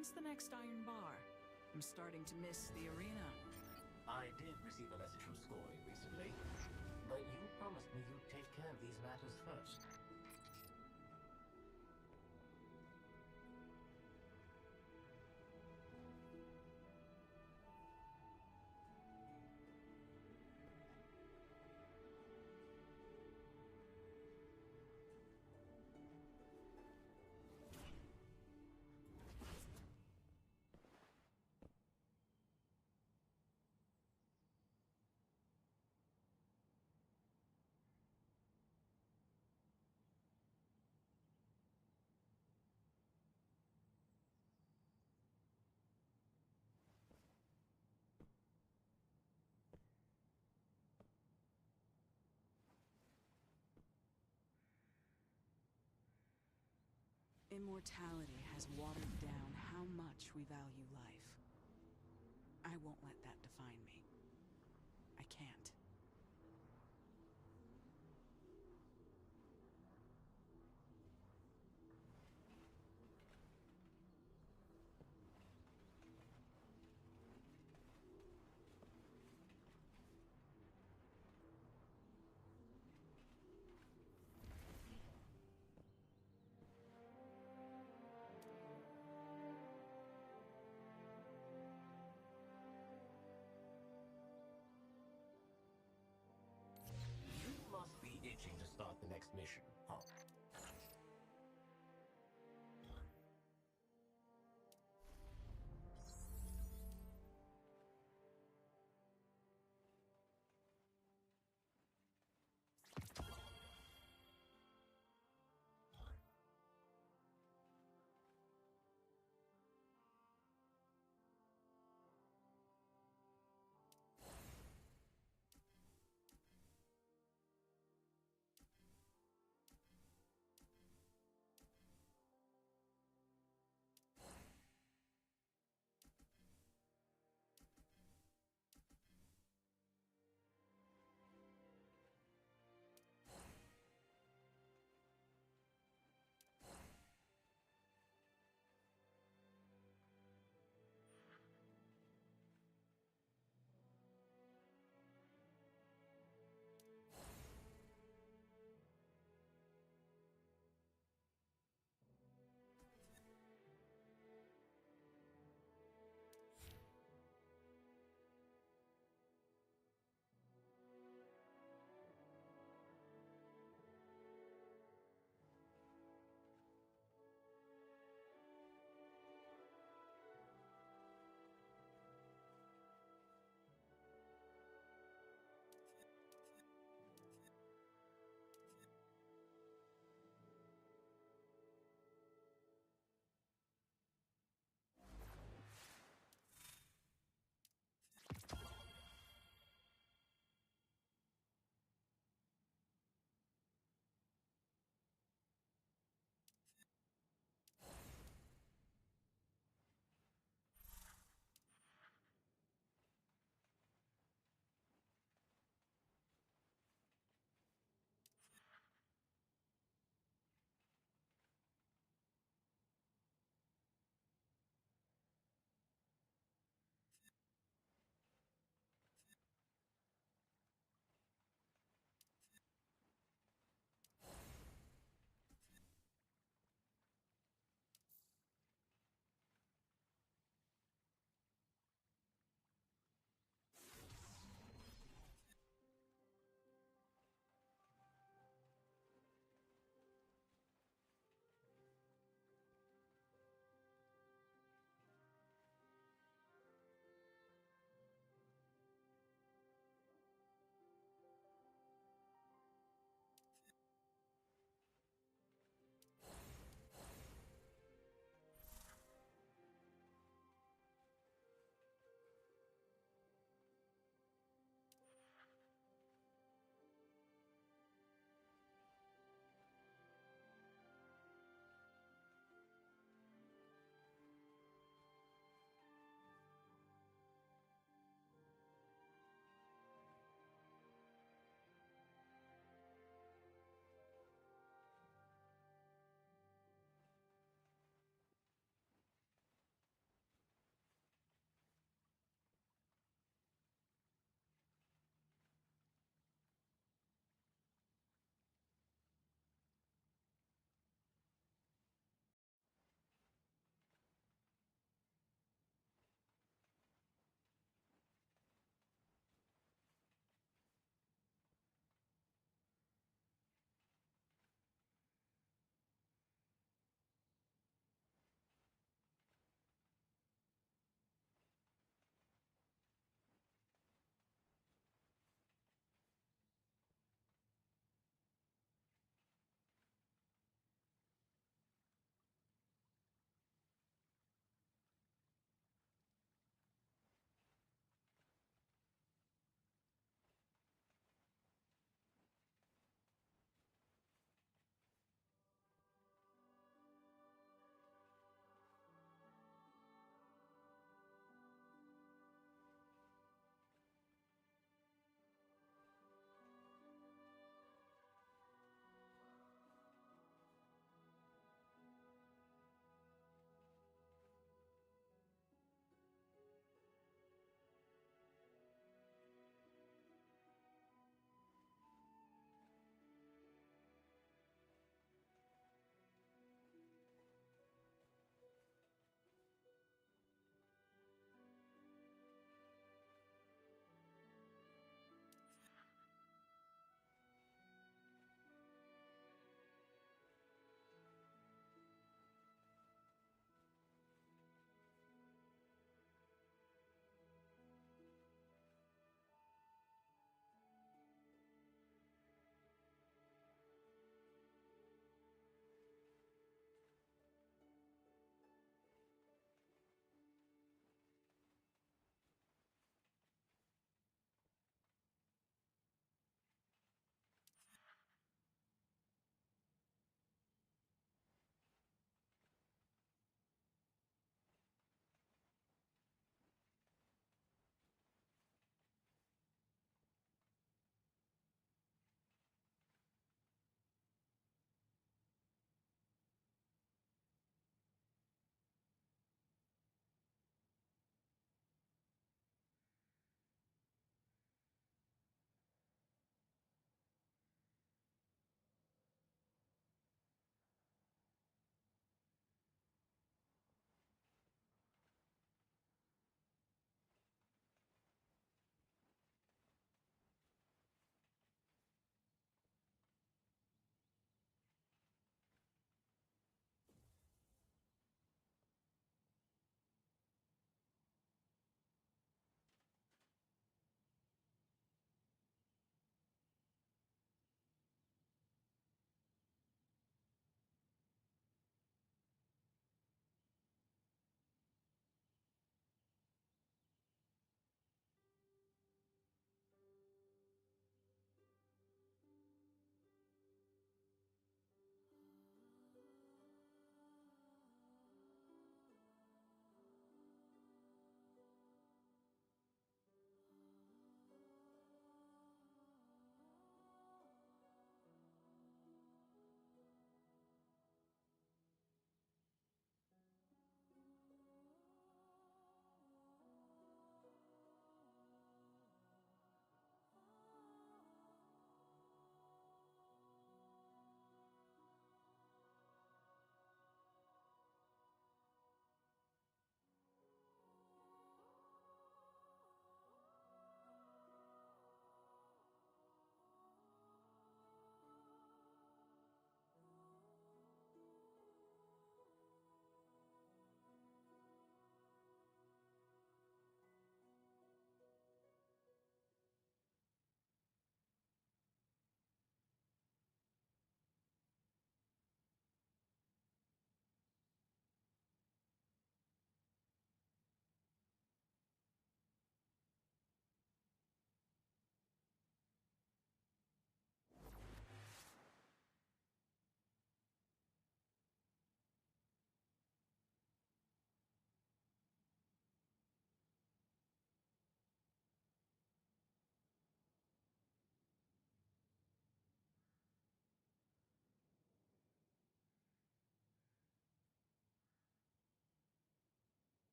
When's the next Iron Bar? I'm starting to miss the arena. I did receive a message from Scory recently, but you promised me you'd take care of these matters first. Immortality has watered down how much we value life. I won't let that define me. I can't. You must be itching to start the next mission, huh?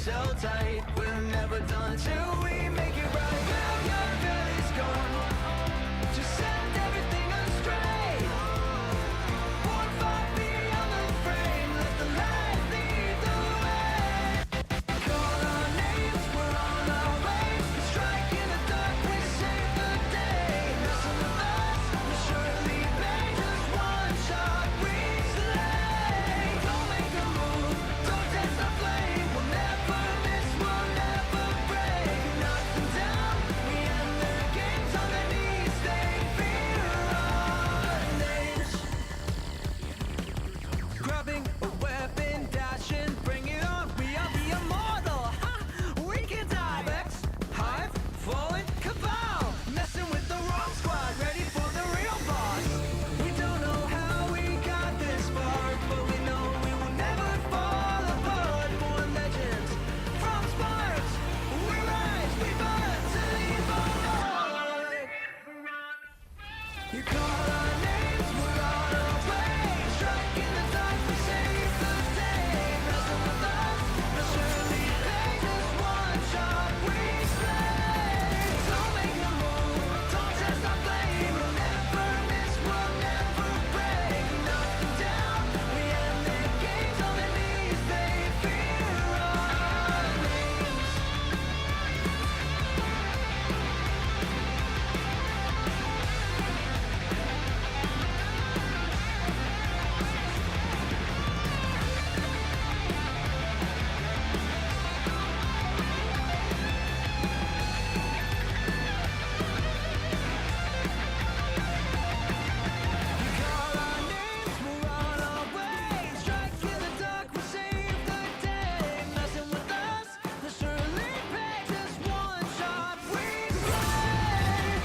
held tight. We're never done till we make it right. Now your belly's gone, just send everything astray. Won't fight beyond the frame, let the light lead the way. Call our names, we're on our way. Strike in the dark, we save the day. Messing with us, we surely pay. Just one shot, we slay. Don't make a move, don't test the flame. We'll never miss, we'll never break. Knock them down, we end their games on their knees. They fear our names. Grabbing a weapon, dashing, bring it on. We are the immortal. Ha! We can die. Vex, hive, fallen, cabal. Messing with the wrong squad, ready for the real boss. We don't know how we got this far, but we know we will never fall apart. Born legends from sparks. We rise, we burn to leave our mark. You call our names, we're on our way. Strike in the dark, we save the day. Messing with us, they'll surely pay. Just one shot, we slay. Don't make a move, don't test our flame. We'll never miss, we'll never break. Knock them down, we end their games on their knees. They fear our names. You call our names, we're on our way. Strike in the dark, we save the day. Messing with us, they'll surely pay. Just one shot, we slay.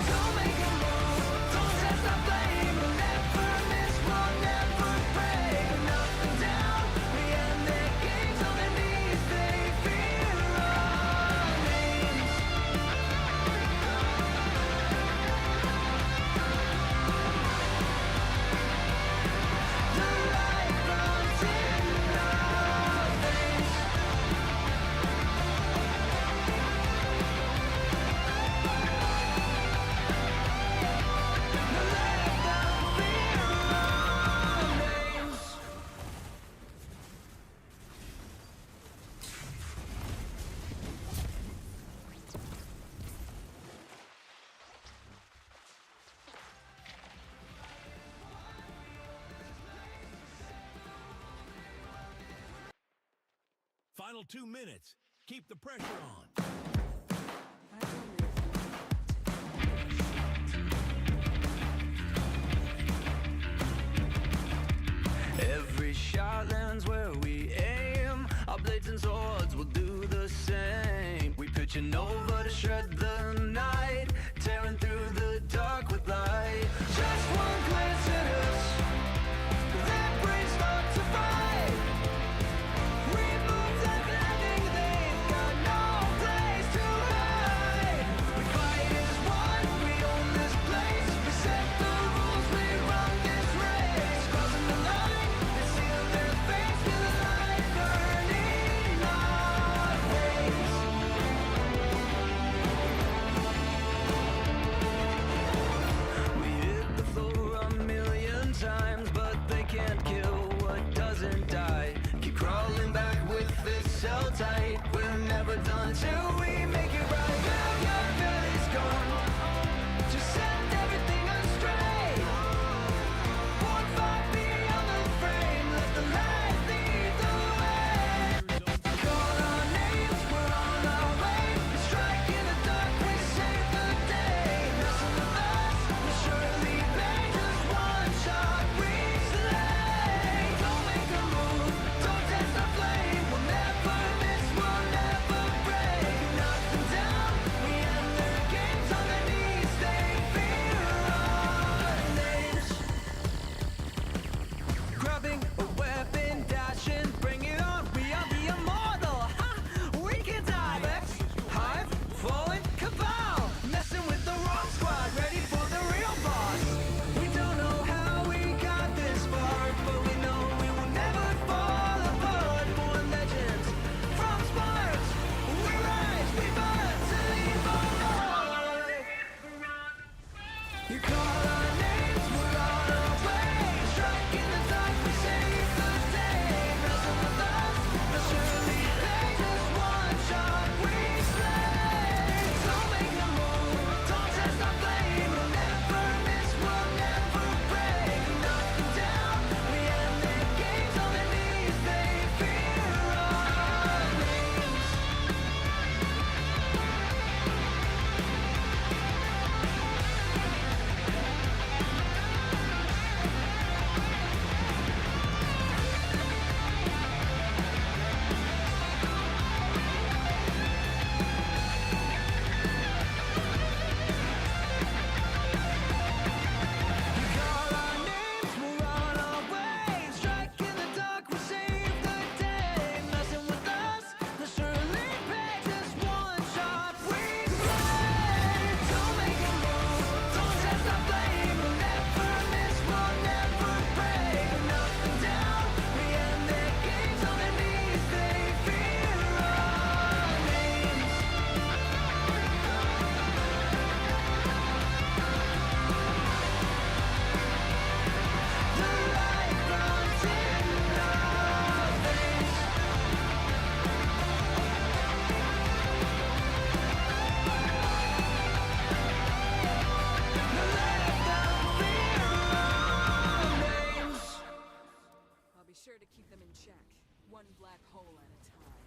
Don't make a move, don't test our flame. We'll never miss, we'll never break. Knock them down, we end their games on their knees. They fear our names. The light runs in our veins. Let them fear our names. Final 2 minutes. Keep the pressure on. Every shot lands where we aim. Our blades and swords will do the same. We pitching over to shred the night, tearing through the dark with light. Just one glance at us, their brains start to fight. We move like lightning, they've got no place to hide. We fight as one, we own this place. We set the rules, we run this race. Crossing the line, they seal their fates. Feel the light burning our ways. We hit the floor a million times, but they can't kill what doesn't die. Keep crawling back with this held tight. We're never done till we make it right. Now your belly's gone, just send everything astray. Won't fight beyond the frame, let the light lead the way. Call our names, we're on our way. Strike in the dark, we save the day. Messing with us, we surely pay. Just one shot, we slay. Don't make a move, don't test the flame. We'll never miss, One black hole at a time.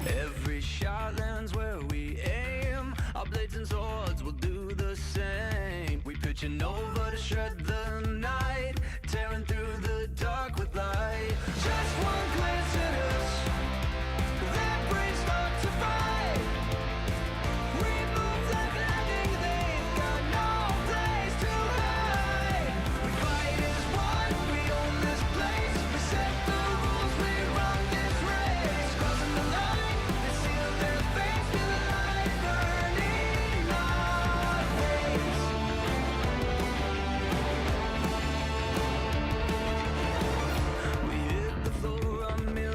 Every shot lands where we aim. Our blades and swords will do the same. We pitching over to shred the night, tearing through the dark with light. Just one glance at us, their brains start to fight. We move like lightning, they've got no place to hide. We fight as one, we own this place. We set the rules, we run this race. Crossing the line, they seal their face with a light burning our face. We hit the floor a million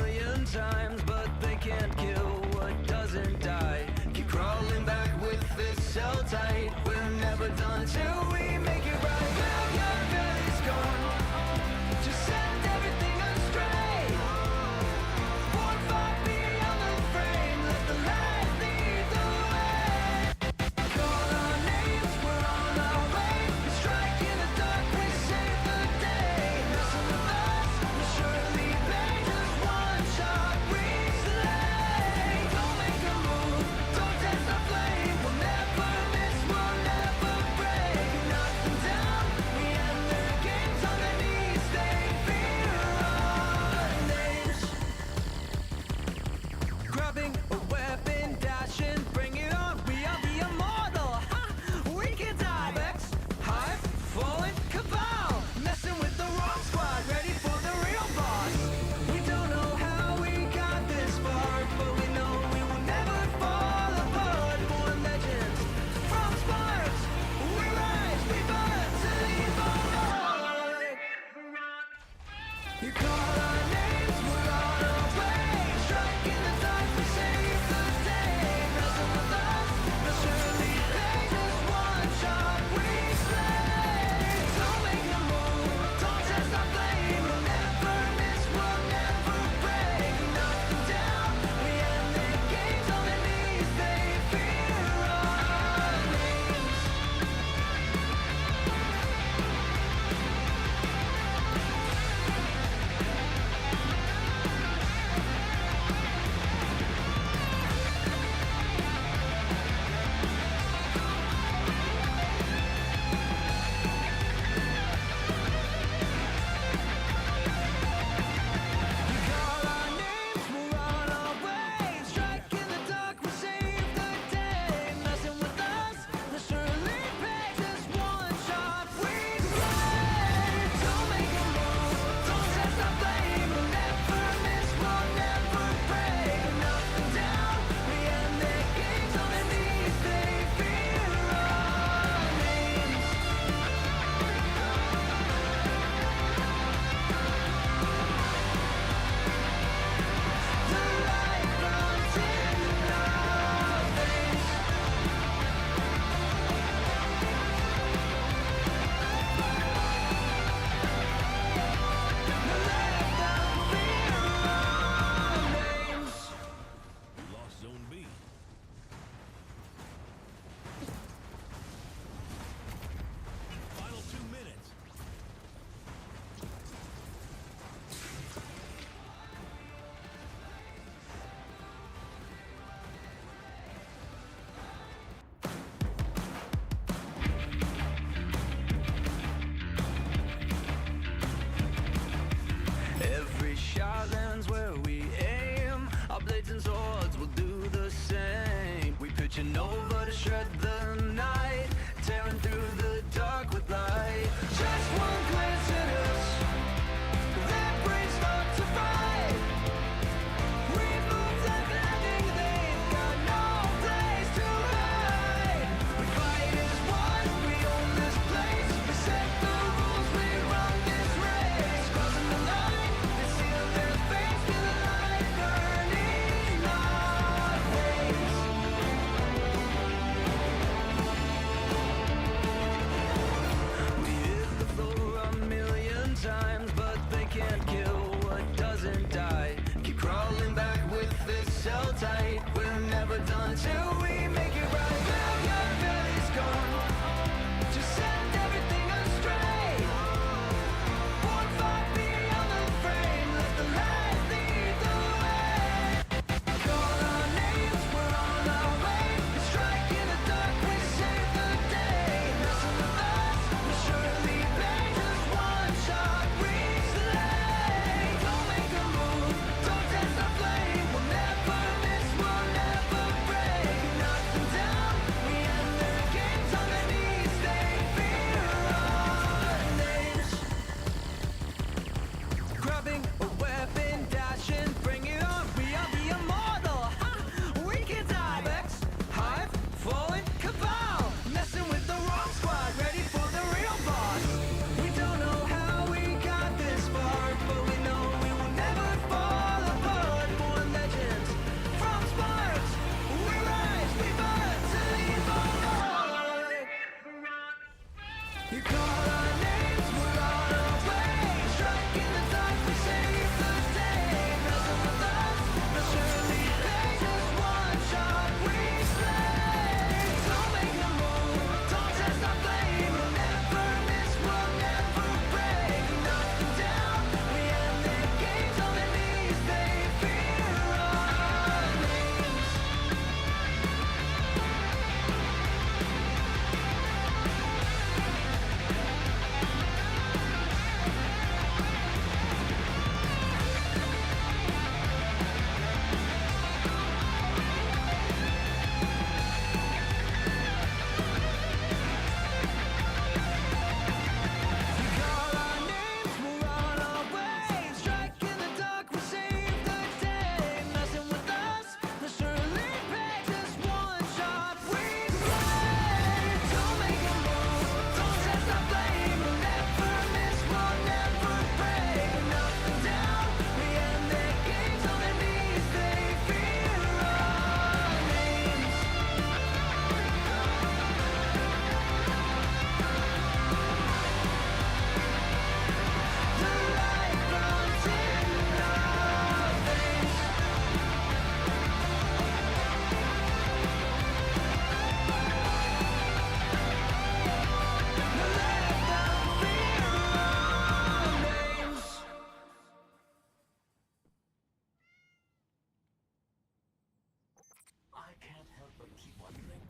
I can't help but keep wondering,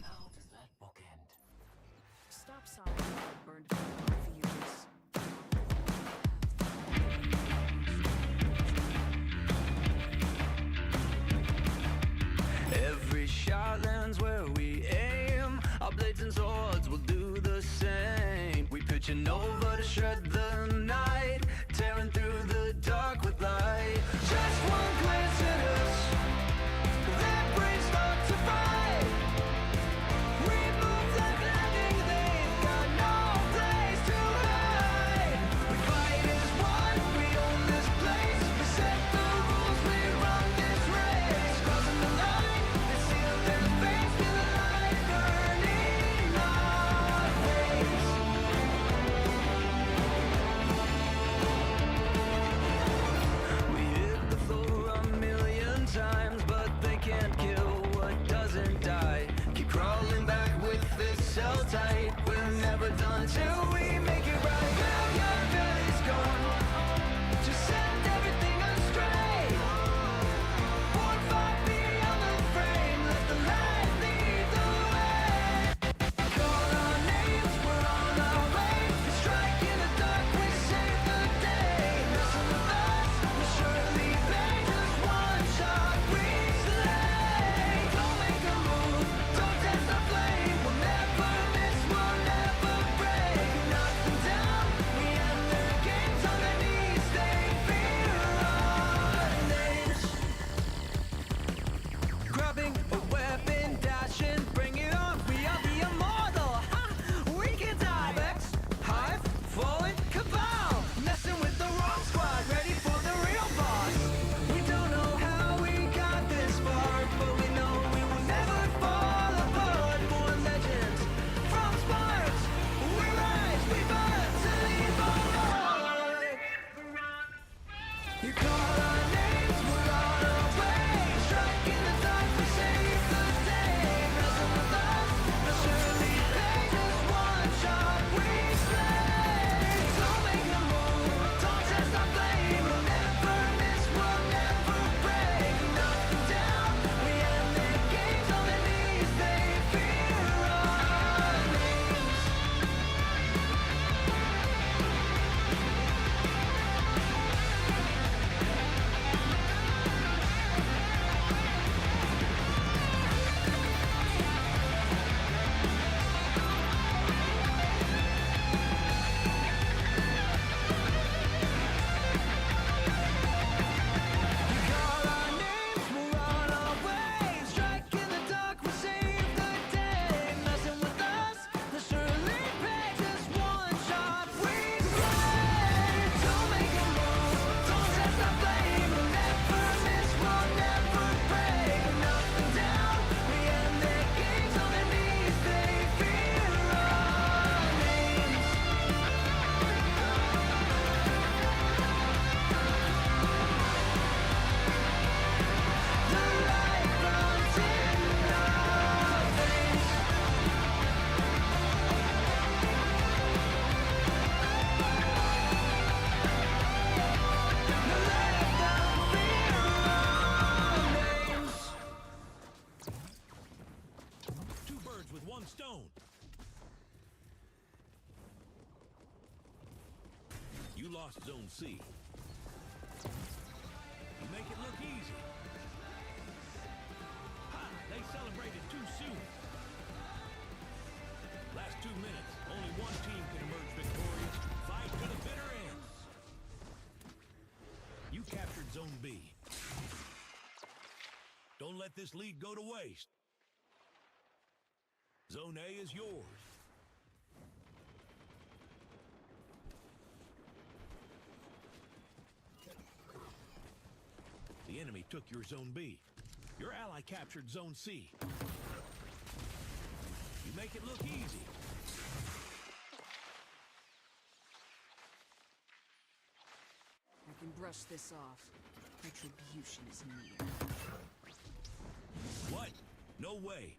how does that book end? Stop sobbing about burned fuels. Every shot lands where we aim. Our blades and swords will do the same. We pitching over to shred the night, tearing through the dark with light. Just one glance at us, their brains start to fight. We move like lightning, they've got no place to hide. We fight as one, we own this place. We set the rules, we run this race. Crossing the line, they seal their face with a light burning our face. We hit the floor a million times, but they can't kill what doesn't die. Keep crawling back with this cell tight. We're never done till we make it right. Now your belly's gone, just send everything astray. Won't fight beyond the frame, let the light lead the way. Call our names, we're on our way. We strike in the dark, we save the day. Messing with us, we surely pay. Just one shot, we slay. Don't make a move, don't test the flame. We'll never miss, we'll never break. Knock them down, we end their games on their knees. They fear our names. Grabbing a weapon, dashing, bring it on. We are the immortal. Ha! We can dive. X, hive, falling, cabal. Messing with the wrong squad, ready for the real boss. We don't know how we got this far, but we know we will never fall apart. Born legends from sparks. We rise, we burn to leave our mark. You call our names, we're on our way. Strike in the dark, we save the day. Messing with us, they'll surely pay. Just one shot, we slay. Don't make a move, don't test our flame. We'll never miss, we'll never break. Knock them down, we end their games on their knees. They fear our names. You call our names, we're on our way. Strike in the dark, we save the day. Messing with us, they'll surely pay. Just one shot, we slay. Don't make a move, don't test our flame. We'll never miss, we'll never break. Knock them down, we end their games on their knees. They fear our names. The light runs in our veins. No let them fear our names. Two birds with one stone. You lost Zone C. You make it look easy. Ha! They celebrated too soon. Last 2 minutes. Only one team can emerge victorious. Fight to the bitter end. You captured Zone B. Don't let this lead go to waste. Zone A is yours. The enemy took your Zone B. Your ally captured Zone C. You make it look easy. I can brush this off. Retribution is near. What? No way.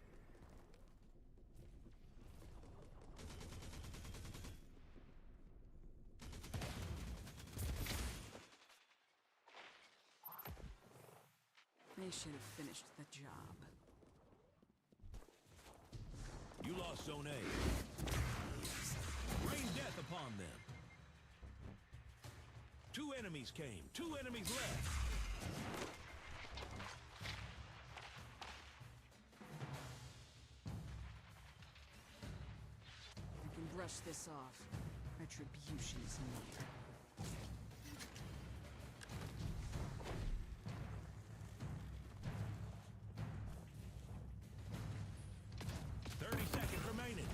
They should have finished the job. You lost Zone A. Rain death upon them. 2 enemies came. 2 enemies left. I can brush this off. Retribution is near. 30 seconds remaining.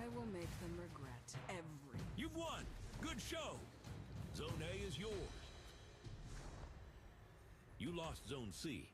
I will make them regret every... You've won. Good show. Zone A is yours. You lost Zone C.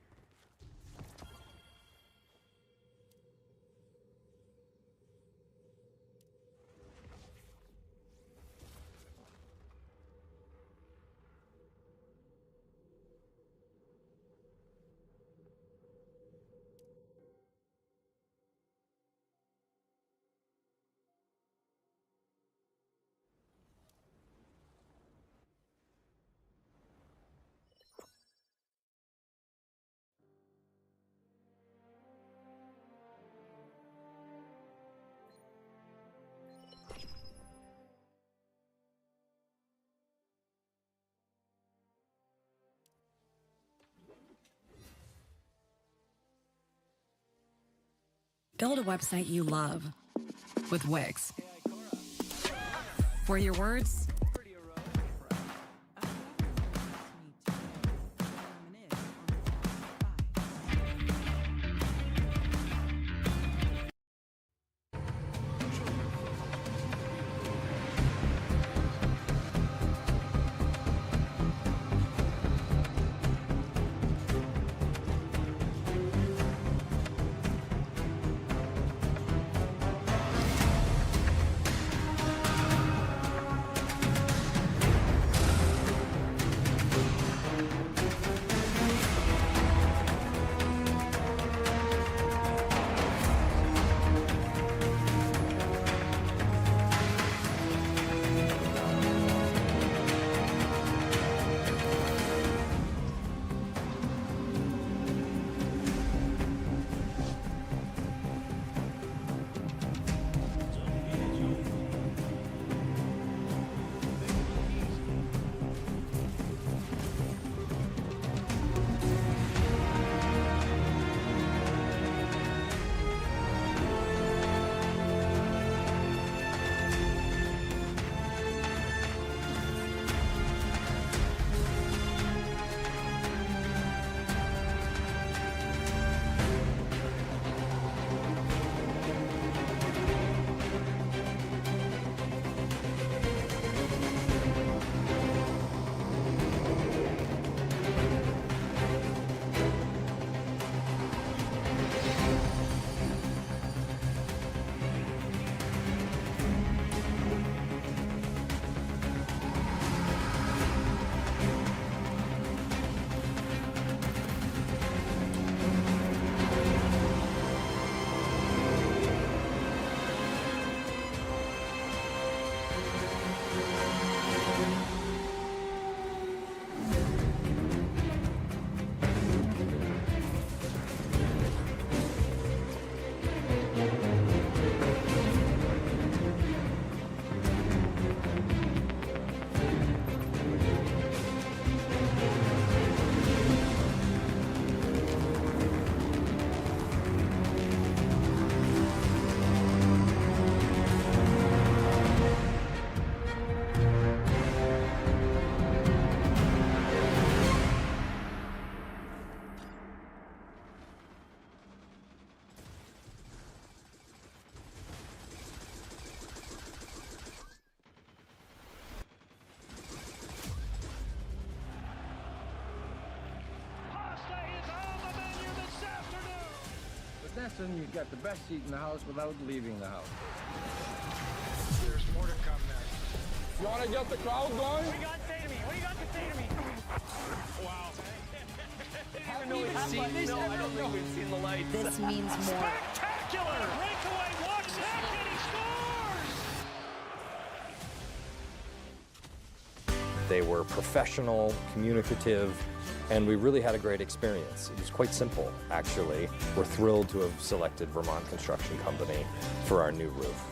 Build a website you love with Wix. For your words, That's when you got the best seat in the house without leaving the house. There's more to come next. You want to get the crowd going? What do you got to say to me? What do you got to say to me? Wow. Have we even seen this? No, I don't think we've seen the lights. This means more. Spectacular! Breakaway, watch that, and he scores! They were professional, communicative, and we really had a great experience. It was quite simple, actually. We're thrilled to have selected Vermont Construction Company for our new roof.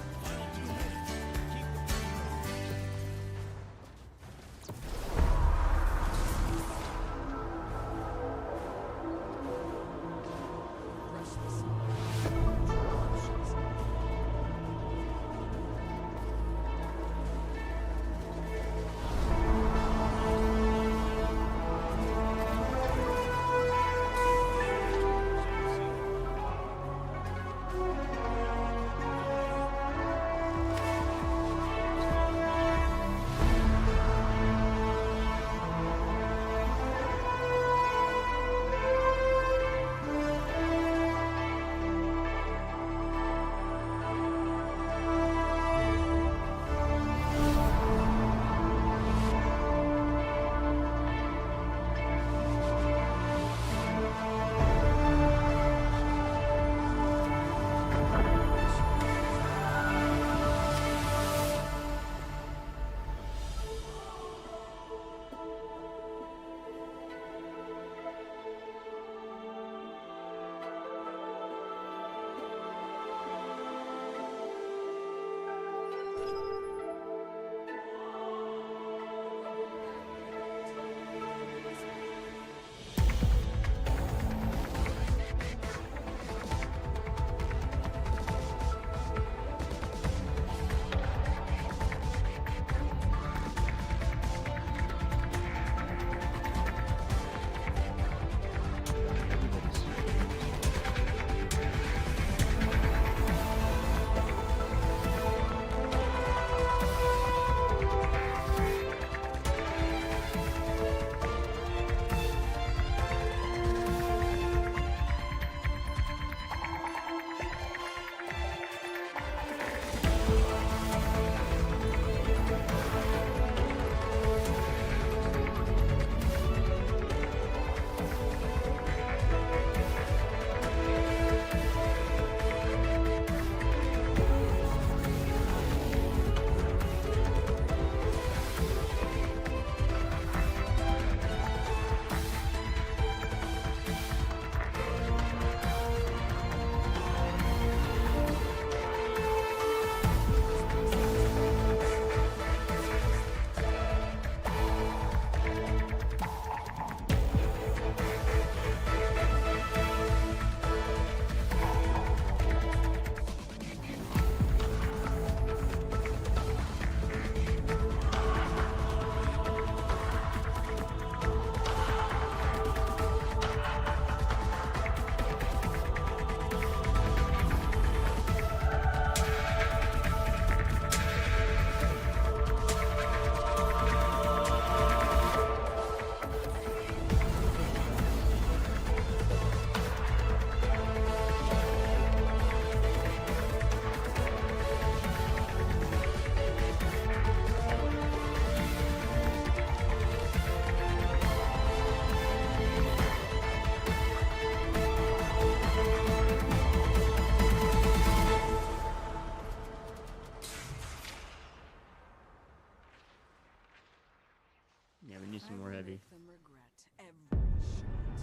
Yeah, we need some more heavy. Make them regret every shot.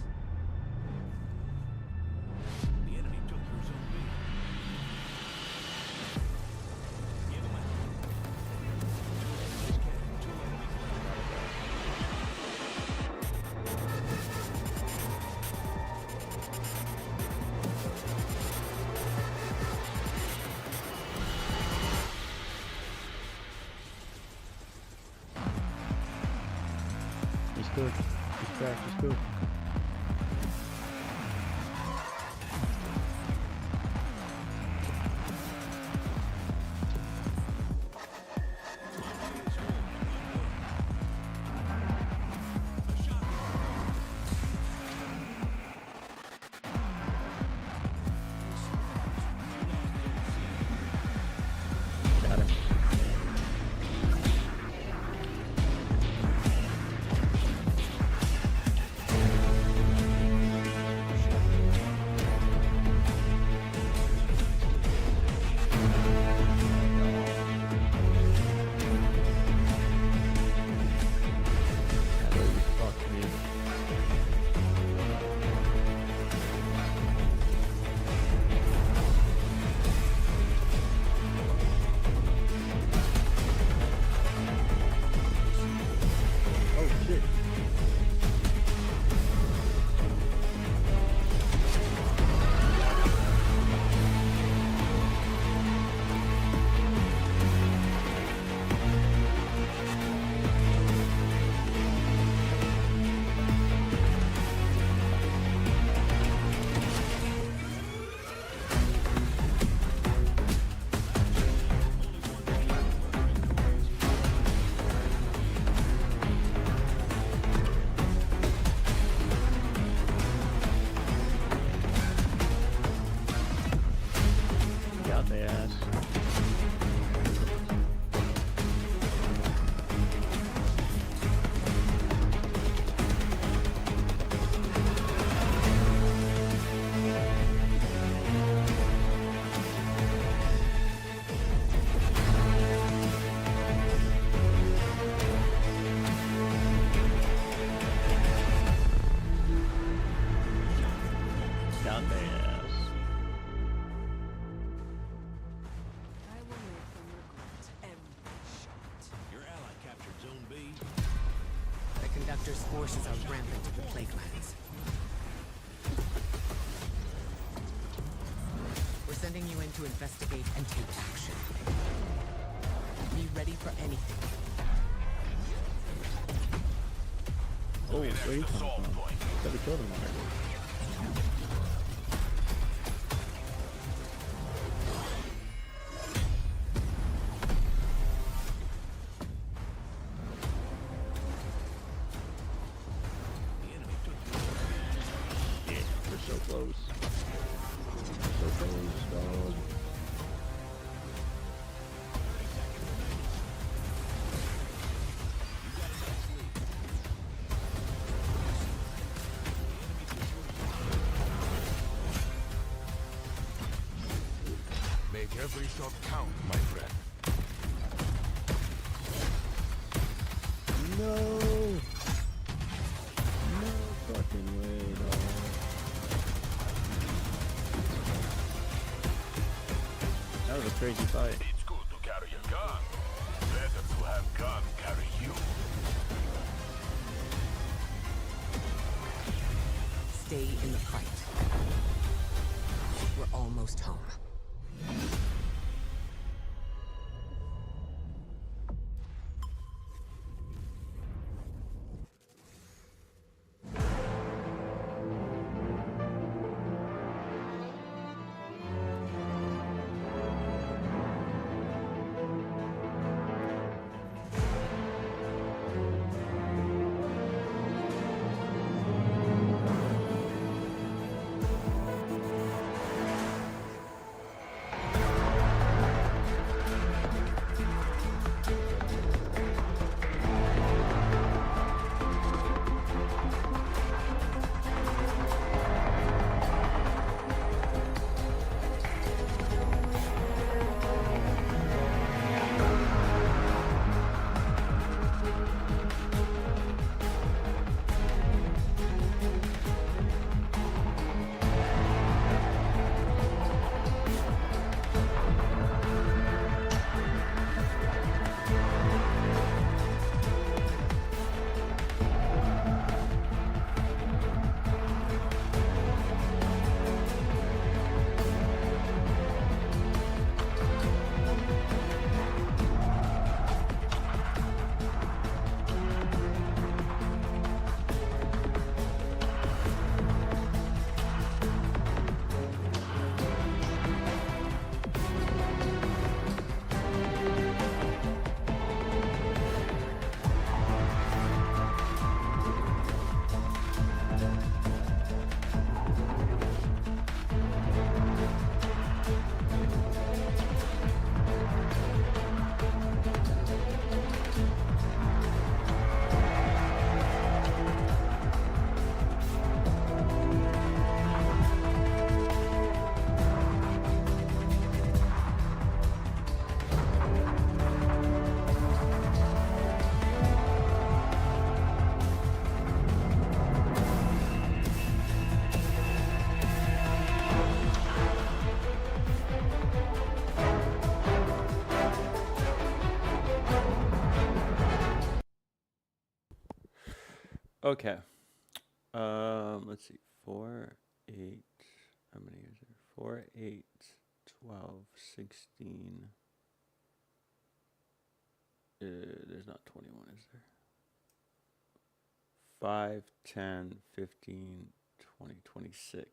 The enemy took your zone B. Give him a This cannon, 2 enemies He's good. He's cracked. He's good. Master's forces are rampant in the Plaguelands. We're sending you in to investigate and take action. Be ready for anything. Oh, where are you coming from? Gotta kill them already. Yeah, we're so close. So close, dog. Make every shot count, my friend. No! No fucking way, dog. That was a crazy fight. It's good to carry a gun. Better to have gun carry you. Stay in the fight. We're almost home. Okay. Let's see. 4, 8. How many is there? 4, 8, 12, 16. There's not 21, is there? 5, 10, 15, 20, 26.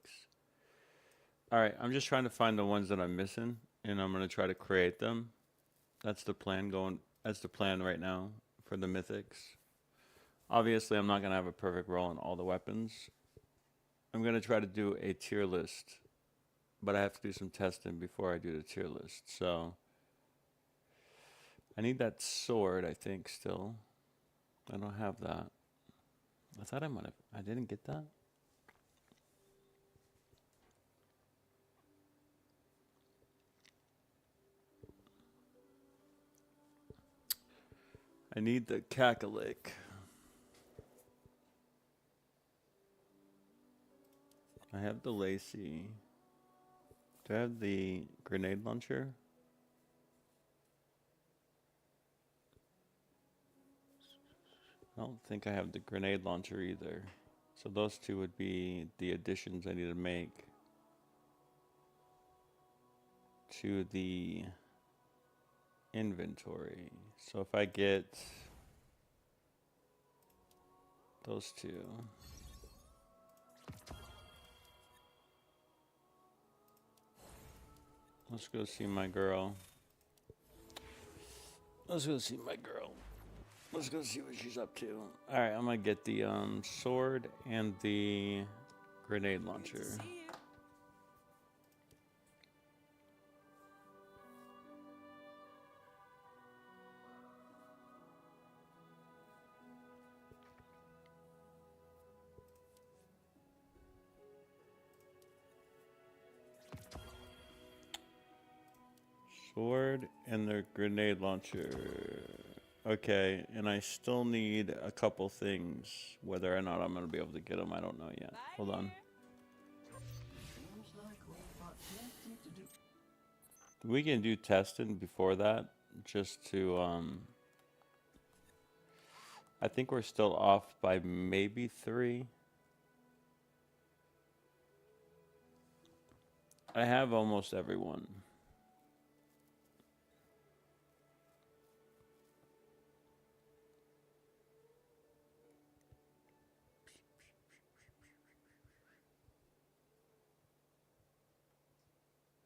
All right. I'm just trying to find the ones that I'm missing, and I'm going to try to create them. That's the plan that's the plan right now for the mythics. Obviously, I'm not going to have a perfect roll on all the weapons. I'm going to try to do a tier list, but I have to do some testing before I do the tier list. So I need that sword, I think, still. I don't have that. I thought I might have. I didn't get that? I need the Cackalick. I have the Lacey. Do I have the grenade launcher? I don't think I have the grenade launcher either. So those two would be the additions I need to make to the inventory. So if I get those two. Let's go see my girl. Let's go see my girl. Let's go see what she's up to. All right, I'm gonna get the sword and the grenade launcher. Sword and the grenade launcher. Okay, and I still need a couple things. Whether or not I'm going to be able to get them, I don't know yet. Hold on. We can do testing before that, just to, I think we're still off by maybe 3. I have almost everyone.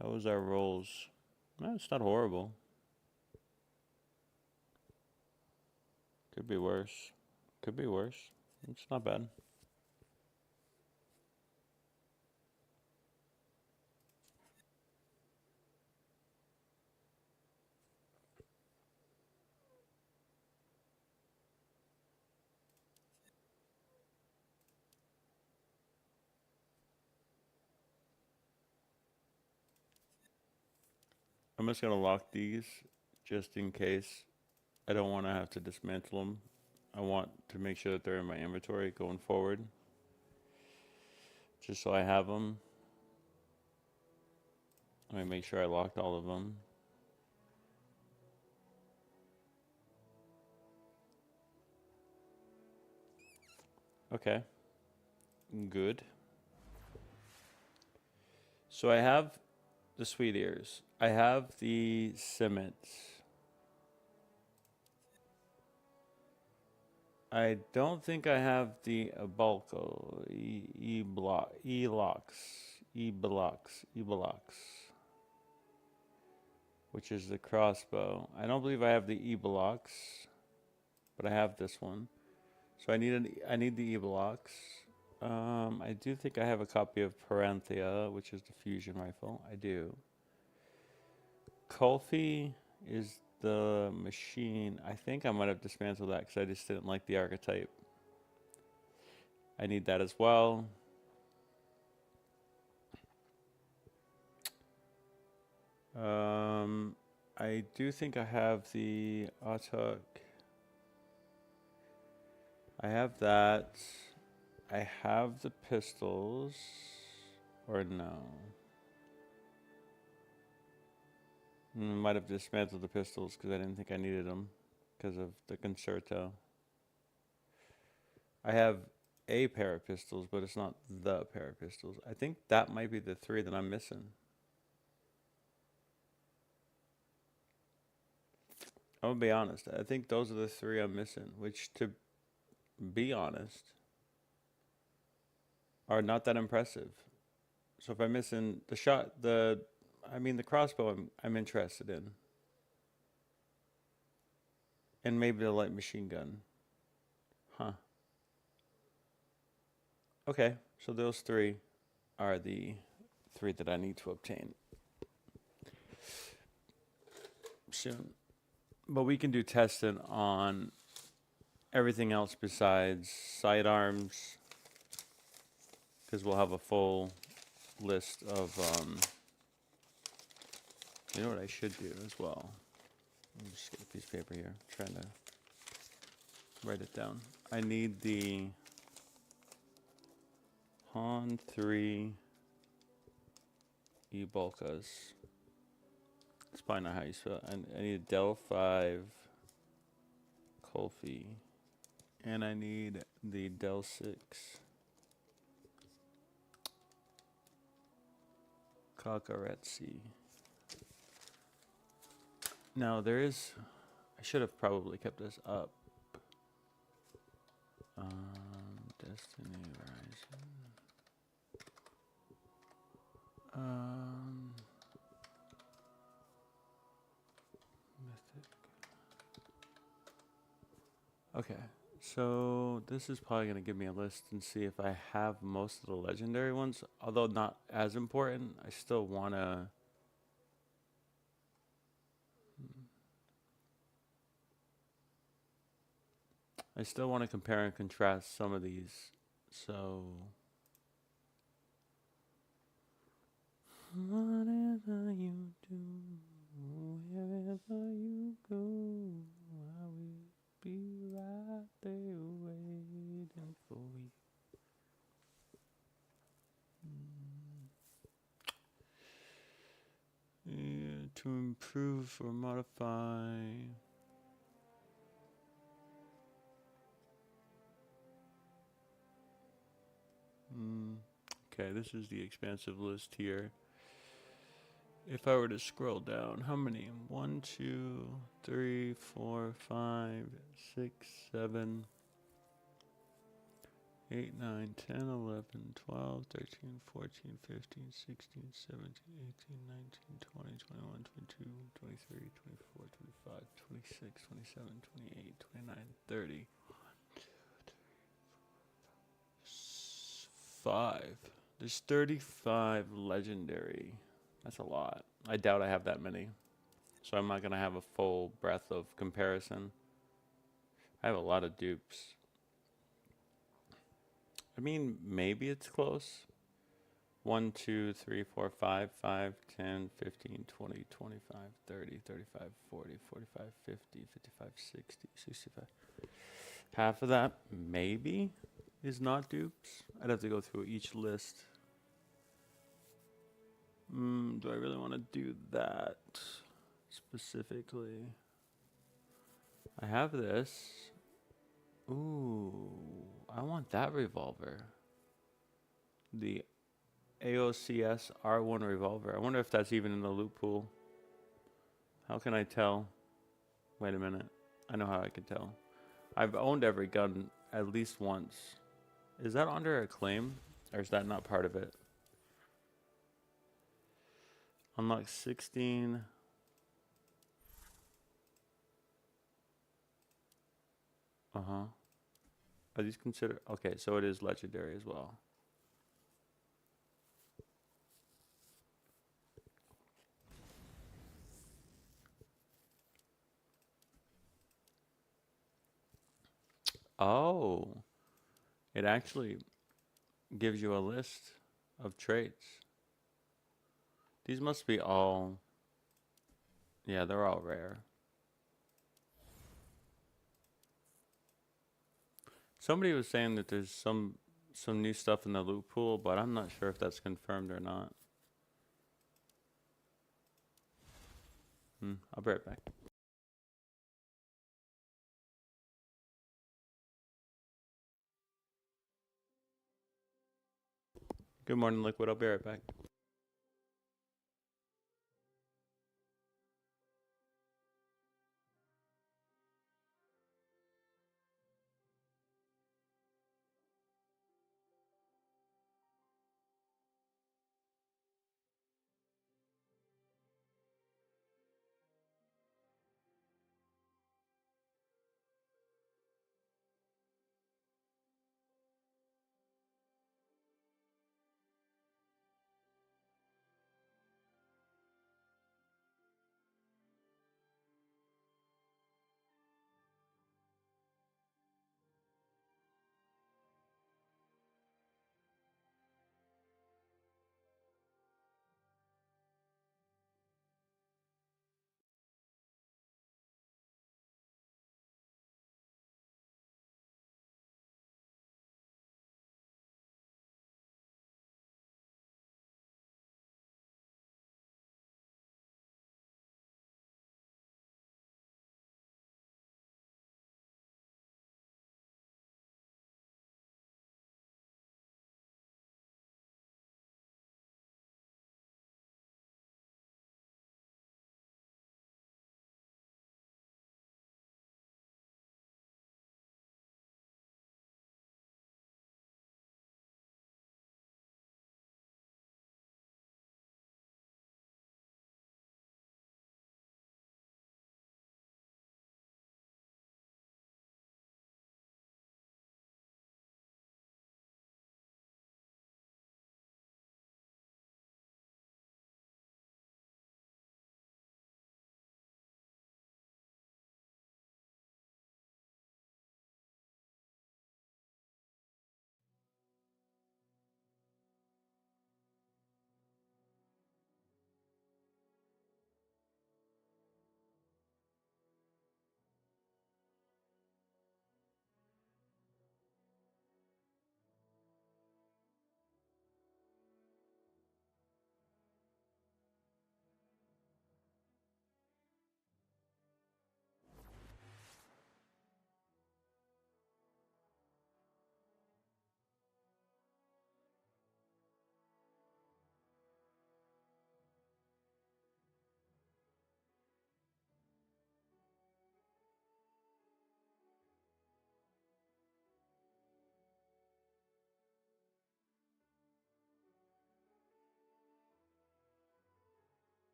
How was our rolls? No, it's not horrible. Could be worse. Could be worse. It's not bad. I'm just going to lock these just in case. I don't want to have to dismantle them. I want to make sure that they're in my inventory going forward. Just so I have them. Let me make sure I locked all of them. Okay. Good. So I have the sweet ears. I have the cimmets. I don't think I have the Abalco, E-blocks, which is the crossbow. I don't believe I have the E-blocks, but I have this one. So I need the E-blocks. I do think I have a copy of Paranthea, which is the fusion rifle. I do. Kulfi is the machine. I think I might have dismantled that because I just didn't like the archetype. I need that as well. I do think I have the Autuk. I have that. I have the pistols. Or no. Might have dismantled the pistols because I didn't think I needed them because of the concerto. I have a pair of pistols, but it's not the pair of pistols. I think that might be the 3 that I'm missing. I'm gonna be honest. I think those are the 3 I'm missing, which, to be honest, are not that impressive. So if I'm missing the crossbow I'm interested in. And maybe the light machine gun. Huh. Okay, so those 3 are the 3 that I need to obtain soon. But we can do testing on everything else besides sidearms, because we'll have a full list of, you know what I should do as well? Let me just get a piece of paper here. I'm trying to write it down. I need the Han 3 E-Bulkas. That's probably not how you spell it. I need a Del 5 Kulfi And I need the Del 6. Kakaretsi. Now there is, I should have probably kept this up. Destiny Horizon. Mythic. Okay, so this is probably going to give me a list and see if I have most of the legendary ones. Although not as important, I still want to... I still want to compare and contrast some of these. So... whatever you do, wherever you go, I will be right there waiting for you. Yeah, to improve or modify. Okay, this is the expansive list here. If I were to scroll down, how many? 1, 2, 3, 4, 5, 6, 7, 8, 9, 10, 11, 12, 13, 14, 15, 16, 17, 18, 19, 20, 21, 22, 23, 24, 25, 26, 27, 28, 29, 30. 5. There's 35 legendary. That's a lot. I doubt I have that many. So I'm not going to have a full breadth of comparison. I have a lot of dupes. I mean, maybe it's close. 1, 2, 3, 4, 5, 5, 10, 15, 20, 25, 30, 35, 40, 45, 50, 55, 60, 65. Half of that, maybe, is not dupes. I'd have to go through each list. Do I really want to do that specifically? I have this. Ooh, I want that revolver. The AOCS R1 revolver. I wonder if that's even in the loot pool. How can I tell? Wait a minute. I know how I can tell. I've owned every gun at least once. Is that under a claim? Or is that not part of it? Unlock 16. Are these considered? Okay, so it is legendary as well. Oh, it actually gives you a list of traits. These must be all, yeah, they're all rare. Somebody was saying that there's some new stuff in the loot pool, but I'm not sure if that's confirmed or not. I'll be right back. Good morning, Liquid. I'll be right back.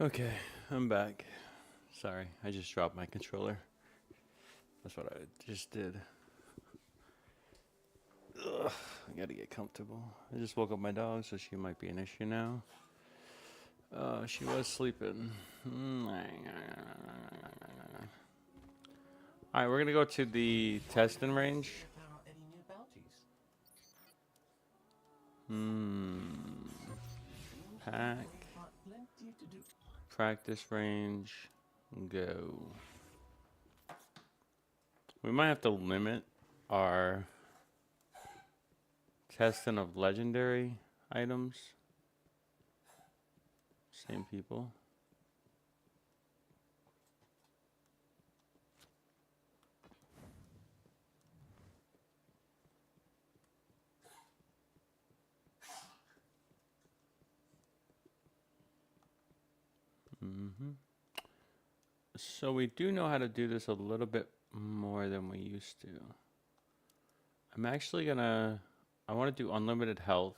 Okay, I'm back. Sorry, I just dropped my controller. That's what I just did. Ugh, I gotta get comfortable. I just woke up my dog, so she might be an issue now. She was sleeping. Alright, we're gonna go to the testing range. Any new bounties? Pack. Plenty to do. Practice range. Go. We might have to limit our testing of legendary items. Same people. So we do know how to do this a little bit more than we used to. I'm actually gonna, I want to do unlimited health.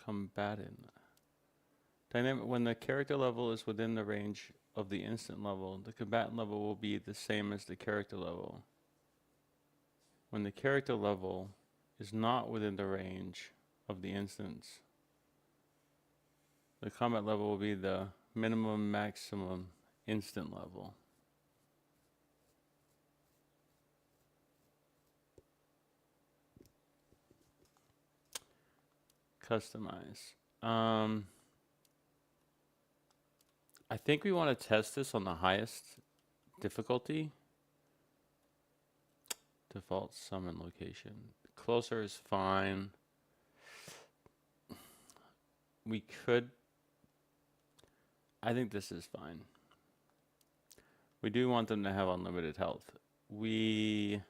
Combatant. Dynamic, when the character level is within the range of the instant level, the combatant level will be the same as the character level. When the character level is not within the range of the instance, the combat level will be the minimum maximum instant level. Customize. I think we want to test this on the highest difficulty. Default summon location. Closer is fine. We could. I think this is fine. We do want them to have unlimited health. We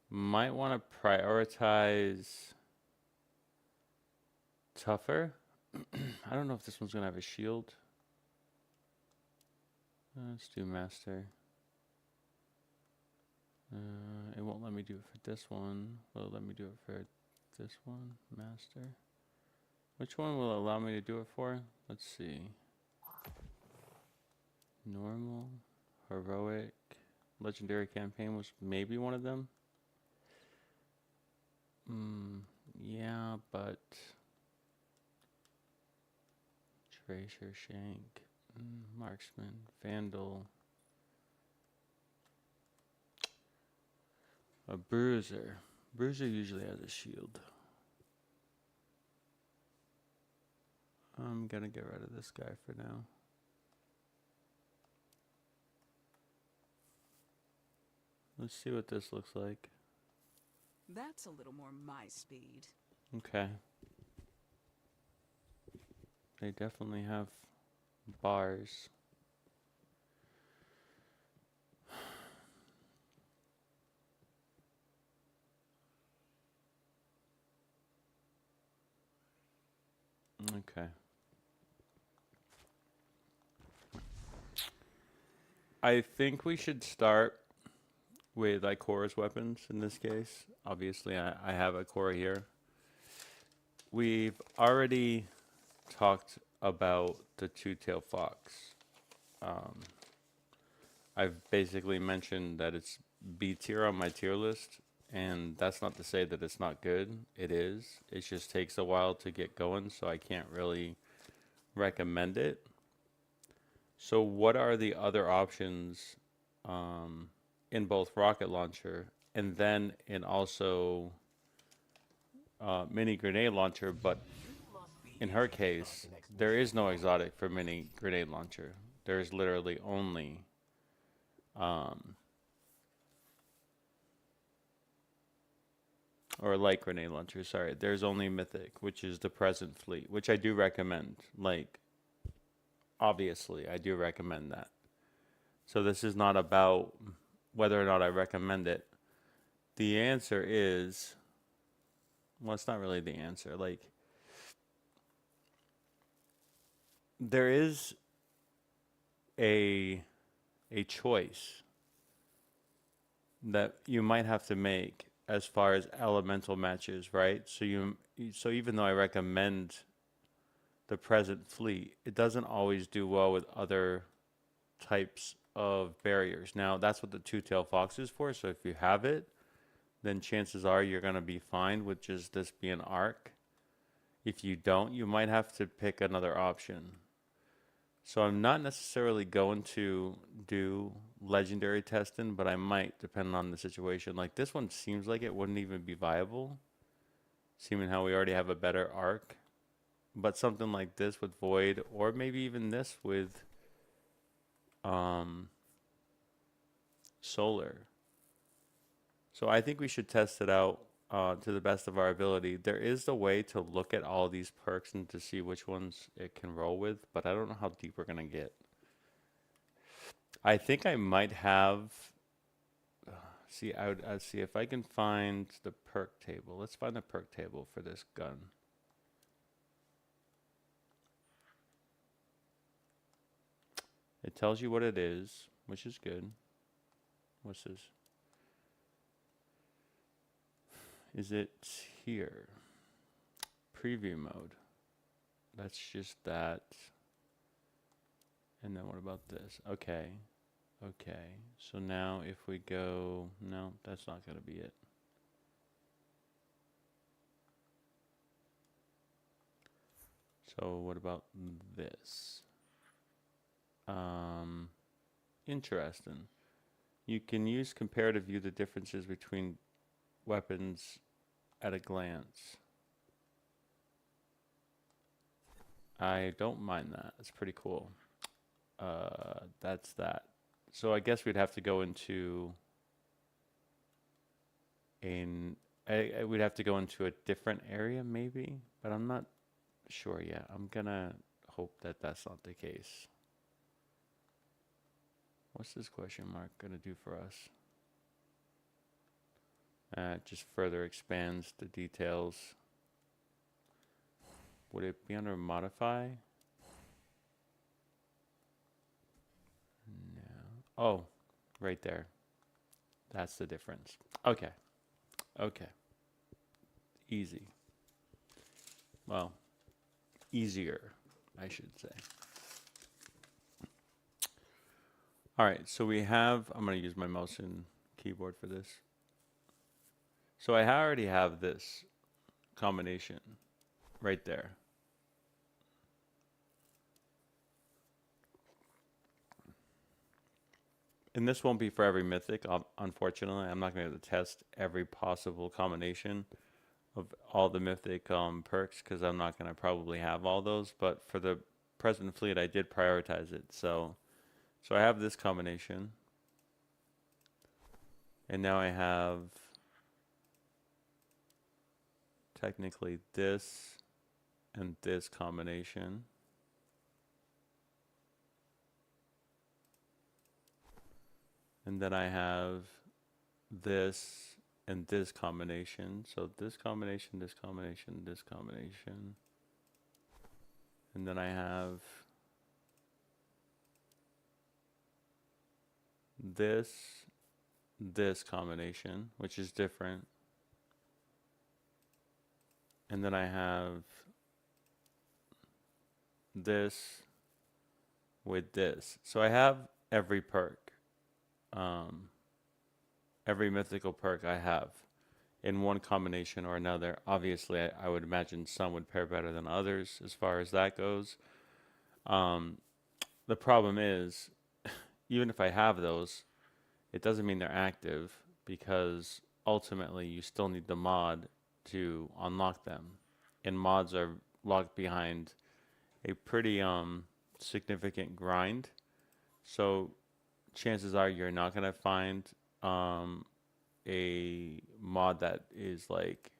might want to prioritize tougher. I don't know if this one's going to have a shield. Let's do master. It won't let me do it for this one. Will it let me do it for this one? Master. Which one will allow me to do it for? Let's see. Normal, heroic, legendary campaign was maybe one of them. Yeah, but Tracer, Shank, Marksman, Vandal, a Bruiser. Bruiser usually has a shield. I'm gonna get rid of this guy for now. Let's see what this looks like. That's a little more my speed. Okay. They definitely have bars. Okay. I think we should start with Ikora's weapons in this case. Obviously, I have Ikora here. We've already talked about the two-tailed fox. I've basically mentioned that it's B tier on my tier list, and that's not to say that it's not good. It is. It just takes a while to get going, so I can't really recommend it. So what are the other options in both rocket launcher and then in also mini grenade launcher? But in her case, there is no exotic for mini grenade launcher. There is literally only or light grenade launcher, sorry. There's only Mythic, which is the present fleet, which I do recommend. Like, obviously, I do recommend that. So this is not about whether or not I recommend it. The answer is, well, it's not really the answer. Like, there is a choice that you might have to make as far as elemental matches, right? So even though I recommend the present fleet, it doesn't always do well with other types of barriers. Now, that's what the two-tailed fox is for. So if you have it, then chances are you're going to be fine with just this being arc. If you don't, you might have to pick another option. So I'm not necessarily going to do legendary testing, but I might, depending on the situation. Like this one seems like it wouldn't even be viable, seeming how we already have a better arc. But something like this with Void, or maybe even this with Solar. So I think we should test it out to the best of our ability. There is a way to look at all these perks and to see which ones it can roll with, but I don't know how deep we're going to get. I think I might have... I'd see if I can find the perk table. Let's find the perk table for this gun. It tells you what it is, which is good. What's this? Is it here? Preview mode. That's just that. And then what about this? Okay. Okay. So now if we go... No, that's not going to be it. So what about this? Interesting. You can use comparative view the differences between weapons at a glance. I don't mind that. It's pretty cool. That's that. So I guess we'd have to go into we'd have to go into a different area maybe, but I'm not sure yet. I'm gonna hope that that's not the case. What's this question mark gonna do for us? It just further expands the details. Would it be under modify? No. Oh, right there. That's the difference. Okay. Okay. Easy. Well, easier, I should say. All right, so we have, I'm going to use my mouse and keyboard for this. So I already have this combination right there. And this won't be for every mythic, unfortunately. I'm not going to be able to test every possible combination of all the mythic perks because I'm not going to probably have all those. But for the present fleet, I did prioritize it. So I have this combination. And now I have technically this and this combination. And then I have this and this combination. So this combination, this combination, this combination. And then I have this combination, which is different. And then I have this with this. So I have every perk. Every mythical perk I have in one combination or another. Obviously, I would imagine some would pair better than others as far as that goes. The problem is, even if I have those, it doesn't mean they're active because ultimately you still need the mod to unlock them. And mods are locked behind a pretty significant grind. So chances are you're not going to find a mod that is like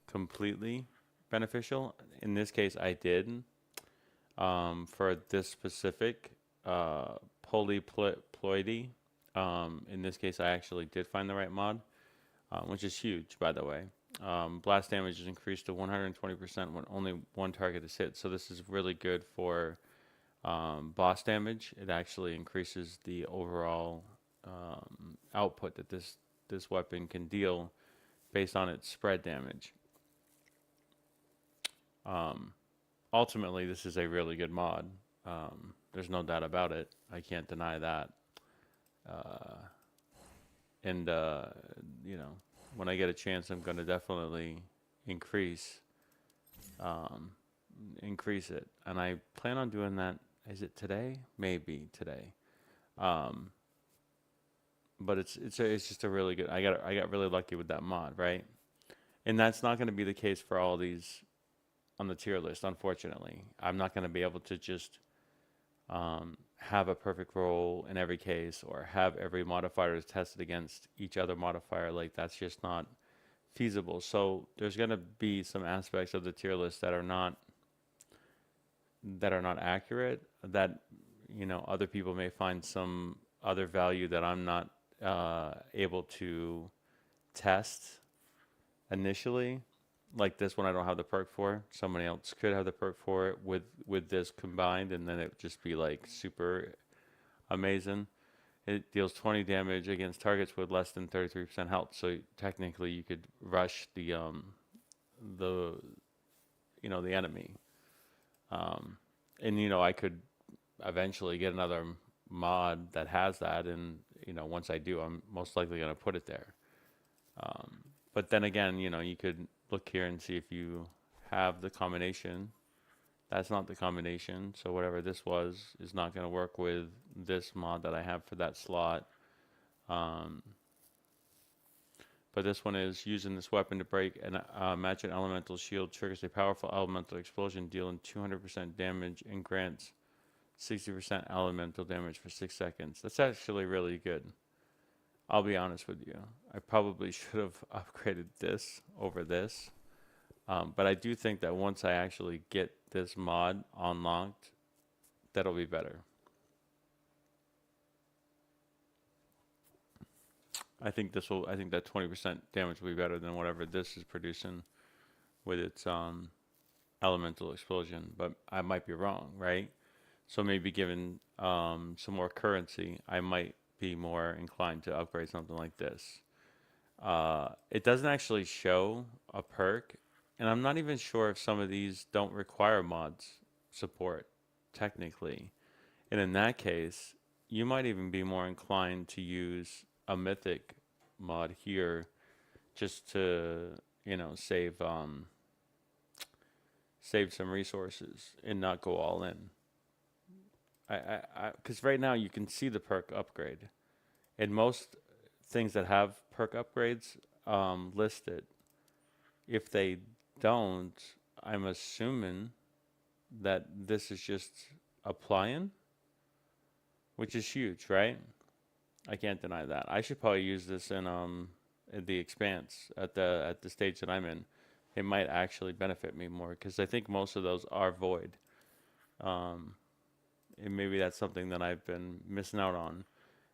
completely beneficial. In this case, I did. For this specific polyploidy, in this case, I actually did find the right mod, which is huge, by the way. Blast damage is increased to 120% when only one target is hit. So this is really good for boss damage. It actually increases the overall output that this weapon can deal based on its spread damage. ultimately, this is a really good mod. There's no doubt about it. I can't deny that. And you know, when I get a chance, I'm going to definitely increase it. And I plan on doing that. Is it today? Maybe today. But it's just a really good. I got really lucky with that mod, right? And that's not going to be the case for all these on the tier list, unfortunately. I'm not going to be able to just have a perfect roll in every case, or have every modifier tested against each other modifier. Like, that's just not feasible. So there's going to be some aspects of the tier list that are not accurate, that, you know, other people may find some other value that I'm not able to test initially. Like this one, I don't have the perk for. Somebody else could have the perk for it with this combined, and then it would just be like super amazing. It deals 20 damage against targets with less than 33% health. So technically, you could rush the you know, the enemy. And you know, I could eventually get another mod that has that, and you know, once I do, I'm most likely going to put it there. But then again, you know, you could look here and see if you have the combination. That's not the combination, so whatever this was is not going to work with this mod that I have for that slot. But this one is: using this weapon to break and match an elemental shield triggers a powerful elemental explosion, dealing 200% damage and grants 60% elemental damage for 6 seconds. That's actually really good. I'll be honest with you. I probably should have upgraded this over this. But I do think that once I actually get this mod unlocked, that'll be better. I think that 20% damage will be better than whatever this is producing with its elemental explosion. But I might be wrong, right? So maybe given some more currency, I might be more inclined to upgrade something like this. It doesn't actually show a perk, and I'm not even sure if some of these don't require mods support technically. And in that case, you might even be more inclined to use a Mythic mod here, just to, you know, save some resources and not go all in. Because right now you can see the perk upgrade, and most things that have perk upgrades listed. If they don't, I'm assuming that this is just applying, which is huge, right? I can't deny that. I should probably use this in the Expanse at the stage that I'm in. It might actually benefit me more, because I think most of those are void. And maybe that's something that I've been missing out on.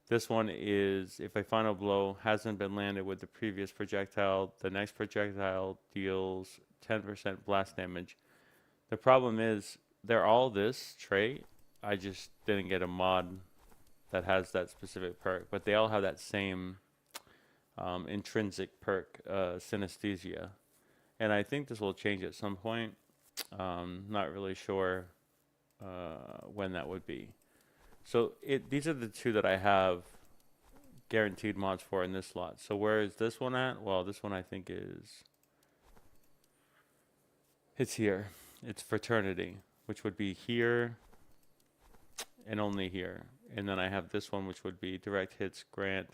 This one is: if a final blow hasn't been landed with the previous projectile, the next projectile deals 10% blast damage. The problem is, they're all this trait. I just didn't get a mod that has that specific perk, but they all have that same intrinsic perk, synesthesia. And I think this will change at some point. Not really sure when that would be. So these are the two that I have guaranteed mods for in this slot. So where is this one at? Well, this one I think it's here. It's Fraternity, which would be here and only here. And then I have this one, which would be direct hits grant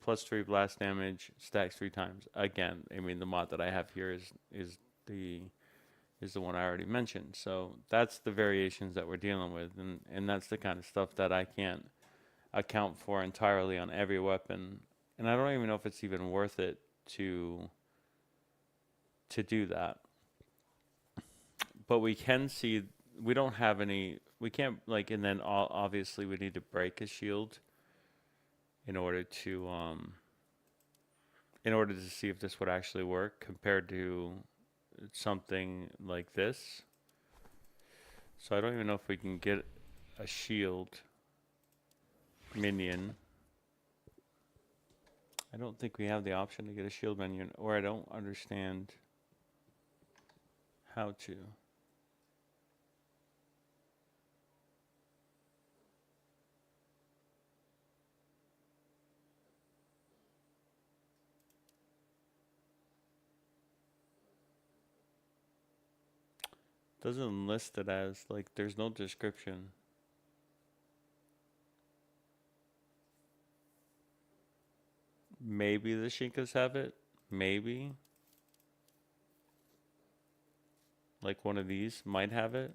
+3 blast damage, stacks 3 times. Again, I mean, the mod that I have here is the one I already mentioned. So that's the variations that we're dealing with, and that's the kind of stuff that I can't account for entirely on every weapon. And I don't even know if it's even worth it to do that. But we can see we don't have any, we can't, like, and then obviously we need to break a shield in order to see if this would actually work compared to something like this. So I don't even know if we can get a shield minion. I don't think we have the option to get a shield minion, or I don't understand how to. Doesn't list it as, like, there's no description. Maybe the Shinkas have it. Maybe. Like one of these might have it.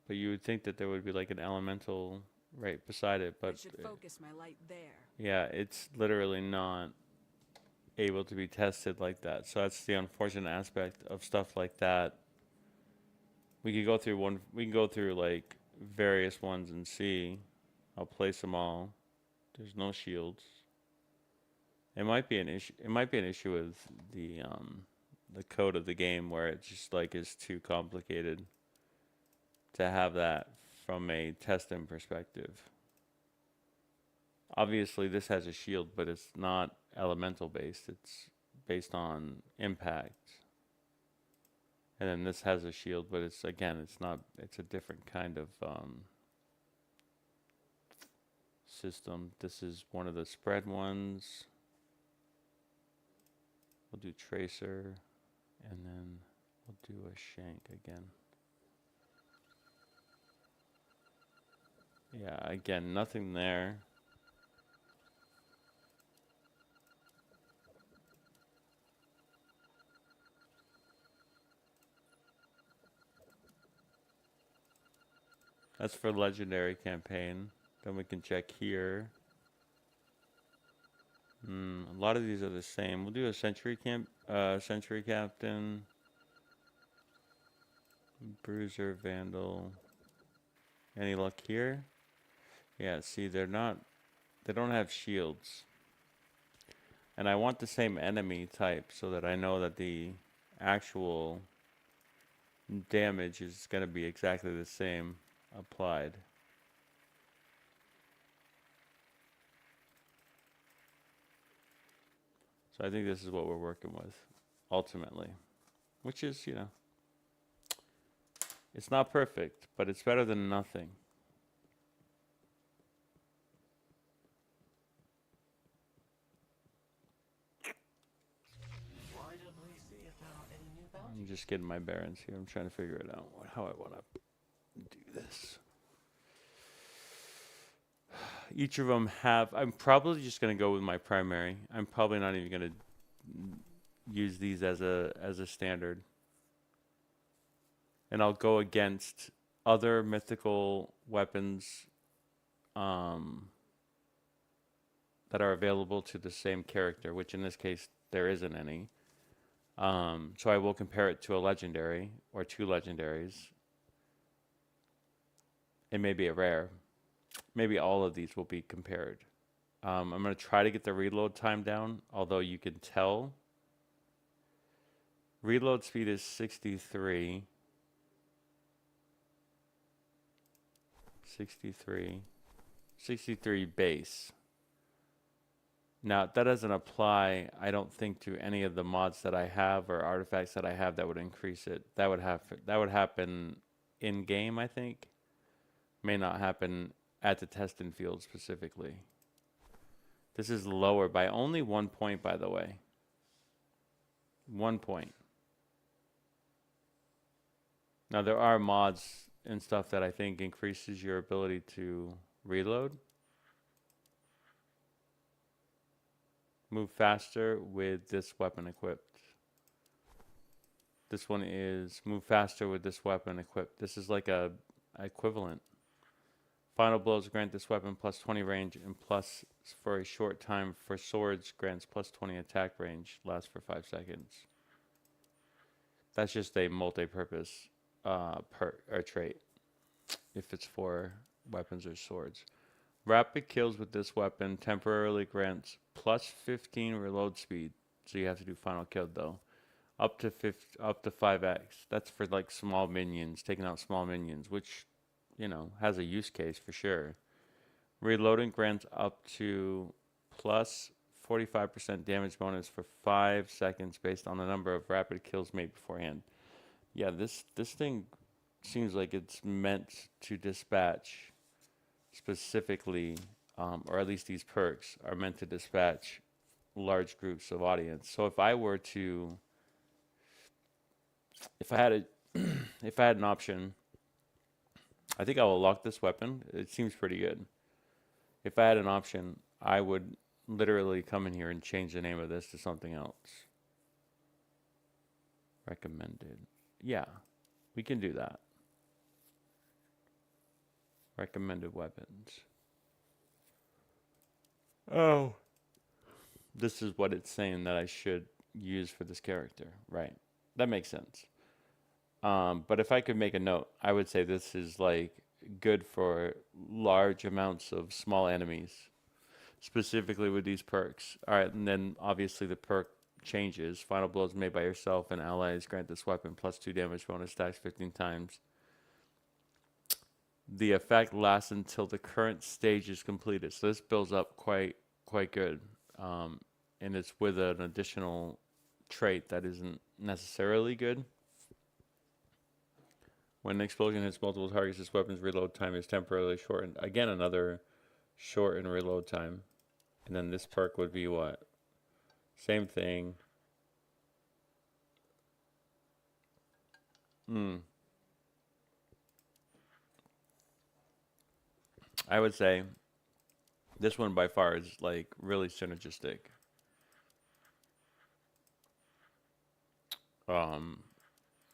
But you would think that there would be like an elemental right beside it. I But should focus my light there. yeah, it's literally not able to be tested like that. So that's the unfortunate aspect of stuff like that. We could go through we can go through like various ones and see. I'll place them all. There's no shields. It might be an issue. It might be an issue with the code of the game where it just like is too complicated to have that from a testing perspective. Obviously, this has a shield, but it's not elemental based. It's based on impact. And then this has a shield, but it's again, it's not. It's a different kind of system. This is one of the spread ones. We'll do tracer, and then we'll do a shank again. Yeah, again, nothing there. That's for legendary campaign. Then we can check here. A lot of these are the same. We'll do a century captain, bruiser, vandal. Any luck here? Yeah, see, they don't have shields. And I want the same enemy type so that I know that the actual damage is going to be exactly the same applied. So I think this is what we're working with ultimately, which is, you know, it's not perfect, but it's better than nothing. Why don't we see if there are any new bounties? I'm just getting my bearings here. I'm trying to figure it out, how I want to do this. Each of them have, I'm probably just going to go with my primary. I'm probably not even going to use these as a standard. And I'll go against other mythical weapons that are available to the same character, which in this case there isn't any. So I will compare it to a legendary or two legendaries. It may be a rare. Maybe all of these will be compared. I'm going to try to get the reload time down, although you can tell. Reload speed is 63. 63 base. Now, that doesn't apply, I don't think, to any of the mods that I have or artifacts that I have that would increase it. That would happen in-game, I think. May not happen at the testing field specifically. This is lower by only 1 point, by the way. 1 point. Now, there are mods and stuff that I think increases your ability to reload. Move faster with this weapon equipped. This one is move faster with this weapon equipped. This is like a equivalent. Final blows grant this weapon plus 20 range and plus for a short time. For swords grants plus 20 attack range. Lasts for 5 seconds. That's just a multi-purpose trait if it's for weapons or swords. Rapid kills with this weapon temporarily grants plus 15 reload speed. So you have to do final kill though. Up to 5x. That's for like small minions, taking out small minions, which, you know, has a use case for sure. Reloading grants up to plus 45% damage bonus for 5 seconds based on the number of rapid kills made beforehand. Yeah, this thing seems like it's meant to dispatch specifically, or at least these perks are meant to dispatch large groups of audience. So if I had if I had an option, I think I will lock this weapon. It seems pretty good. If I had an option, I would literally come in here and change the name of this to something else. Recommended. Yeah, we can do that. Recommended weapons. Oh. This is what it's saying that I should use for this character. Right. That makes sense. But if I could make a note, I would say this is like good for large amounts of small enemies, specifically with these perks. All right, and then obviously the perk changes. Final blows made by yourself and allies grant this weapon plus 2 damage bonus, stacks 15 times. The effect lasts until the current stage is completed. So this builds up quite good. And it's with an additional trait that isn't necessarily good. When an explosion hits multiple targets, this weapon's reload time is temporarily shortened. Again, another shortened reload time. And then this perk would be what? Same thing. I would say this one by far is like really synergistic.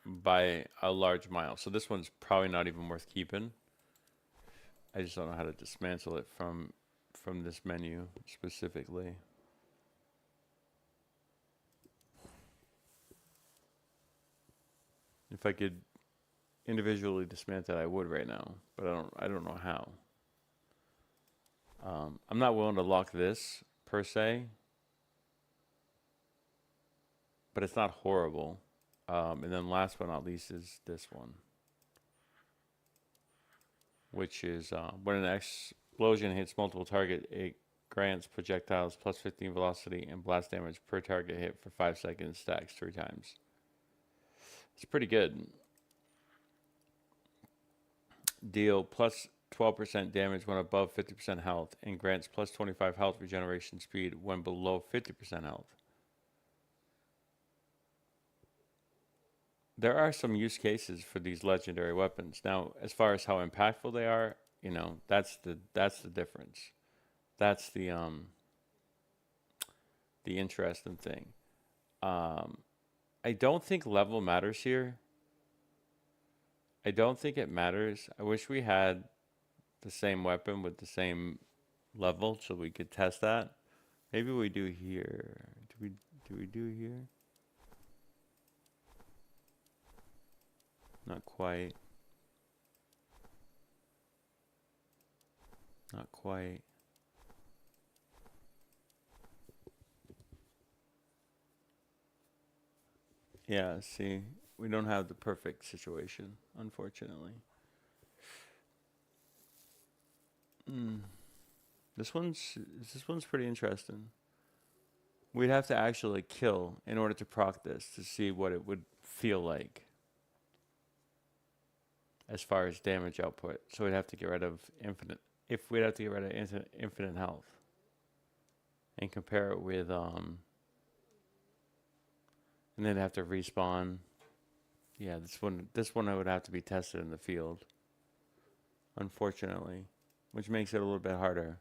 By a large mile. So this one's probably not even worth keeping. I just don't know how to dismantle it from this menu specifically. If I could individually dismantle it, I would right now, but I don't know how. I'm not willing to lock this per se, but it's not horrible. And then last but not least is this one, which is when an explosion hits multiple target, it grants projectiles plus 15 velocity and blast damage per target hit for 5 seconds, stacks 3 times. It's pretty good. Deal plus 12% damage when above 50% health and grants plus 25 health regeneration speed when below 50% health. There are some use cases for these legendary weapons. Now, as far as how impactful they are, you know, that's the difference. That's the interesting thing. I don't think level matters here. I don't think it matters. I wish we had the same weapon with the same level so we could test that. Maybe we do here. Do we do here? Not quite. Not quite. Yeah, see, we don't have the perfect situation, unfortunately. This one's pretty interesting. We'd have to actually kill in order to proc this to see what it would feel like as far as damage output. So we'd have to get rid of infinite health and compare it with and then have to respawn. Yeah, this one I would have to be tested in the field, unfortunately, which makes it a little bit harder.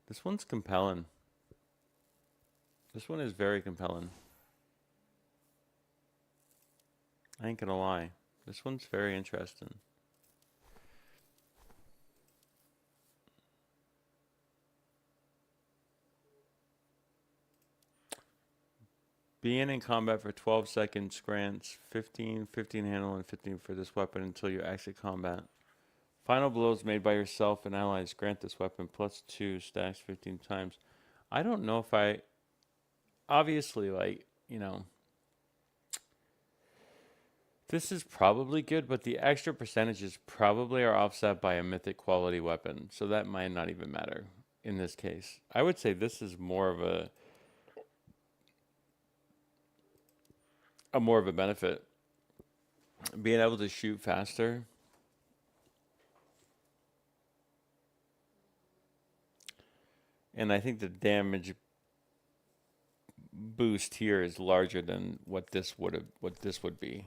This one's compelling. This one is very compelling. I ain't gonna lie. This one's very interesting. Being in combat for 12 seconds grants 15 handle, and 15 for this weapon until you exit combat. Final blows made by yourself and allies grant this weapon plus 2 stacks 15 times. I don't know if I... Obviously, like, you know... This is probably good, but the extra percentages probably are offset by a mythic quality weapon. So that might not even matter in this case. I would say this is more of a benefit. Being able to shoot faster. And I think the damage boost here is larger than what this would be.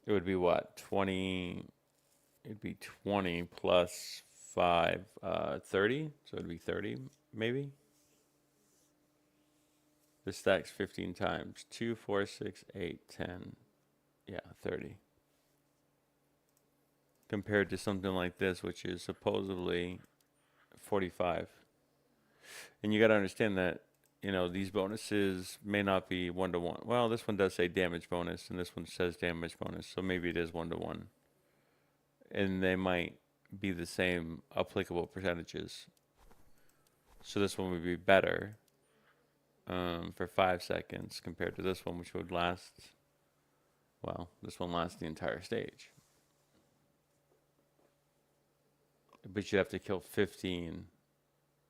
It would be what? 20, it'd be 20 plus 5, 30. So it'd be 30 maybe. This stacks 15 times. 2, 4, 6, 8, 10. Yeah, 30. Compared to something like this, which is supposedly 45. And you got to understand that, you know, these bonuses may not be 1-to-1. Well, this one does say damage bonus, and this one says damage bonus, so maybe it is 1-to-1. And they might be the same applicable percentages. So this one would be better for 5 seconds compared to this one, which would last, well, this one lasts the entire stage. But you'd have to kill 15,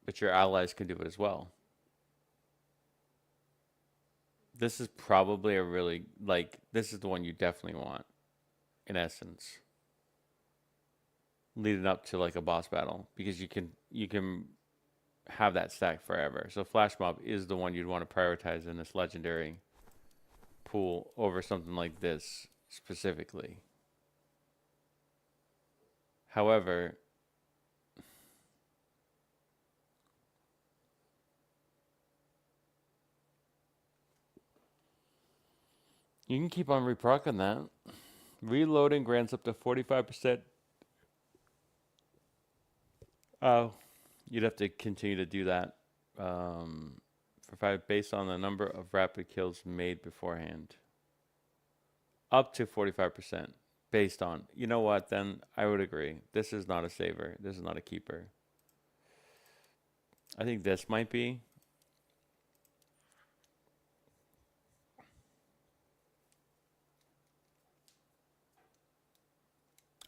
but your allies can do it as well. This is probably a really, like, this is the one you definitely want, in essence, leading up to like a boss battle, because you can have that stack forever. So Flash Mob is the one you'd want to prioritize in this legendary pool over something like this specifically. However, you can keep on reprocking that. Reloading grants up to 45%. Oh, you'd have to continue to do that for 5 based on the number of rapid kills made beforehand. Up to 45% based on. You know what, then I would agree. This is not a saver. This is not a keeper. I think this might be.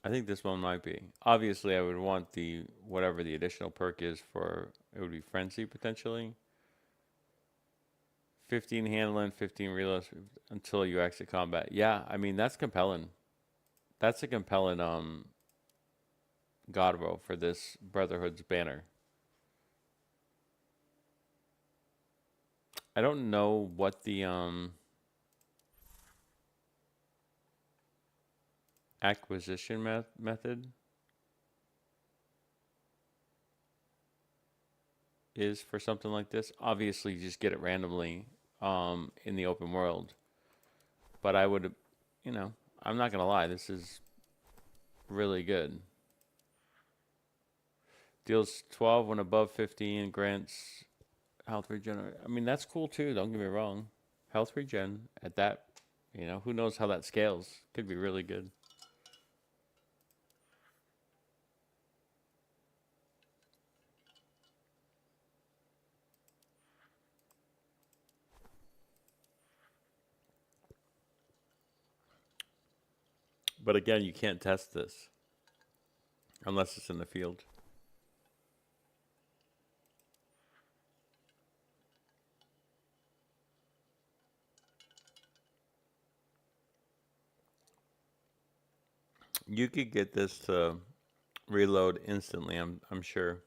I think this one might be. Obviously, I would want the, whatever the additional perk is for, it would be Frenzy potentially. 15 handling, 15 reloads until you exit combat. Yeah, I mean, that's compelling. That's a compelling God roll for this Brotherhood's banner. I don't know what the acquisition method is for something like this. Obviously, you just get it randomly in the open world. But I would, you know, I'm not gonna lie, this is really good. Deals 12 when above 15, grants health regen. I mean, that's cool too, don't get me wrong. Health regen at that, you know, who knows how that scales. Could be really good. But again, you can't test this unless it's in the field. You could get this to reload instantly, I'm sure.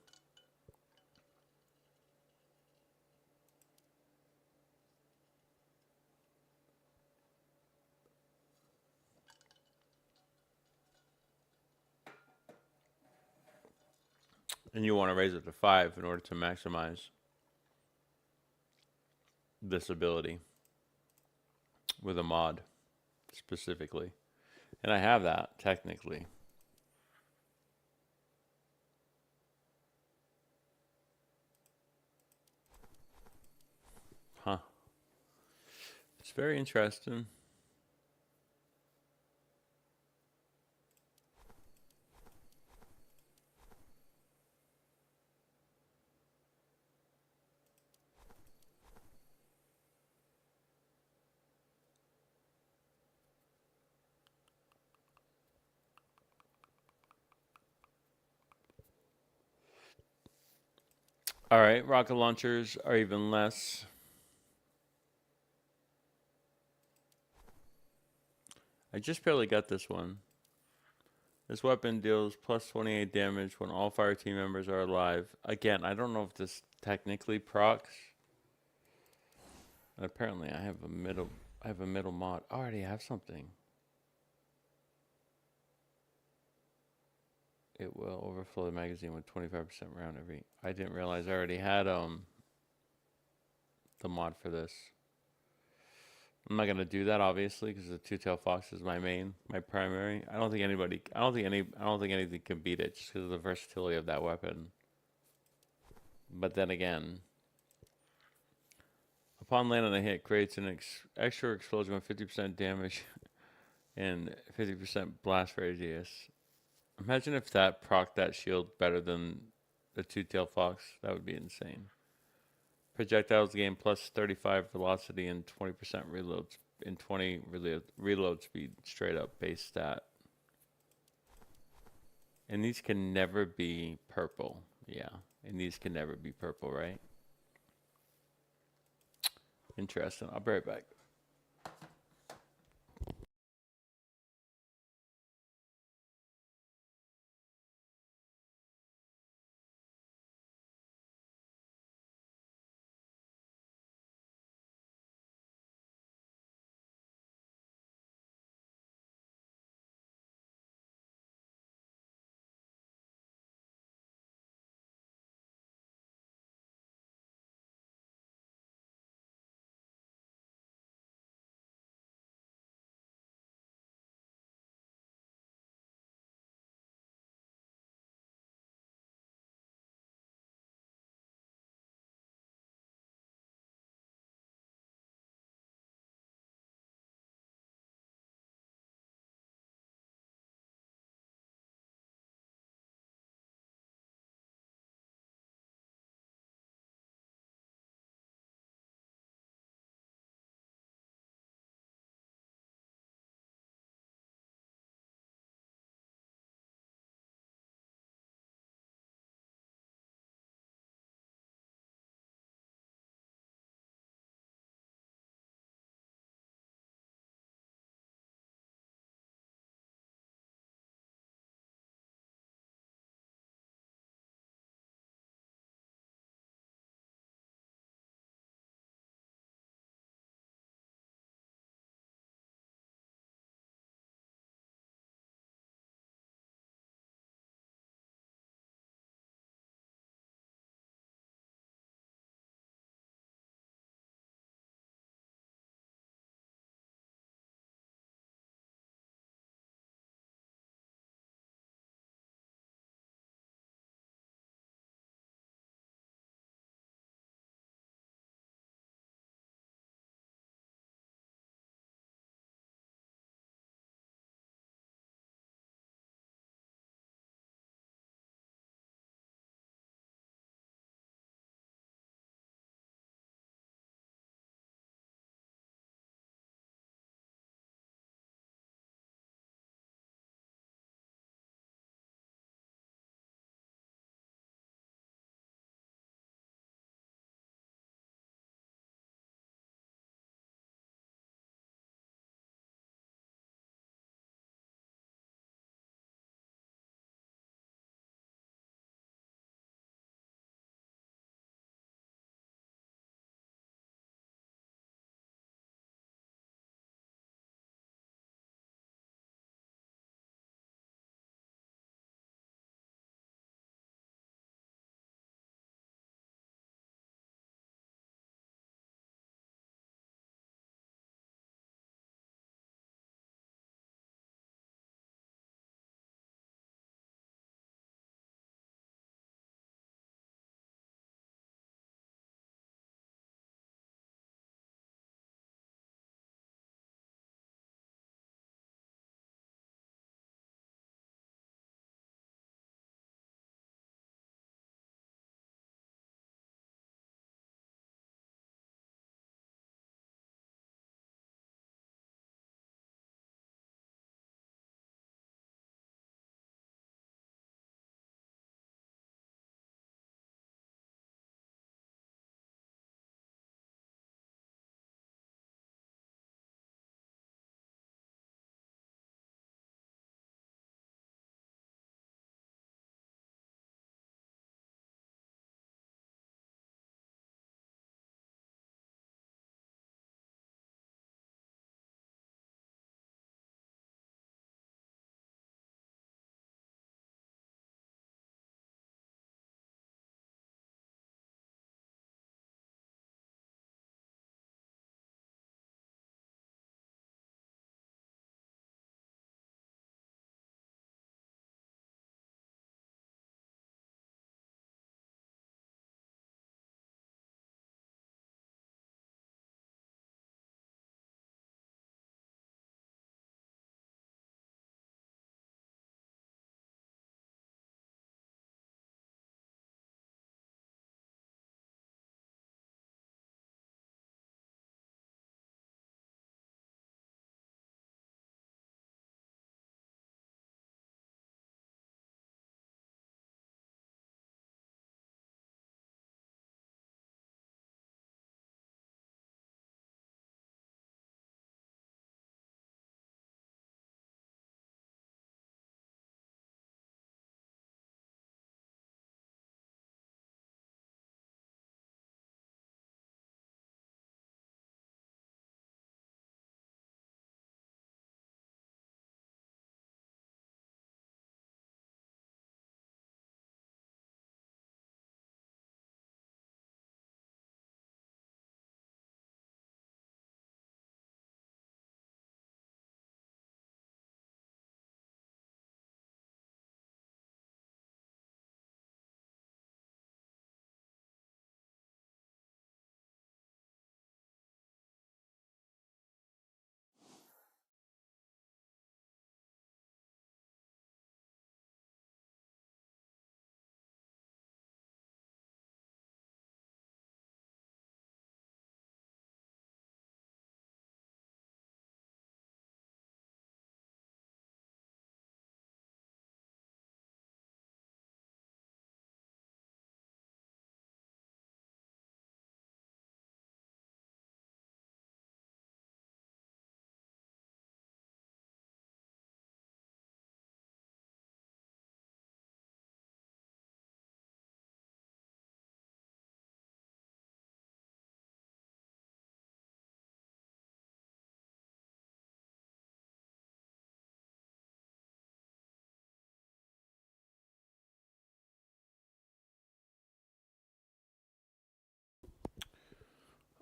And you want to raise it to 5 in order to maximize this ability with a mod specifically. And I have that technically. Huh. It's very interesting. All right, rocket launchers are even less. I just barely got this one. This weapon deals plus 28 damage when all fire team members are alive. Again, I don't know if this technically procs. And apparently I have a middle mod. I already have something. It will overflow the magazine with 25% round every. I didn't realize I already had the mod for this. I'm not gonna do that obviously because the two-tailed fox is my primary. I don't think anything can beat it just because of the versatility of that weapon. But then again, upon landing a hit, creates an extra explosion with 50% damage and 50% blast radius. Imagine if that proc that shield better than the two-tailed fox. That would be insane. Projectiles gain plus 35 velocity and 20% reload and 20 reload speed, straight up base stat. And these can never be purple. Yeah, and these can never be purple, right? Interesting. I'll be right back.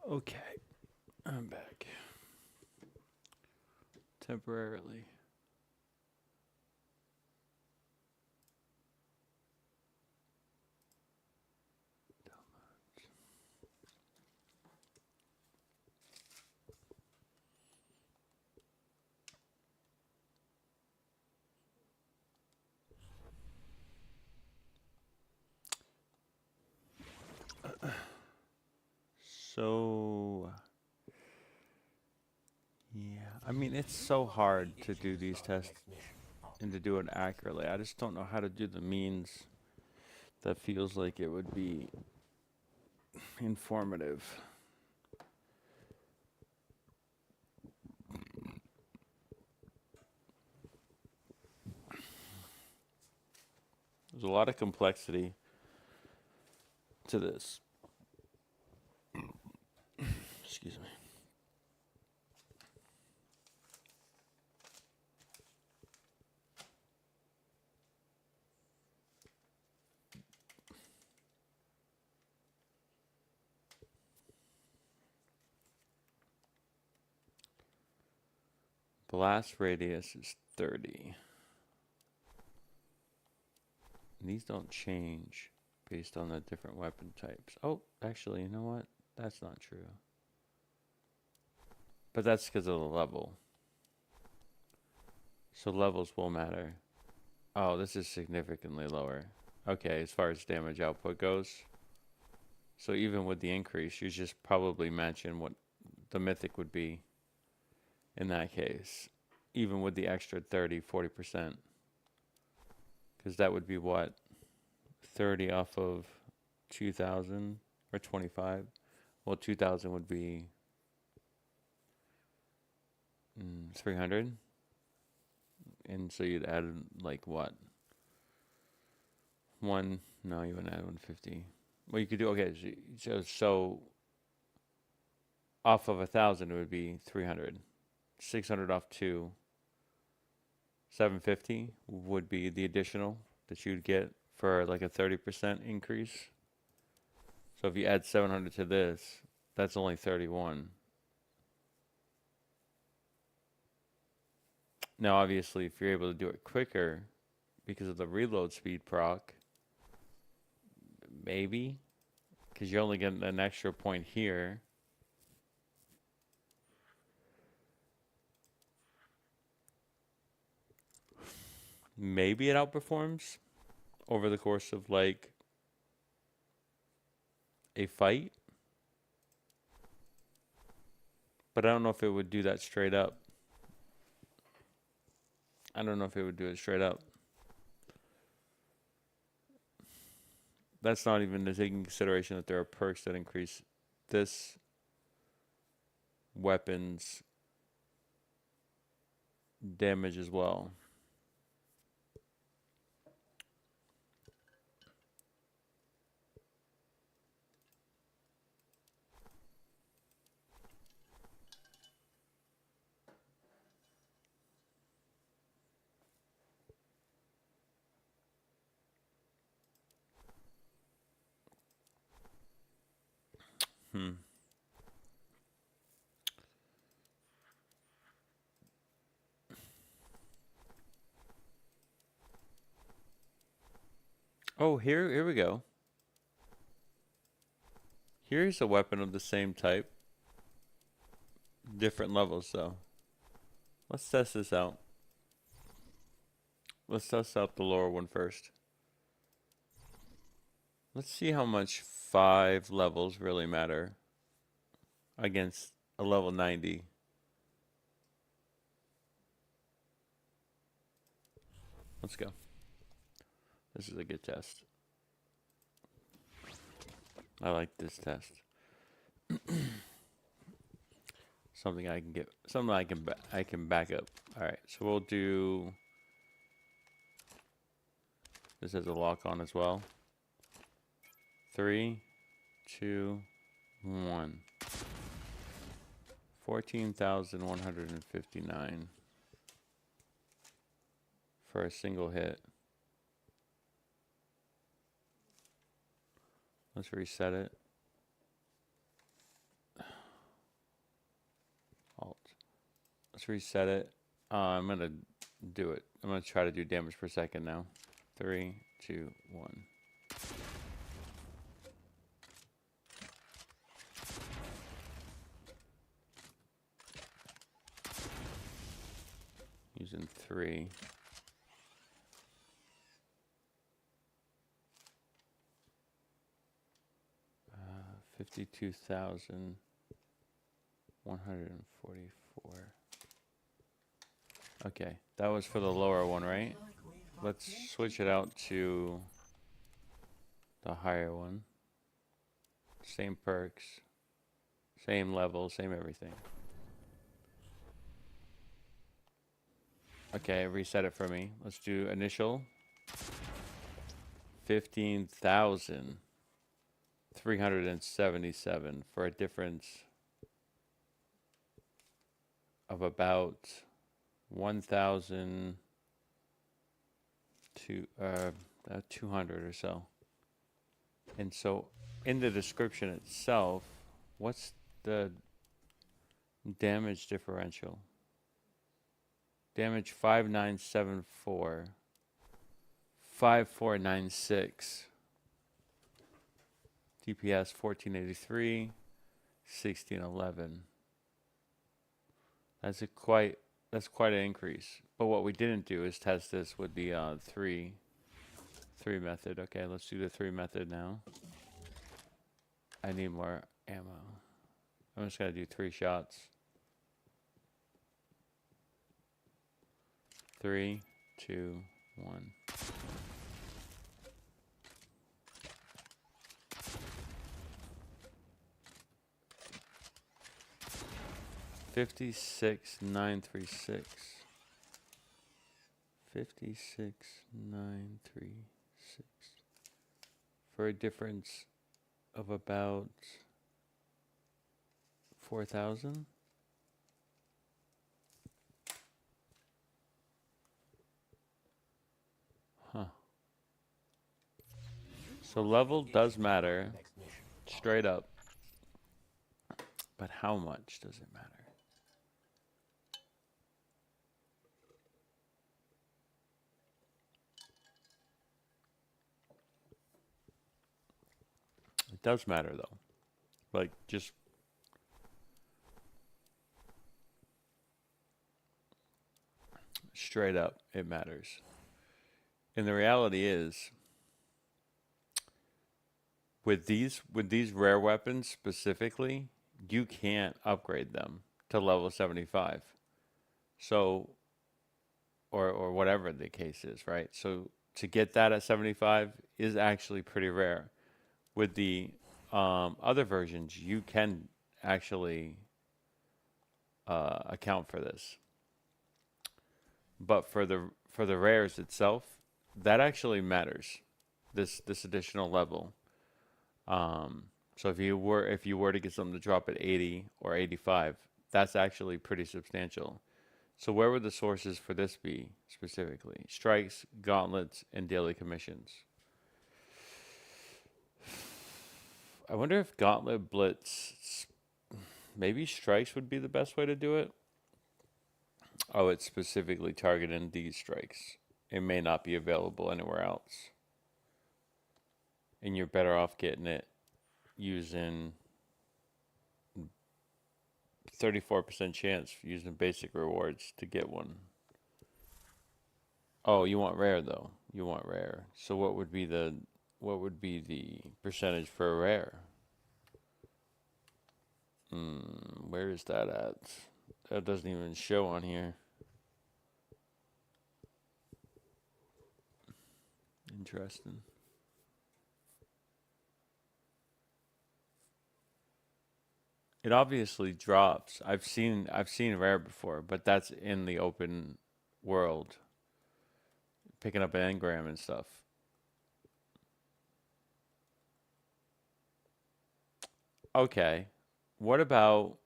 Okay, I'm back. Temporarily. So, yeah, I mean, it's so hard to do these tests and to do it accurately. I just don't know how to do the means that feels like it would be informative. There's a lot of complexity to this. Excuse me. Blast radius is 30. And these don't change based on the different weapon types. Oh, actually, you know what? That's not true. But that's because of the level. So levels will matter. Oh, this is significantly lower. Okay, as far as damage output goes. So even with the increase, you're just probably matching what the Mythic would be in that case. Even with the extra 30, 40%. Because that would be what? 30 off of 2,000 or 25? Well, 2,000 would be 300. And so you'd add like what? No, you wouldn't add 150. Well, you could do, okay, so off of 1,000, it would be 300. 600 off 2. 750 would be the additional that you'd get for like a 30% increase. So if you add 700 to this, that's only 31. Now, obviously, if you're able to do it quicker because of the reload speed proc, maybe, because you're only getting an extra point here. Maybe it outperforms over the course of like a fight. But I don't know if it would do that straight up. I don't know if it would do it straight up. That's not even taking consideration that there are perks that increase this weapon's damage as well. Oh, here we go. Here's a weapon of the same type. Different levels, though. Let's test this out. Let's test out the lower one first. Let's see how much 5 levels really matter against a level 90. Let's go. This is a good test. I like this test. Something I can get. Something I can back up. All right. So we'll do. This has a lock on as well. 3, 2, 1. 14,159 for a single hit. Let's reset it. Let's reset it. I'm gonna do it. I'm gonna try to do damage per second now. 3, 2, 1. Using 3. 52,144. Okay, that was for the lower one, right? Let's switch it out to the higher one. Same perks, same level, same everything. Okay, reset it for me. Let's do initial. 15,377 for a difference of about 200 or so. And so in the description itself, what's the damage differential? Damage 5974, 5496, DPS 1483, 1611. That's quite an increase. But what we didn't do is test this with the 3 method. Okay, let's do the 3 method now. I need more ammo. I'm just gonna do 3 shots. 3, 2, 1. $56,936. 56,936 for a difference of about 4,000. Huh. So level does matter, straight up. But how much does it matter? It does matter though. Like just straight up, it matters. And the reality is, with these rare weapons specifically, you can't upgrade them to level 75. So, or whatever the case is, right? So to get that at 75 is actually pretty rare. With the other versions, you can actually account for this. But for the rares itself, that actually matters. This additional level. So if you were to get something to drop at 80 or 85, that's actually pretty substantial. So where would the sources for this be specifically? Strikes, gauntlets, and daily commissions. I wonder if gauntlet blitz, maybe strikes would be the best way to do it. Oh, it's specifically targeting these strikes. It may not be available anywhere else. And you're better off getting it using 34% chance using basic rewards to get one. Oh, you want rare though. You want rare. So what would be the percentage for a rare? Where is that at? That doesn't even show on here. Interesting. It obviously drops. I've seen rare before, but that's in the open world. Picking up an engram and stuff. Okay. What about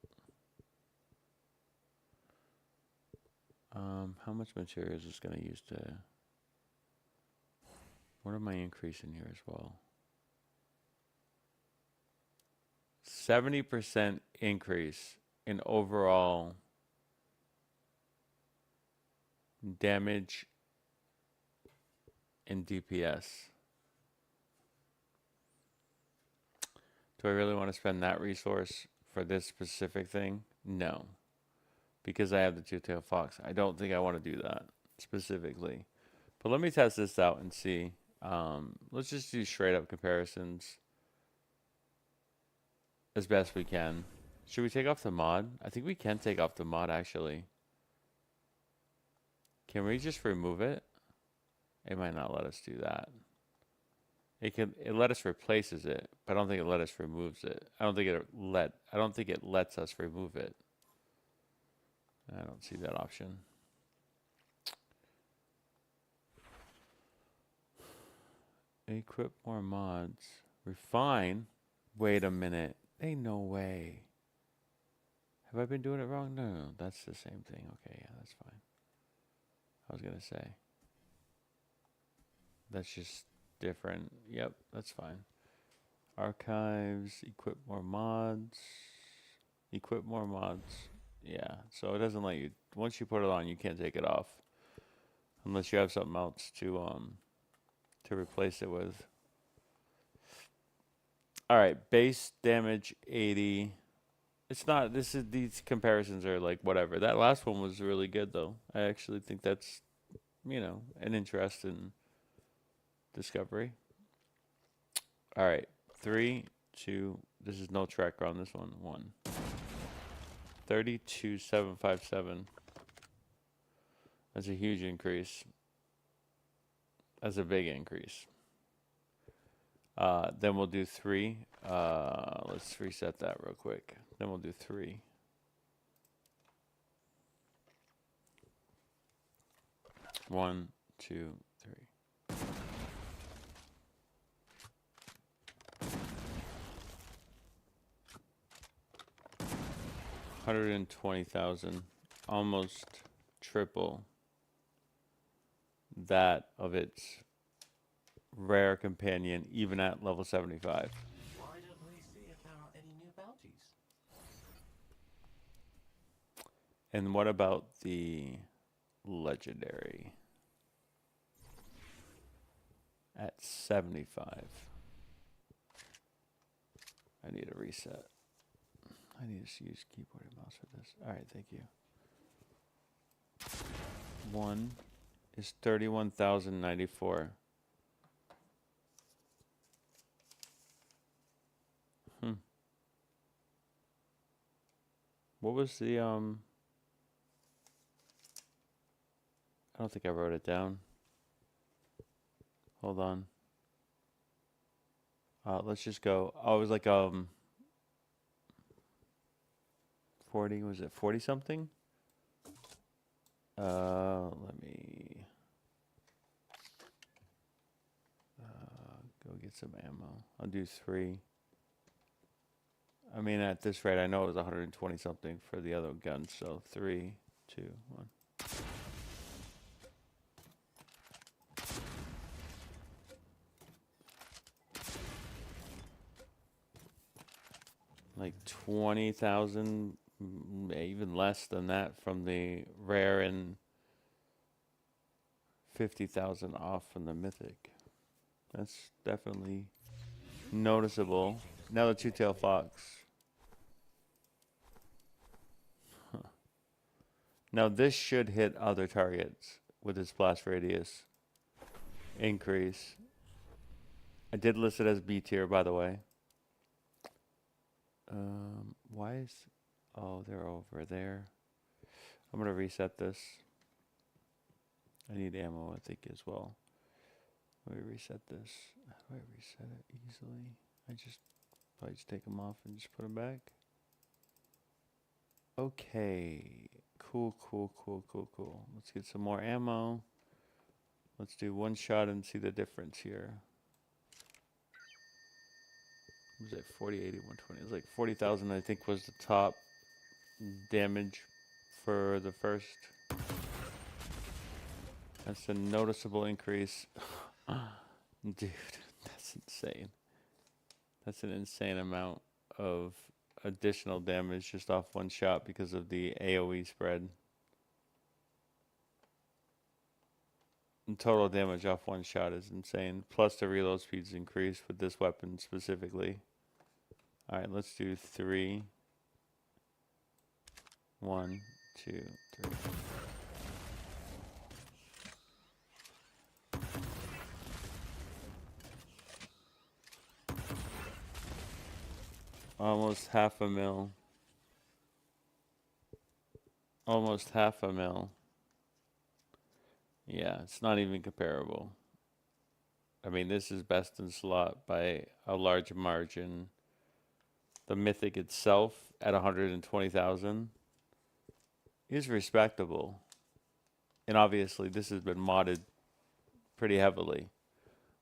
how much material is this going to use to... What am I increasing here as well? 70% increase in overall damage and DPS. Do I really want to spend that resource for this specific thing? No. Because I have the two-tailed fox. I don't think I want to do that specifically. But let me test this out and see. Let's just do straight up comparisons as best we can. Should we take off the mod? I think we can take off the mod actually. Can we just remove it? It might not let us do that. It let us replaces it, but I don't think it let us removes it. I don't think it lets us remove it. I don't see that option. Equip more mods. Refine. Wait a minute. Ain't no way. Have I been doing it wrong? No, that's the same thing. Okay, yeah, that's fine. I was gonna say. That's just different. Yep, that's fine. Archives, equip more mods. Equip more mods. Yeah, so it doesn't let you, once you put it on, you can't take it off. Unless you have something else to replace it with. Alright, base damage 80. It's not, these comparisons are like whatever. That last one was really good though. I actually think that's, you know, an interesting discovery. Alright, 3, 2, this is no tracker on this one. 1. 32,757. That's a huge increase. That's a big increase. Then we'll do 3. Let's reset that real quick. Then we'll do 3. One, 2, 3. 120,000, almost triple that of its rare companion, even at level 75. Why don't we see if there are any new bounties? And what about the legendary? At 75. I need a reset. I need to use keyboard and mouse for this. Alright, thank you. 1 is 31,094. What was the I don't think I wrote it down. Hold on. Let's just go. Oh, it was like 40, was it 40 something? Let me go get some ammo. I'll do 3. I mean, at this rate, I know it was 120 something for the other guns. So 3, 2, 1. Like 20,000, even less than that from the rare, and 50,000 off from the mythic. That's definitely noticeable. Now the two-tailed fox. Huh. Now this should hit other targets with its blast radius increase. I did list it as B tier, by the way. Why is... Oh, they're over there. I'm going to reset this. I need ammo, I think, as well. Let me reset this. How do I reset it easily? Probably just take them off and just put them back. Okay. Cool. Let's get some more ammo. Let's do one shot and see the difference here. What was it? 40, 80, 120. It was like 40,000, I think, was the top damage for the first. That's a noticeable increase. Dude, that's insane. That's an insane amount of additional damage just off one shot because of the AoE spread. And total damage off one shot is insane. Plus the reload speed's increased with this weapon specifically. Alright, let's do 3. 1, 2, 3. Almost half a mil. Almost half a mil. Yeah, it's not even comparable. I mean, this is best in slot by a large margin. The Mythic itself at 120,000 is respectable. And obviously this has been modded pretty heavily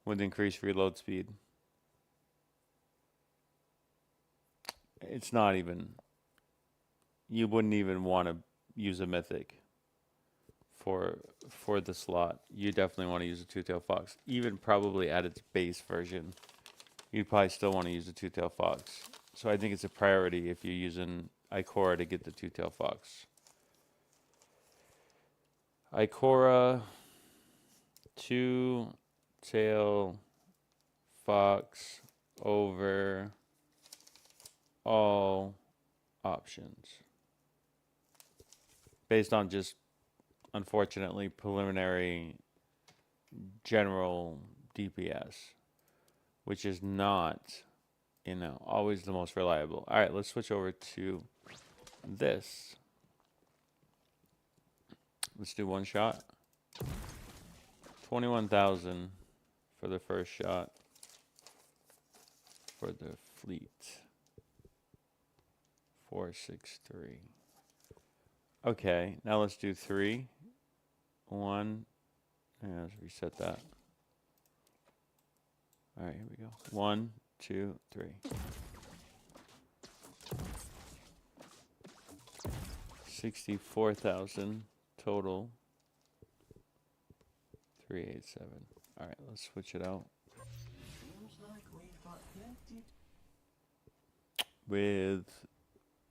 with increased reload speed. It's not even, you wouldn't even want to use a Mythic for the slot. You definitely want to use a two-tailed fox. Even probably at its base version, you'd probably still want to use a two-tailed fox. So I think it's a priority if you're using Ikora to get the two-tailed fox. Ikora, two-tail fox over all options. Based on just, unfortunately, preliminary general DPS, which is not, you know, always the most reliable. All right, let's switch over to this. Let's do one shot. 21,000 for the first shot for the fleet. 463. Okay, now let's do 3. 1. Yeah, let's reset that. All right, here we go. 1, 2, 3. 64,000 total. 387. All right, let's switch it out. With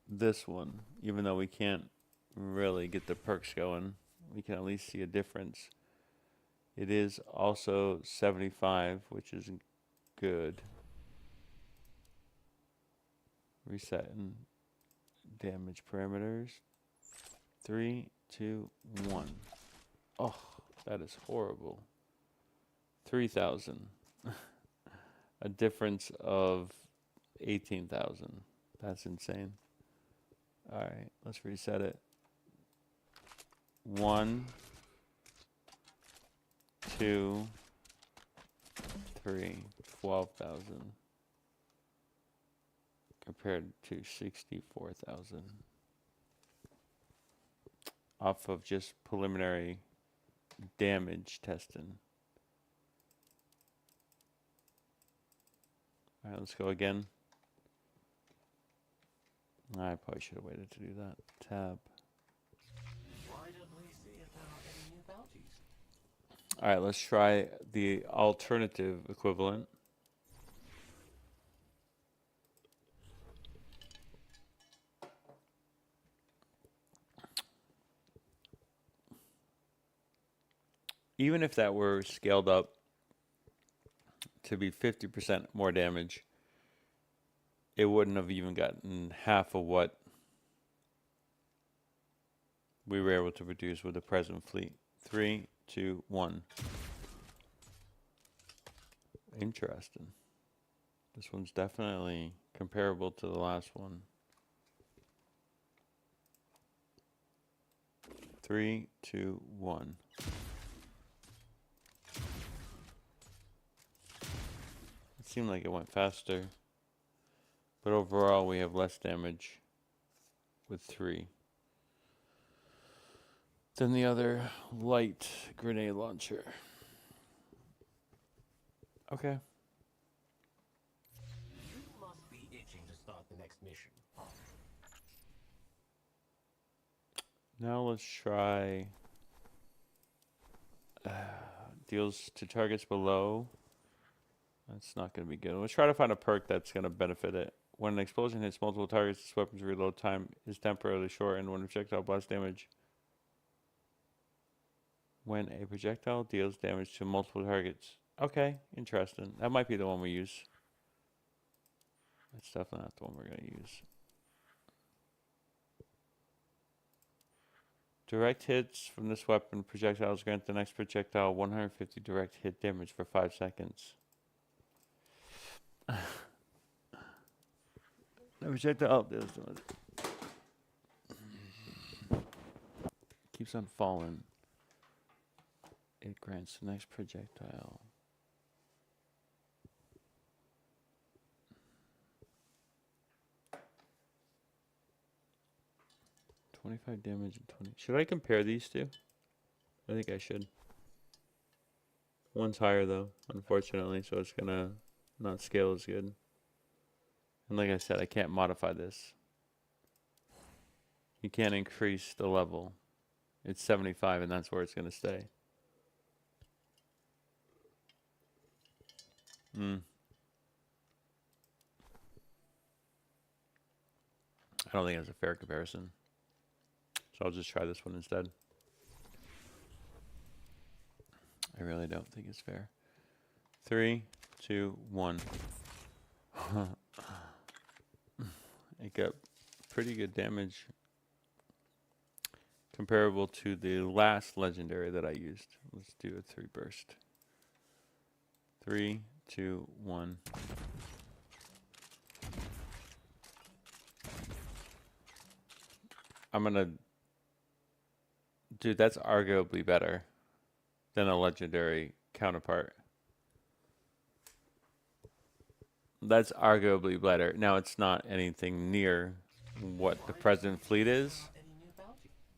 this one, even though we can't really get the perks going, we can at least see a difference. It is also 75, which is good. Resetting damage parameters. 3, 2, 1. Oh, that is horrible. 3,000. A difference of 18,000. That's insane. All right, let's reset it. 1, 2, 3, 12,000 compared to 64,000 off of just preliminary damage testing. All right, let's go again. I probably should have waited to do that. Tab. Why don't we see if there are any new bounties? All right, let's try the alternative equivalent. Even if that were scaled up to be 50% more damage, it wouldn't have even gotten half of what we were able to produce with the present fleet. 3, 2, 1. Interesting. This one's definitely comparable to the last one. 3, 2, 1. It seemed like it went faster, but overall we have less damage with 3 than the other light grenade launcher. Okay. You must be itching to start the next mission. Now let's try deals to targets below. That's not going to be good. Let's try to find a perk that's going to benefit it. When an explosion hits multiple targets, this weapon's reload time is temporarily shortened. When projectile blast damage when a projectile deals damage to multiple targets. Okay, interesting. That might be the one we use. That's definitely not the one we're going to use. Direct hits from this weapon projectiles grant the next projectile 150 direct hit damage for 5 seconds. The projectile deals damage. Keeps on falling. It grants the next projectile. $25 damage and 20. Should I compare these two? I think I should. One's higher though, unfortunately, so it's gonna not scale as good. And like I said, I can't modify this. You can't increase the level. It's 75 and that's where it's gonna stay. I don't think that's a fair comparison. So I'll just try this one instead. I really don't think it's fair. 3, 2, 1. It got pretty good damage. Comparable to the last legendary that I used. Let's do a 3 burst. 3, 2, 1. I'm gonna... Dude, that's arguably better than a legendary counterpart. That's arguably better. Now, it's not anything near what the present fleet is,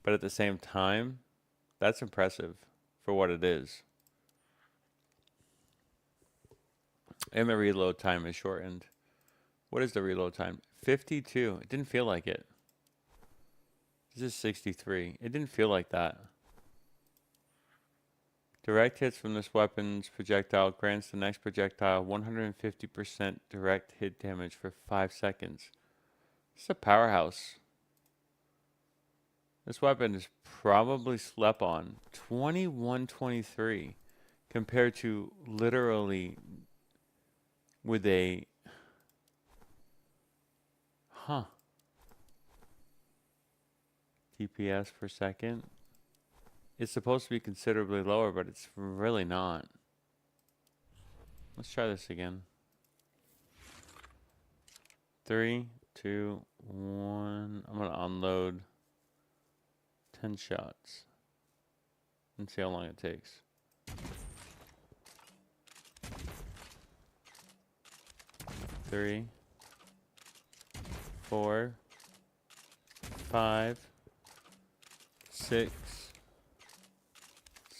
but at the same time, that's impressive for what it is. And the reload time is shortened. What is the reload time? 52. It didn't feel like it. This is 63. It didn't feel like that. Direct hits from this weapon's projectile grants the next projectile 150% direct hit damage for 5 seconds. It's a powerhouse. This weapon is probably slept on. 21-23 compared to literally with a... DPS per second. It's supposed to be considerably lower, but it's really not. Let's try this again. 3, 2, 1. I'm going to unload 10 shots and see how long it takes. Three, 4, 5, 6,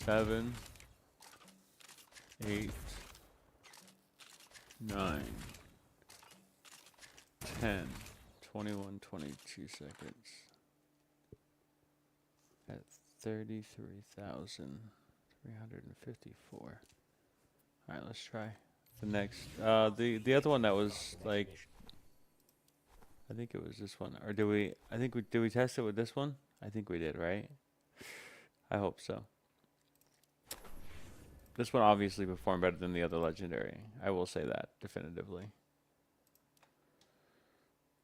7, 8, 9, 10, 21, 22 seconds. At 33,354. All right, let's try the next. The other one that was like, I think it was this one, or did we? Did we test it with this one? I think we did, right? I hope so. This one obviously performed better than the other legendary. I will say that definitively.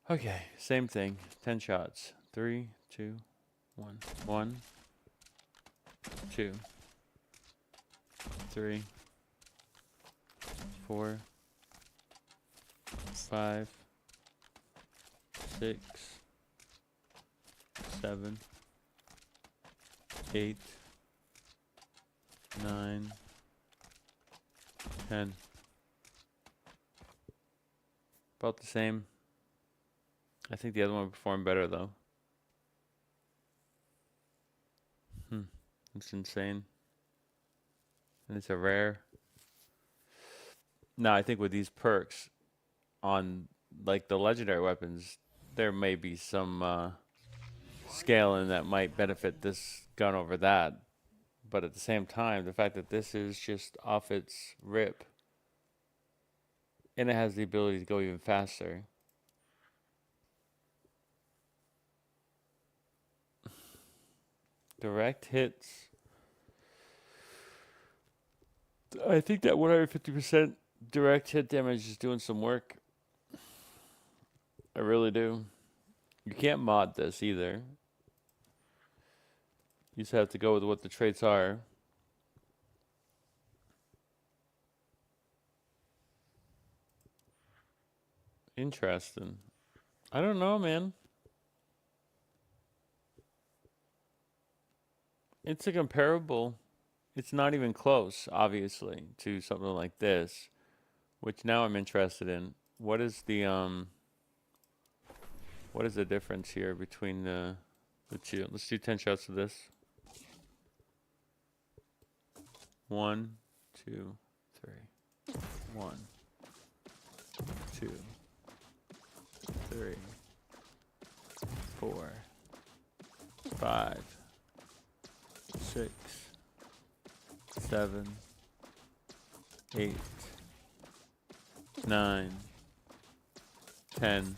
Okay, same thing. 10 shots. 3, 2, 1. 1, 2, 3, 4, 5, 6, 7, 8, 9, 10. About the same. I think the other one performed better though. It's insane. And it's a rare. Now I think with these perks on like the legendary weapons, there may be some scaling that might benefit this gun over that. But at the same time, the fact that this is just off its rip and it has the ability to go even faster. Direct hits I think that 150% direct hit damage is doing some work. I really do. You can't mod this either. You just have to go with what the traits are. Interesting. I don't know, man. It's a comparable. It's not even close, obviously, to something like this, which now I'm interested in. What is the difference here between the two? Let's do 10 shots of this. 1, 2, 3. 1, 2, 3, 4, 5, 6, 7, 8, 9, 10.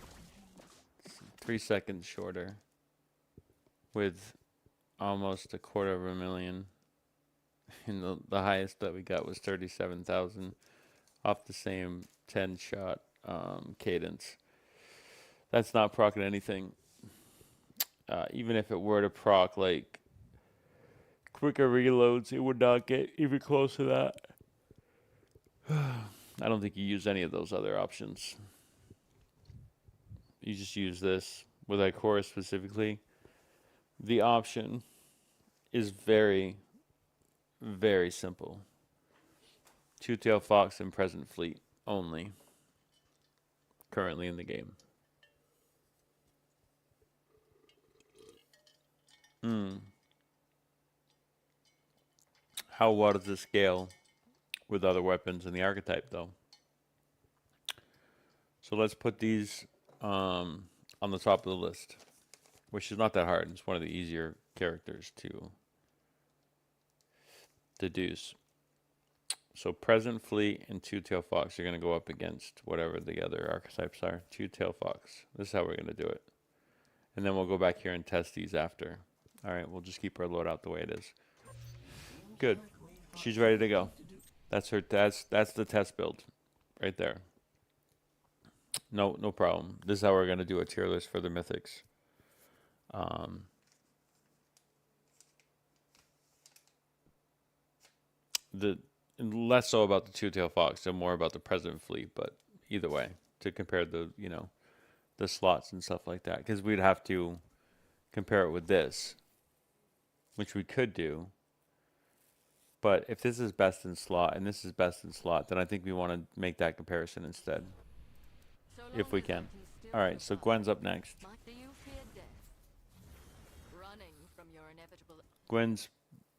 3 seconds shorter, with almost $250,000. And the highest that we got was 37,000 off the same 10 shot cadence. That's not proccing anything. Even if it were to proc like quicker reloads, it would not get even close to that. I don't think you use any of those other options. You just use this with Ikora specifically. The option is very, very simple. Two-tail fox and present fleet only. Currently in the game. How well does this scale with other weapons in the archetype, though? So let's put these on the top of the list, which is not that hard. It's one of the easier characters to deduce. So present fleet and two-tail fox are going to go up against whatever the other archetypes are. Two-tail fox. This is how we're going to do it. And then we'll go back here and test these after. All right, we'll just keep our loadout the way it is. Good. She's ready to go. That's her. That's the test build right there. No problem. This is how we're going to do a tier list for the mythics. The less so about the two-tail fox and more about the present fleet, but either way, to compare the the slots and stuff like that, because we'd have to compare it with this, which we could do. But if this is best in slot and this is best in slot, then I think we want to make that comparison instead, if we can. All right, so Gwen's up next. Gwen's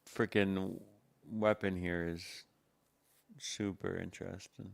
freaking weapon here is super interesting.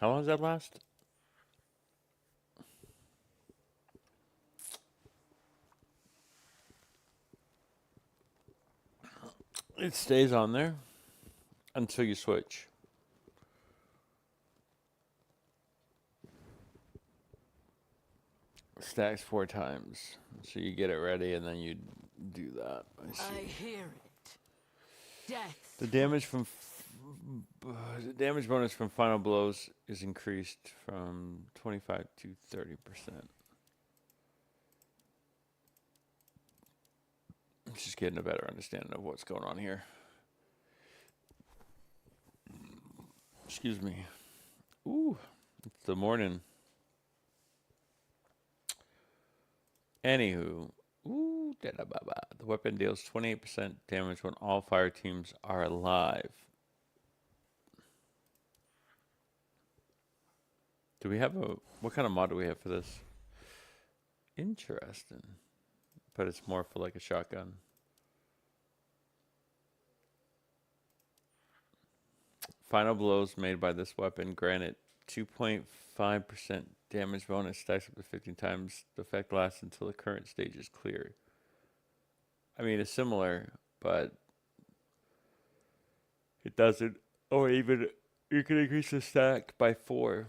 How long does that last? It stays on there until you switch. Stacks 4 times. So you get it ready and then you do that. I hear it. Death. The damage from the damage bonus from final blows is increased from 25 to 30%. Just getting a better understanding of what's going on here. Excuse me. Ooh, it's the morning. Anywho, ooh, the weapon deals 28% damage when all fire teams are alive. Do we have what kind of mod do we have for this? Interesting. but it's more for like a shotgun. Final blows made by this weapon grant it 2.5% damage bonus, stacks up to 15 times. The effect lasts until the current stage is cleared. I mean, it's similar, but it doesn't. Or even, you can increase the stack by 4.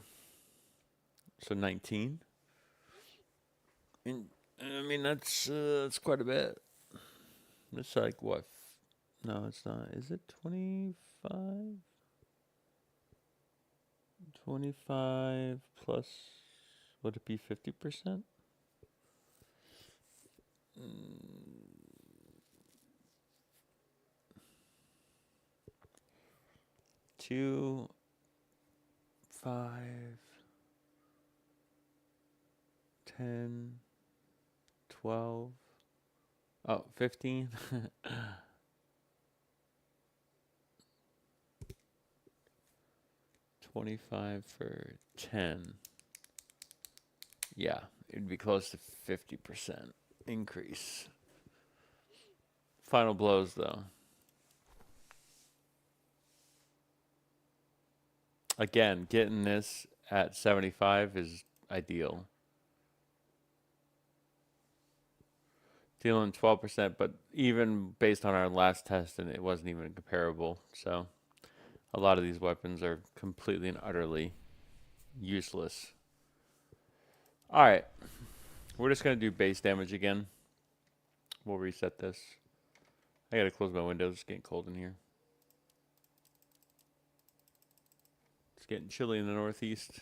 So 19. And, I mean, that's quite a bit. It's like, what? No, it's not. Is it 25? 25 plus, would it be 50%? 2, 5, 10, 12, oh, 15. 25 for 10. Yeah, it'd be close to 50% increase. Final blows, though. Again, getting this at 75 is ideal. Dealing 12%, but even based on our last test, and it wasn't even comparable. So a lot of these weapons are completely and utterly useless. All right, we're just gonna do base damage again. We'll reset this. I gotta close my windows. It's getting cold in here. It's getting chilly in the northeast.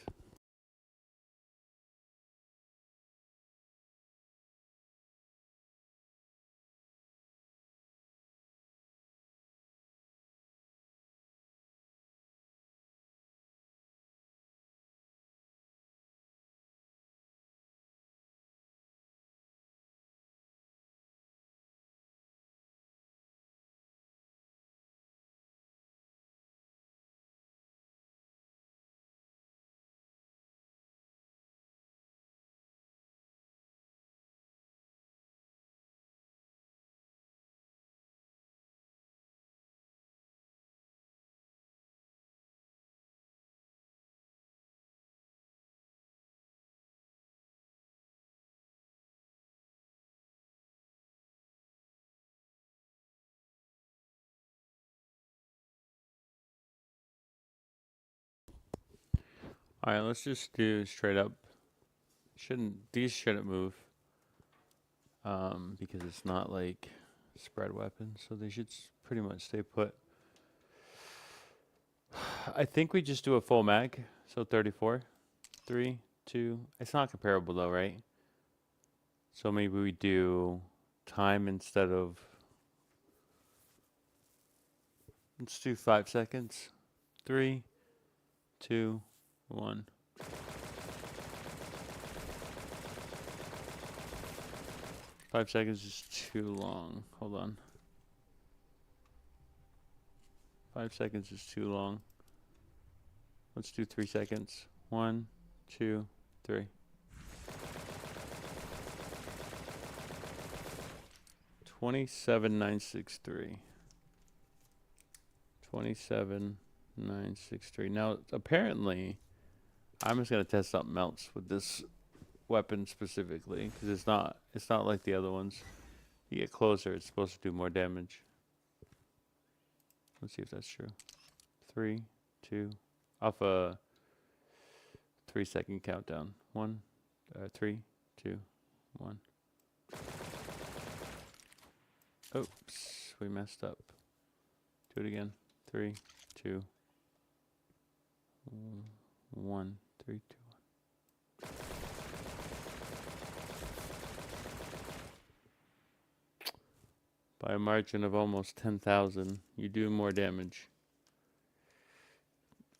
All right, let's just do straight up. These shouldn't move, because it's not like spread weapons, so they should pretty much stay put. I think we just do a full mag, so 34, 3, 2. It's not comparable though, right? So maybe we do time instead of. Let's do 5 seconds. 3, 2, 1. Five seconds is too long. Hold on. 5 seconds is too long. Let's do 3 seconds. 1, 2, 3. 27,963. 27,963. Now, apparently, I'm just gonna test something else with this weapon specifically, because it's not like the other ones. You get closer, it's supposed to do more damage. Let's see if that's true. 3, 2, off a 3 second countdown. 1, 3, 2, 1. Oops, we messed up. Do it again. 3, 2, 1. 3, 2, 1. By a margin of almost 10,000, you do more damage.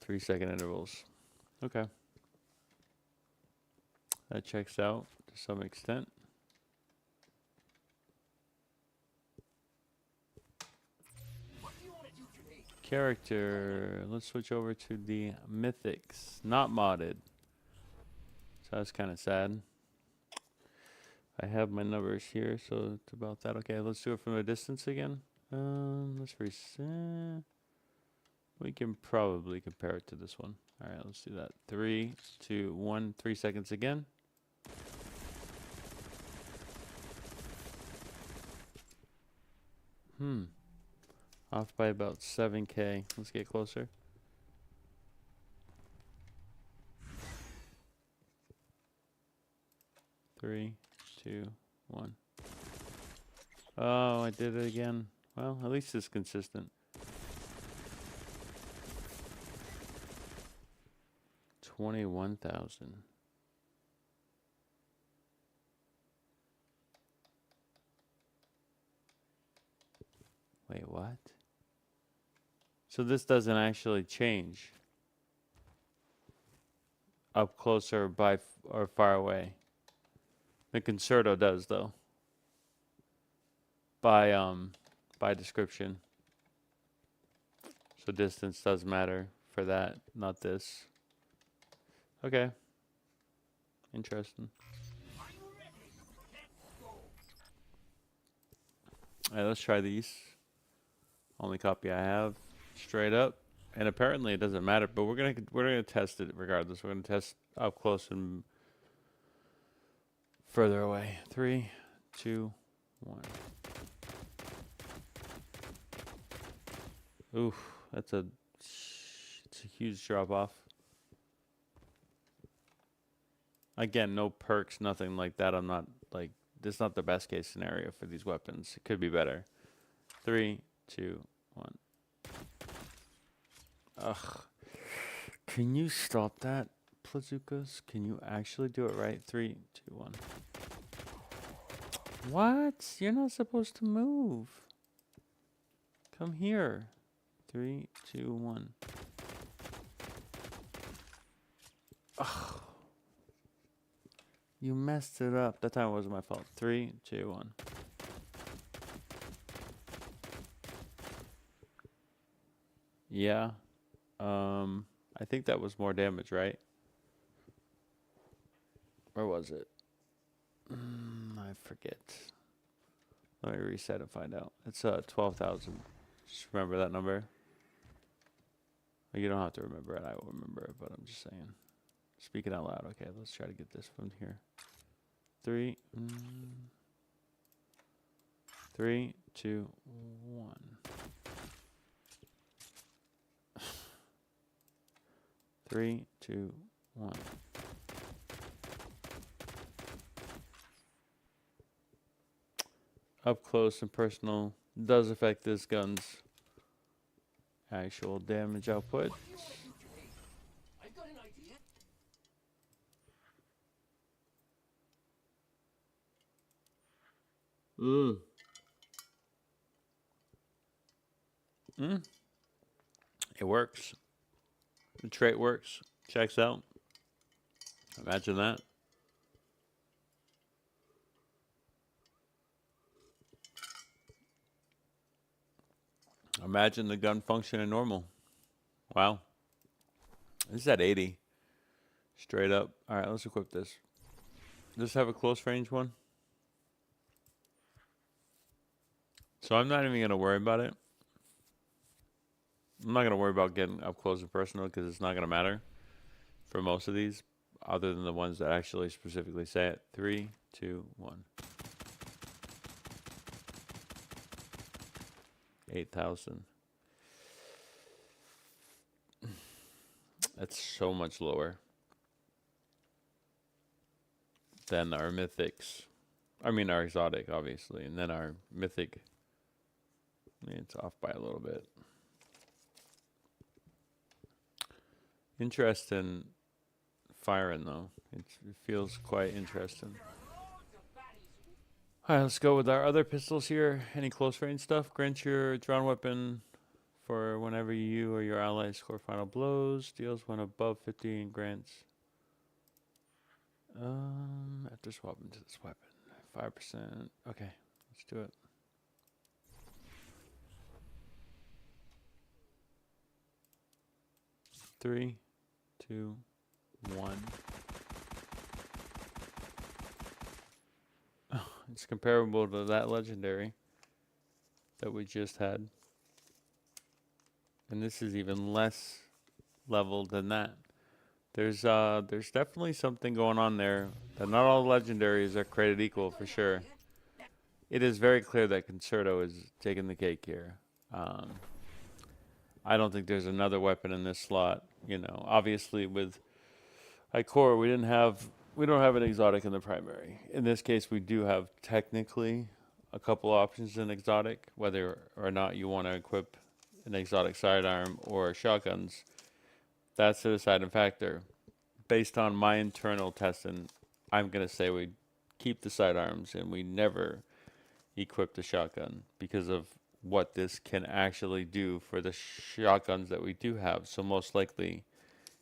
3 second intervals. Okay. That checks out to some extent. Character. Let's switch over to the Mythics. Not modded. So that's kind of sad. I have my numbers here, so it's about that. Okay, let's do it from a distance again. Let's reset. We can probably compare it to this one. All right, let's do that. 3, 2, 1. 3 seconds again. Off by about 7K. Let's get closer. Three, 2, 1. Oh, I did it again. Well, at least it's consistent. 21,000. Wait, what? So this doesn't actually change. Up close or by or far away. The Concerto does though. By description. So distance does matter for that, not this. Okay. Interesting. Alright, let's try these. Only copy I have, straight up. And apparently it doesn't matter, but we're gonna test it regardless. We're gonna test up close and further away. 3, 2, 1. Oof, it's a huge drop off. Again, no perks, nothing like that. I'm not like, this is not the best case scenario for these weapons. It could be better. 3, 2, 1. Ugh. Can you stop that, Plazukas? Can you actually do it right? 3, 2, 1. What? You're not supposed to move. Come here. 3, 2, 1. Ugh. You messed it up. That time it wasn't my fault. 3, 2, 1. Yeah. I think that was more damage, right? Or was it? I forget. Let me reset and find out. It's 12,000. Just remember that number. You don't have to remember it. I will remember it, but I'm just saying. Speaking out loud. Okay, let's try to get this from here. 3, 3, 2, 1. Three, 2, 1. Up close and personal does affect this gun's actual damage output. I've got an idea. It works. The trait works. Checks out. Imagine that. Imagine the gun functioning normal. Wow. This is at 80. Straight up. Alright, let's equip this. Does this have a close range one? So I'm not even going to worry about it. I'm not going to worry about getting up close and personal because it's not going to matter for most of these, other than the ones that actually specifically say it. 3, 2, 1. 8,000. That's so much lower than our mythics. I mean, our exotic, obviously, and then our mythic. I mean, it's off by a little bit. Interesting firing, though. It feels quite interesting. Alright, let's go with our other pistols here. Any close range stuff? Grant your drawn weapon for whenever you or your allies score final blows. Deals when above 15 grants. After swapping to this weapon. 5%. Okay, let's do it. Three, 2, 1. it's comparable to that legendary that we just had. And this is even less leveled than that. There's definitely something going on there that not all legendaries are created equal for sure. It is very clear that Concerto is taking the cake here. I don't think there's another weapon in this slot. You know, obviously with Ikora, we don't have an exotic in the primary. In this case, we do have technically a couple options in exotic, whether or not you want to equip an exotic sidearm or shotguns. That's the deciding factor. Based on my internal testing, I'm going to say we keep the sidearms and we never equip the shotgun because of what this can actually do for the shotguns that we do have. So most likely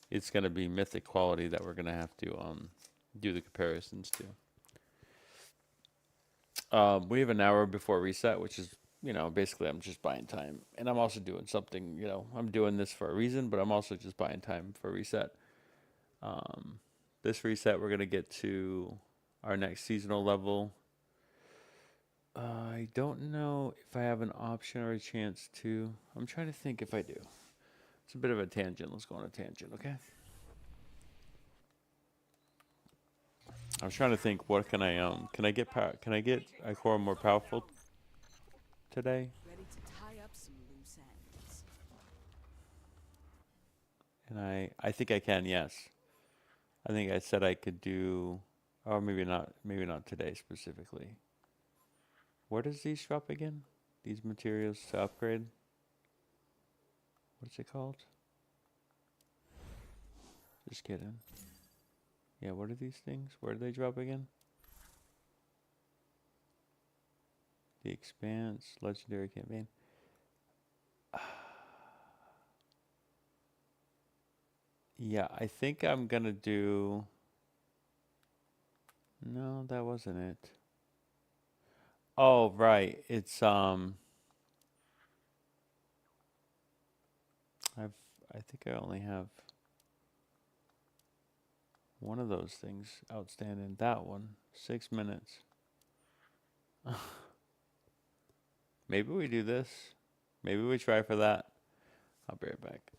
it's going to be mythic quality that we're going to have to do the comparisons to. We have an hour before reset, which is, you know, basically I'm just buying time. And I'm also doing something, you know, I'm doing this for a reason, but I'm also just buying time for reset. This reset, we're going to get to our next seasonal level. I don't know if I have an option or a chance to. I'm trying to think if I do. It's a bit of a tangent. Let's go on a tangent, okay? I was trying to think, what can I get Ikora more powerful today? Ready to tie up some loose ends. And I think I can, yes. I think I said I could do, or maybe not today specifically. Where does these drop again? These materials to upgrade? What's it called? Just kidding. Yeah, what are these things? Where do they drop again? The Expanse, Legendary Campaign. Yeah, I think I'm gonna do... No, that wasn't it. Oh, right. It's I think I only have one of those things outstanding. That one. 6 minutes. Maybe we do this. Maybe we try for that. I'll be right back.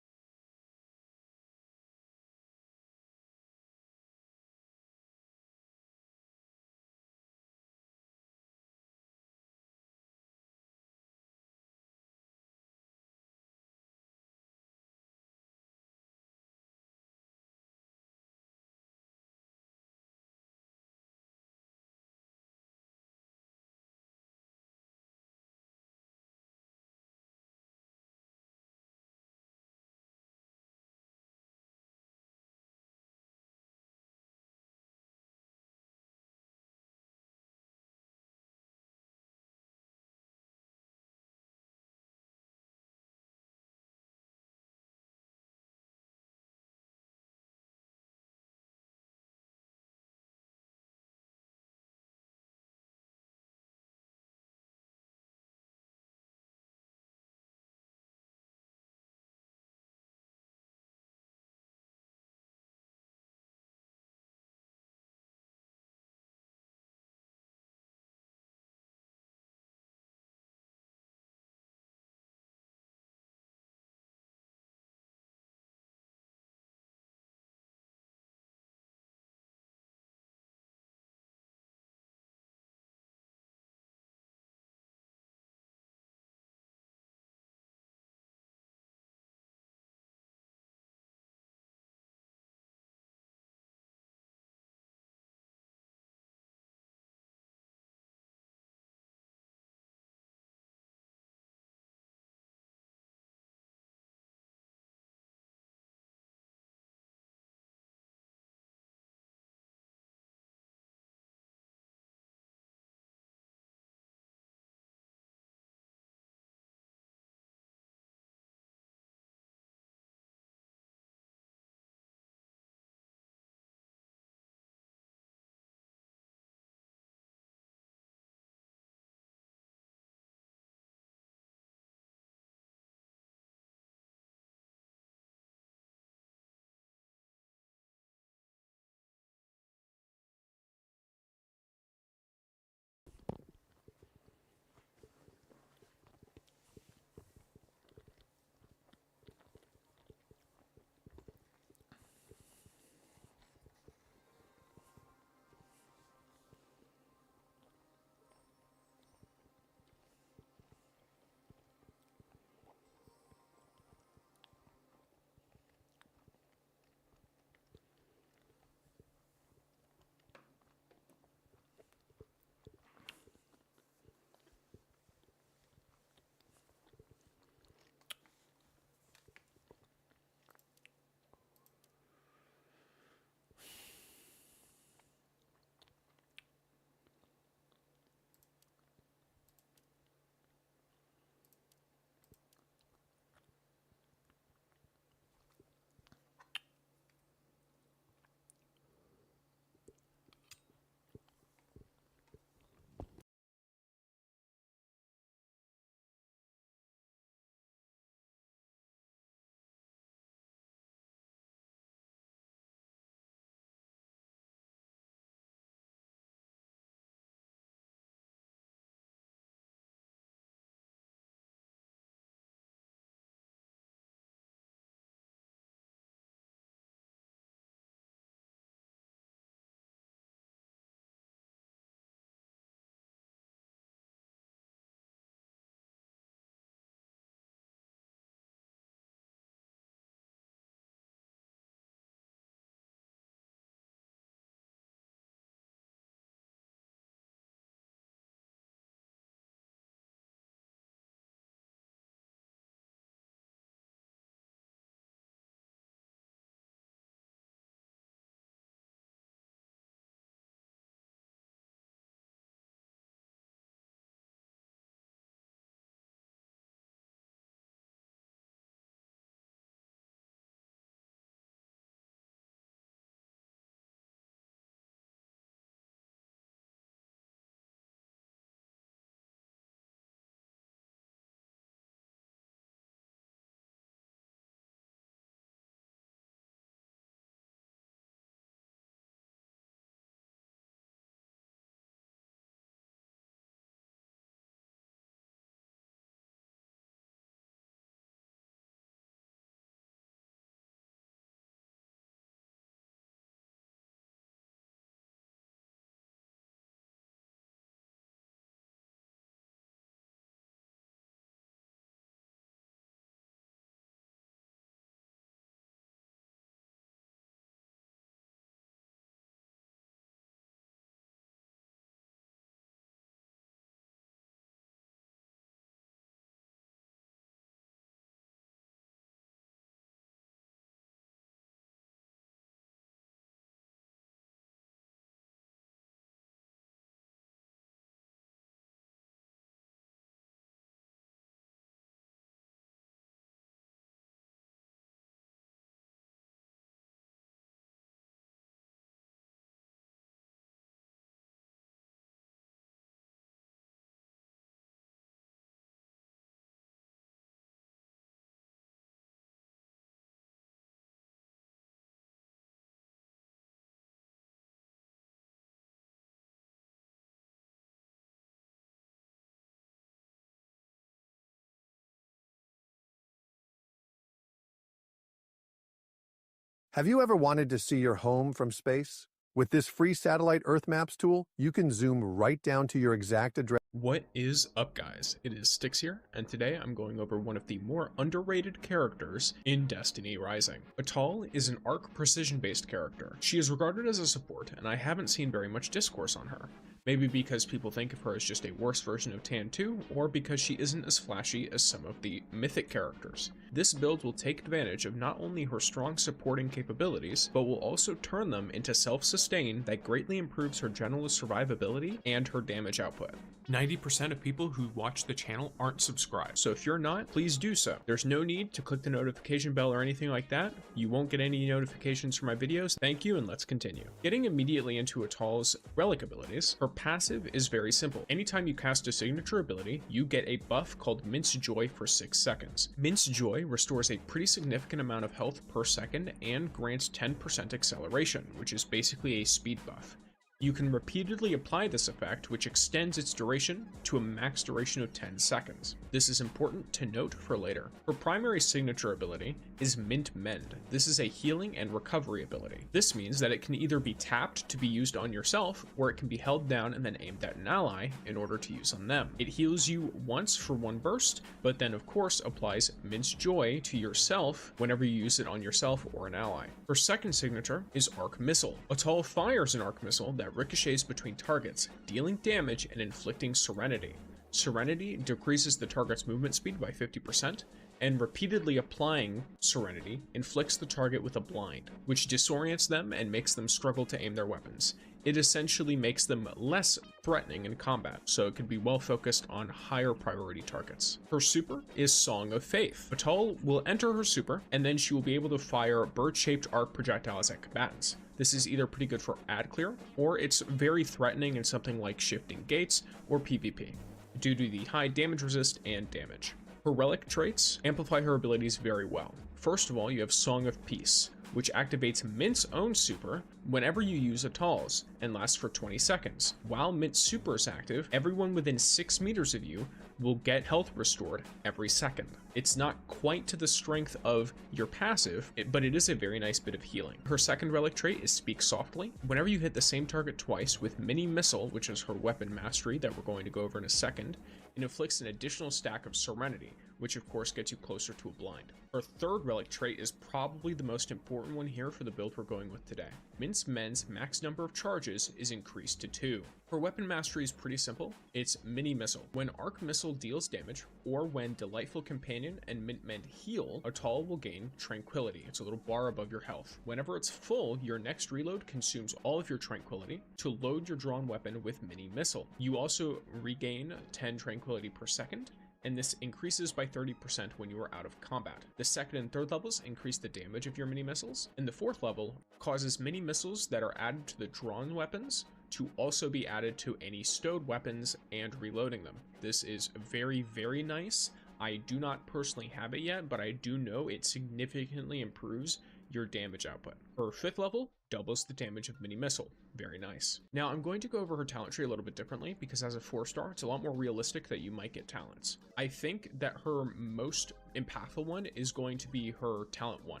Have you ever wanted to see your home from space? With this free satellite Earth Maps tool, you can zoom right down to your exact address. What is up, guys? It is Styx here, and today I'm going over one of the more underrated characters in Destiny Rising. Atal is an arc precision-based character. She is regarded as a support, and I haven't seen very much discourse on her. Maybe because people think of her as just a worse version of Tan 2, or because she isn't as flashy as some of the Mythic characters. This build will take advantage of not only her strong supporting capabilities, but will also turn them into self-sustain that greatly improves her general survivability and her damage output. 90% of people who watch the channel aren't subscribed, so if you're not, please do so. There's no need to click the notification bell or anything like that. You won't get any notifications for my videos. Thank you, and let's continue. Getting immediately into Atal's relic abilities, her passive is very simple. Anytime you cast a signature ability, you get a buff called Mince Joy for 6 seconds. Mince Joy restores a pretty significant amount of health per second and grants 10% acceleration, which is basically a speed buff. You can repeatedly apply this effect, which extends its duration to a max duration of 10 seconds. This is important to note for later. Her primary signature ability is Mint Mend. This is a healing and recovery ability. This means that it can either be tapped to be used on yourself, or it can be held down and then aimed at an ally in order to use on them. It heals you once for one burst, but then of course applies Mince Joy to yourself whenever you use it on yourself or an ally. Her second signature is Arc Missile. Atal fires an Arc Missile that ricochets between targets, dealing damage and inflicting Serenity. Serenity decreases the target's movement speed by 50%, and repeatedly applying Serenity inflicts the target with a blind, which disorients them and makes them struggle to aim their weapons. It essentially makes them less threatening in combat, so it can be well focused on higher priority targets. Her super is Song of Faith. Atal will enter her super, and then she will be able to fire bird-shaped arc projectiles at combatants. This is either pretty good for ad clear, or it's very threatening in something like shifting gates or PvP, due to the high damage resist and damage. Her relic traits amplify her abilities very well. First of all, you have Song of Peace, which activates Mint's own super whenever you use Atal's and lasts for 20 seconds. While Mint's super is active, everyone within 6 meters of you will get health restored every second. It's not quite to the strength of your passive, but it is a very nice bit of healing. Her second relic trait is Speak Softly. Whenever you hit the same target twice with Mini Missile, which is her weapon mastery that we're going to go over in a second, it inflicts an additional stack of Serenity, which of course gets you closer to a blind. Her third relic trait is probably the most important one here for the build we're going with today. Mince Mend's max number of charges is increased to 2. Her weapon mastery is pretty simple. It's Mini Missile. When Arc Missile deals damage, or when Delightful Companion and Mint Mend heal, Atal will gain Tranquility. It's a little bar above your health. Whenever it's full, your next reload consumes all of your Tranquility to load your drawn weapon with Mini Missile. You also regain 10 Tranquility per second, and this increases by 30% when you are out of combat. The second and third levels increase the damage of your mini missiles, and the fourth level causes mini missiles that are added to the drawn weapons to also be added to any stowed weapons and reloading them. This is very, very nice. I do not personally have it yet, but I do know it significantly improves your damage output. Her fifth level doubles the damage of Mini Missile. Very nice. Now I'm going to go over her talent tree a little bit differently because as a 4-star, it's a lot more realistic that you might get talents. I think that her most impactful one is going to be her talent 1.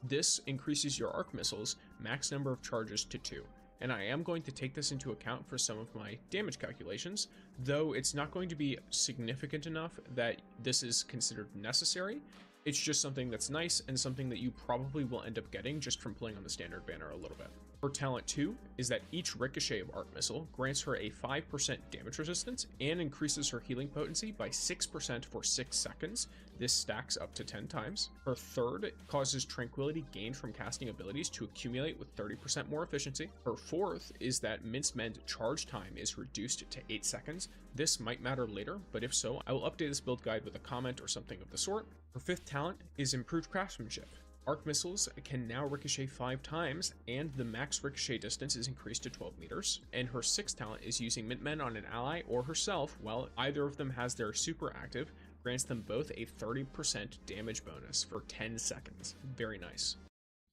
This increases your arc missiles max number of charges to 2. And I am going to take this into account for some of my damage calculations, though it's not going to be significant enough that this is considered necessary. It's just something that's nice and something that you probably will end up getting just from playing on the standard banner a little bit. Her talent 2 is that each ricochet of arc missile grants her a 5% damage resistance and increases her healing potency by 6% for 6 seconds. This stacks up to 10 times. Her third causes tranquility gained from casting abilities to accumulate with 30% more efficiency. Her fourth is that Mince Mend charge time is reduced to 8 seconds. This might matter later, but if so, I will update this build guide with a comment or something of the sort. Her fifth talent is improved craftsmanship. Arc missiles can now ricochet 5 times, and the max ricochet distance is increased to 12 meters. And her sixth talent is using Mint Mend on an ally or herself while either of them has their super active, grants them both a 30% damage bonus for 10 seconds. Very nice.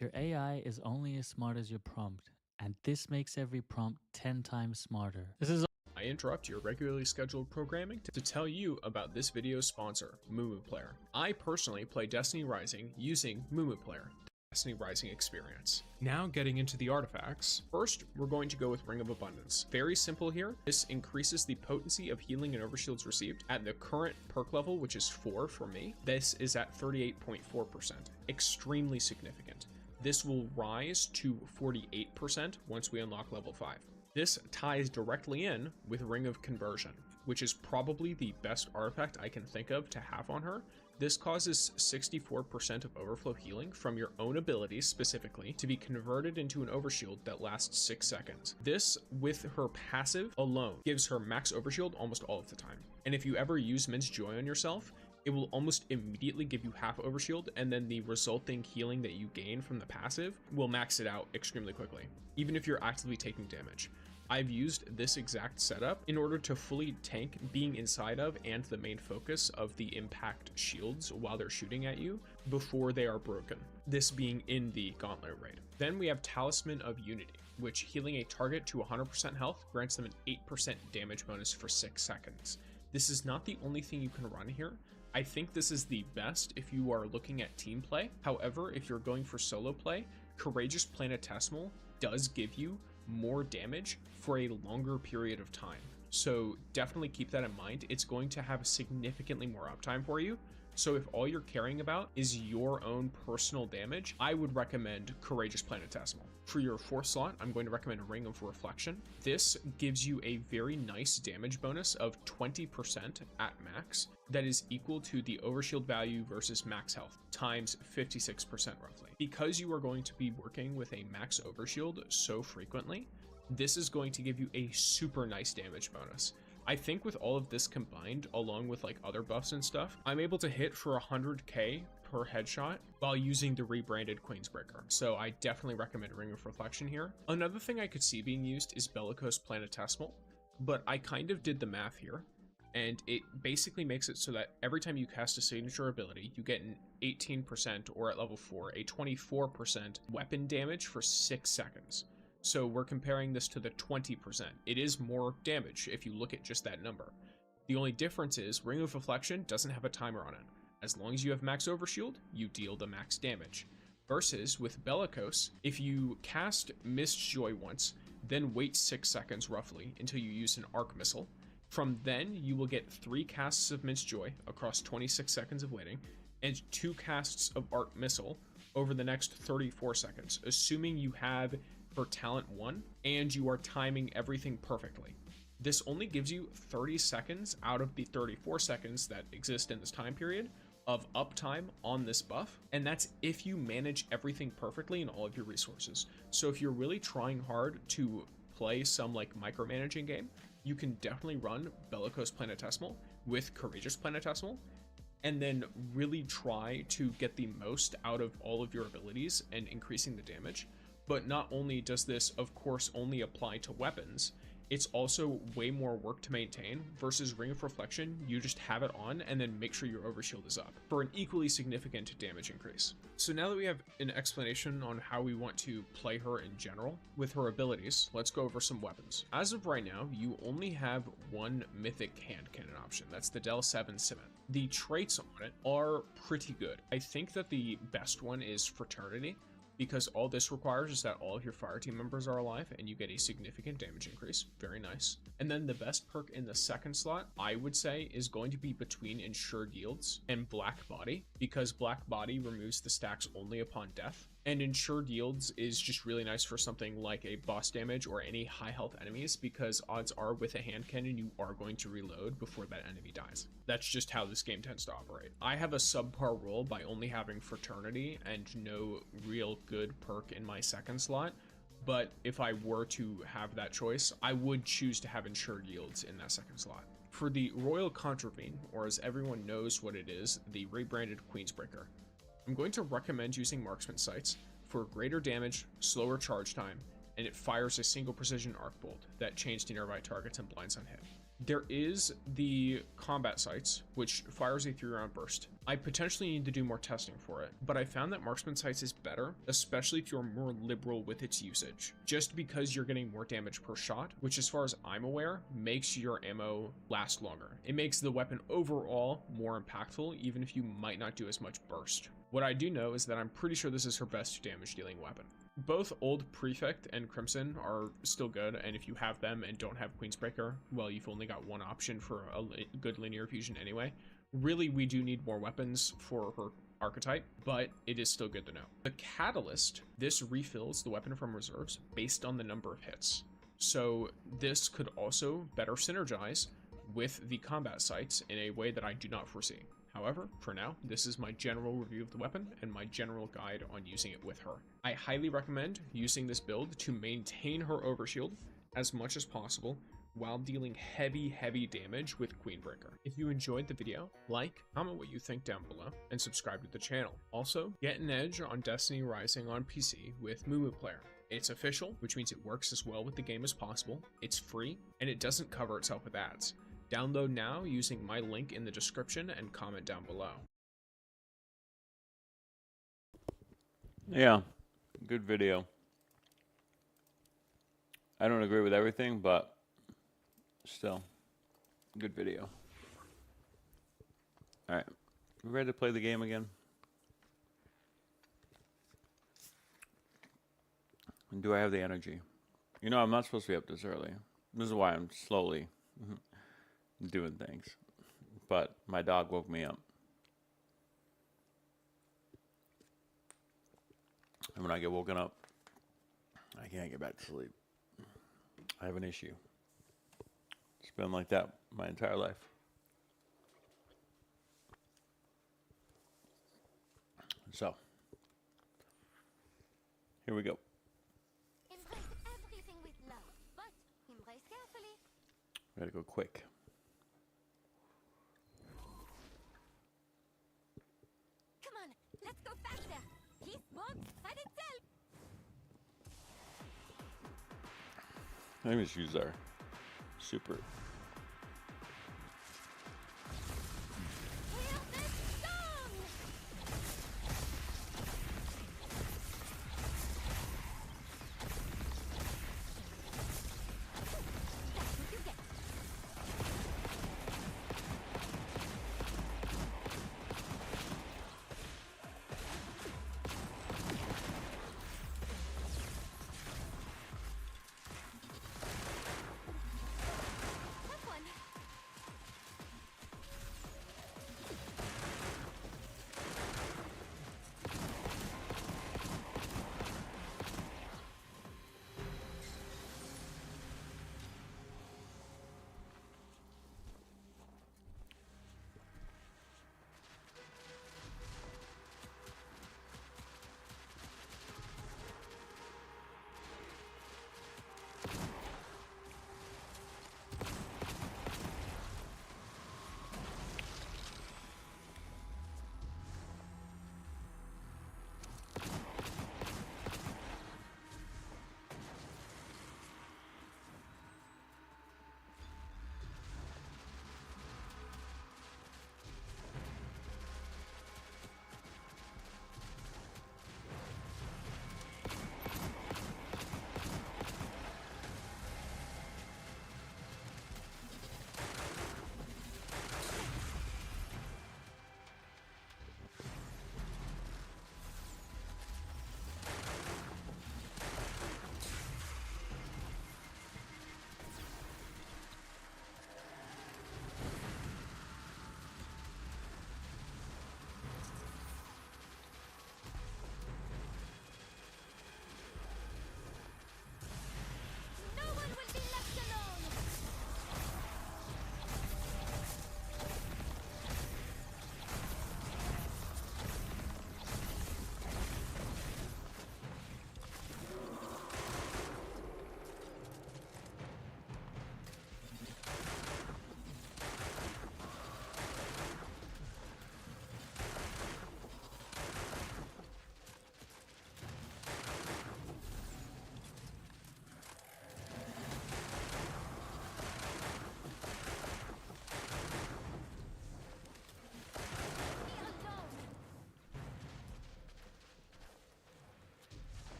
Your AI is only as smart as your prompt, and this makes every prompt 10 times smarter. I interrupt your regularly scheduled programming to tell you about this video's sponsor, MooMoo Player. I personally play Destiny Rising using MooMoo Player. Destiny Rising experience. Now getting into the artifacts. First, we're going to go with Ring of Abundance. Very simple here. This increases the potency of healing and overshields received at the current perk level, which is 4 for me. This is at 38.4%. Extremely significant. This will rise to 48% once we unlock level 5. This ties directly in with Ring of Conversion, which is probably the best artifact I can think of to have on her. This causes 64% of overflow healing from your own abilities specifically to be converted into an overshield that lasts 6 seconds. This, with her passive alone, gives her max overshield almost all of the time. And if you ever use Mince Joy on yourself, it will almost immediately give you half overshield, and then the resulting healing that you gain from the passive will max it out extremely quickly, even if you're actively taking damage. I've used this exact setup in order to fully tank being inside of and the main focus of the impact shields while they're shooting at you before they are broken, this being in the Gauntlet raid. Then we have Talisman of Unity, which healing a target to 100% health grants them an 8% damage bonus for 6 seconds. This is not the only thing you can run here. I think this is the best if you are looking at team play. However, if you're going for solo play, Courageous Planetesimal does give you more damage for a longer period of time. So definitely keep that in mind. It's going to have significantly more uptime for you. So if all you're caring about is your own personal damage, I would recommend Courageous Planetesimal. For your 4th slot, I'm going to recommend Ring of Reflection. This gives you a very nice damage bonus of 20% at max that is equal to the overshield value versus max health times 56% roughly. Because you are going to be working with a max overshield so frequently, this is going to give you a super nice damage bonus. I think with all of this combined, along with like other buffs and stuff, I'm able to hit for 100k per headshot while using the rebranded Queensbreaker. So I definitely recommend Ring of Reflection here. Another thing I could see being used is Bellicose Planetesimal, but I kind of did the math here, and it basically makes it so that every time you cast a signature ability, you get an 18%, or at level 4, a 24% weapon damage for 6 seconds. So we're comparing this to the 20%. It is more damage if you look at just that number. The only difference is Ring of Reflection doesn't have a timer on it. As long as you have max overshield, you deal the max damage. Versus with Bellicose, if you cast Mist Joy once, then wait 6 seconds roughly until you use an Arc Missile. From then, you will get 3 casts of Mist Joy across 26 seconds of waiting, and 2 casts of Arc Missile over the next 34 seconds, assuming you have her talent 1 and you are timing everything perfectly. This only gives you 30 seconds out of the 34 seconds that exist in this time period of uptime on this buff, and that's if you manage everything perfectly in all of your resources. So if you're really trying hard to play some like micromanaging game, you can definitely run Bellicose Planetesimal with Courageous Planetesimal, and then really try to get the most out of all of your abilities and increasing the damage. But not only does this, of course, only apply to weapons, it's also way more work to maintain versus Ring of Reflection. You just have it on and then make sure your overshield is up for an equally significant damage increase. So now that we have an explanation on how we want to play her in general with her abilities, let's go over some weapons. As of right now, you only have one Mythic hand cannon option. That's the Del 7 Cement. The traits on it are pretty good. I think that the best one is Fraternity, because all this requires is that all of your fire team members are alive and you get a significant damage increase. Very nice. And then the best perk in the 2nd slot, I would say, is going to be between Ensured Yields and Black Body, because Black Body removes the stacks only upon death, and Ensured Yields is just really nice for something like a boss damage or any high health enemies, because odds are with a hand cannon you are going to reload before that enemy dies. That's just how this game tends to operate. I have a subpar roll by only having Fraternity and no real good perk in my 2nd slot, but if I were to have that choice, I would choose to have Ensured Yields in that 2nd slot. For the Royal Contravene, or as everyone knows what it is, the rebranded Queensbreaker, I'm going to recommend using Marksman Sights for greater damage, slower charge time, and it fires a single precision arc bolt that chains to nearby targets and blinds on hit. There is the combat sights, which fires a 3-round burst. I potentially need to do more testing for it, but I found that marksman sights is better, especially if you're more liberal with its usage. Just because you're getting more damage per shot, which as far as I'm aware, makes your ammo last longer. It makes the weapon overall more impactful, even if you might not do as much burst. What I do know is that I'm pretty sure this is her best damage dealing weapon. Both Old Prefect and Crimson are still good, and if you have them and don't have Queensbreaker, well, you've only got one option for a good linear fusion anyway. Really, we do need more weapons for her archetype, but it is still good to know. The Catalyst, this refills the weapon from reserves based on the number of hits. So this could also better synergize with the combat sights in a way that I do not foresee. However, for now, this is my general review of the weapon and my general guide on using it with her. I highly recommend using this build to maintain her overshield as much as possible while dealing heavy damage with Queenbreaker. If you enjoyed the video, like, comment what you think down below, and subscribe to the channel. Also, get an edge on Destiny Rising on PC with Moo Player. It's official, which means it works as well with the game as possible, it's free, and it doesn't cover itself with ads. Download now using my link in the description and comment down below. Yeah, good video. I don't agree with everything, but still, good video. Alright, we ready to play the game again? And do I have the energy? You know, I'm not supposed to be up this early. This is why I'm slowly doing things. But my dog woke me up. And when I get woken up, I can't get back to sleep. I have an issue. It's been like that my entire life. So, here we go. Embrace everything with love, but embrace carefully. We gotta go quick. Come on, let's go faster. Peace won't hide itself. Let me just use our super. Hear this song. That's what you get.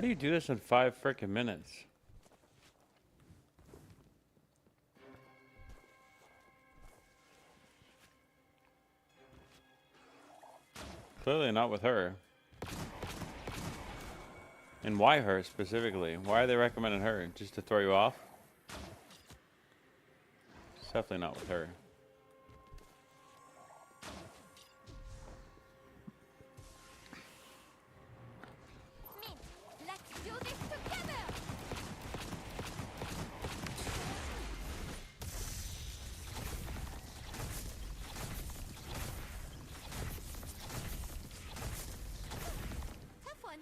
How do you do this in 5 frickin' minutes? Clearly not with her. And why her specifically? Why are they recommending her? Just to throw you off? It's definitely not with her. Let's do this together! Tough one.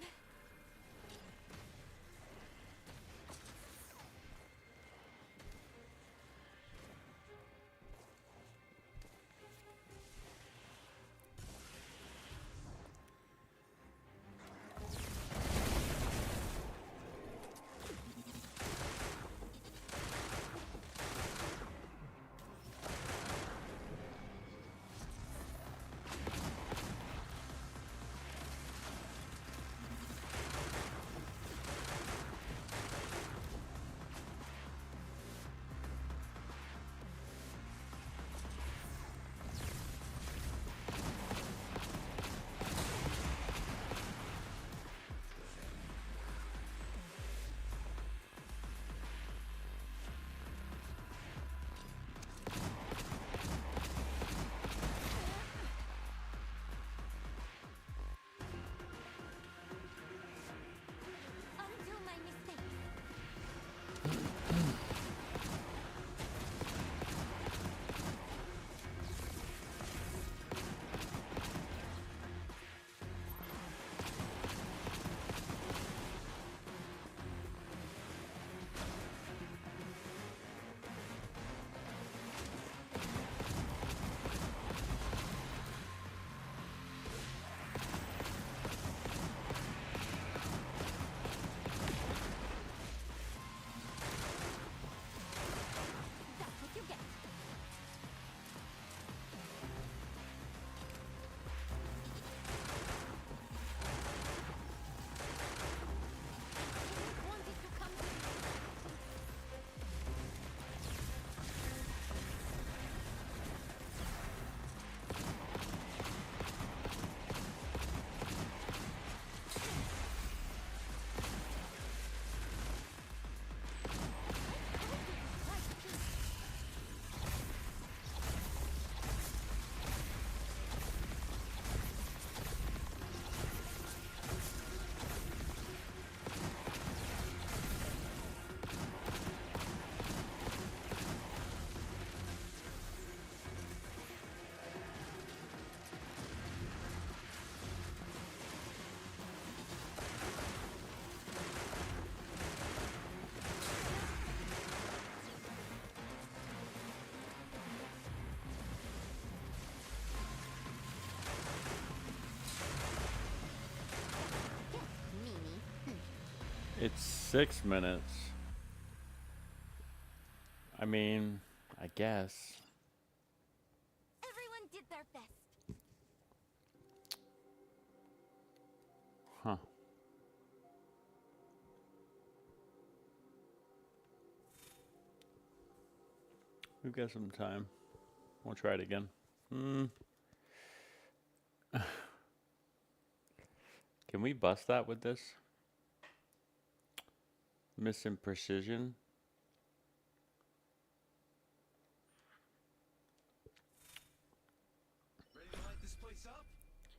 Undo my mistakes. That's what you get. Wanted to come with It's 6 minutes. I mean, I guess. everyone did their best. Huh. We've got some time. We'll try it again. Can we bust that with this? Missing precision. Ready to light this place up?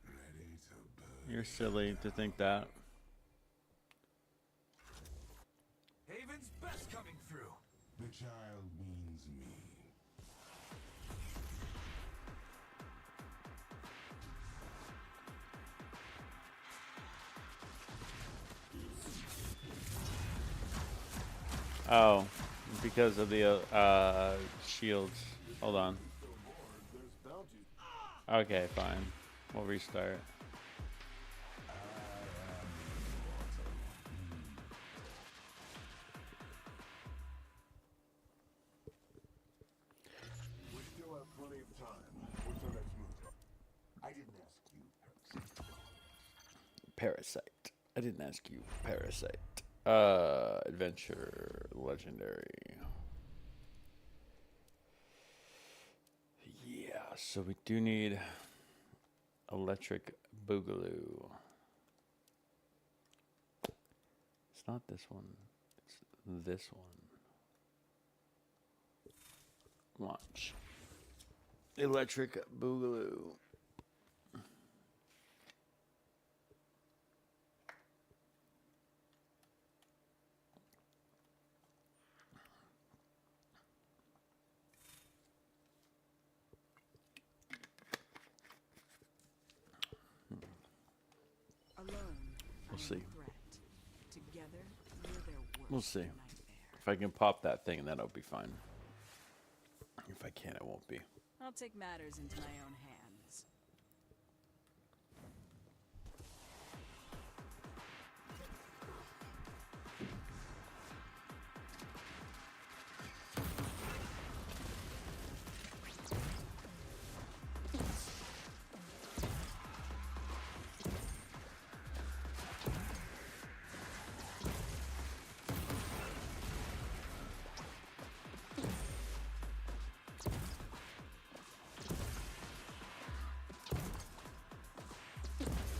Ready to burn. You're silly to think that. Haven's best coming through. The child means me. Oh, because of the shields. Hold on. Okay, fine. We'll restart. We still have plenty of time. What's our next move? I didn't ask you, Parasite. Parasite. I didn't ask you. Parasite. Adventure. Legendary. Yeah, so we do need Electric Boogaloo. It's not this one. It's this one. Watch. Electric Boogaloo. We'll see. We'll see. If I can pop that thing, that'll be fine. If I can't, it won't be. I'll take matters into my own hands.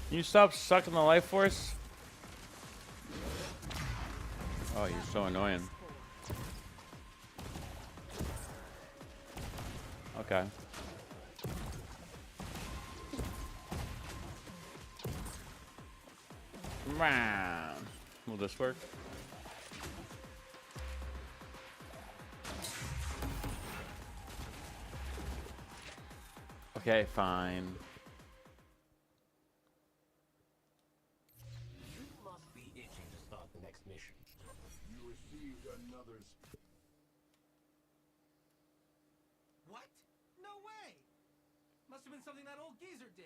Can you stop sucking the life force? Oh, you're so annoying. Okay. Will this work? Okay, fine. You must be itching to start the next mission. You received another's. What? No way! Must have been something that old geezer did.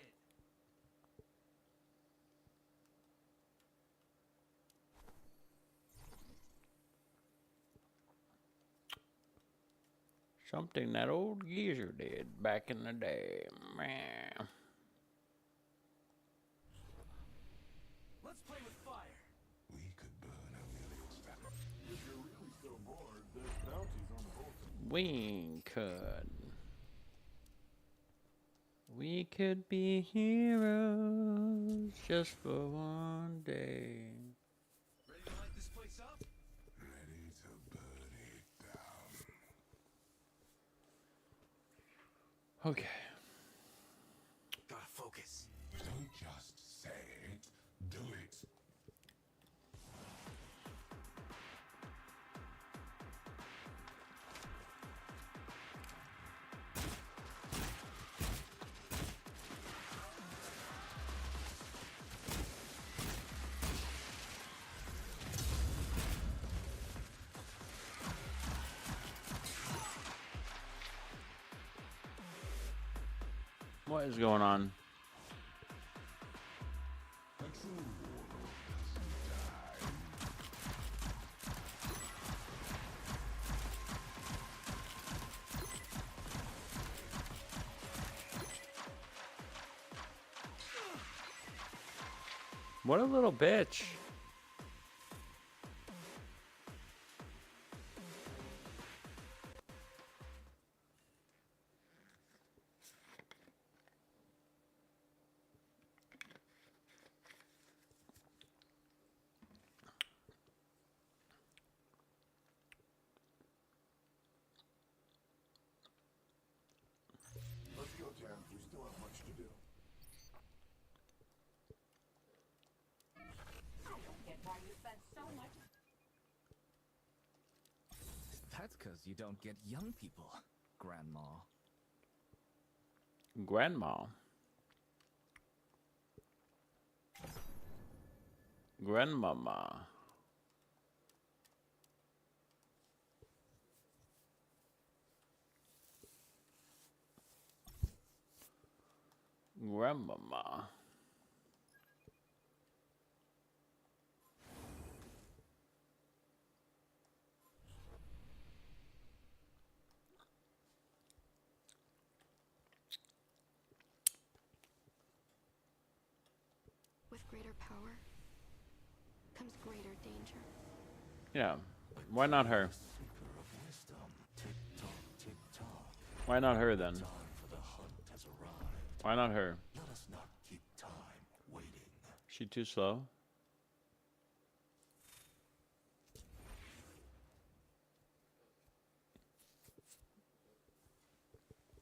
Something that old geezer did back in the day. Man. Let's play with fire. We could burn a million statues. If you're really so bored, there's bounties on both. We could. We could be heroes just for one day. Ready to light this place up? Ready to burn it down. Okay. Gotta focus. Don't just say it, do it. What is going on? What a little bitch. Let's go, Tam. We still have much to do. Get why you spent so much. That's because you don't get young people, Grandma. Grandma. Grandmama. Grandmama. With greater power comes greater danger. Yeah. Why not her? Why not her then? Why not her? She too slow?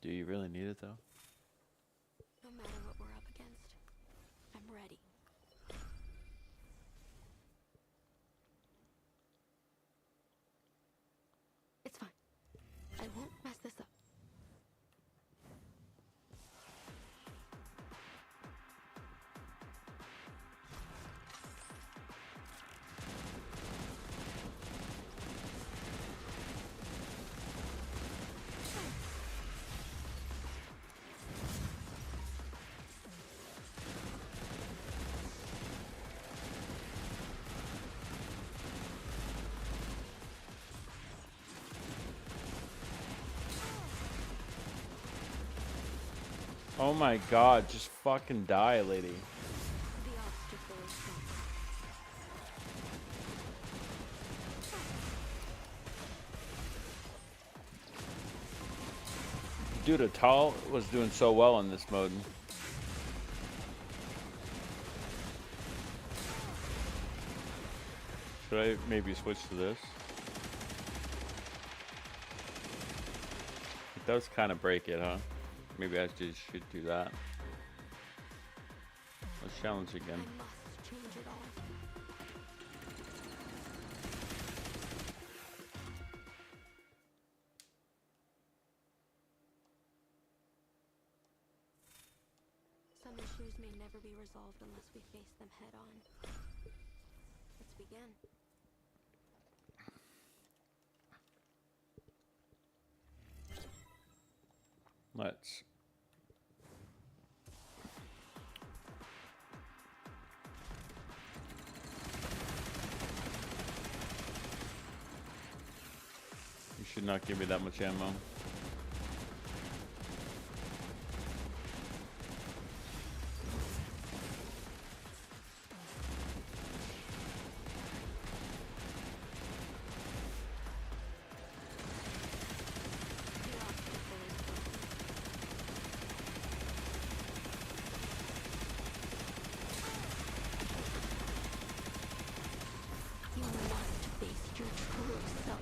Do you really need it though? No matter what we're up against, I'm ready. It's fine. I won't mess this up. Oh my god, just fucking die, lady. The obstacle is gone. Dude, Atal was doing so well in this mode. Should I maybe switch to this? It does kind of break it, huh? Maybe I just should do that. Let's challenge again. I must change it all. Some issues may never be resolved unless we face them head on. Let's begin. Let's. You should not give me that much ammo. You must face your true self.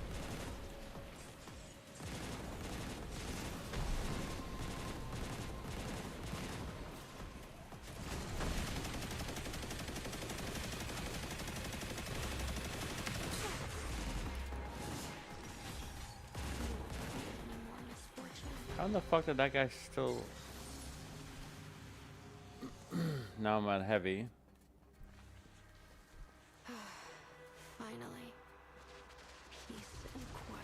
How the fuck did that guy still... Now I'm at heavy. Finally. Peace and quiet.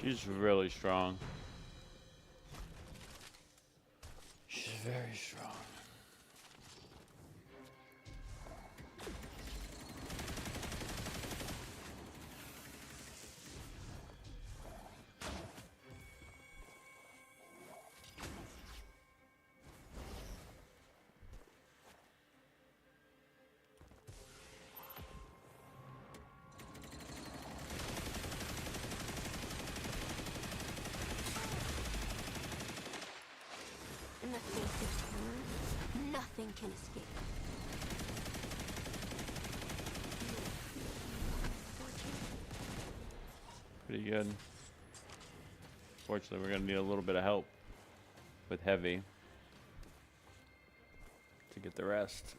She's really strong. She's very strong. face of terror, nothing can escape. Pretty good. Fortunately, we're gonna need a little bit of help with heavy to get the rest.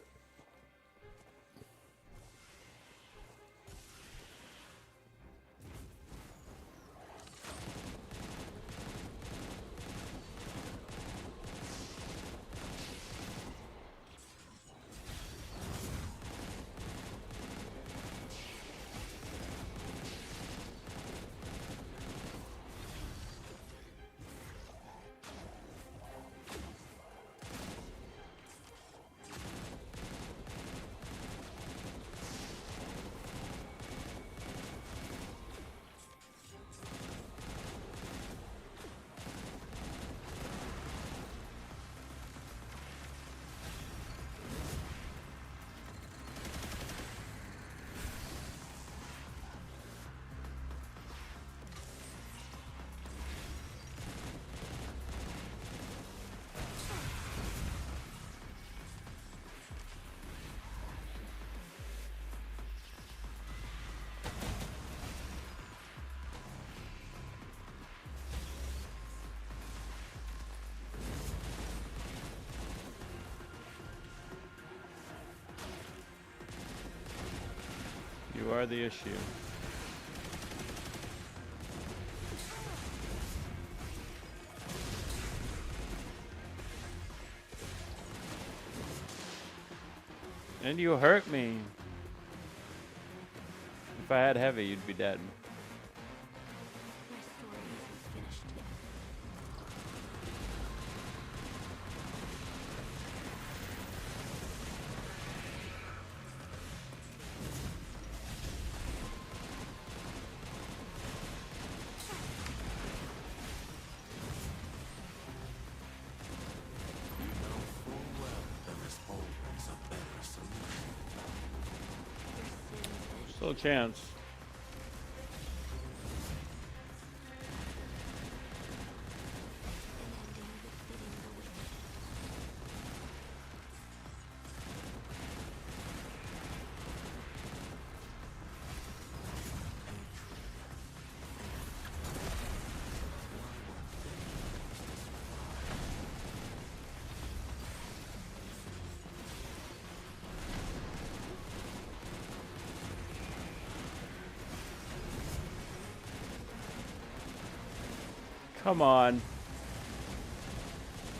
You are the issue. And you hurt me. If I had heavy, you'd be dead. My story isn't finished yet. Still a chance. Come on.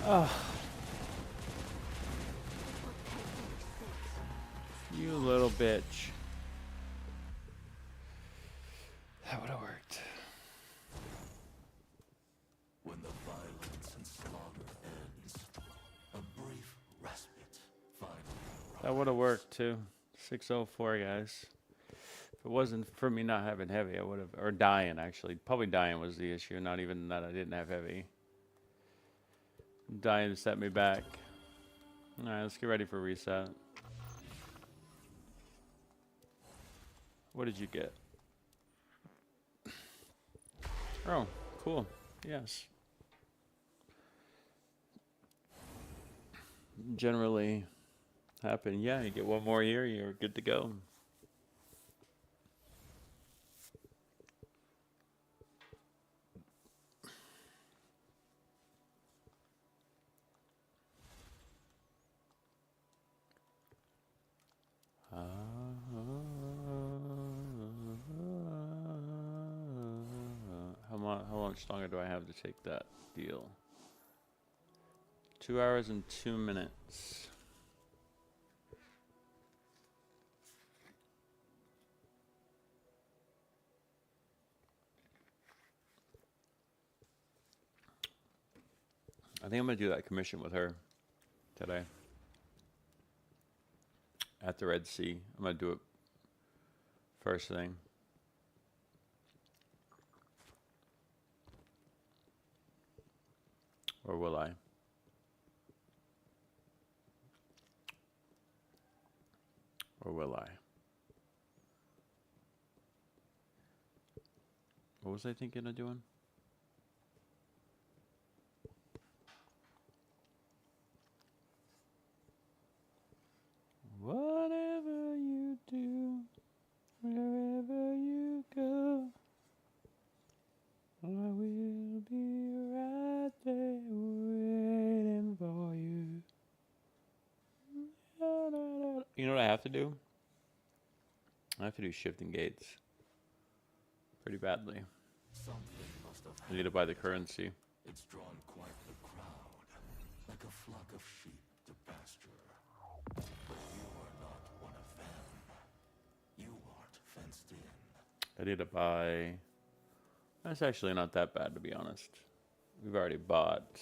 Oh. You little bitch. That would have worked. When the violence and slaughter ends, a brief respite finally. That would have worked too. 604, guys. If it wasn't for me not having heavy, I would have, or dying actually. Probably dying was the issue, not even that I didn't have heavy. Dying set me back. Alright, let's get ready for reset. What did you get? Oh, cool. Yes. Generally happen. Yeah, you get one more year, you're good to go. How much longer do I have to take that deal? 2 hours and 2 minutes. I think I'm going to do that commission with her today. At the Red Sea. I'm going to do it first thing. Or will I? Or will I? What was I thinking of doing? what I have to do? I have to do shifting gates pretty badly. I need to buy the currency. It's drawn quite the crowd, like a flock of sheep to pasture. But you are not one of them. You aren't fenced in. I need to buy... That's actually not that bad, to be honest. We've already bought...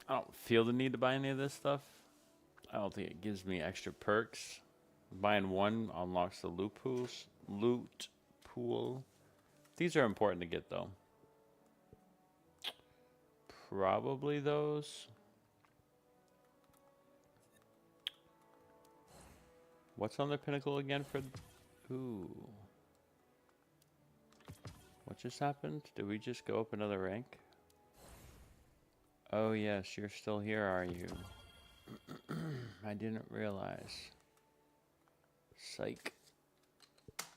I don't feel the need to buy any of this stuff. I don't think it gives me extra perks. Buying one unlocks the loot pool. These are important to get, though. Probably those. What's on the pinnacle again for... Ooh. What just happened? Did we just go up another rank? Oh yes, you're still here, are you? I didn't realize. Psych.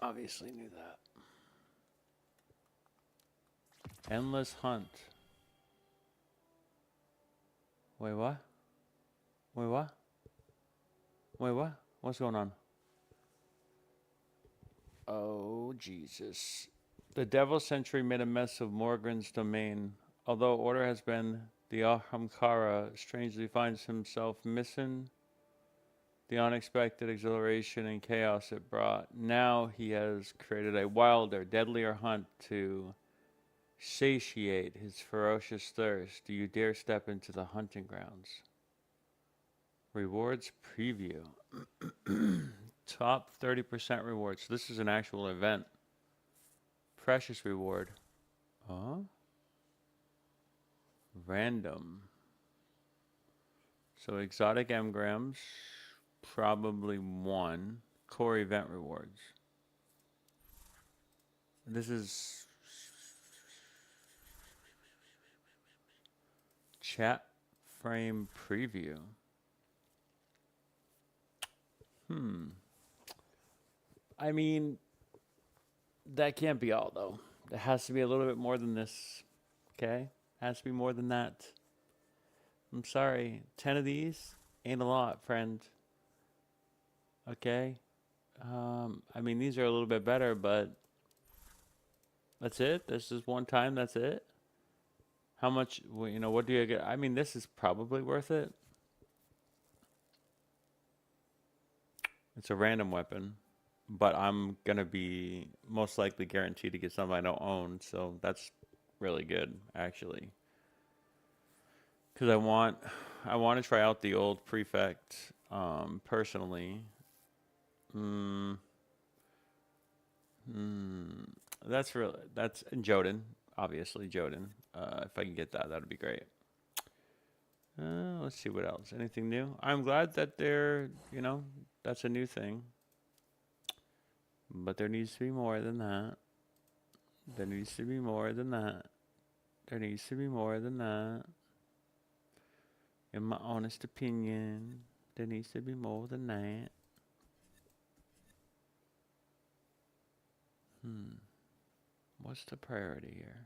Obviously knew that. Endless hunt. Wait, what? Wait, what? Wait, what? What's going on? Oh, Jesus. The Devil Sentry made a mess of Morgan's domain. Although order has been, the Ahamkara strangely finds himself missing the unexpected exhilaration and chaos it brought. Now he has created a wilder, deadlier hunt to satiate his ferocious thirst. Do you dare step into the hunting grounds? Rewards preview. Top 30% rewards. So this is an actual event. Precious reward. Huh? Random. So exotic engrams. Probably one. Core event rewards. This is chat frame preview. I mean, that can't be all, though. It has to be a little bit more than this. Okay? It has to be more than that. I'm sorry. 10 of these ain't a lot, friend. Okay? I mean, these are a little bit better, but that's it? This is one time, that's it? How much, well, you know, what do you get? I mean, this is probably worth it. It's a random weapon, but I'm going to be most likely guaranteed to get something I don't own, so that's really good, actually. Because I want to try out the old Prefect, personally. That's in Jodin, obviously, Jodin. If I can get that, that'd be great. Let's see what else. Anything new? I'm glad that they're, you know, that's a new thing. But there needs to be more than that. There needs to be more than that. There needs to be more than that. In my honest opinion, there needs to be more than that. What's the priority here?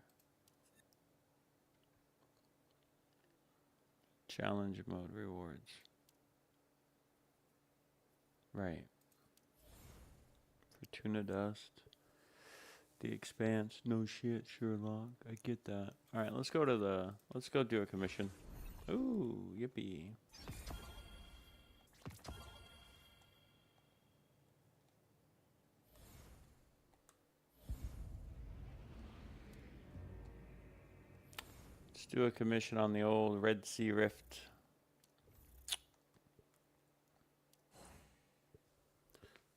Challenge mode rewards. Right. Fortuna dust. The expanse. No shit, Sherlock. I get that. Alright, let's go do a commission. Ooh, yippee. Let's do a commission on the old Red Sea Rift.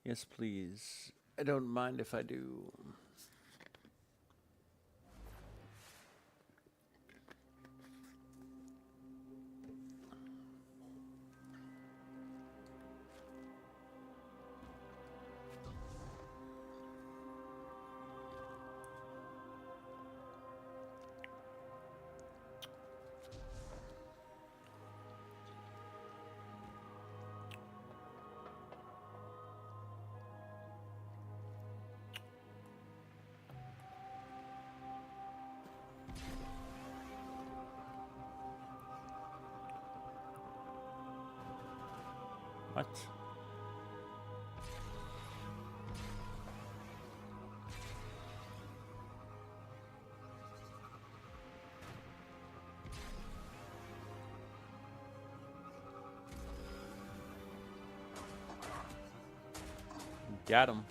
Yes, please. I don't mind if I do. What? Got him.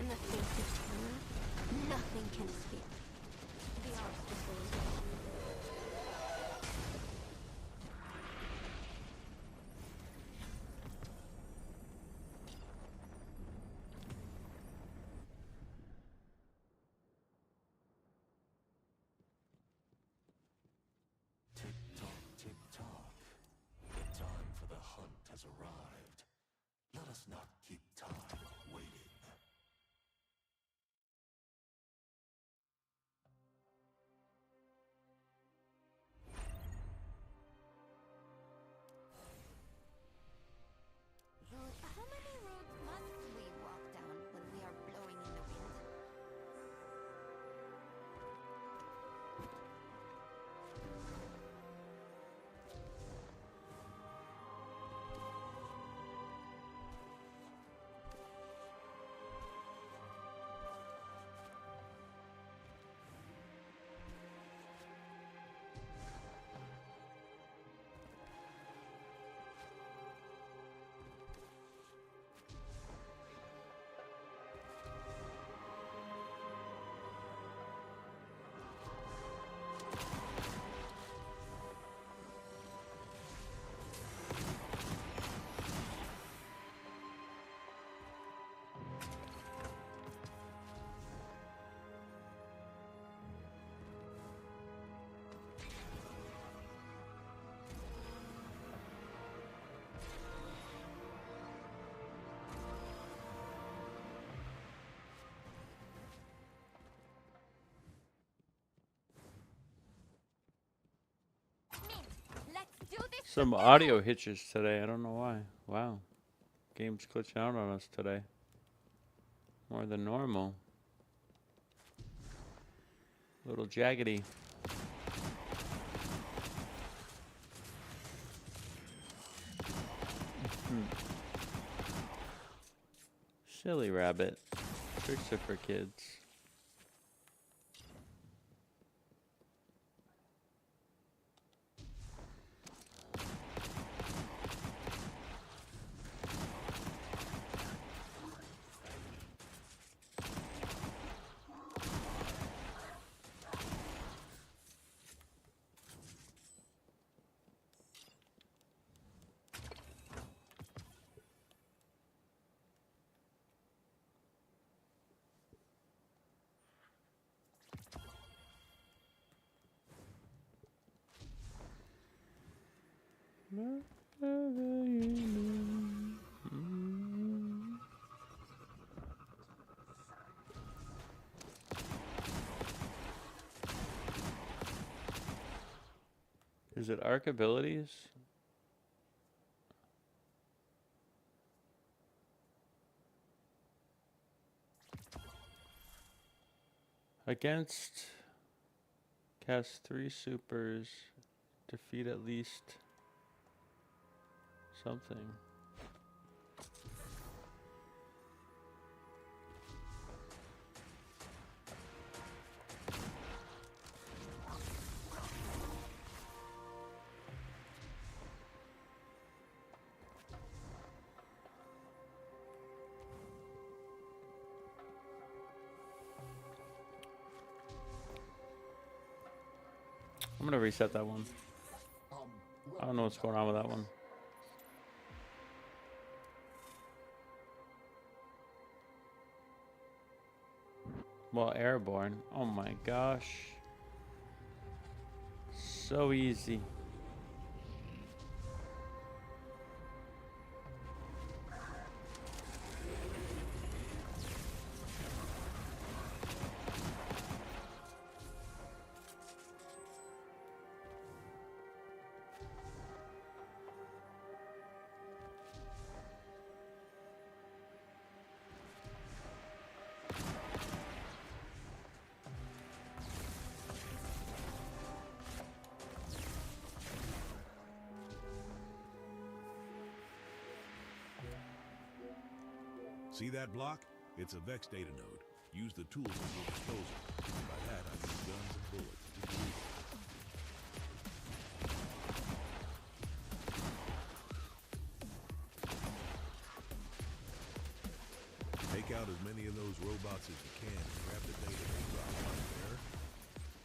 In the face of terror, nothing can escape. The obstacles. Tick-tock, tick-tock. The time for the hunt has arrived. Let us not keep time waiting. Lord, how many roads must we walk down when we are blowing in the wind? Some audio hitches today. I don't know why. Wow. Game's glitching out on us today. More than normal. A little jaggedy. Silly rabbit. Tricks are for kids. Is it arc abilities? Against cast 3 supers, defeat at least something. I'm gonna reset that one. I don't know what's going on with that one. Well, airborne. Oh my gosh. So easy. See that block? It's a Vex data node. Use the tools at your disposal. By that, I mean guns and bullets. Just use them. Take out as many of those robots as you can and grab the data they drop right there.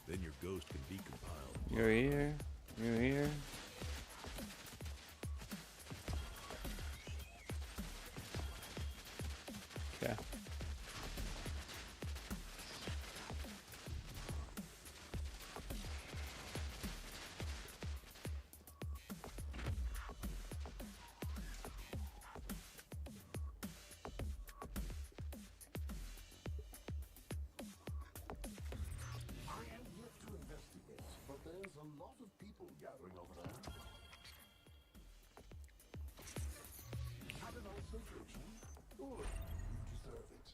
Then your ghost can be compiled. You're here. You're here. Okay. I am yet to investigate, but there's a lot of people gathering over there. Had a nice vacation? Good. You deserve it.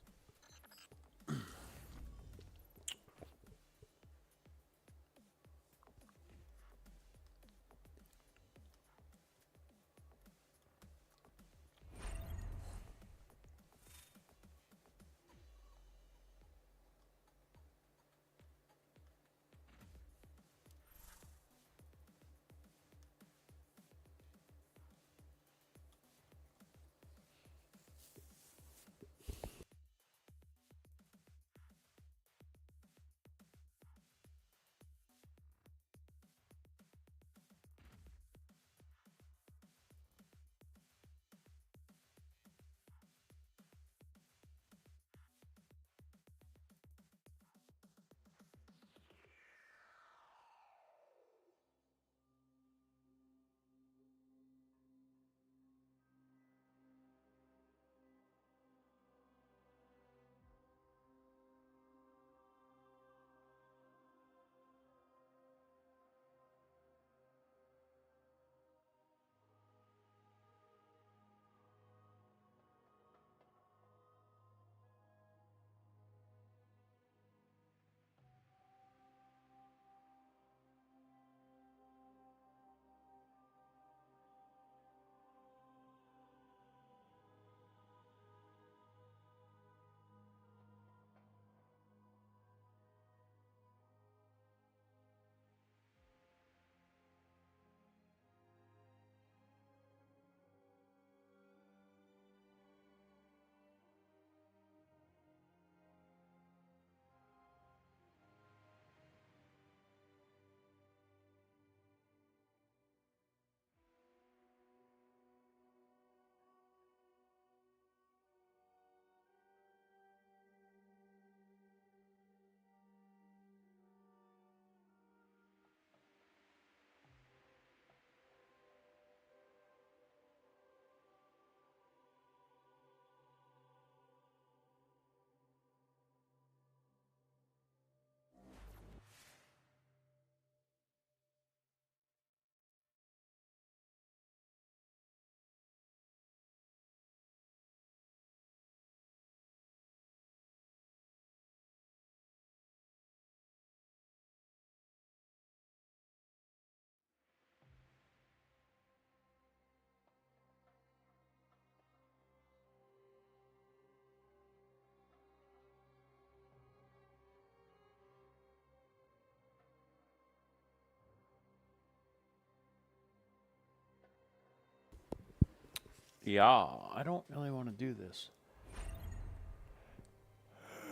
Yeah, I don't really want to do this.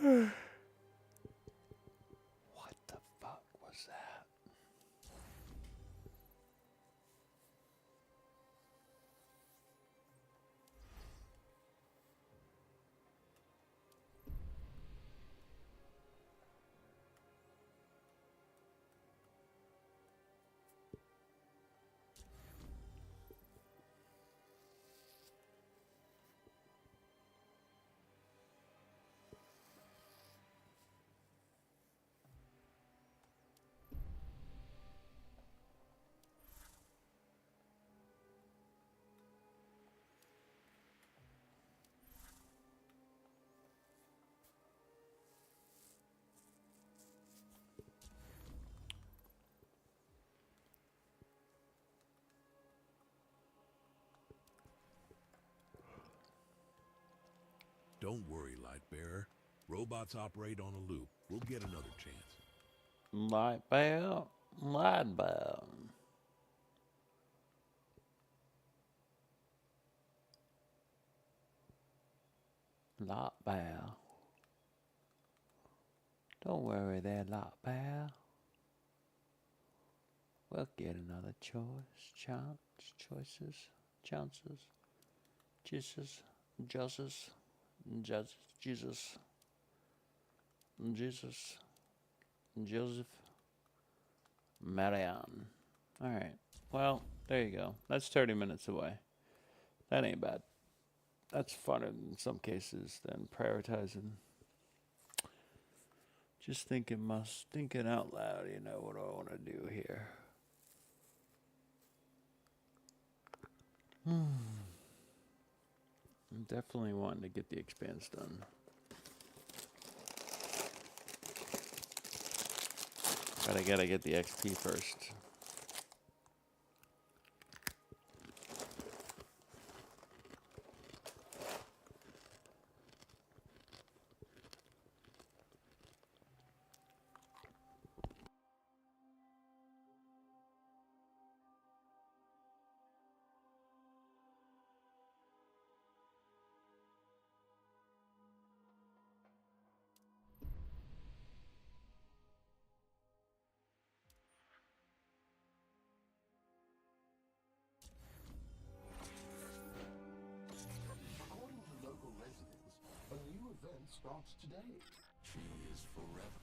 What the fuck was that? Don't worry, Lightbearer. Robots operate on a loop. We'll get another chance. Light bear, light bear. Light bear. Don't worry there, light bear. We'll get another chances, Jesus, Joseph, Marianne. All right. Well, there you go. That's 30 minutes away. That ain't bad. That's funner in some cases than prioritizing. Just thinking out loud, you know, what do I want to do here? I'm definitely wanting to get the expanse done. But I gotta get the XP first. According to local residents, a new event starts today. She is forever.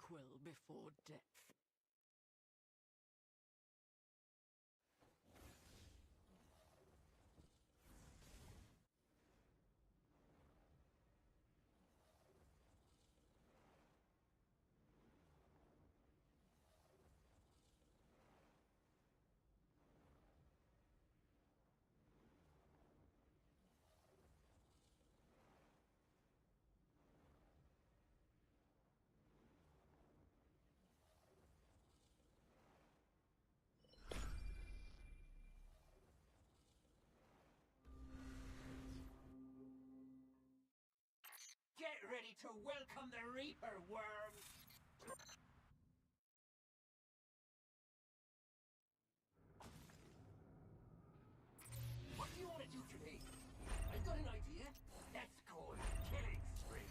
tranquil before death. Get ready to welcome the Reaper, worms! What do you want to do today? I've got an idea. That's called killing spree.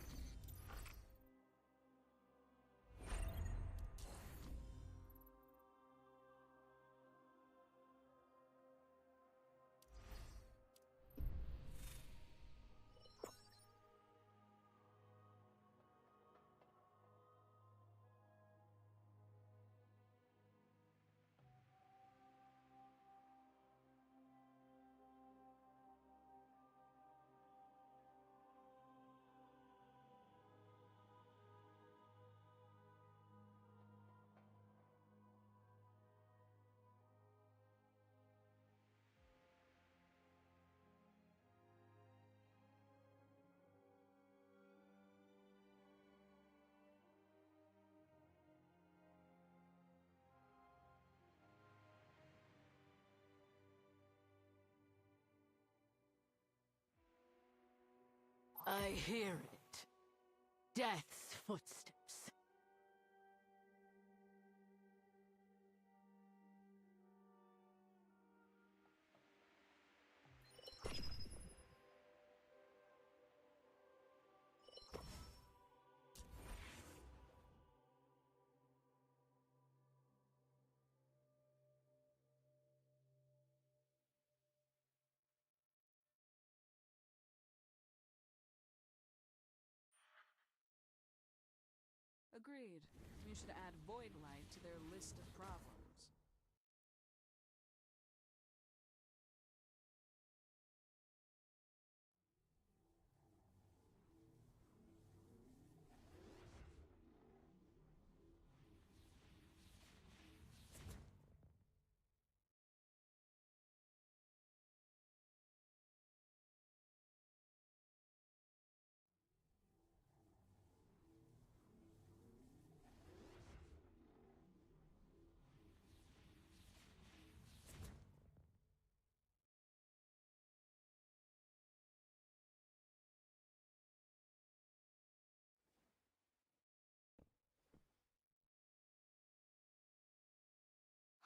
I hear it. Death's footsteps. Agreed. You should add Void Light to their list of problems.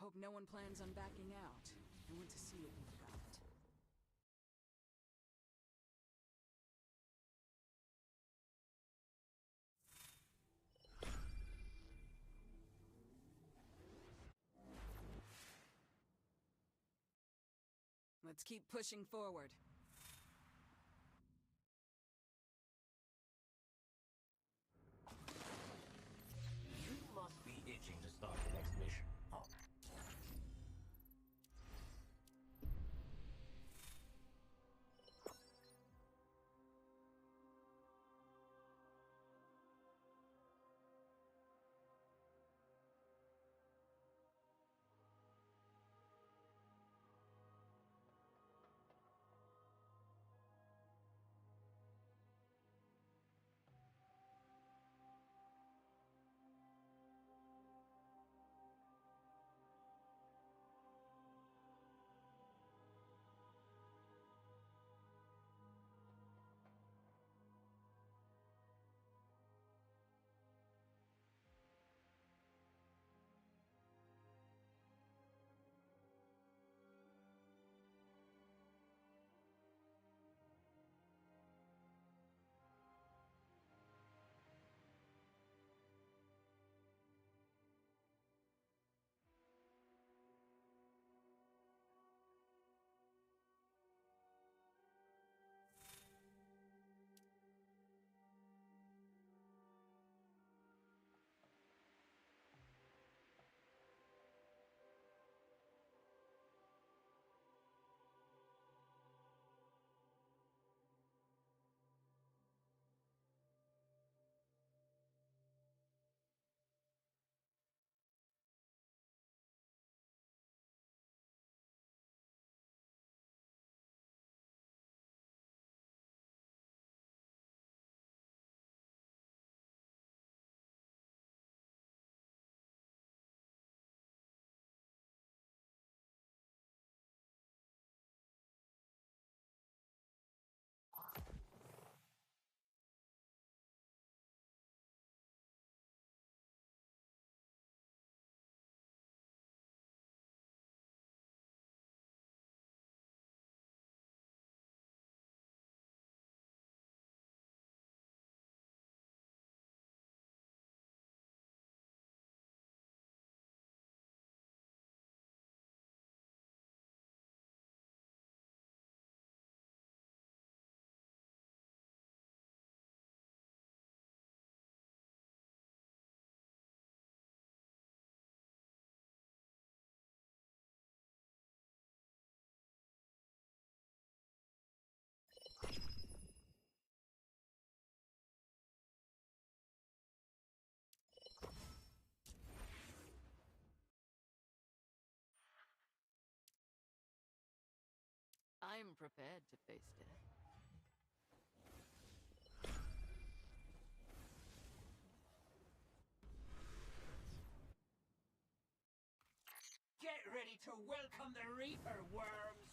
Hope no one plans on backing out. I want to see what you've got. Let's keep pushing forward. You must be itching to start the next mission. Oh. I'm prepared to face death. Get ready to welcome the Reaper, worms!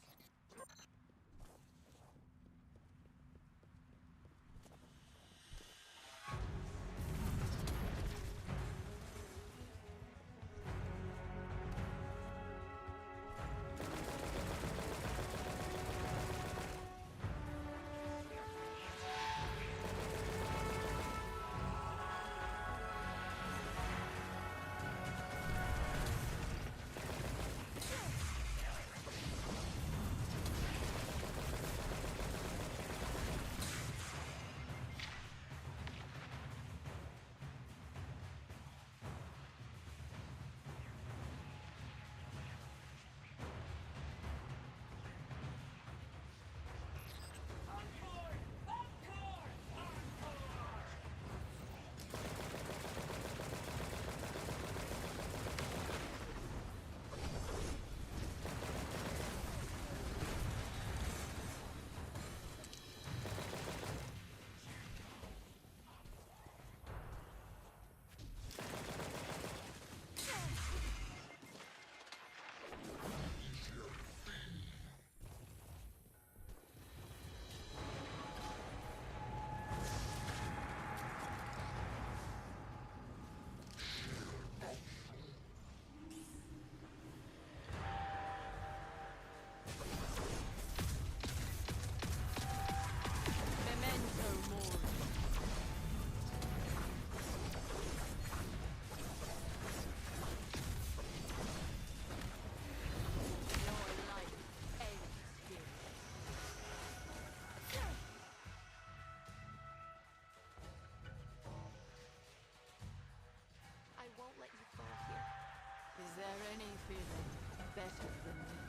Is there any feeling better than this?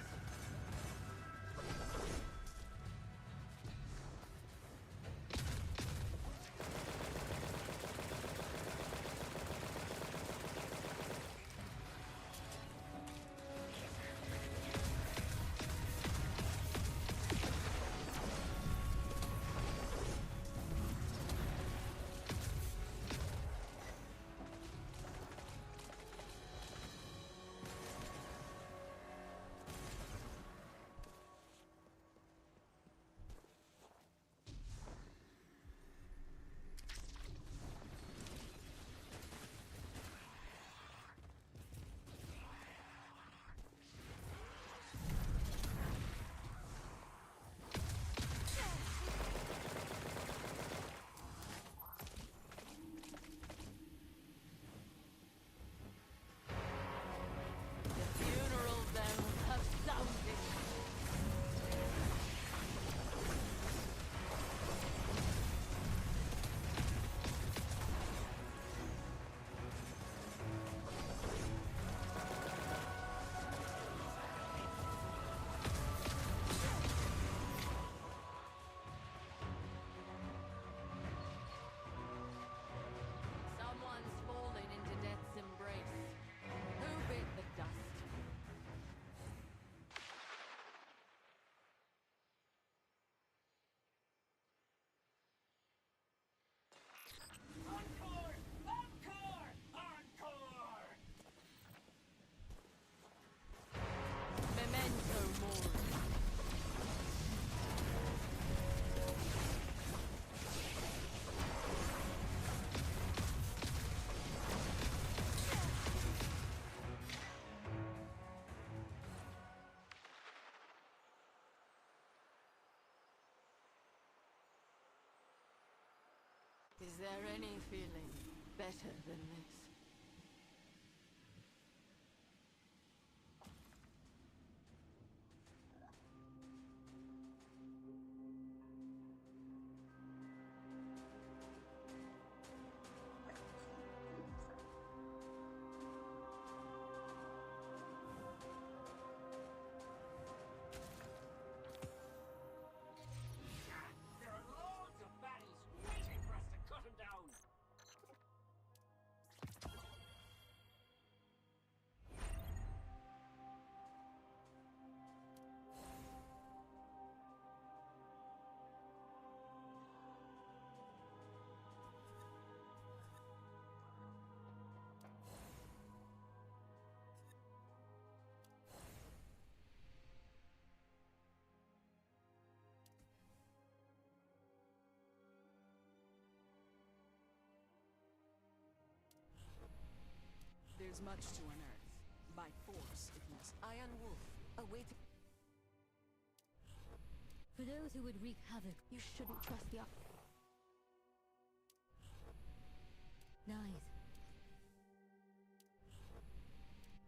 Is there any feeling better than this? There are loads of baddies waiting for us to cut them down! There's much to unearth. By force, if necessary. Iron Wolf, awaiting. For those who would wreak havoc, you shouldn't trust the Nice.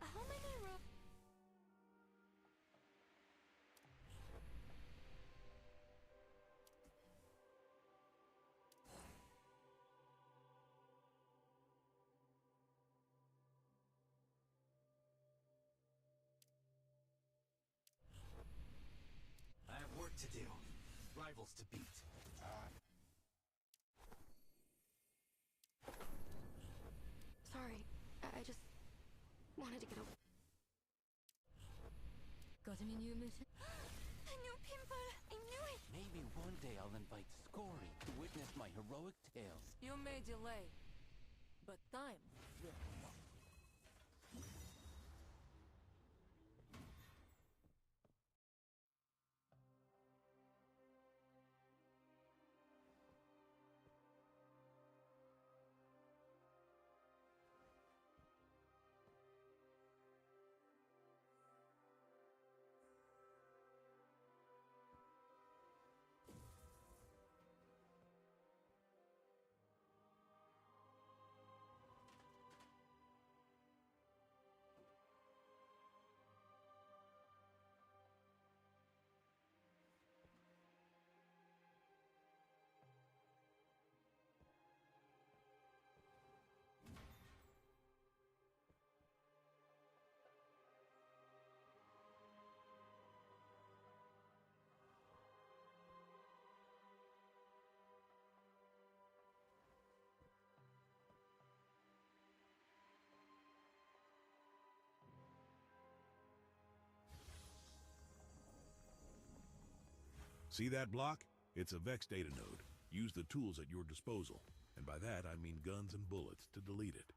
How many I have work to do. Rivals to beat. Sorry, I just wanted to get a... Got any new mission? A new pimple! I knew it! Maybe one day I'll invite Scory to witness my heroic tales. You may delay, but time will come. See that block? It's a Vex data node. Use the tools at your disposal. And by that, I mean guns and bullets to delete it.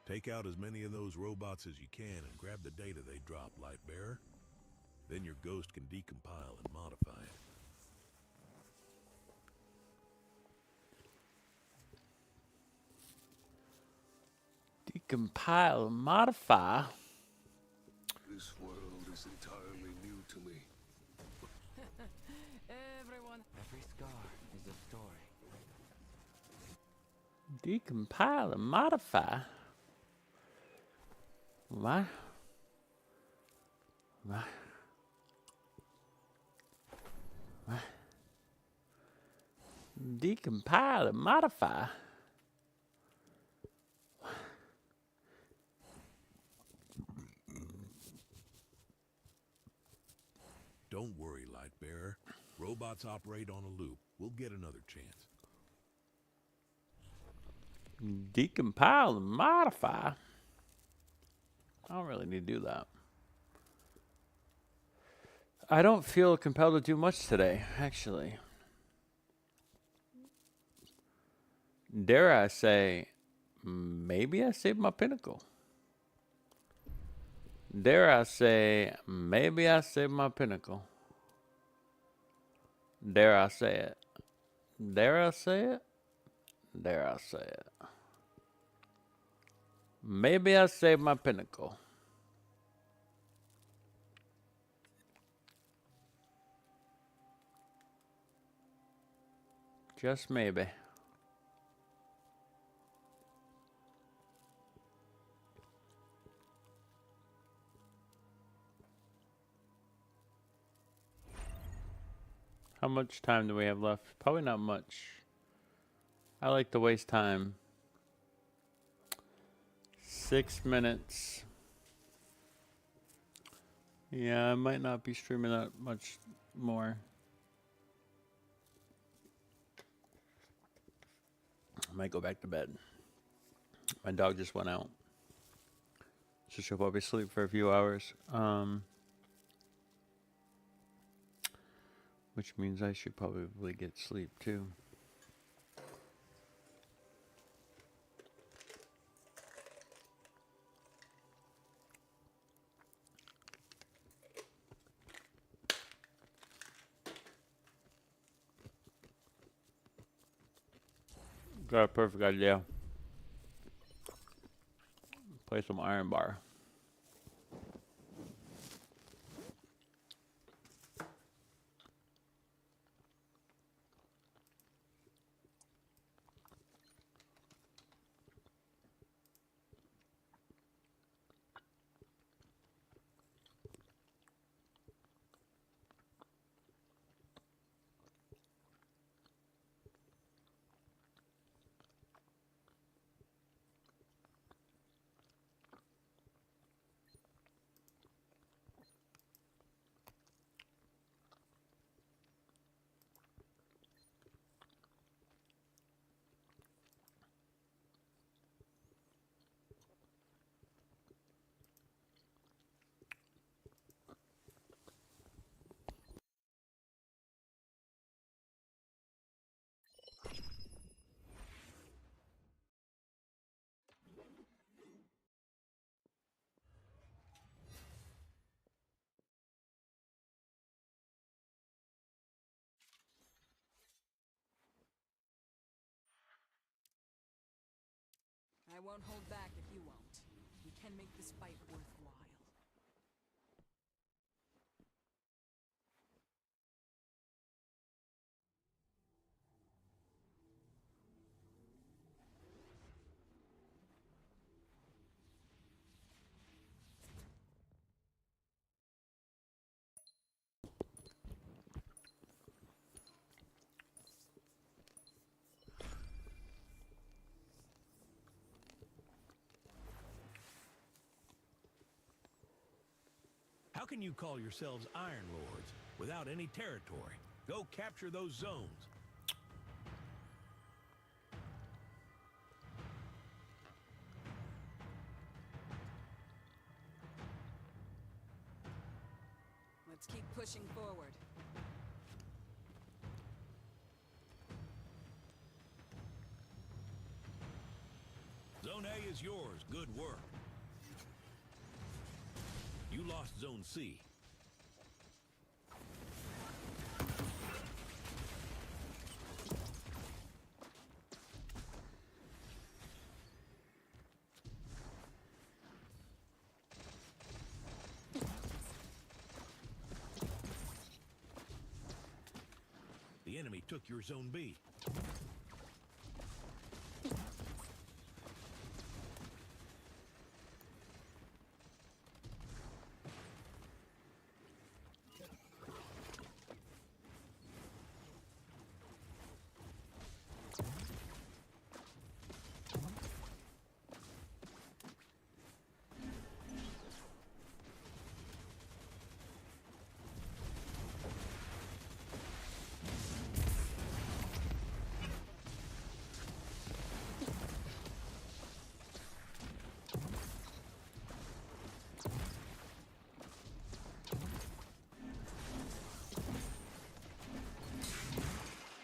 Take out as many of those robots as you can and grab the data they drop, Lightbearer. Then your ghost can decompile and modify it. Decompile and modify. This world is entirely new to me. Every scar is a story. Decompile and modify. What? What? What? Decompile and modify. Don't worry, Lightbearer. Robots operate on a loop. We'll get another chance. Decompile and modify. I don't really need to do that. I don't feel compelled to do much today, actually. Dare I say, maybe I saved my pinnacle. Dare I say, maybe I saved my pinnacle. Dare I say it? Dare I say it? Dare I say it? Maybe I saved my pinnacle. Just maybe. How much time do we have left? Probably not much. I like to waste time. 6 minutes. Yeah, I might not be streaming that much more. I might go back to bed. My dog just went out. So she'll probably sleep for a few hours. Which means I should probably get sleep too. Got a perfect idea. Play some Iron Bar. I won't hold back if you won't. We can make this fight worthwhile. How can you call yourselves Iron Lords without any territory? Go capture those zones. Let's keep pushing forward. Zone Zone A is yours. Good work. You lost Zone C. The enemy took your Zone B.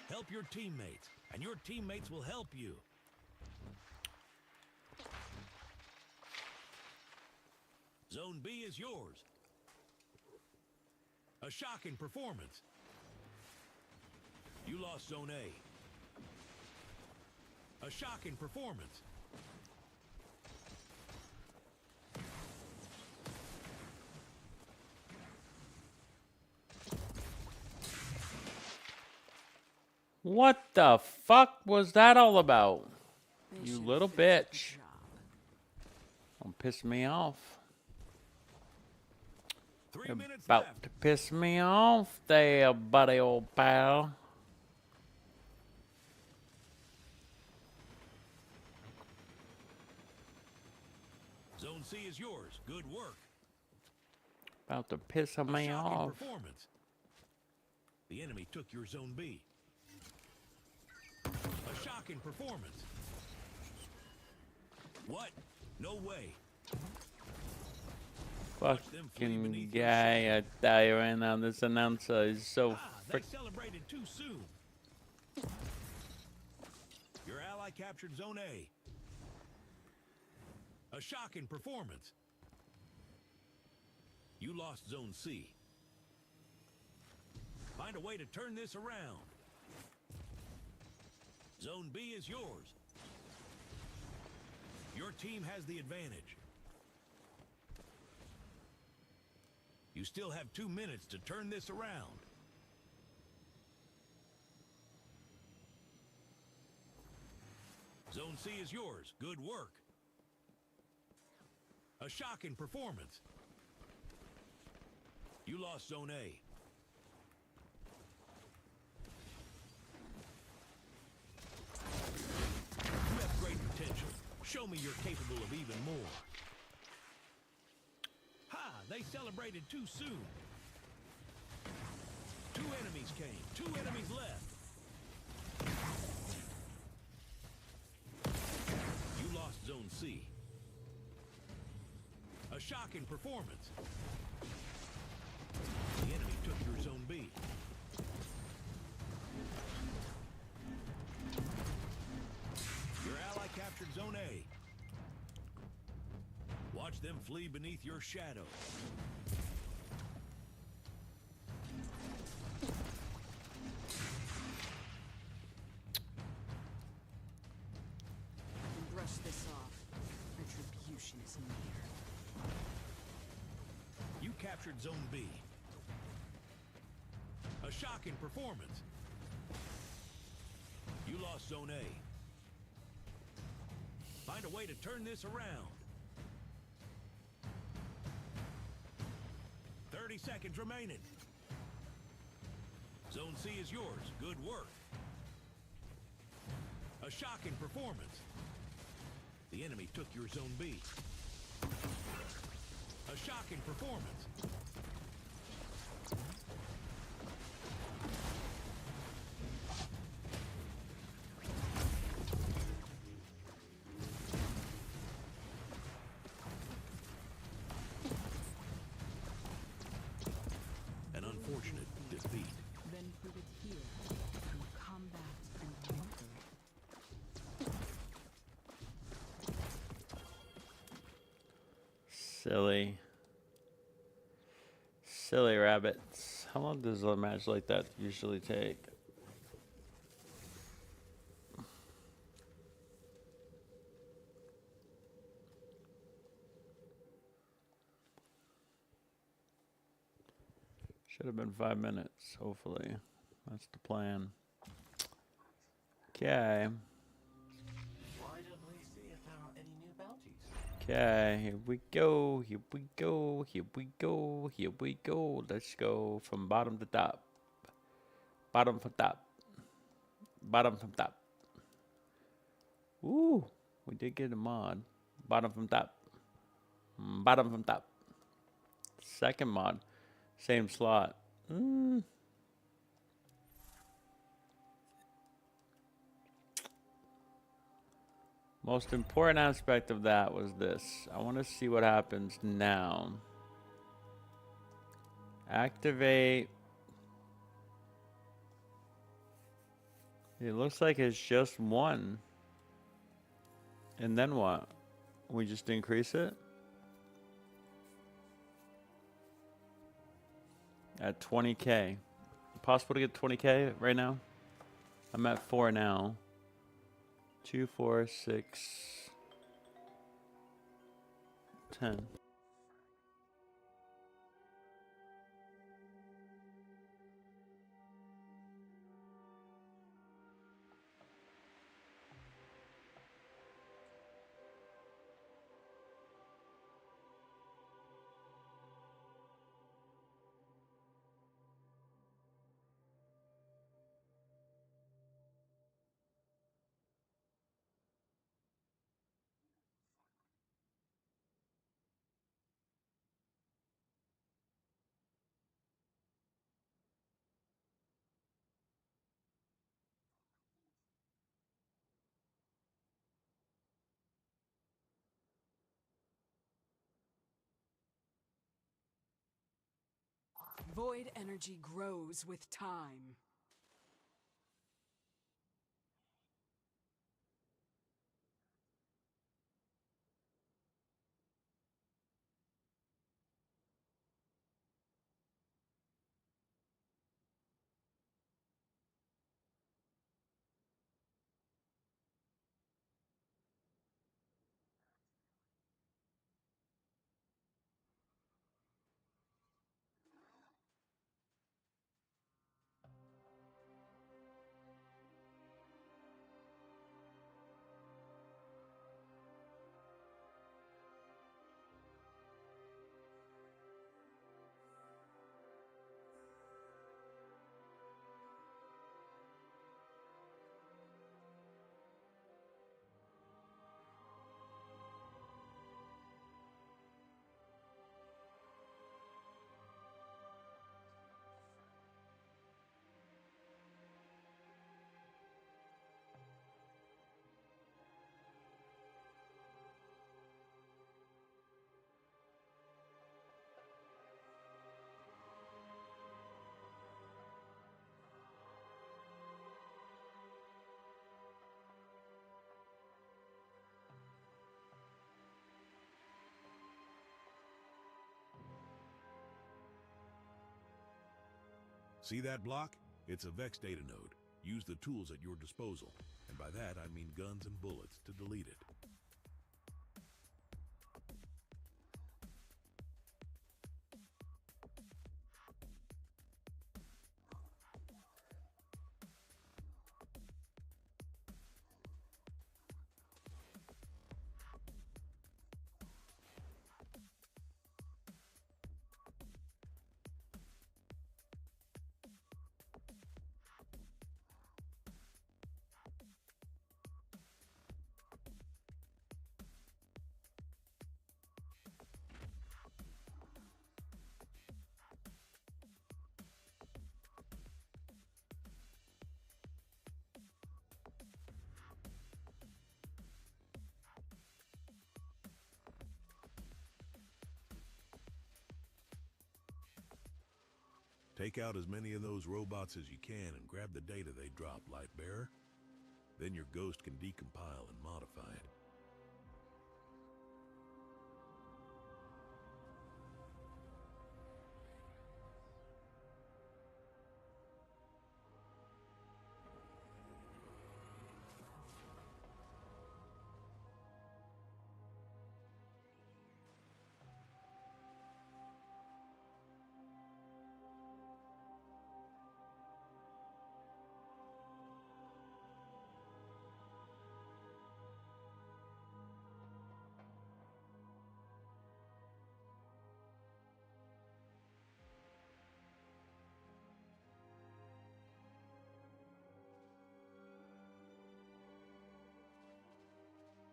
Help your teammates, and your teammates will help you. Zone B is yours. A shocking performance. You lost Zone A. A shocking performance. What the fuck was that all about? You little bitch. Don't piss me off. You're about to piss me off there, buddy, old pal. Zone C is yours. Good work. About to piss me off. Performance. The enemy took your Zone B. A shocking performance. What? No way. Fucking guy, I tell you right now, this announcer is so They celebrated too soon. Your ally captured Zone A. A shocking performance. You lost Zone C. Find a way to turn this around. Zone B is yours. Your team has the advantage. You still have 2 minutes to turn this around. Zone C is yours. Good work. A shocking performance. You lost Zone A. You have great potential. Show me you're capable of even more. Ha! They celebrated too soon. 2 enemies came. 2 enemies left. You lost Zone C. A shocking performance. The enemy took your Zone B. Your ally captured Zone A. Watch them flee beneath your shadow. Brush this off. Retribution is near. You captured Zone B. A shocking performance. You lost Zone A. Find a way to turn this around. 30 seconds remaining. Zone C is yours. Good work. A shocking performance. The enemy took your Zone B. A shocking performance. An unfortunate defeat. Then put it here. Through combat and conquer. Silly. Silly rabbits. How long does a match like that usually take? Should have been 5 minutes, hopefully. That's the plan. Okay. Why don't we see if there are any new bounties? Okay, here we go, here we go, here we go, here we go. Let's go from bottom to top. Bottom from top. Bottom from top. Ooh, we did get a mod. Bottom from top. Bottom from top. Second mod. Same slot. Most important aspect of that was this. I want to see what happens now. Activate. It looks like it's just one. And then what? We just increase it? At 20K. Possible to get 20K right now? I'm at 4 now. 2, 4, 6, 10. Void energy grows with time. See that block? It's a Vex data node. Use the tools at your disposal. And by that, I mean guns and bullets to delete it. Take out as many of those robots as you can and grab the data they drop, Lightbearer. Then your ghost can decompile and modify it.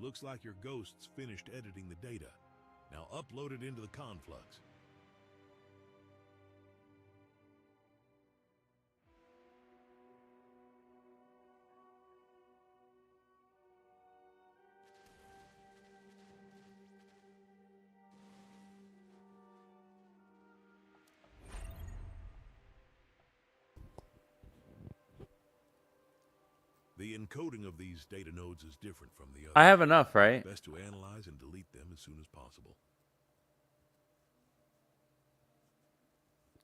Looks like your ghost's finished editing the data. Now upload it into the conflux. The encoding of these data nodes is different from the others. I have enough, right? Best to analyze and delete them as soon as possible.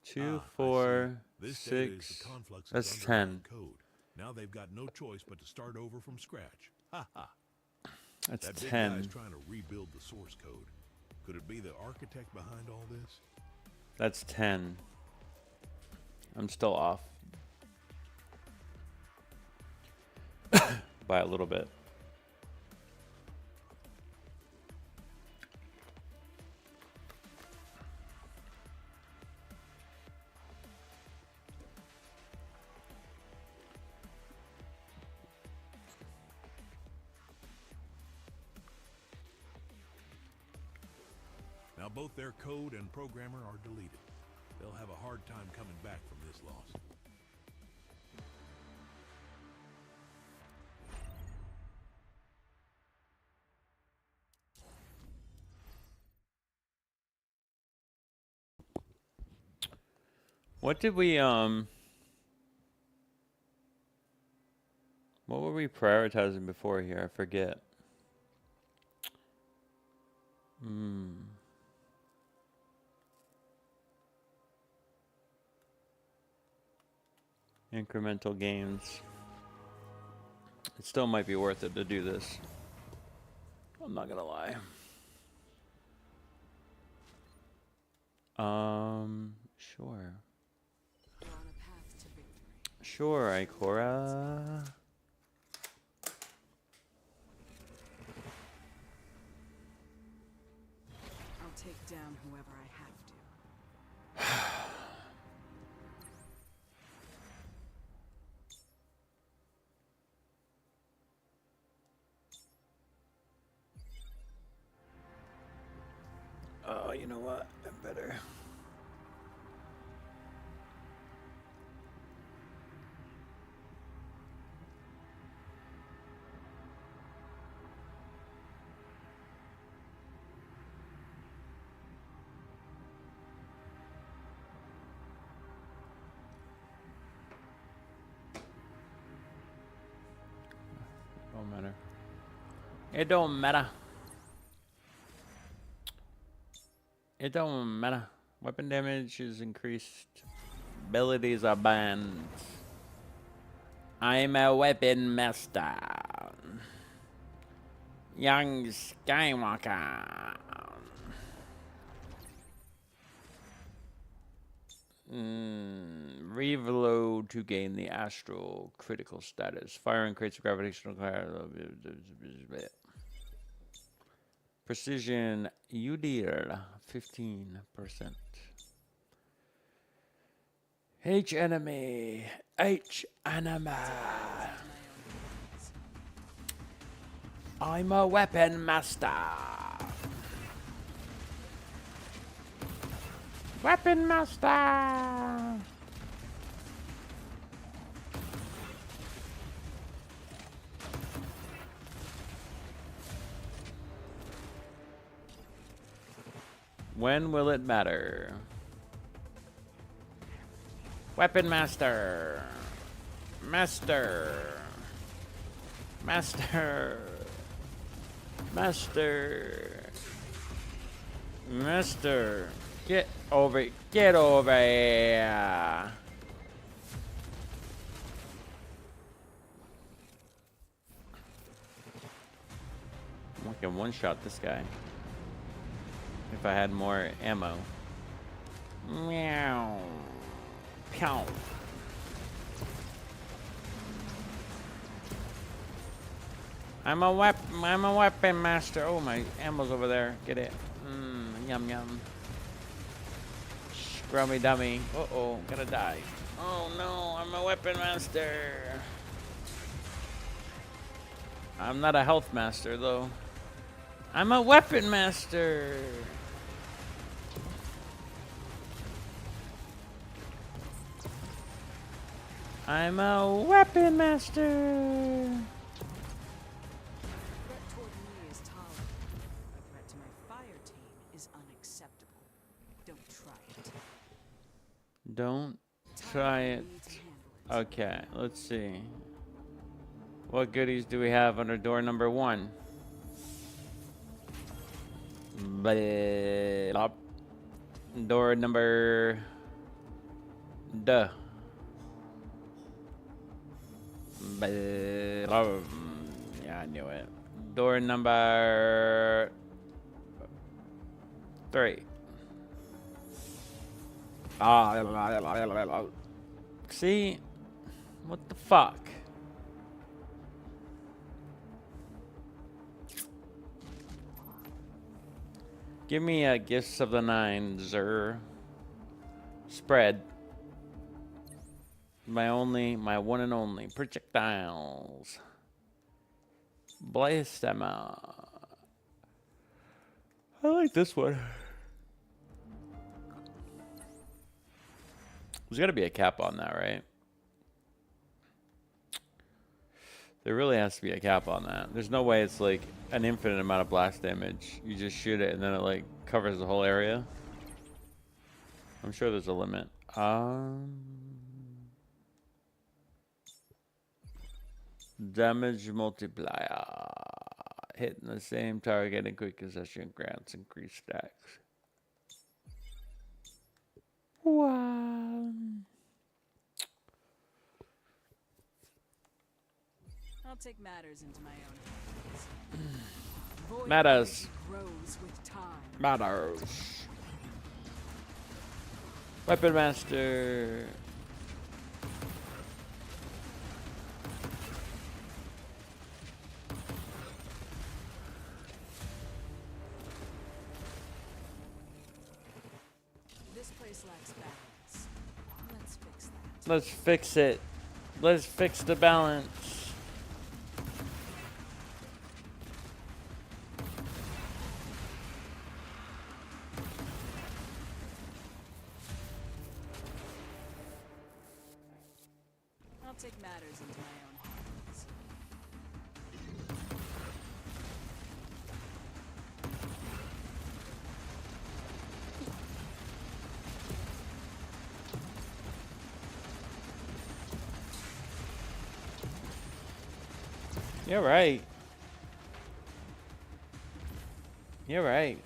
2, 4, This data is 6. the conflux's That's underlying 10. code. Now they've got no choice but to start over from scratch. Ha ha. That's That big 10. guy's trying to rebuild the source code. Could it be the architect behind all this? That's 10. I'm still off by a little bit. Now both their code and programmer are deleted. They'll have a hard time coming back from this loss. What did we what were we prioritizing before here? I forget. Incremental gains. It still might be worth it to do this. I'm not gonna lie. Sure. Sure, Ikora. I'll take down whoever I have to. Oh, you know what? I better. Don't matter. It don't matter. It don't matter. Weapon damage is increased. Abilities are banned. I'm a weapon master. Young Skywalker. Reload to gain the astral critical status. Firing creates a gravitational precision. You deal 15%. H enemy. H enemy. I'm a weapon master. Weapon master. When will it matter? Weapon master. Master. Master. Master. Master. Get over here. I can one-shot this guy. If I had more ammo. Meow. Pow. I'm a weapon master. Oh, my ammo's over there. Get it. Yum yum. Scrummy dummy. Uh-oh, gonna die. Oh no, I'm a weapon master. I'm not a health master though. I'm a weapon master. I'm a weapon master. Threat toward me is tolerable. A threat to my fire team is unacceptable. Don't try it. Don't try it. Okay, let's see. What goodies do we have under door number 1? Door number... Duh. Yeah, I knew it. Door number 3. See? What the fuck? Give me a Gifts of the Nine, Zer. Spread. My one and only projectiles. Blaze them out. I like this one. There's got to be a cap on that, right? There really has to be a cap on that. There's no way it's like an infinite amount of blast damage. You just shoot it and then it like covers the whole area. I'm sure there's a limit. Damage multiplier. Hitting the same target in quick possession grants increased stacks. Wow. I'll take matters into my own hands. Void Matters. grows with time. Matters. Weapon master. This place lacks balance. Let's fix that. Let's fix it. Let's fix the balance. I'll take matters into my own hands. You're right. You're right.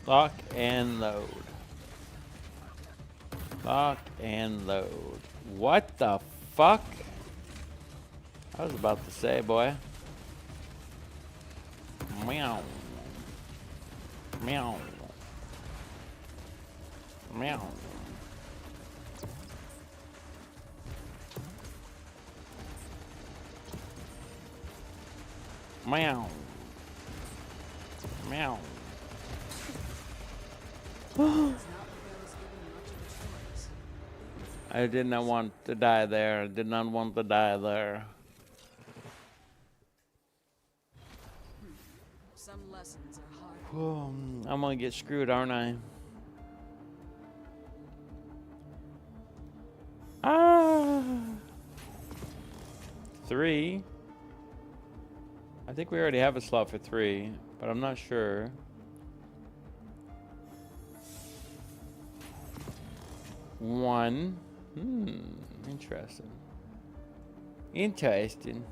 Lock and load. Lock and load. What the fuck? I was about to say, boy. Meow. Meow. Meow. Meow. Meow. I did not want to die there. I did not want to die there. Some lessons are hard. I'm gonna get screwed, aren't I? Ah. 3. I think we already have a slot for 3, but I'm not sure. One. Interesting. Interesting.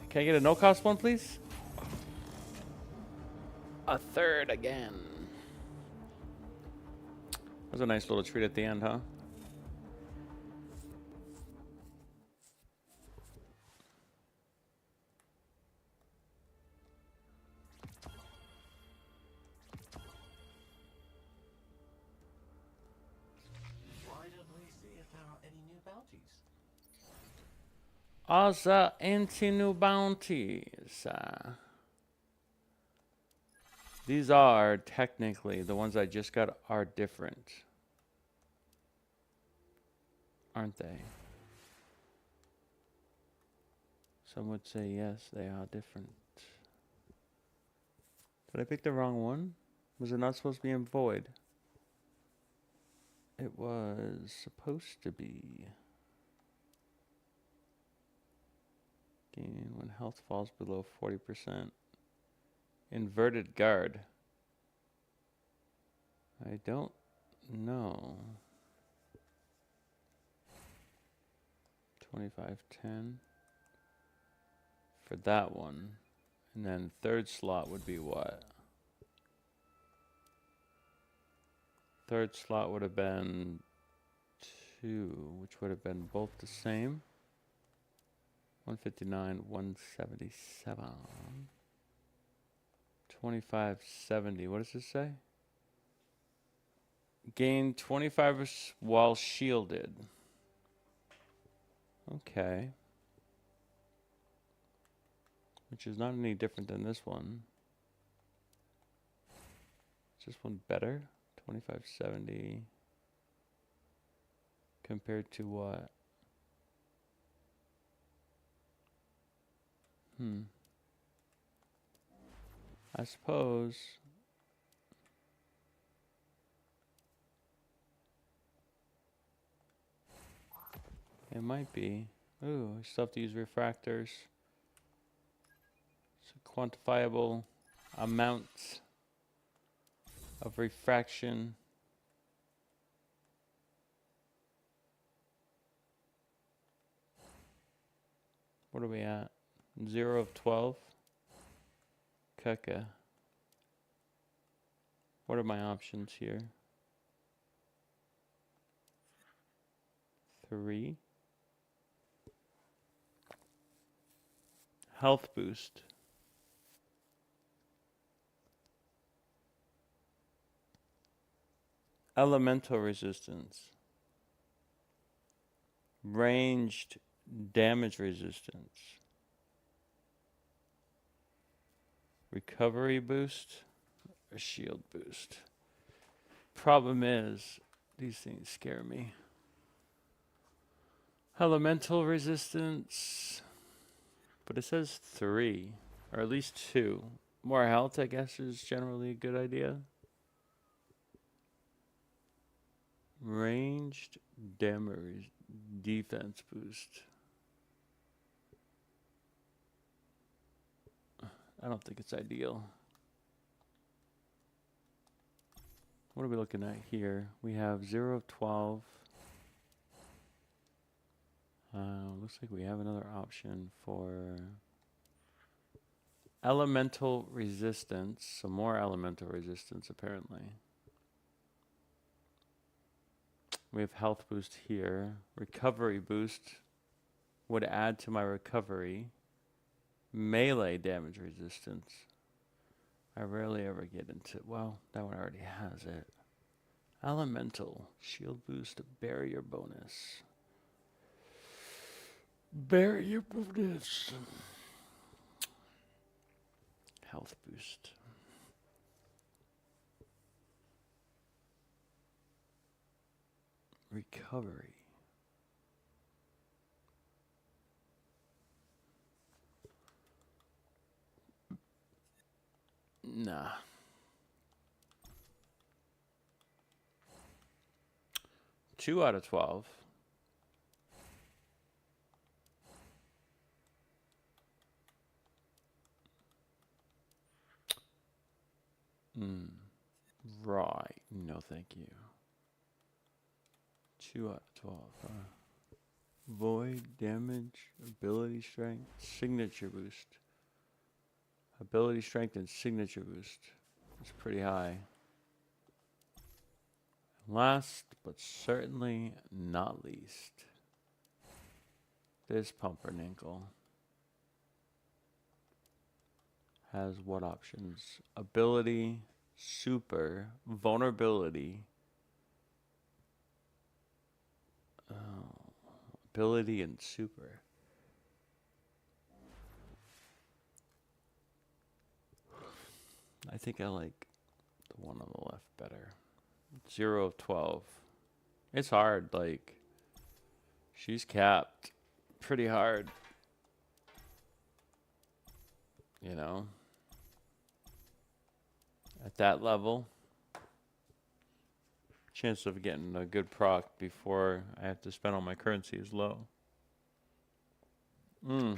Can I get a no-cost one, please? A 3rd again. That was a nice little treat at the end, huh? Also, new bounties. These are technically the ones I just got are different, aren't they? Some would say yes, they are different. Did I pick the wrong one? Was it not supposed to be in void? It was supposed to be. Gain when health falls below 40%. Inverted guard. I don't know. 2510 for that one. And then third slot would be what? Third slot would have been 2, which would have been both the same. 159, 177. 2570. What does this say? Gain 25 while shielded. Okay. Which is not any different than this one. Is this one better? 2570 compared to what? I suppose it might be. Ooh, I still have to use refractors. So quantifiable amounts of refraction. What are we at? 0 of 12. Kaka. What are my options here? 3. Health boost. Elemental resistance. Ranged damage resistance. Recovery boost. A shield boost. Problem is, these things scare me. Elemental resistance. But it says 3. Or at least 2. More health, I guess, is generally a good idea. Ranged damage defense boost. I don't think it's ideal. What are we looking at here? We have 0 of 12. Looks like we have another option for elemental resistance. Some more elemental resistance, apparently. We have health boost here. Recovery boost would add to my recovery. Melee damage resistance. I rarely ever get into, well, that one already has it. Elemental shield boost, barrier bonus. Barrier bonus. Health boost. Recovery. Nah. Two out of 12. Right. No, thank you. 2 out of 12. Void, damage, ability strength, signature boost. Ability strength and signature boost. It's pretty high. Last, but certainly not least, this pumpernickel has what options? Ability, super, vulnerability, ability, and super. I think I like the one on the left better. 0 of 12. It's hard, like, she's capped pretty hard. You know, at that level, chance of getting a good proc before I have to spend all my currency is low. I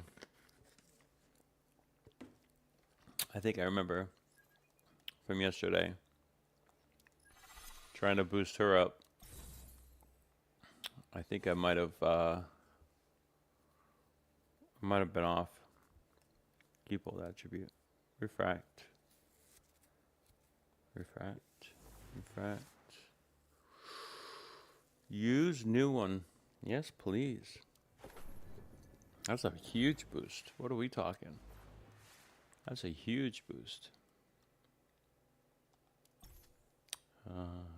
think I remember from yesterday trying to boost her up. I think I might have been off. Keep all that attribute. Refract. Refract. Refract. Use new one. Yes, please. That's a huge boost. What are we talking? That's a huge boost. Restores.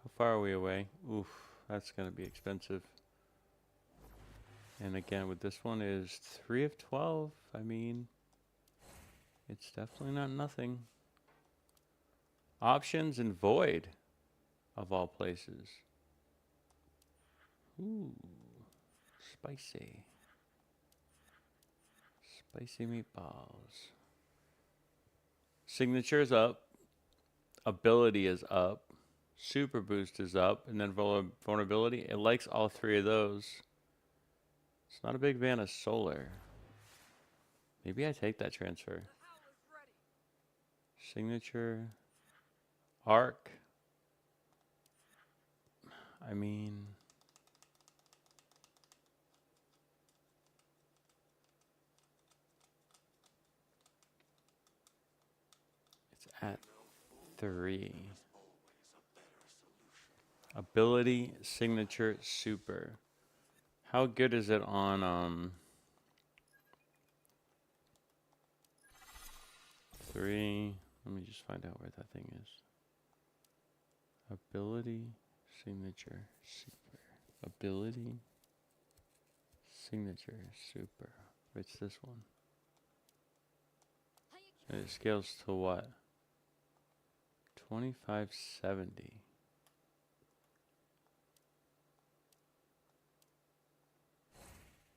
How far are we away? Oof, that's going to be expensive. And again, with this one is 3 of 12. I mean, it's definitely not nothing. Options and void, of all places. Ooh, spicy. Spicy meatballs. Signature is up. Ability is up. Super boost is up. And then vulnerability. It likes all three of those. It's not a big fan of solar. Maybe I take that transfer. Signature. Arc. I mean... it's at 3. Ability, signature, super. How good is it on 3? Let me just find out where that thing is. Ability, signature, super. Ability, signature, super. It's this one. And it scales to what? 2570.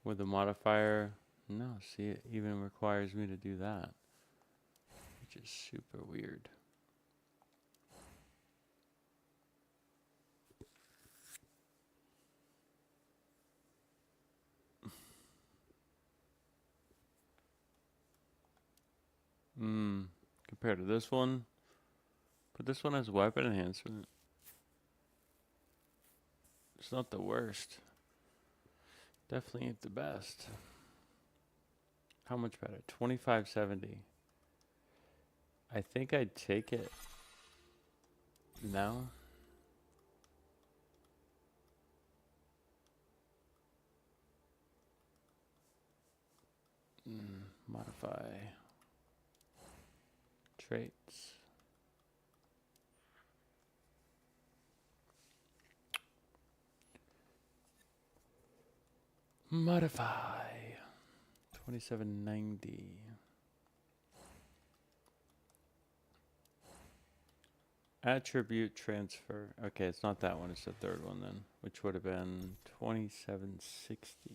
With the modifier, no, see, it even requires me to do that, which is super weird. Compared to this one, but this one has weapon enhancement. It's not the worst. Definitely ain't the best. How much better? 2570. I think I'd take it now. Modify. Traits. Modify. 2790. Attribute transfer. Okay, it's not that one, it's the third one then, which would have been 2760.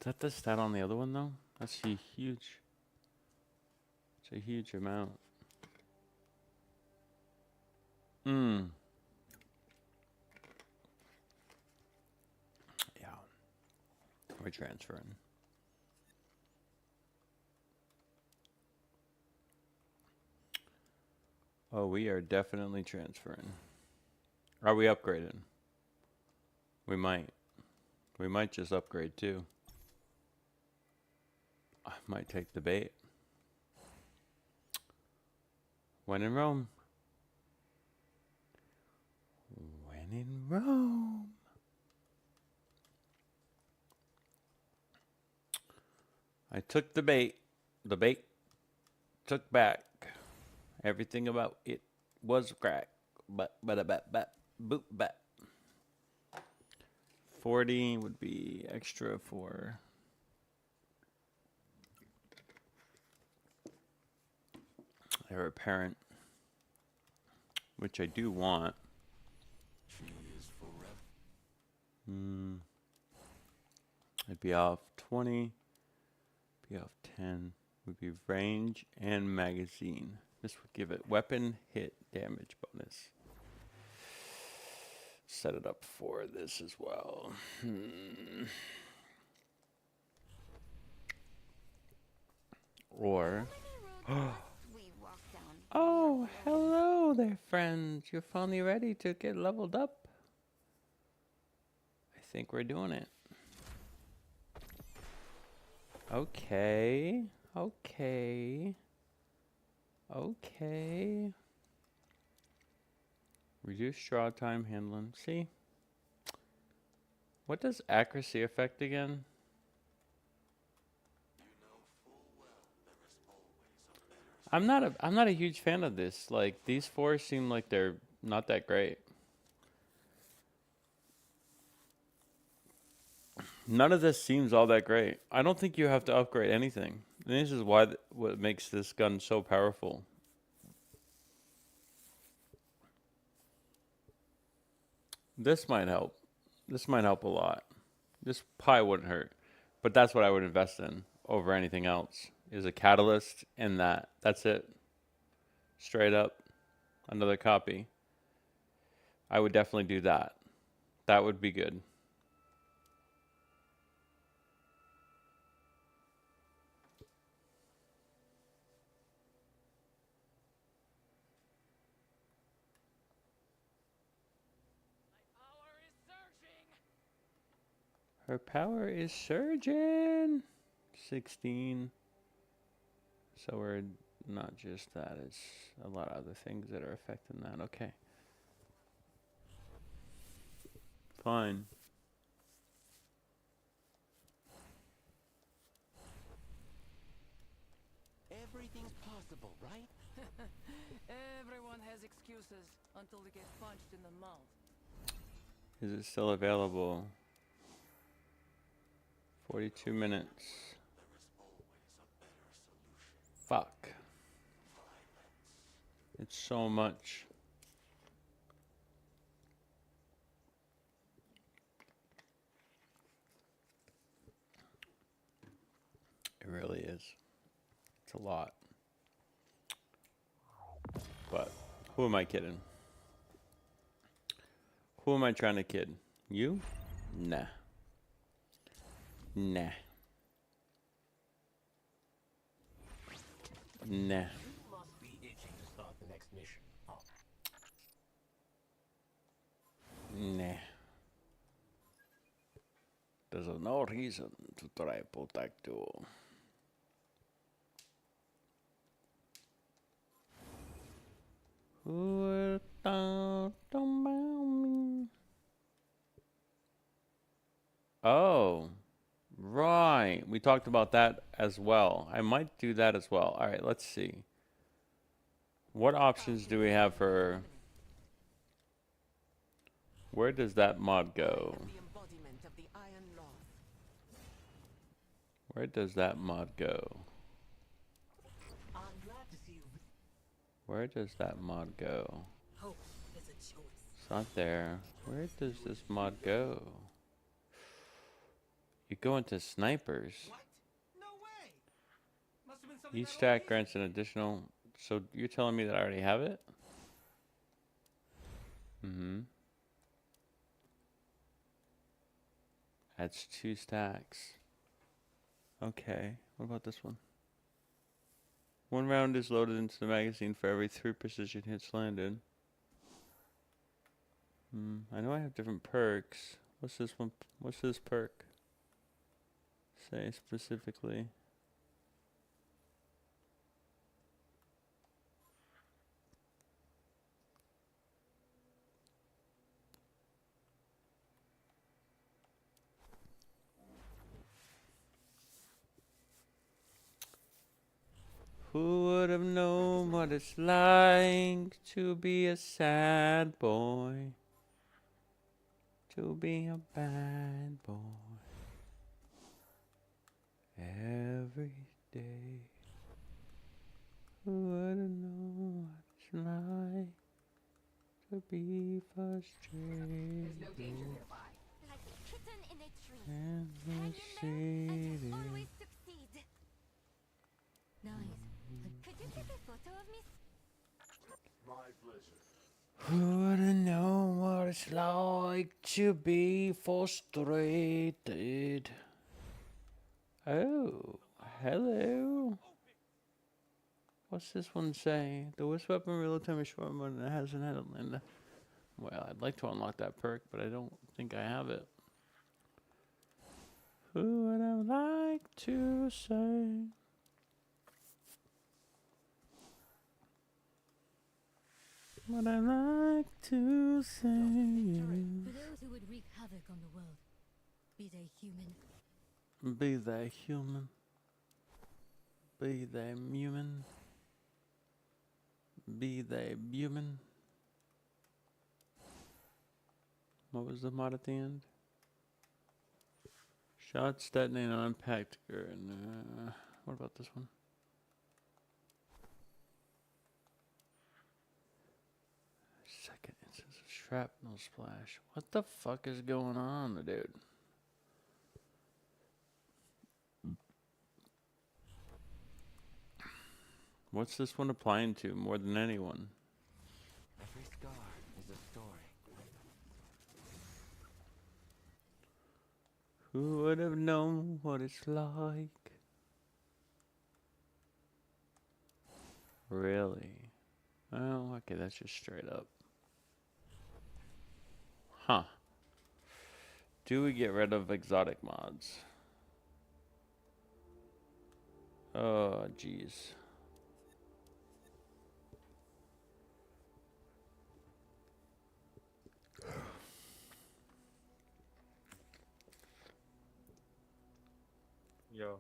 Is that the stat on the other one though? That's huge. It's a huge amount. Yeah. We're transferring. Oh, we are definitely transferring. Are we upgrading? We might. We might just upgrade too. I might take the bait. When in Rome. When in Rome. I took the bait. The bait took back. Everything about it was crack. But boop bat. 40 would be extra for or a parent, which I do want. I'd be off 20, be off 10, would be range and magazine. This would give it weapon hit damage bonus. Set it up for this as well. Or, oh, hello there, friends. You're finally ready to get leveled up. I think we're doing it. Okay, okay, okay. Reduce draw time handling. See? What does accuracy affect again? I'm not a huge fan of this. Like, these four seem like they're not that great. None of this seems all that great. I don't think you have to upgrade anything. And this is why what makes this gun so powerful. This might help. This might help a lot. This probably wouldn't hurt. But that's what I would invest in over anything else. Is a catalyst and that. That's it. Straight up. Another copy. I would definitely do that. That would be good. Her power is surging. 16. So we're not just that. It's a lot of other things that are affecting that. Okay. Fine. Everything's possible, right? Everyone has excuses until they get punched in the mouth. Is it still available? 42 minutes. Fuck. It's so much. It really is. It's a lot. But who am I kidding? Who am I trying to kid? You? Nah. Nah. Nah. You must be itching to start the next mission. Oh. Nah. There's no reason to try protect you. Who thought about me? Oh. Right. We talked about that as well. I might do that as well. All right, let's see. What options do we have for... Where does that mod go? Where does that mod go? Where does that mod go? It's not there. Where does this mod go? You go into snipers. What? No way. Must have been something Each stack grants an additional... So you're telling me that I already have it? Mm-hmm. Adds 2 stacks. Okay. What about this one? 1 round is loaded into the magazine for every 3 precision hits landed. I know I have different perks. What's this one? What's this perk? Say specifically. Who would have known what it's like to be a sad boy? To be a bad boy. Every day. Who wouldn't know what it's like to be frustrated Like a kitten in a tree. and Hang in there and mistreated? you'll always succeed. Nice. Could you take a photo of me? My pleasure. Who wouldn't know what it's like to be frustrated? Oh, hello. What's this one say? The wisp weapon reload time is short, but it hasn't had a. Well, I'd like to unlock that perk, but I don't think I have it. Who would I like to say? What I like to say. For those who would wreak havoc on the world, be they human. Be they human. Be they human. Be they human. What was the mod at the end? Shots detonate on impact. What about this one? Second instance of shrapnel splash. What the fuck is going on, dude? What's this one applying to more than anyone? Every scar is a story. Who would have known what it's like? Really? Oh, okay, that's just straight up. Huh. Do we get rid of exotic mods? Oh, jeez. Yo.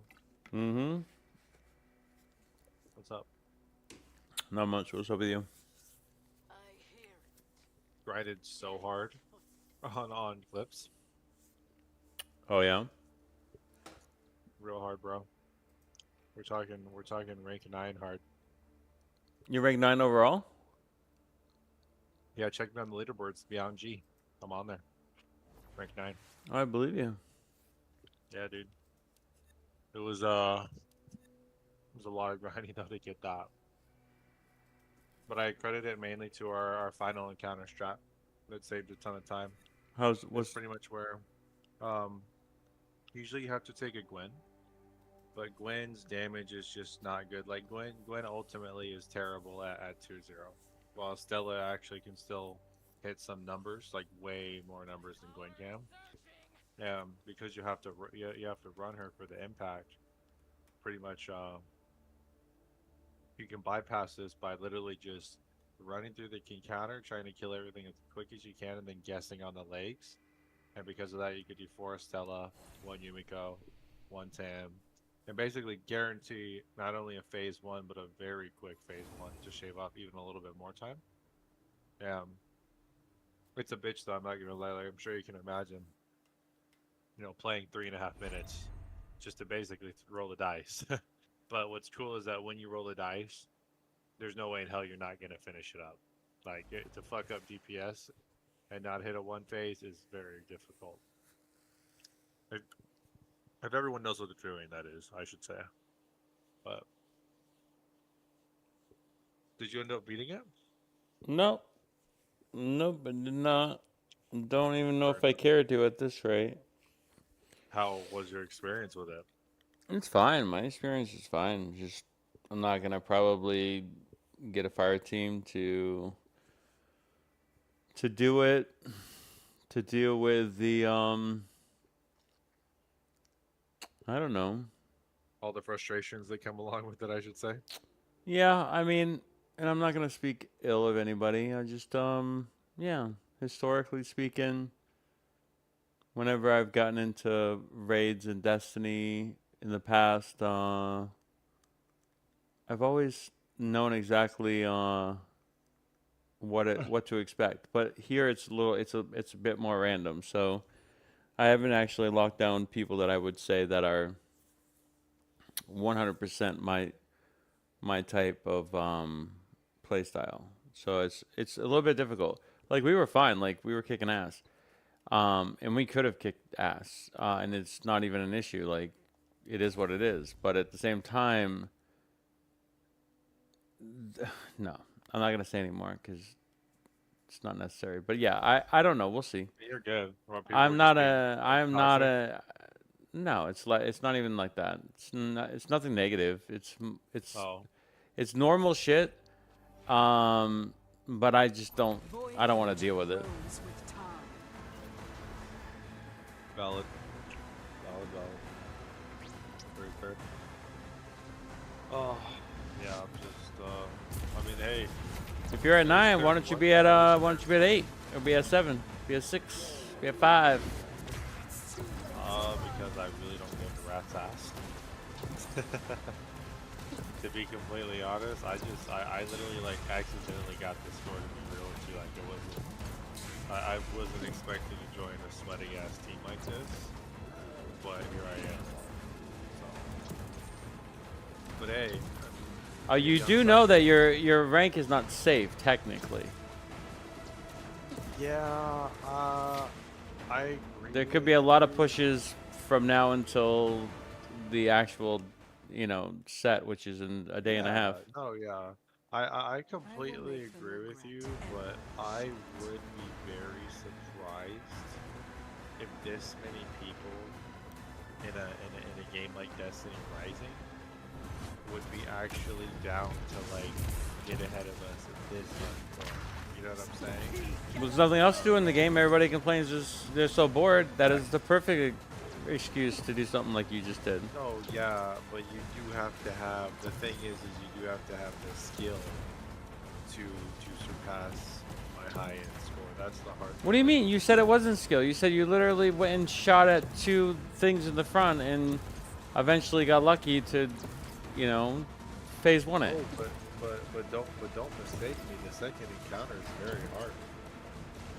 Mm-hmm. What's up? Not much. What's up with you? Grinded so hard on Eclipse. Oh yeah. Real hard, bro. We're talking rank 9 hard. You rank 9 overall? Yeah, check me on the leaderboards. Beyond G. I'm on there. Rank 9. I believe you. Yeah, dude. It was a lot of grinding though to get that. But I credit it mainly to our final encounter strat. That saved a ton of time. What's pretty much where usually you have to take a Gwen. But Gwen's damage is just not good. Like Gwen ultimately is terrible at 2-0. While Stella actually can still hit some numbers, like way more numbers than Gwen can. Because you have to run her for the impact. Pretty much you can bypass this by literally just running through the encounter, trying to kill everything as quick as you can, and then guessing on the legs. And because of that, you could do 4 Stella, 1 Yumiko, 1 Tam, and basically guarantee not only a phase 1, but a very quick phase 1 to shave off even a little bit more time. It's a bitch though, I'm not gonna lie. Like, I'm sure you can imagine, playing 3.5 minutes just to basically roll the dice. But what's cool is that when you roll the dice, there's no way in hell you're not gonna finish it up. Like, to fuck up DPS and not hit a 1 phase is very difficult. If everyone knows what they're doing, that is, I should say. But did you end up beating it? Nope. Nope, I did not. Don't even know if I care to at this rate. How was your experience with it? It's fine. My experience is fine. Just, I'm not gonna probably get a fire team to do it, to deal with the I don't know. All the frustrations that come along with it, I should say. Yeah, I mean, and I'm not gonna speak ill of anybody. I just yeah, historically speaking, whenever I've gotten into raids in Destiny in the past, I've always known exactly what to expect. But here it's a bit more random. So I haven't actually locked down people that I would say that are 100% my type of play style. So it's a little bit difficult. Like we were fine, like we were kicking ass. And we could have kicked ass. And it's not even an issue. Like it is what it is. But at the same time, no, I'm not gonna say anymore because it's not necessary. But yeah, I don't know. We'll see. You're good. Well, people I'm were not just being a. I'm not toxic. a. No, it's like it's not even like that. It's nothing negative. Oh. It's normal shit. But I just don't. I don't want to deal with it. Valid. Valid. Very fair. Oh, yeah. I'm just. I mean, hey. If you're at 9, why don't you be at 8 or be at 7, be at 6, be at 5? Because I really don't give a rat's ass. To be completely honest, I literally like accidentally got this score, to be real with you. Like it wasn't. I wasn't expecting to join a sweaty ass team like this, but here I am. So. But hey. Oh, you do know that your rank is not safe technically. Yeah, I agree. There could be a lot of pushes from now until the actual, set, which is in a day and a half. Oh yeah, I completely agree with you, but I would be very surprised if this many people in a game like Destiny Rising would be actually down to like get ahead of us at this point. You know what I'm saying? There's nothing else to do in the game. Everybody complains they're so bored. That is the perfect excuse to do something like you just did. Oh yeah, but you do have to have. The thing is you do have to have the skill to surpass my high-end score. That's the hard. What do you mean? You said it wasn't skill. You said you literally went and shot at 2 things in the front and eventually got lucky to, phase 1 it. Oh, but don't mistake me. The second encounter is very hard.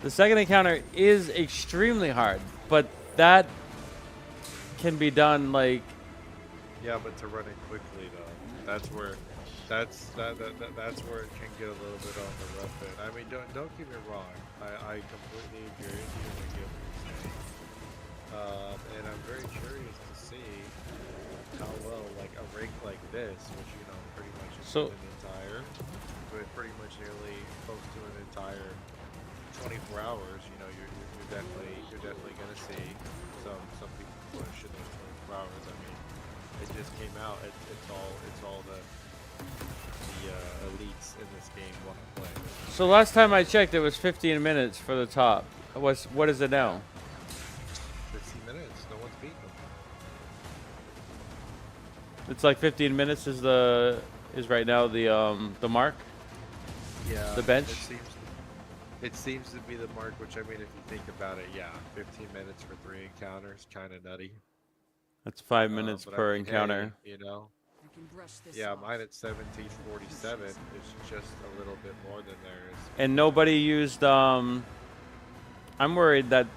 The second encounter is extremely hard, but that can be done like. Yeah, but to run it quickly though, that's where it can get a little bit on the rough end. I mean, don't get me wrong. I completely agree with you and I get what you're saying. And I'm very curious to see how well like a rig like this, which pretty much is pretty much nearly close to an entire 24 hours. You're definitely gonna see some people push in those 24 hours. I mean, it just came out. It's all the elites in this game want to play. So last time I checked, it was 15 minutes for the top. What is it now? 15 minutes. No one's beating them. It's like 15 minutes is right now the mark. Yeah. The bench. It seems to be the mark. Which I mean, if you think about it, yeah, 15 minutes for 3 encounters, kind of nutty. That's 5 minutes per encounter. Hey, yeah, mine at 1747 is just a little bit more than theirs. And nobody used. I'm worried that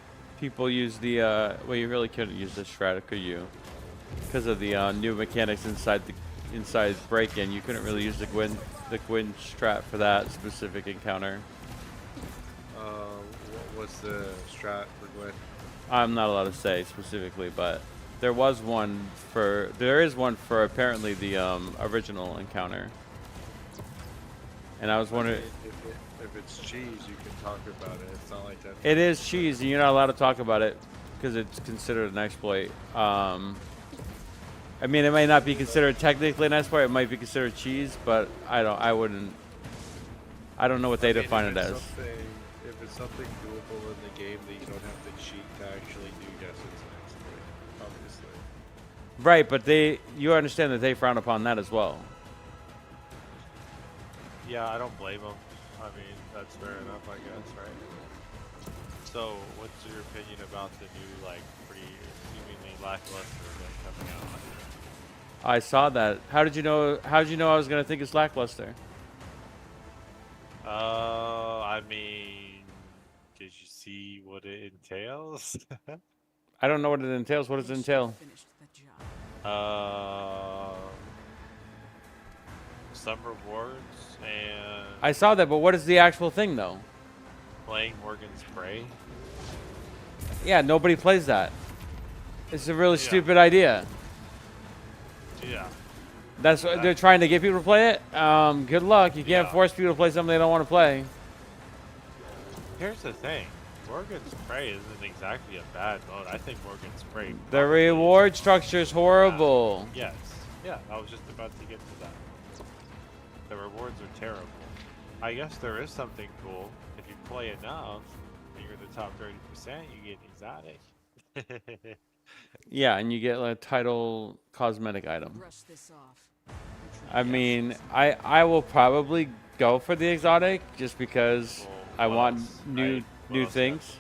people use the. Well, you really couldn't use the strat, could you? Because of the new mechanics inside break-in, you couldn't really use the Gwyn strat for that specific encounter. What's the strat for Gwyn? I'm not allowed to say specifically, but there is one for apparently the original encounter. And I was wondering if it's cheese, you can talk about it. It's not like that. It is cheese, and you're not allowed to talk about it because it's considered an exploit. I mean, it might not be considered technically an exploit. It might be considered cheese, but I don't know what they define it as. If it's something doable in the game that you don't have to cheat to actually do, yes, it's an exploit, obviously. Right, but you understand that they frown upon that as well. Yeah, I don't blame them. I mean, that's fair enough, I guess, right? So, what's your opinion about the new, like, pretty seemingly lackluster event coming out? I saw that. How did you know I was gonna think it's lackluster? I mean, did you see what it entails? I don't know what it entails. What does it entail? some rewards and I saw that, but what is the actual thing though? playing Morgan's Prey. Yeah, nobody plays that. It's a really Yeah. stupid idea. Yeah. That's what they're trying to get people to play it. Good luck. You can't force people to play something they don't want to play. Here's the thing. Morgan's Prey isn't exactly a bad mode. I think Morgan's Prey. The reward structure is horrible. Yes. Yeah, I was just about to get to that. The rewards are terrible. I guess there is something cool. If you play enough, and you're the top 30%, you get an exotic. Yeah, and you get a title cosmetic item. Brush this off. I mean, I will probably go for the exotic just because I want new things.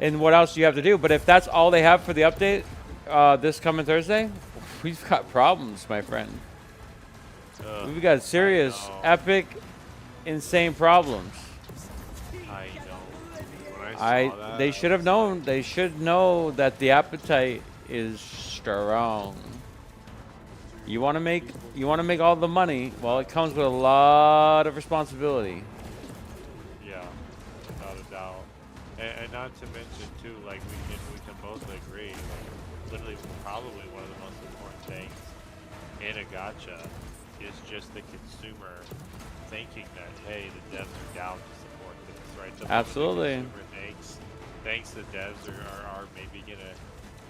And what else do you have to do? But if that's all they have for the update this coming Thursday, we've got problems, my friend. We've got serious, epic, insane problems. I know. When I saw that, They should have known. They should know that the appetite is strong. You want to make all the money. Well, it comes with a lot of responsibility. Yeah, without a doubt. And not to mention too, like we can both agree, like, literally probably one of the most important things in a gacha is just the consumer thinking that, hey, the devs are down to support this, right? The Absolutely. consumer thinks the devs are maybe gonna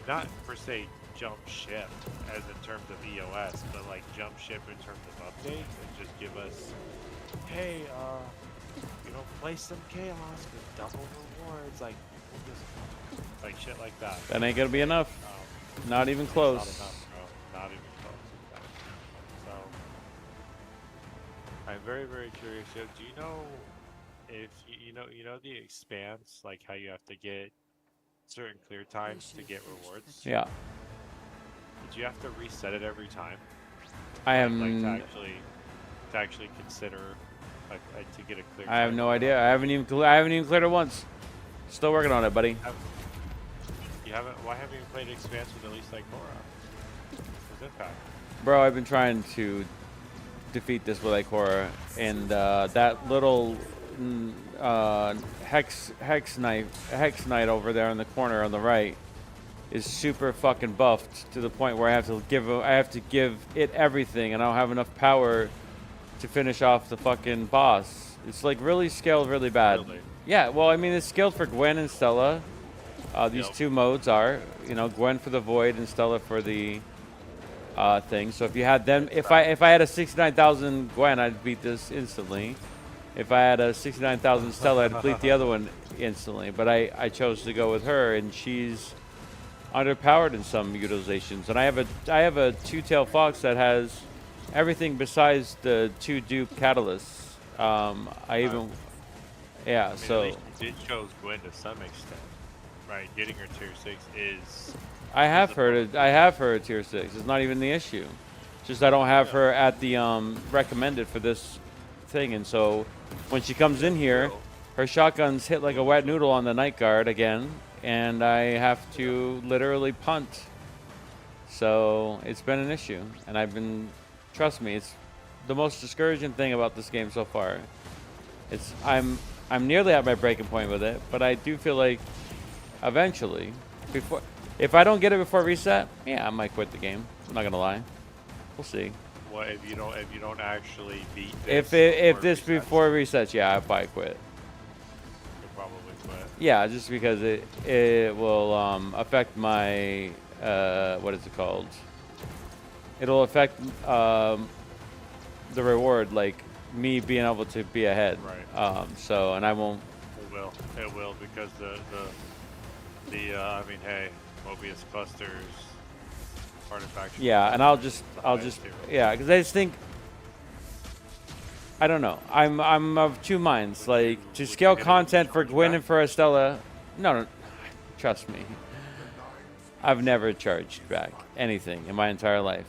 not per se jump ship as in terms of EOS, but like jump ship in terms of updates and just give us, hey, play some chaos with double rewards, like shit like that. That ain't gonna be enough. Not even close. Not enough, bro. Not even close. Exactly. So I'm very, very curious. Do you know if you know the expanse, like how you have to get certain clear times to get rewards? Yeah. Did you have to reset it every time? I am. Like to actually consider to get a clear. I have no idea. I haven't even cleared it once. Still working on it, buddy. You haven't? Why haven't you played Expanse with at least like Korra? What's impact? Bro, I've been trying to defeat this with Ikora, and that little hex knight over there in the corner on the right is super fucking buffed to the point where I have to give it everything, and I don't have enough power to finish off the fucking boss. It's like really scaled really bad. Really? Yeah, well, I mean, it's scaled for Gwen and Stella. These two modes are, Gwen for the Void and Stella for the thing. So if you had them, if I had a 69,000 Gwen, I'd beat this instantly. If I had a 69,000 Stella, I'd beat the other one instantly. But I chose to go with her, and she's underpowered in some utilizations. And I have a two-tailed fox that has everything besides the two dupe catalysts. Yeah, I mean, so at least you did chose Gwen to some extent, right? Getting her tier 6 is. I have her at tier 6. It's not even the issue. Just I don't have her at the recommended for this thing, and so when she comes in here, her shotguns hit like a wet noodle on the night guard again, and I have to literally punt. So it's been an issue, and trust me, it's the most discouraging thing about this game so far. I'm nearly at my breaking point with it, but I do feel like eventually, if I don't get it before reset, yeah, I might quit the game. I'm not gonna lie. We'll see. What if you don't actually beat this? If this before resets, yeah, I'll probably quit. You'll probably quit. Yeah, just because it will affect my what is it called? It'll affect the reward, like me being able to be ahead. Right. So, and I won't. It will because I mean, hey, Mobius clusters, artifacts. Yeah, and I'll just yeah, because I just think, I don't know. I'm of two minds. Like, to scale content for Gwen and for Estella, no, trust me. I've never charged back anything in my entire life.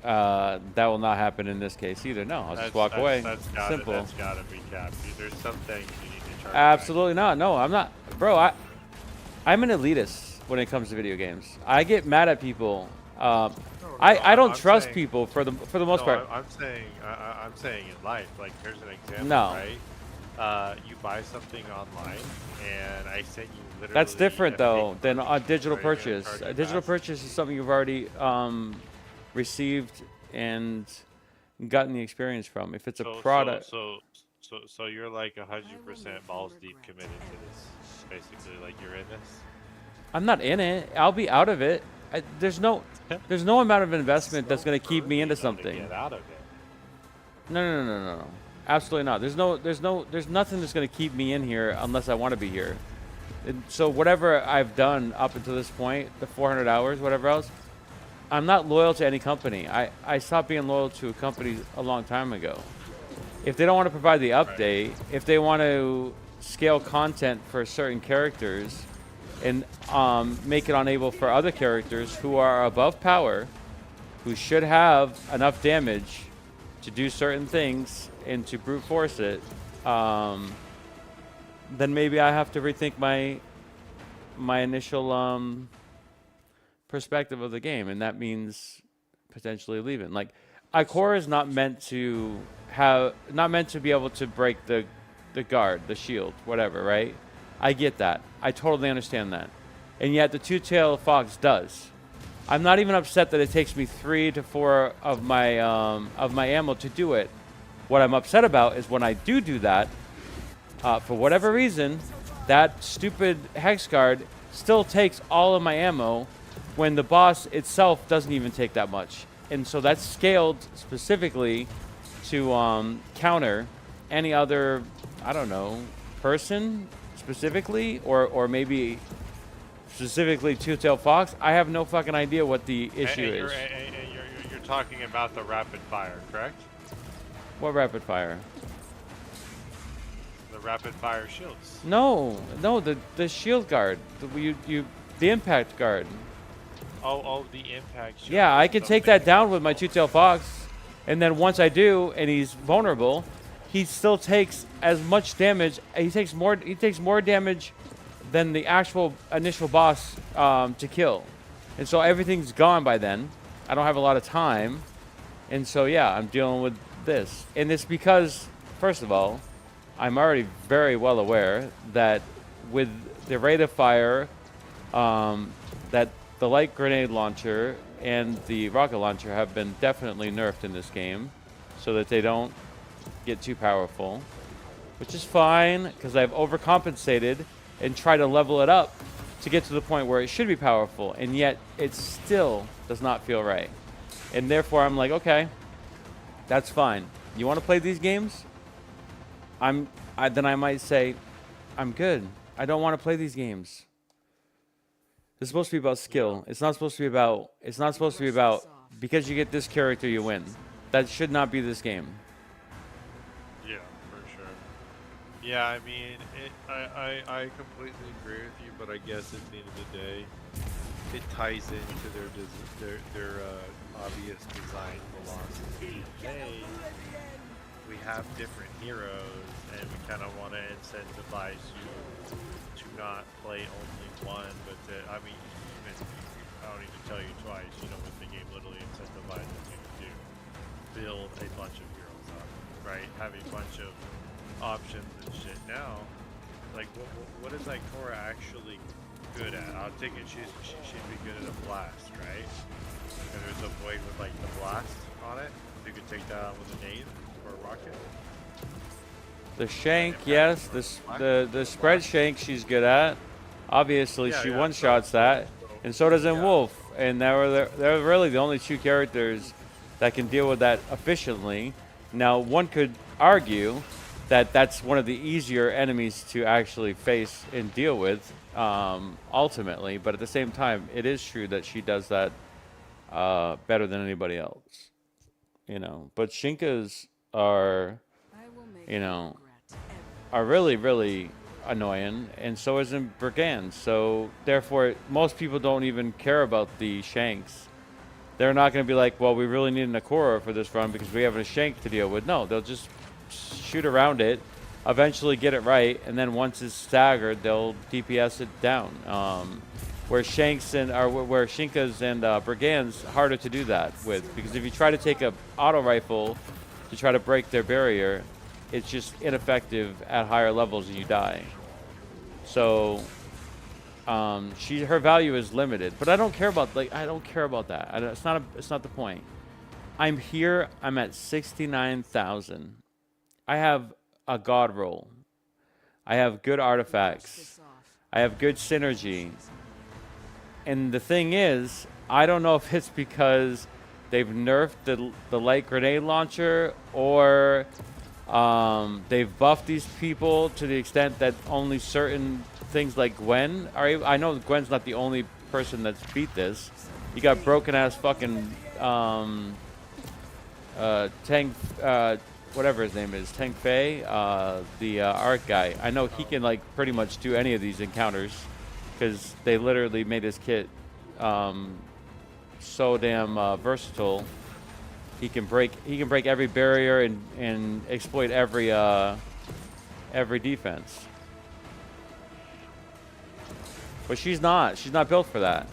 That will not happen in this case either. No, I'll just walk away. Simple. That's gotta be capped. There's some things you need to charge Absolutely not. No, I'm not. Bro, I'm an elitist when it comes to video games. I get mad at people. I don't I'm trust saying- people for the most part. I'm saying in life. Like, here's an example, No. right? You buy something online, and I send you literally. That's different a though fake than a merchant. digital Are you gonna purchase. charge A me digital back? purchase is something you've already received and gotten the experience from. If it's a product, So you're like 100% balls deep committed to this, basically. Like, you're in this. I'm not in it. I'll be out of it. There's no amount of investment that's going to keep me into something. Get out of it. No. Absolutely not. There's nothing that's going to keep me in here unless I want to be here. And so whatever I've done up until this point, the 400 hours, whatever else, I'm not loyal to any company. I stopped being loyal to a company a long time ago. If they don't want to provide the update, if they want to scale content for certain characters and make it unable for other characters who are above power, who should have enough damage to do certain things and to brute force it, then maybe I have to rethink my initial perspective of the game, and that means potentially leaving. Like, Ikora is not meant to be able to break the guard, the shield, whatever, right? I get that. I totally understand that. And yet the two-tailed fox does. I'm not even upset that it takes me 3 to 4 of my ammo to do it. What I'm upset about is when I do that, for whatever reason, that stupid hex guard still takes all of my ammo when the boss itself doesn't even take that much. And so that's scaled specifically to counter any other, I don't know, person specifically, or maybe specifically two-tailed fox. I have no fucking idea what the issue is. You're talking about the rapid fire, correct? What rapid fire? The rapid fire shields. No, the shield guard, the impact guard. Oh, the impact shield. Yeah, I can take that down with my two-tailed fox, and then once I do, and he's vulnerable, he still takes as much damage. He takes more damage than the actual initial boss to kill, and so everything's gone by then. I don't have a lot of time, and so yeah, I'm dealing with this, and it's because, first of all, I'm already very well aware that with the rate of fire, that the light grenade launcher and the rocket launcher have been definitely nerfed in this game so that they don't get too powerful, which is fine because I've overcompensated and tried to level it up to get to the point where it should be powerful, and yet it still does not feel right. And therefore I'm like, okay, that's fine. You want to play these games? Then I might say, I'm good. I don't want to play these games. It's supposed to be about skill. It's not supposed to be about because you get this character you win. That should not be this game. Yeah, for sure. Yeah, I mean, I completely agree with you, but I guess at the end of the day, it ties into their obvious design philosophy. Hey, we have different heroes, and we kind of want to incentivize you to not play only one, but I mean, even, I don't need to tell you twice, you know, the game literally incentivizes you to build a bunch of heroes up, right? Have a bunch of options and shit. Now, like, what is Ikora actually good at? I'll take it she'd be good at a blast, right? And there's a blade with like the blast on it. You could take that out with a nade or a rocket. The shank, yes. The spread shank she's good at. Obviously, she one-shots that, and so does Wolf. And they're really the only two characters that can deal with that efficiently. Now, one could argue that that's one of the easier enemies to actually face and deal with, ultimately. But at the same time, it is true that she does that better than anybody else. You know, but Shinkas are, you know, are really, really annoying, and so isn't Brigand. So therefore, most people don't even care about the shanks. They're not going to be like, well, we really need an Ikora for this run because we have a shank to deal with. No, they'll just shoot around it, eventually get it right, and then once it's staggered, they'll DPS it down. where Shanks and where Shinkas and Brigands harder to do that with, because if you try to take a auto rifle to try to break their barrier, it's just ineffective at higher levels and you die. So her value is limited, but I don't care about that. It's not the point. I'm here. I'm at 69,000. I have a god roll. I have good artifacts. I have good synergy. And the thing is, I don't know if it's because they've nerfed the light grenade launcher, or they've buffed these people to the extent that only certain things like Gwen are able. I know Gwen's not the only person that's beat this. You got broken ass fucking Tang, whatever his name is, Tang Fei, the art guy. I know he can like pretty much do any of these encounters, because they literally made his kit so damn versatile. He can break every barrier and exploit every defense. But she's not built for that,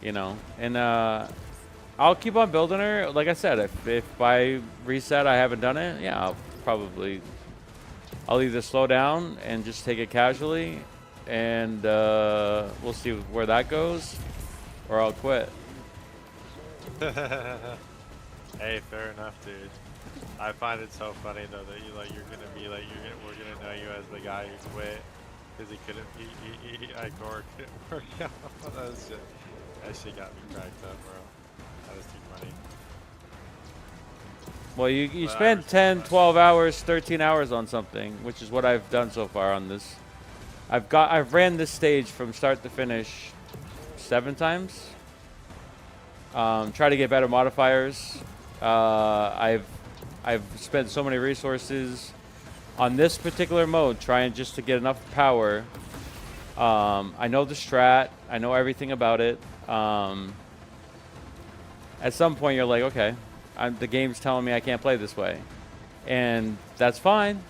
you know. And I'll keep on building her. Like I said, if by reset I haven't done it, yeah, I'll either slow down and just take it casually, and we'll see where that goes, or I'll quit. Hey, fair enough, dude. I find it so funny though that we're gonna know you as the guy who quit because he couldn't. Igor couldn't work out. That shit got me cracked up, bro. That was too funny. Well, you spend 10, 12 hours, 13 hours on something, which is what I've done so far on this. I've ran this stage from start to finish 7 times. Try to get better modifiers. I've spent so many resources on this particular mode trying just to get enough power. I know the strat. I know everything about it. At some point you're like, okay, the game's telling me I can't play this way, and that's fine.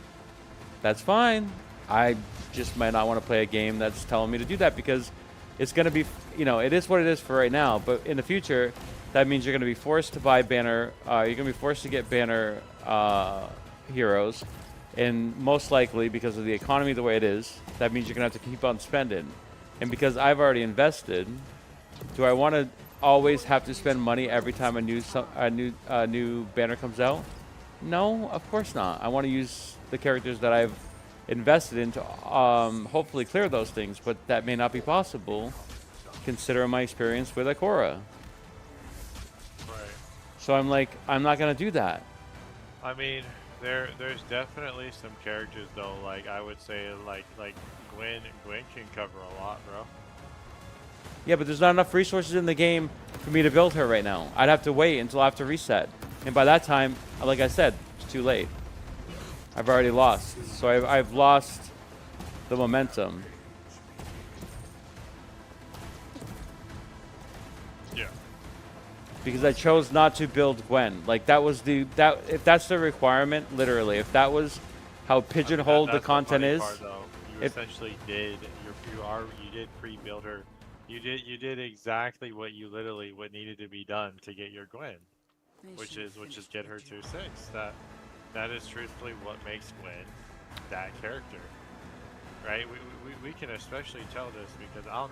That's fine. I just might not want to play a game that's telling me to do that, because it's going to be, you know, it is what it is for right now. But in the future, that means you're going to be forced to buy banner. You're going to be forced to get banner heroes, and most likely because of the economy the way it is, that means you're going to have to keep on spending. And because I've already invested, do I want to always have to spend money every time a new banner comes out? No, of course not. I want to use the characters that I've invested in to hopefully clear those things, but that may not be possible considering my experience with Ikora. Right. So I'm like, I'm not gonna do that. I mean, there's definitely some characters though, like I would say like Gwen can cover a lot, bro. Yeah, but there's not enough resources in the game for me to build her right now. I'd have to wait until after reset, and by that time, like I said, it's too late. I've already lost, so I've lost the momentum. Yeah. Because I chose not to build Gwen. Like if that's the requirement, literally, if that was how pigeonholed the content is. You essentially did. You did pre-build her. You did exactly what needed to be done to get your Gwen, which is get her to 6. That is truthfully what makes Gwen that character, right? We can especially tell this because I don't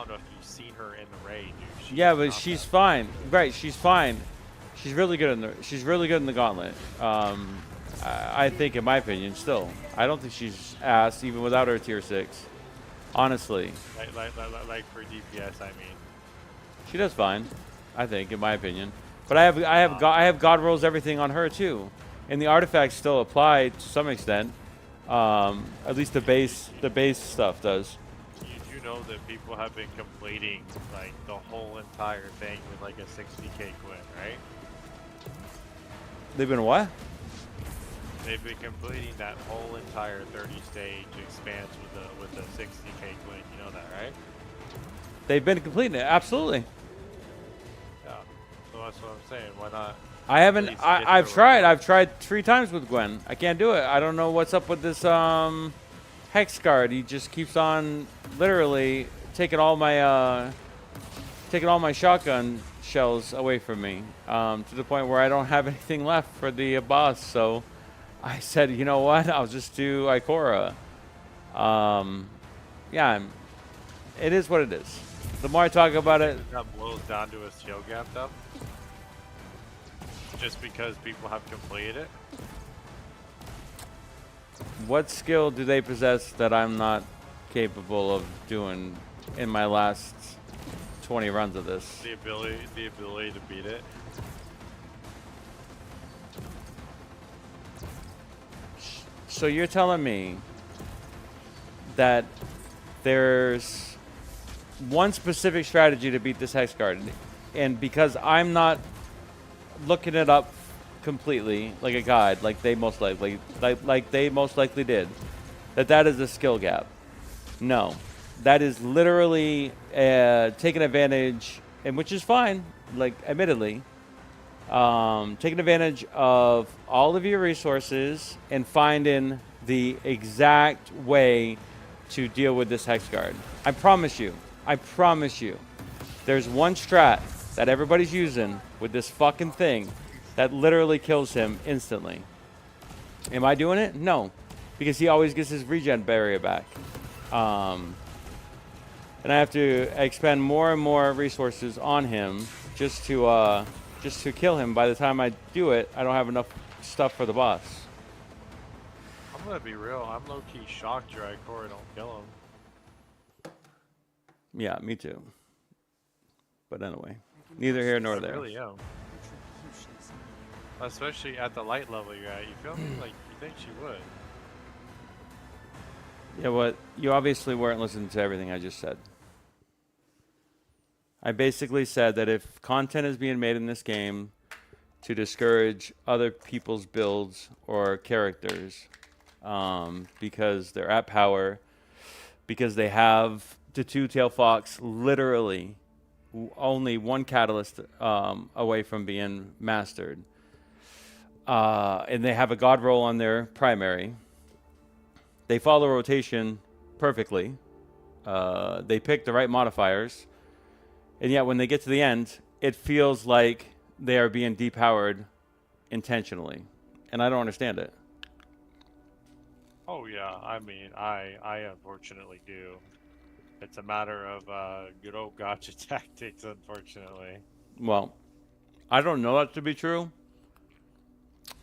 know if you've seen her in the raid. Yeah, but she's fine. Right, she's fine. She's really good in the gauntlet. I think, in my opinion, still, I don't think she's ass even without her tier 6. Honestly. Like for DPS, I mean. She does fine, I think, in my opinion. But I have god rolls everything on her too, and the artifacts still apply to some extent. At least the base stuff does. You know that people have been completing like the whole entire thing with like a 60k Gwen, right? They've been what? They've been completing that whole entire 30-stage expanse with a 60k Gwen. You know that, right? They've been completing it, absolutely. Yeah. So that's what I'm saying. Why not? I haven't. I've tried. I've tried 3 times with Gwen. I can't do it. I don't know what's up with this Hex guard. He just keeps on literally taking all my shotgun shells away from me, to the point where I don't have anything left for the boss. So I said, you know what? I'll just do Ikora. Yeah, it is what it is. The more I talk about it, That boils down to a skill gap, though. Just because people have completed it. what skill do they possess that I'm not capable of doing in my last 20 runs of this? The ability to beat it. So you're telling me that there's one specific strategy to beat this hex guard, and because I'm not looking it up completely like a guide, like they most likely did, that is a skill gap? No, that is literally taking advantage, and which is fine, like admittedly, taking advantage of all of your resources and finding the exact way to deal with this hex guard. I promise you, there's one strat that everybody's using with this fucking thing that literally kills him instantly. Am I doing it? No, because he always gets his regen barrier back. And I have to expend more and more resources on him just to kill him. By the time I do it, I don't have enough stuff for the boss. I'm gonna be real. I'm low-key shocked your Ikora don't kill him. Yeah, me too. But anyway, neither here nor there. I really am. Especially at the light level you're at. You feel me? Like, you think she would. Yeah, what? You obviously weren't listening to everything I just said. I basically said that if content is being made in this game to discourage other people's builds or characters, because they're at power, because they have the two-tail fox literally only one catalyst away from being mastered, and they have a god roll on their primary. They follow rotation perfectly. They pick the right modifiers. And yet when they get to the end, it feels like they are being depowered intentionally. And I don't understand it. Oh yeah, I mean, I unfortunately do. It's a matter of good old gotcha tactics, unfortunately. Well, I don't know that to be true,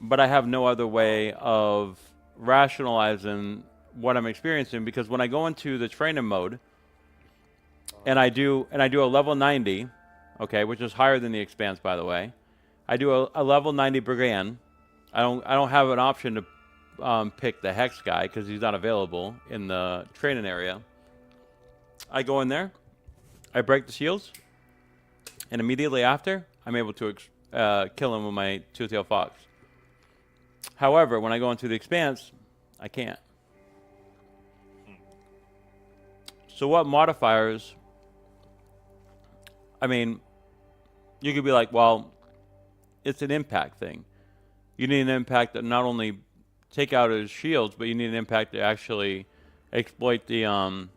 but I have no other way of rationalizing what I'm experiencing, because when I go into the training mode and I do a level 90, okay, which is higher than the Expanse, by the way. I do a level 90 brigand. I don't have an option to pick the Hex guy because he's not available in the training area. I go in there, I break the shields, and immediately after, I'm able to kill him with my two-tailed fox. However, when I go into the Expanse, I can't. So what modifiers? I mean, you could be like, well, it's an impact thing. You need an impact that not only take out his shields, but you need an impact to actually exploit the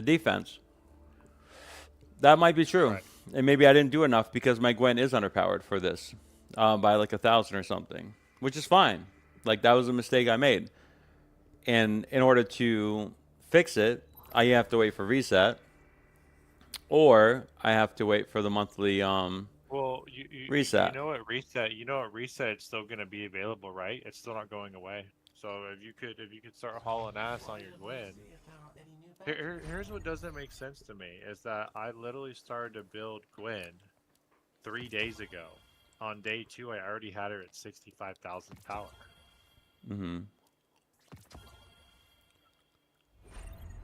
defense. That might be true. Right. And maybe I didn't do enough because my Gwen is underpowered for this by like 1,000 or something, which is fine. Like, that was a mistake I made. And in order to fix it, I have to wait for reset, or I have to wait for the monthly reset. You know what reset? It's still going to be available, right? It's still not going away. So if you could start hauling ass on your Gwen. Here's what doesn't make sense to me is that I literally started to build Gwen 3 days ago. On day 2, I already had her at 65,000 power. Mm-hmm.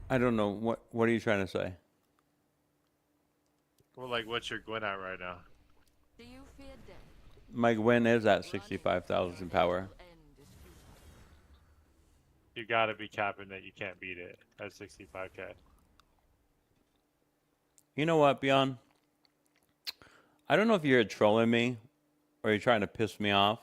I don't know. What are you trying to say? Well, like, what's your Gwen at right now? Do you fear death? My Gwen is at 65,000 power. You gotta be capping that you can't beat it at 65k. You know what, Beyond? I don't know if you're trolling me or you're trying to piss me off,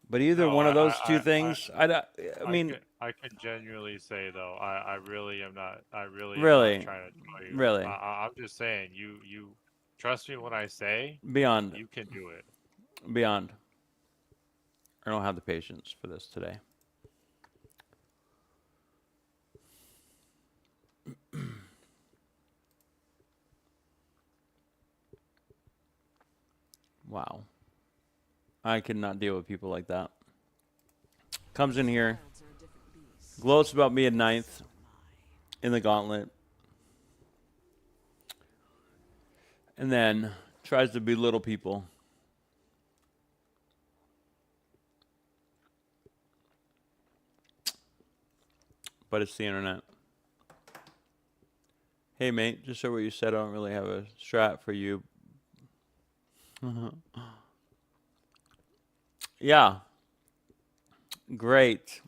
but either one of those two things, I mean... I can genuinely say, though, I really am not. I really am not trying to troll you. Really? I'm just saying, you trust me when I say Beyond. you can do it. Beyond. I don't have the patience for this today. Wow. I could not deal with people like that. Comes in here, gloats about me at 9th in the gauntlet, and then tries to belittle people. But it's the internet. Hey, mate, just so what you said, I don't really have a strat for you. Yeah. Great.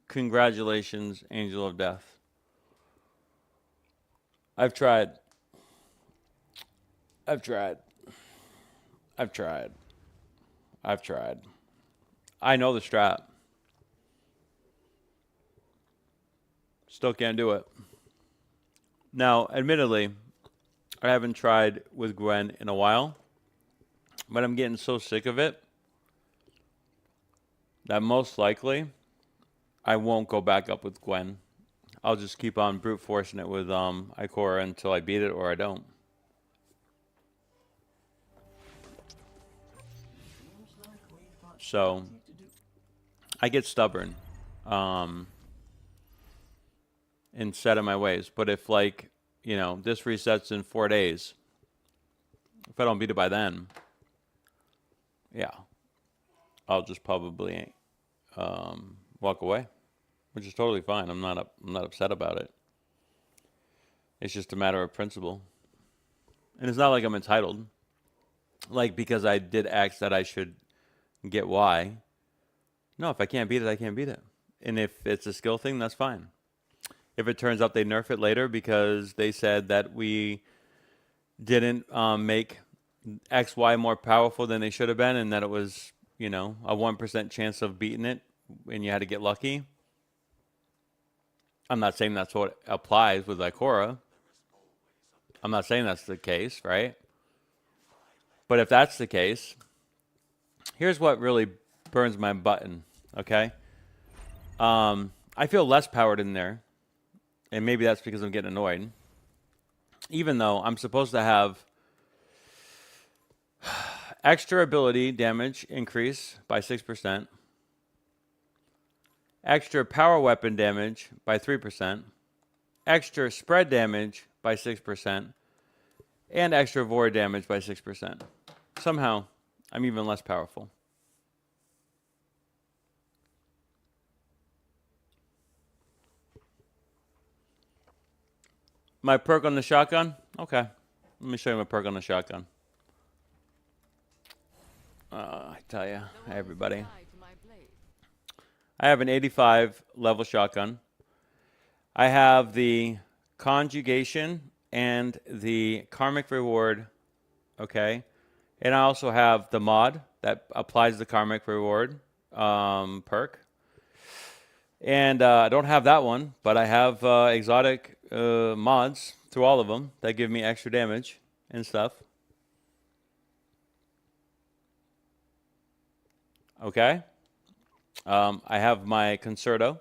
Congratulations, Angel of Death. I've tried. I've tried. I've tried. I've tried. I know the strat. Still can't do it. Now, admittedly, I haven't tried with Gwen in a while, but I'm getting so sick of it that most likely I won't go back up with Gwen. I'll just keep on brute forcing it with Ikora until I beat it or I don't. So I get stubborn and set in my ways. But if, like, you know, this resets in 4 days, if I don't beat it by then, yeah, I'll just probably walk away, which is totally fine. I'm not upset about it. It's just a matter of principle. And it's not like I'm entitled. Like, because I did X that I should get Y. No, if I can't beat it, I can't beat it. And if it's a skill thing, that's fine. If it turns out they nerf it later because they said that we didn't make XY more powerful than they should have been, and that it was, you know, a 1% chance of beating it and you had to get lucky. I'm not saying that's what applies with Ikora. I'm not saying that's the case, right? But if that's the case, here's what really burns my button, okay? I feel less powered in there, and maybe that's because I'm getting annoyed. Even though I'm supposed to have extra ability damage increase by 6%, extra power weapon damage by 3%, extra spread damage by 6%, and extra void damage by 6%. Somehow, I'm even less powerful. My perk on the shotgun? Okay. Let me show you my perk on the shotgun. I tell you, everybody. I have an 85 level shotgun. I have the conjugation and the karmic reward, okay? And I also have the mod that applies the karmic reward perk. And I don't have that one, but I have exotic mods through all of them that give me extra damage and stuff. Okay. I have my Concerto.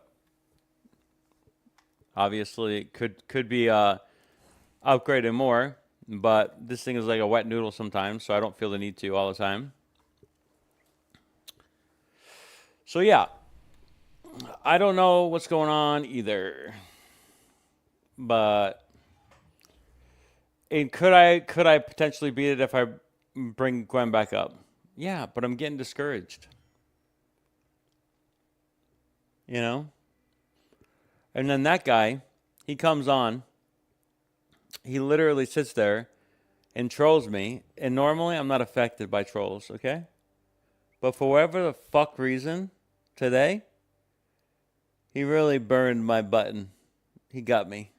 Obviously, could be upgraded more, but this thing is like a wet noodle sometimes, so I don't feel the need to all the time. So yeah, I don't know what's going on either, but could I potentially beat it if I bring Gwen back up? Yeah, but I'm getting discouraged. You know? And then that guy, he comes on, he literally sits there and trolls me, and normally I'm not affected by trolls, okay? But for whatever the fuck reason, today, he really burned my button. He got me.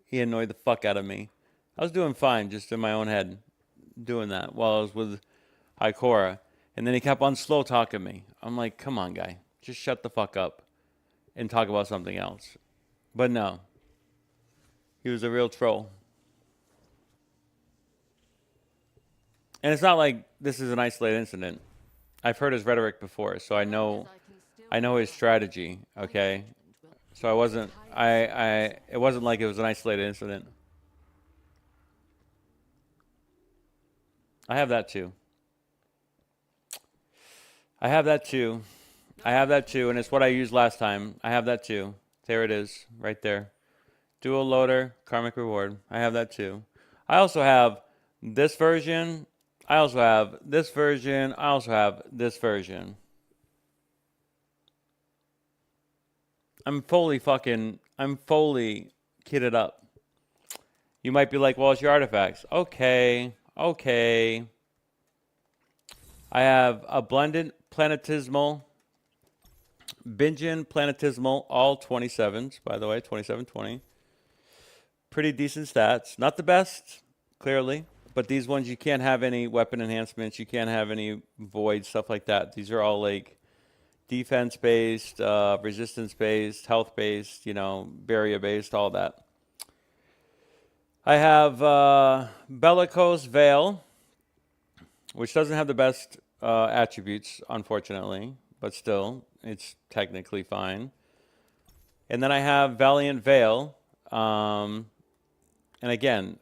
He annoyed the fuck out of me. I was doing fine just in my own head doing that while I was with Ikora. And then he kept on slow talking me. I'm like, come on, guy. Just shut the fuck up and talk about something else. But no. He was a real troll. And it's not like this is an isolated incident. I've heard his rhetoric before, so I know his strategy, okay? So it wasn't like it was an isolated incident. I have that too. I have that too, and it's what I used last time. I have that too. There it is, right there. Dual loader, karmic reward. I have that too. I also have this version. I also have this version. I also have this version. I'm fully kitted up. You might be like, well, it's your artifacts. Okay. I have a blended planetesimal, Bingen planetesimal, all 27s, by the way, 2720. Pretty decent stats. Not the best, clearly, but these ones you can't have any weapon enhancements. You can't have any void, stuff like that. These are all like defense-based, resistance-based, health-based, you know, barrier-based, all that. I have Bellicose Veil, which doesn't have the best attributes, unfortunately, but still, it's technically fine. And then I have Valiant Veil. And again,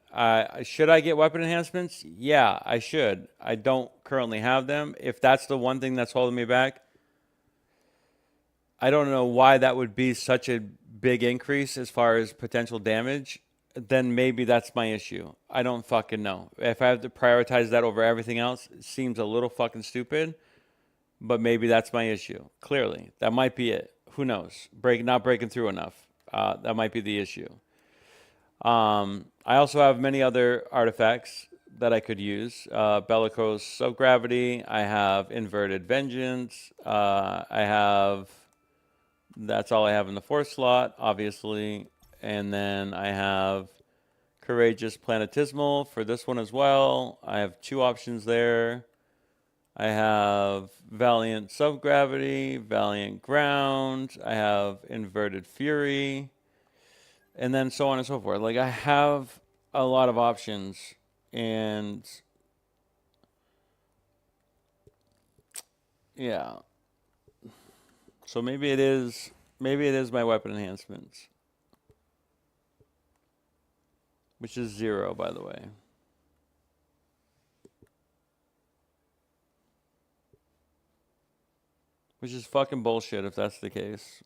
should I get weapon enhancements? Yeah, I should. I don't currently have them. If that's the one thing that's holding me back, I don't know why that would be such a big increase as far as potential damage. Then maybe that's my issue. I don't fucking know. If I have to prioritize that over everything else, it seems a little fucking stupid. But maybe that's my issue. Clearly, that might be it. Who knows? Not breaking through enough. That might be the issue. I also have many other artifacts that I could use. Bellicose Subgravity. I have Inverted Vengeance. That's all I have in the 4th slot, obviously. And then I have Courageous Planetesimal for this one as well. I have 2 options there. I have Valiant Subgravity, Valiant Ground. I have Inverted Fury. And then so on and so forth. Like, I have a lot of options. And yeah. So maybe it is my weapon enhancements. Which is 0, by the way. Which is fucking bullshit if that's the case.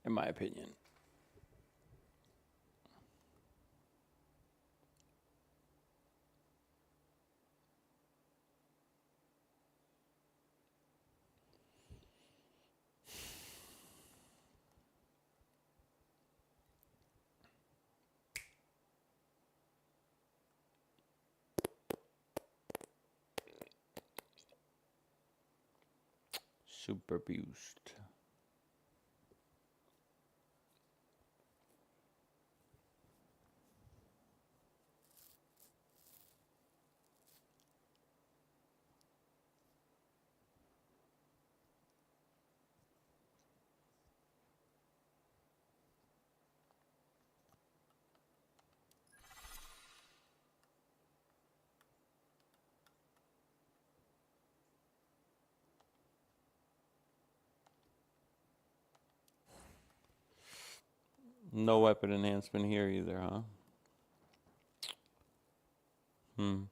In my opinion. Super boost. No weapon enhancement here either, huh?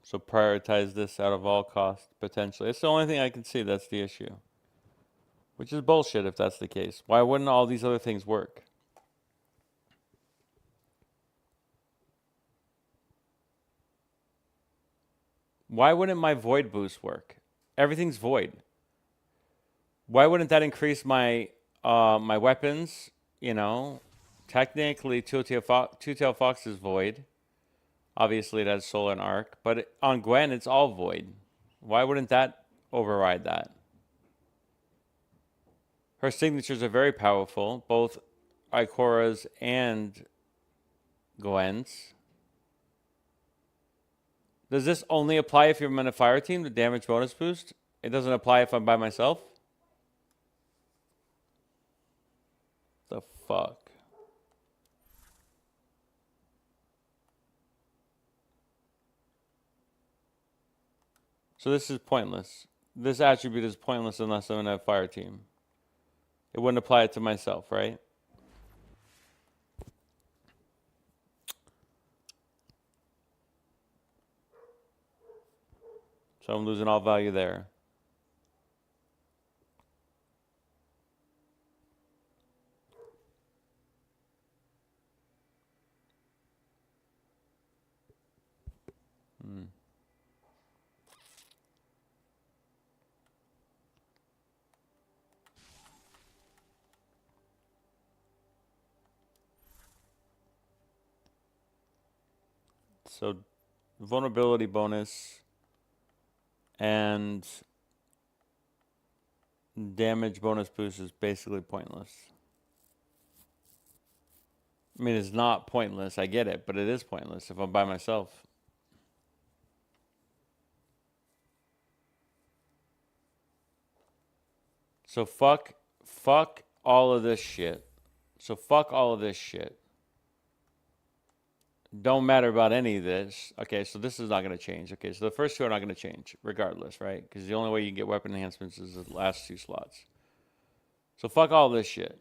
So prioritize this out of all costs, potentially. It's the only thing I can see that's the issue. Which is bullshit if that's the case. Why wouldn't all these other things work? Why wouldn't my void boost work? Everything's void. Why wouldn't that increase my my weapons? You know, technically Two-Tail Fox is void. Obviously, it has Solar and Arc. But on Gwen, it's all void. Why wouldn't that override that? Her signatures are very powerful, both Ikora's and Gwen's. Does this only apply if you're in a fire team, the damage bonus boost? It doesn't apply if I'm by myself? The fuck? So this is pointless. This attribute is pointless unless I'm in a fire team. It wouldn't apply it to myself, right? So I'm losing all value there. So vulnerability bonus and damage bonus boost is basically pointless. I mean, it's not pointless. I get it, but it is pointless if I'm by myself. So fuck all of this shit. So fuck all of this shit. Don't matter about any of this. Okay, so this is not going to change. Okay, so the first two are not going to change regardless, right? Because the only way you can get weapon enhancements is the last 2 slots. So fuck all this shit.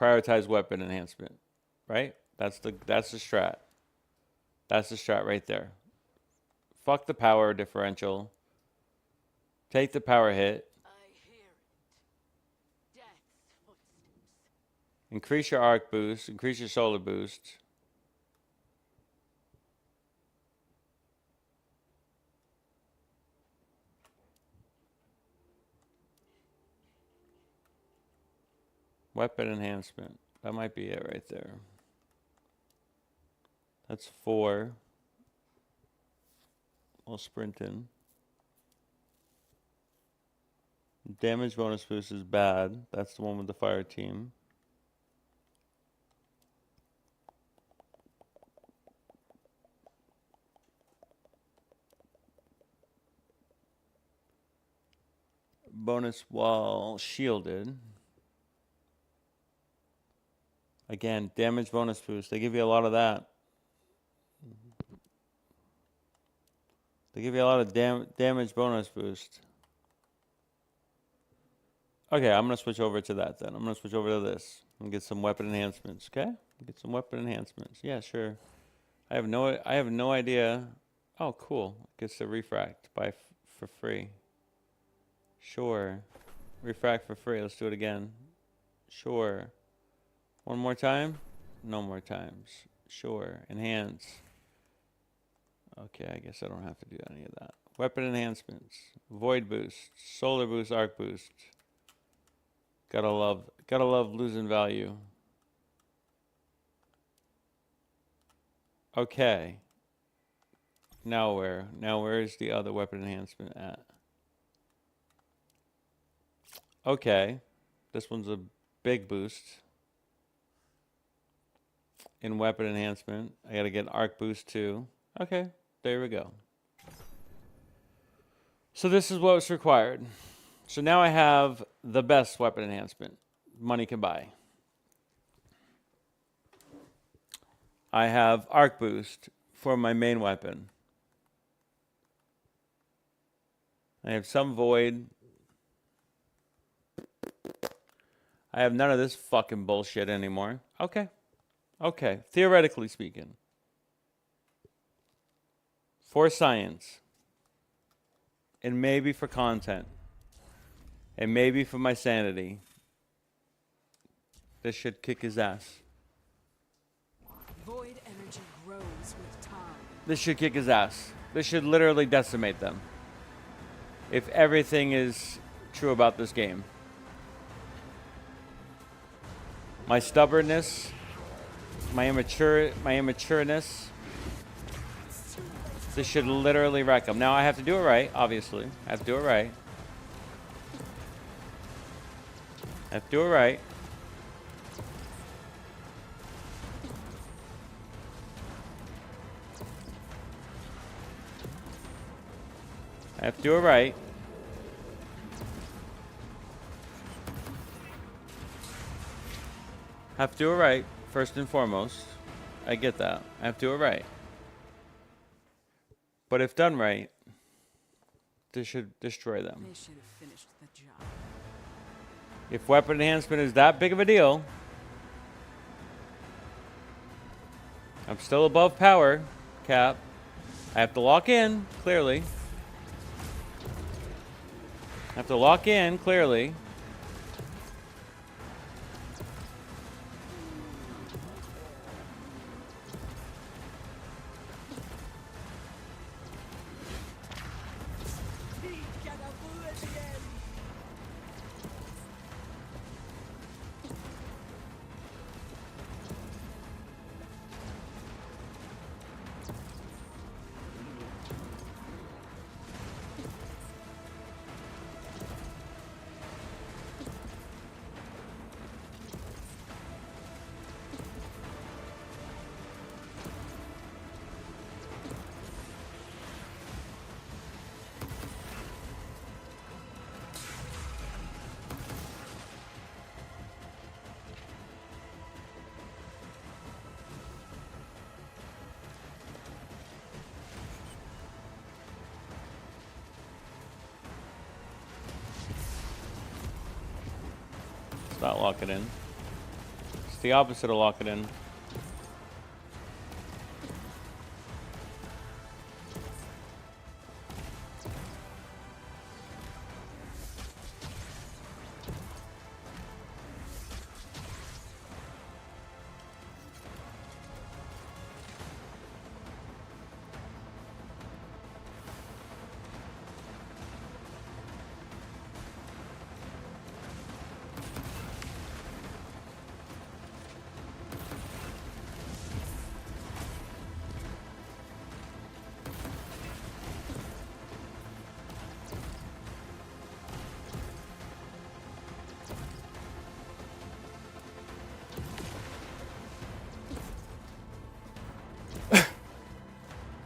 Prioritize weapon enhancement, right? That's the strat. That's the strat right there. Fuck the power differential. Take the power hit. Increase your arc boost. Increase your solar boost. Weapon enhancement. That might be it right there. That's 4. We'll sprint in. Damage bonus boost is bad. That's the one with the fire team. Bonus while shielded. Again, damage bonus boost. They give you a lot of that. They give you a lot of damage bonus boost. Okay, I'm going to switch over to that then. I'm going to switch over to this and get some weapon enhancements, okay? Get some weapon enhancements. Yeah, sure. I have no idea. Oh, cool. Gets to refract for free. Sure. Refract for free. Let's do it again. Sure. One more time? No more times. Sure. Enhance. Okay, I guess I don't have to do any of that. Weapon enhancements. Void boost. Solar boost. Arc boost. Gotta love losing value. Okay. Now where? Now where is the other weapon enhancement at? Okay. This one's a big boost. In weapon enhancement. I gotta get arc boost too. Okay. There we go. So this is what's required. So now I have the best weapon enhancement money can buy. I have arc boost for my main weapon. I have some void. I have none of this fucking bullshit anymore. Okay. Okay. Theoretically speaking. For science. And maybe for content. And maybe for my sanity. This should kick his ass. Void energy grows with time. This should kick his ass. This should literally decimate them. If everything is true about this game. My stubbornness, my immatureness. This should literally wreck them. Now I have to do it right, obviously. I have to do it right. I have to do it right. I have to do it right. I have to do it right, first and foremost. I get that. I have to do it right. But if done right, this should destroy them. They should have finished the job. If weapon enhancement is that big of a deal, I'm still above power cap. I have to lock in, clearly. I have to lock in, clearly. Not lock it in. It's the opposite of lock it in.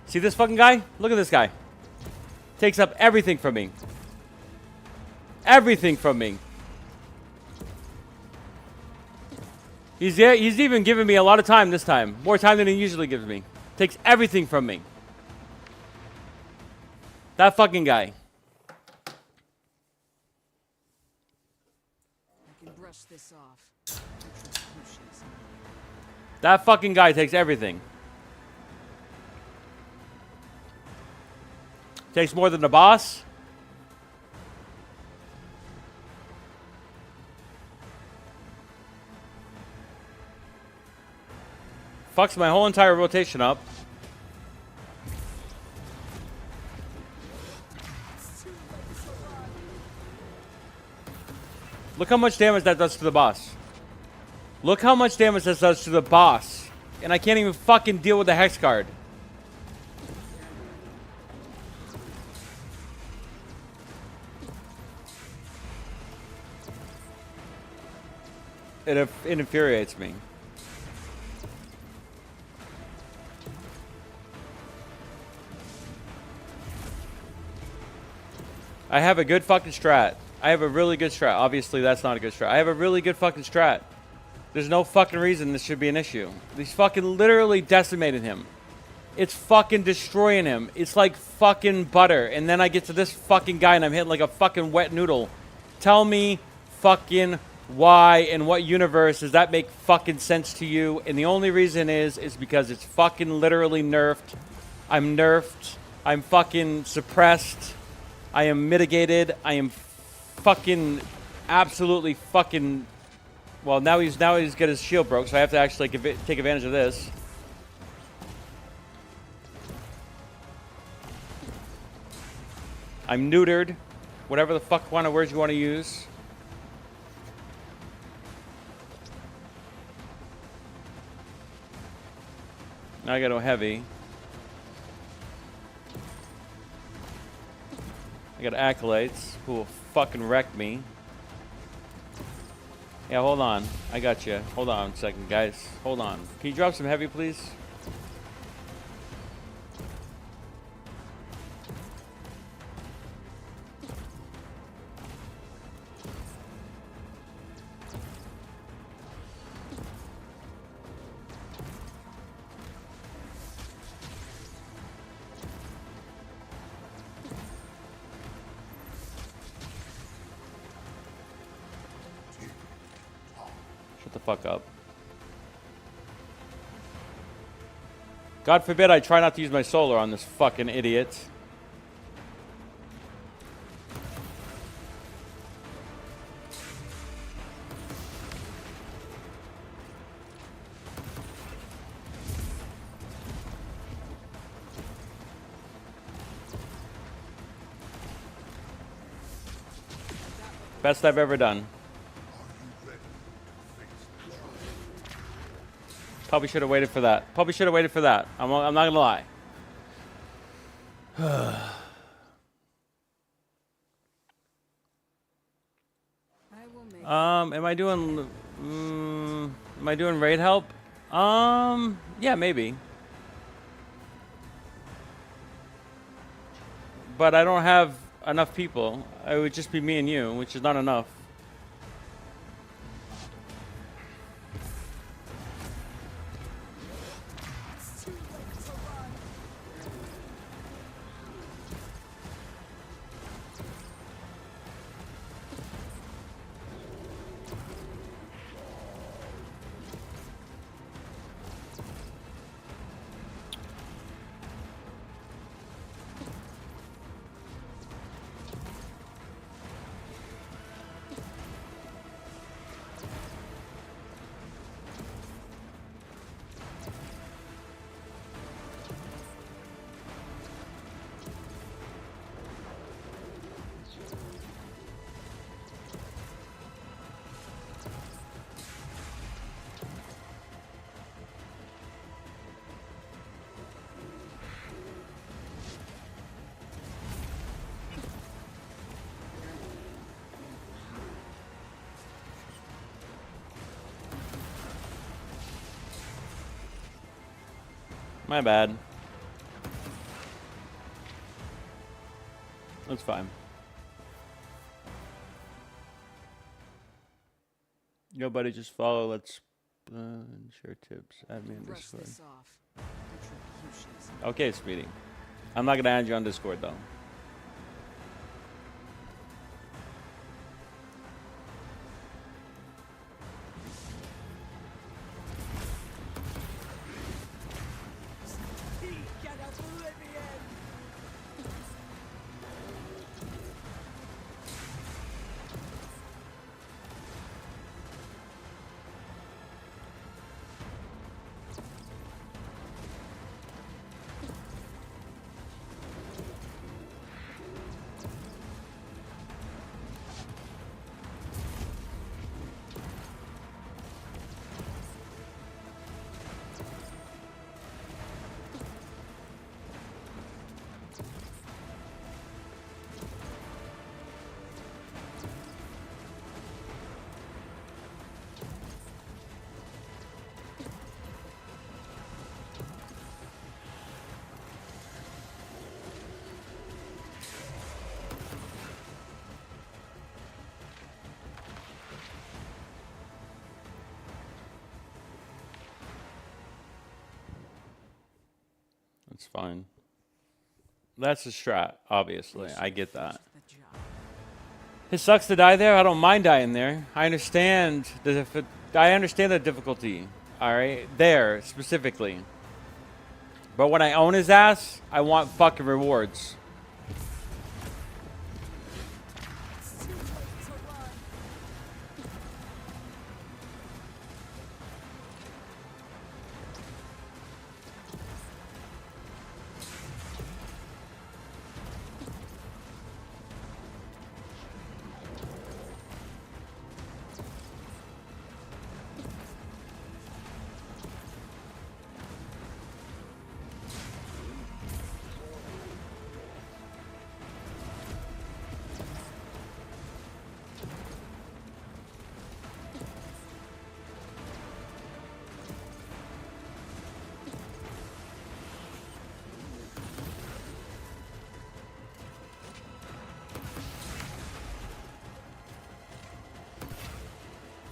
See this fucking guy? Look at this guy. Takes up everything from me. Everything from me. He's even giving me a lot of time this time. More time than he usually gives me. Takes everything from me. That fucking guy. I can brush this off. That fucking guy takes everything. Takes more than the boss. Fucks my whole entire rotation up. Look how much damage that does to the boss. Look how much damage that does to the boss. And I can't even fucking deal with the Hex card. It infuriates me. I have a good fucking strat. I have a really good strat. Obviously, that's not a good strat. I have a really good fucking strat. There's no fucking reason this should be an issue. He's fucking literally decimated him. It's fucking destroying him. It's like fucking butter. And then I get to this fucking guy and I'm hitting like a fucking wet noodle. Tell me fucking why in what universe does that make fucking sense to you? And the only reason is because it's fucking literally nerfed. I'm nerfed. I'm fucking suppressed. I am mitigated. I am fucking absolutely fucking... Well, now he's got his shield broke, so I have to actually take advantage of this. I'm neutered. Whatever the fuck kind of words you want to use. Now I got no heavy. I got acolytes who will fucking wreck me. Yeah, hold on. I got you. Hold on a second, guys. Hold on. Can you drop some heavy, please? Shut the fuck up. God forbid I try not to use my solar on this fucking idiot. Best I've ever done. Probably should have waited for that. Probably should have waited for that. I'm not gonna lie. Am I doing raid help? Yeah, maybe. But I don't have enough people. It would just be me and you, which is not enough. My bad. That's fine. Yo, buddy, just follow. Let's share tips. Add me on Discord. Okay, Speedy. I'm not gonna add you on Discord though. It's fine. That's a strat, obviously. I get that. It sucks to die there. I don't mind dying there. I understand the difficulty. All right, there specifically. But when I own his ass, I want fucking rewards.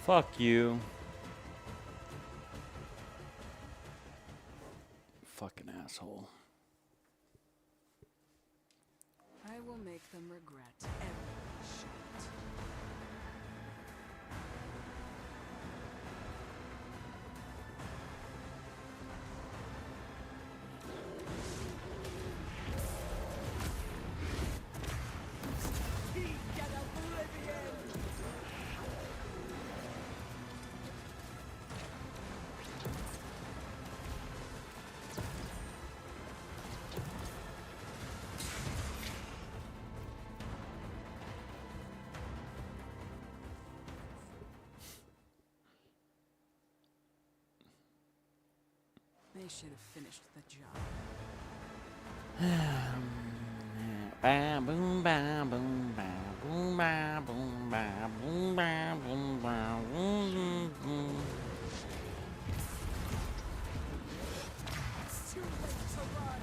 Fuck you. Fucking asshole. I will make them regret every shot. They should have finished the job. Bam, boom, bam, boom, bam, boom, bam, boom, bam, boom, bam, boom, bam, boom, boom. It's too late to run.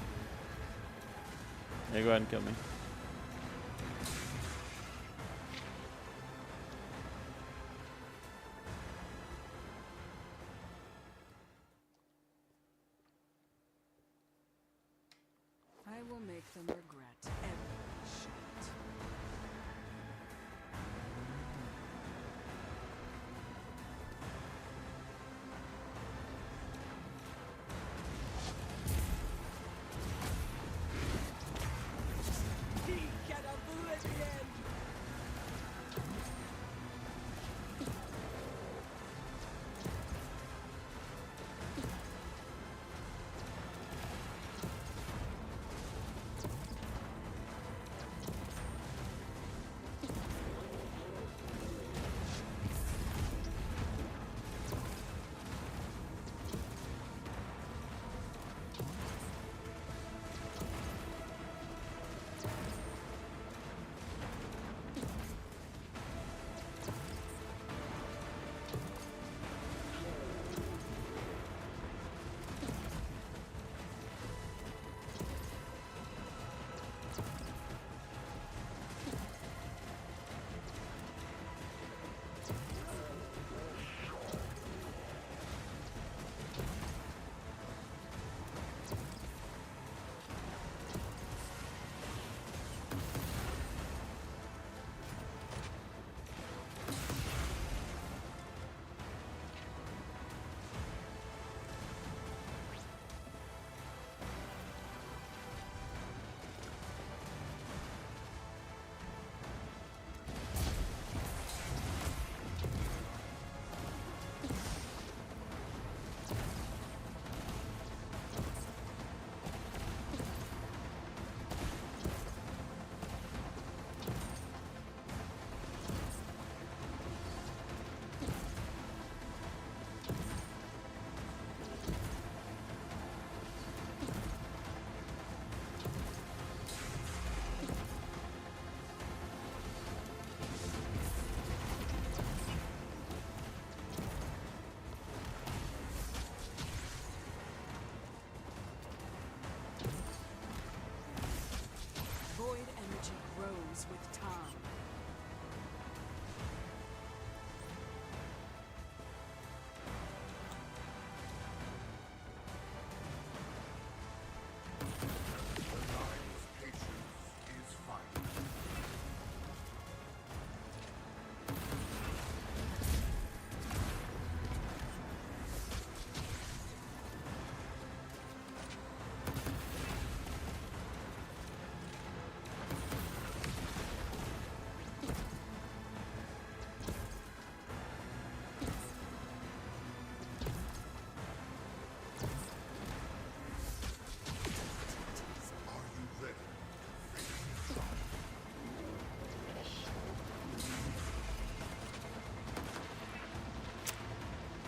Yeah, go ahead and kill me. I will make them regret every shot. He get oblivion! Void energy grows with time.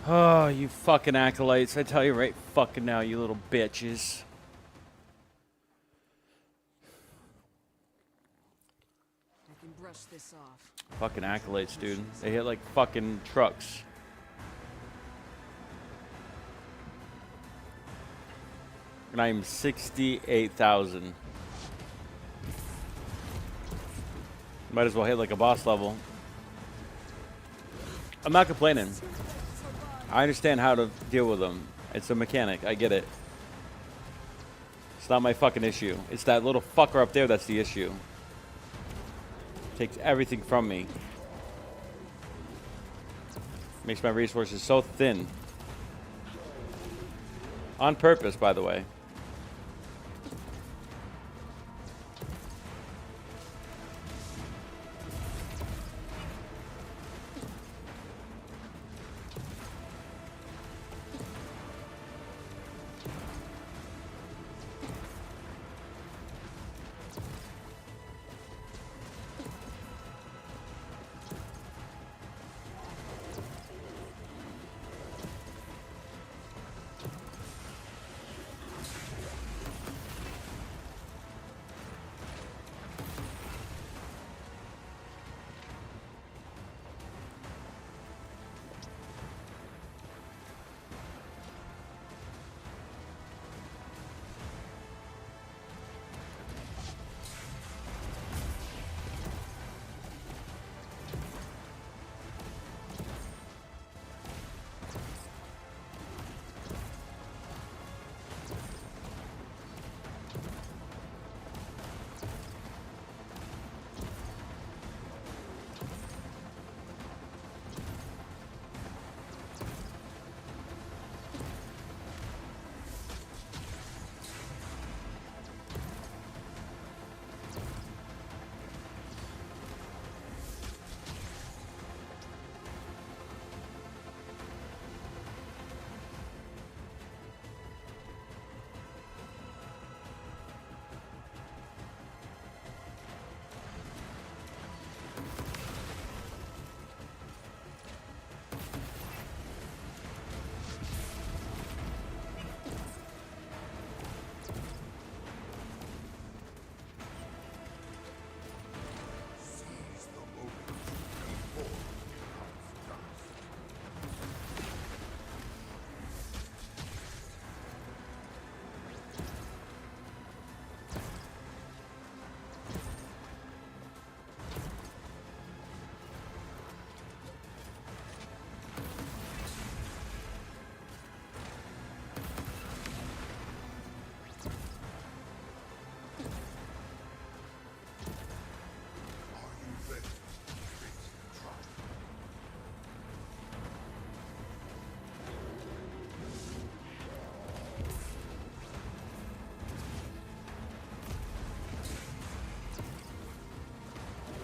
Oh, you fucking acolytes. I tell you right fucking now, you little bitches. I can brush this off. Fucking acolytes, dude. They hit like fucking trucks. And I'm 68,000. Might as well hit like a boss level. I'm not complaining. I understand how to deal with them. It's a mechanic. I get it. It's not my fucking issue. It's that little fucker up there that's the issue. Takes everything from me. Makes my resources so thin. On purpose, by the way.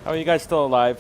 How are you guys still alive?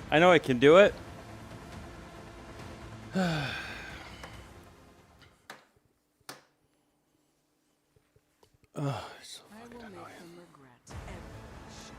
I know I can do it. Oh, it's so I will fucking make annoying. them regret every shot.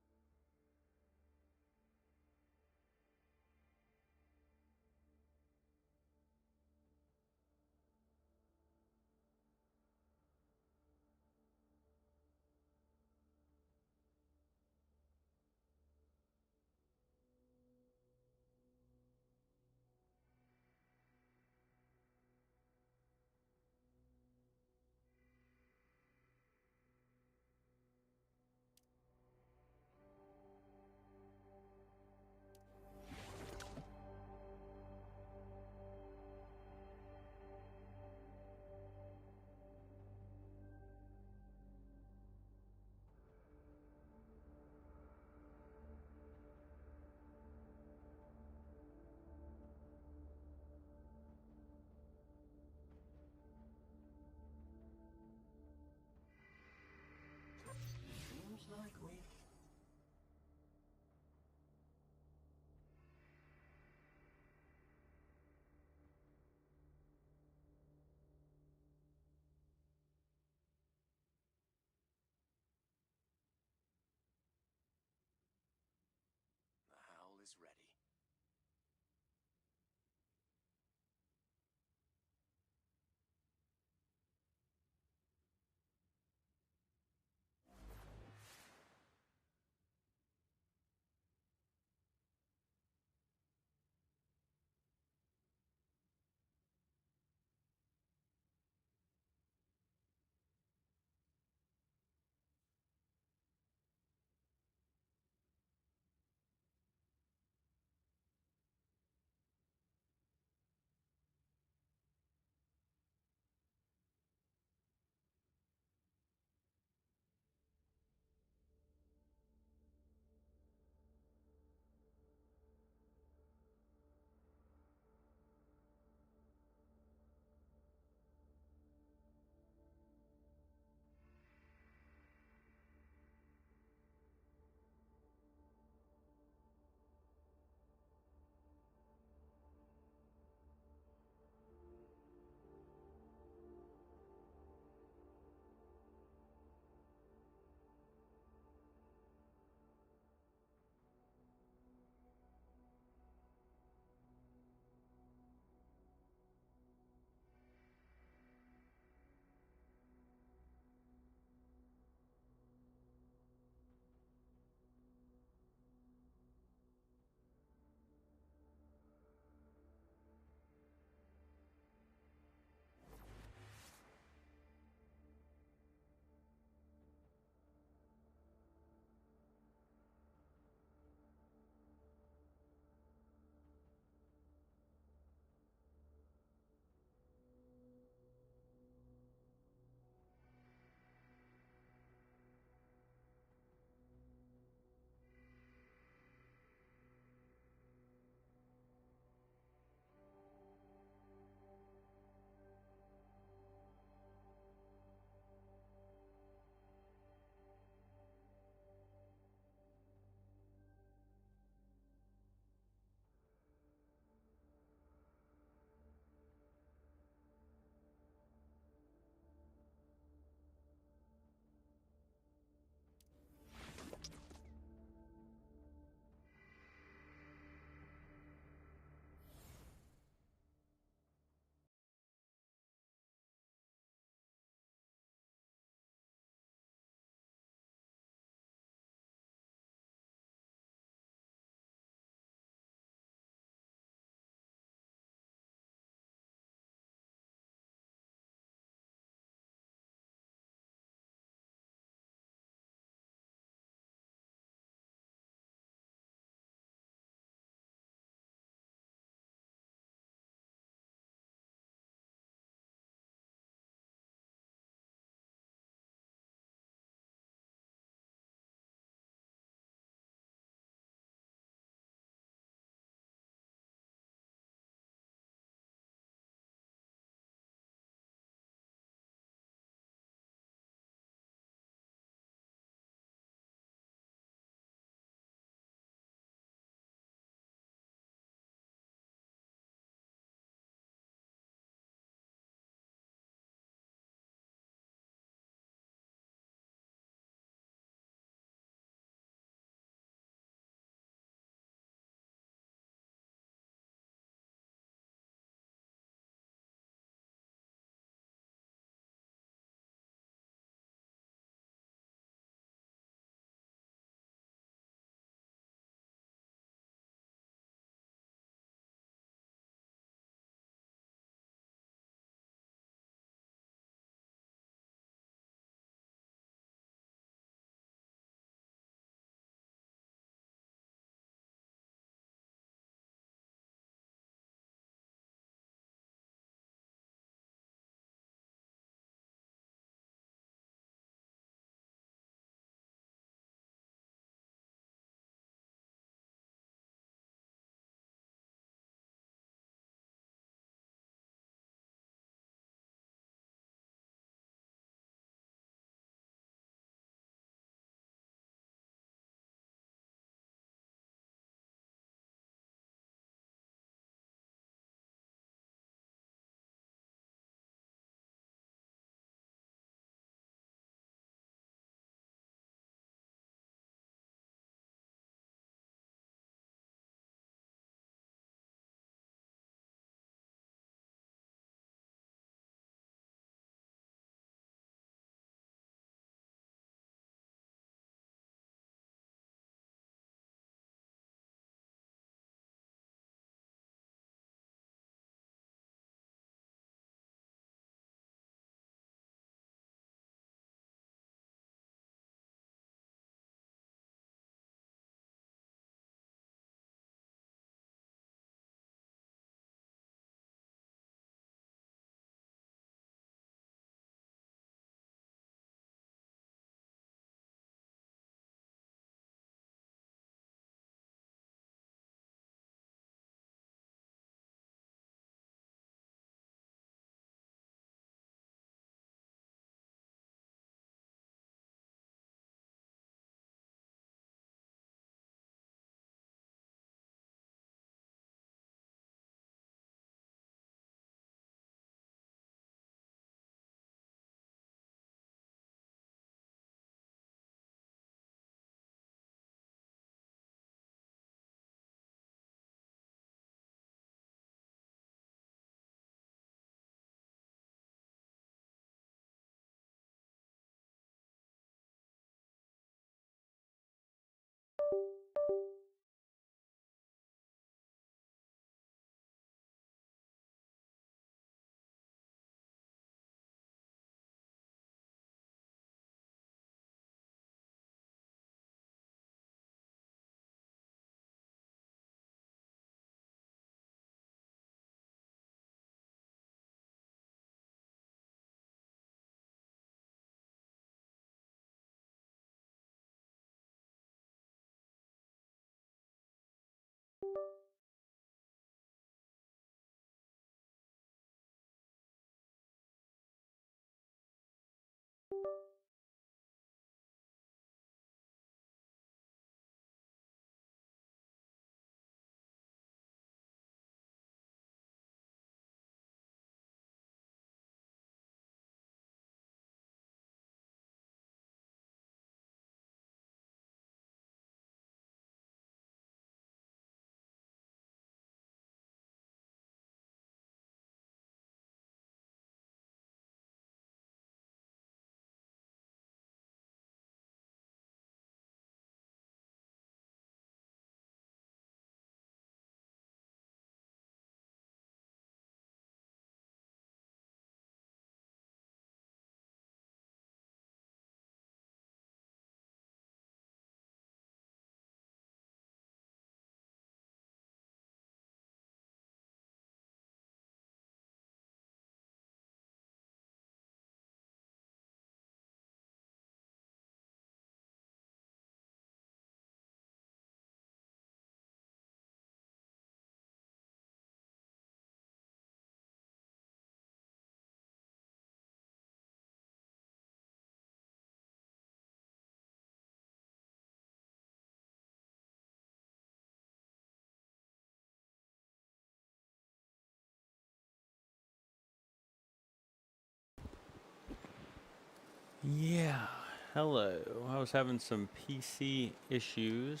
Yeah. Hello. I was having some PC issues,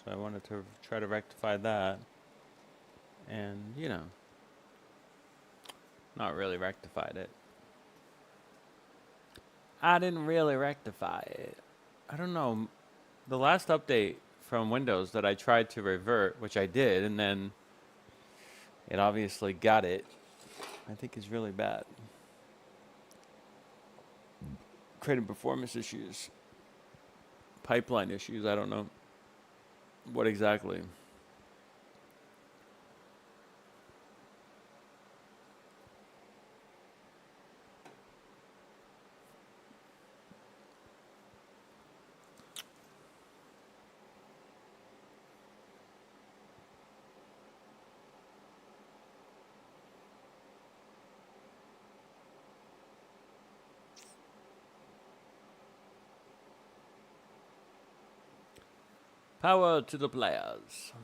so I wanted to try to rectify that. And, you know, not really rectified it. I didn't really rectify it. I don't know. The last update from Windows that I tried to revert, which I did, and then it obviously got it, I think is really bad. Creating performance issues. Pipeline issues, I don't know what exactly. Power to the players.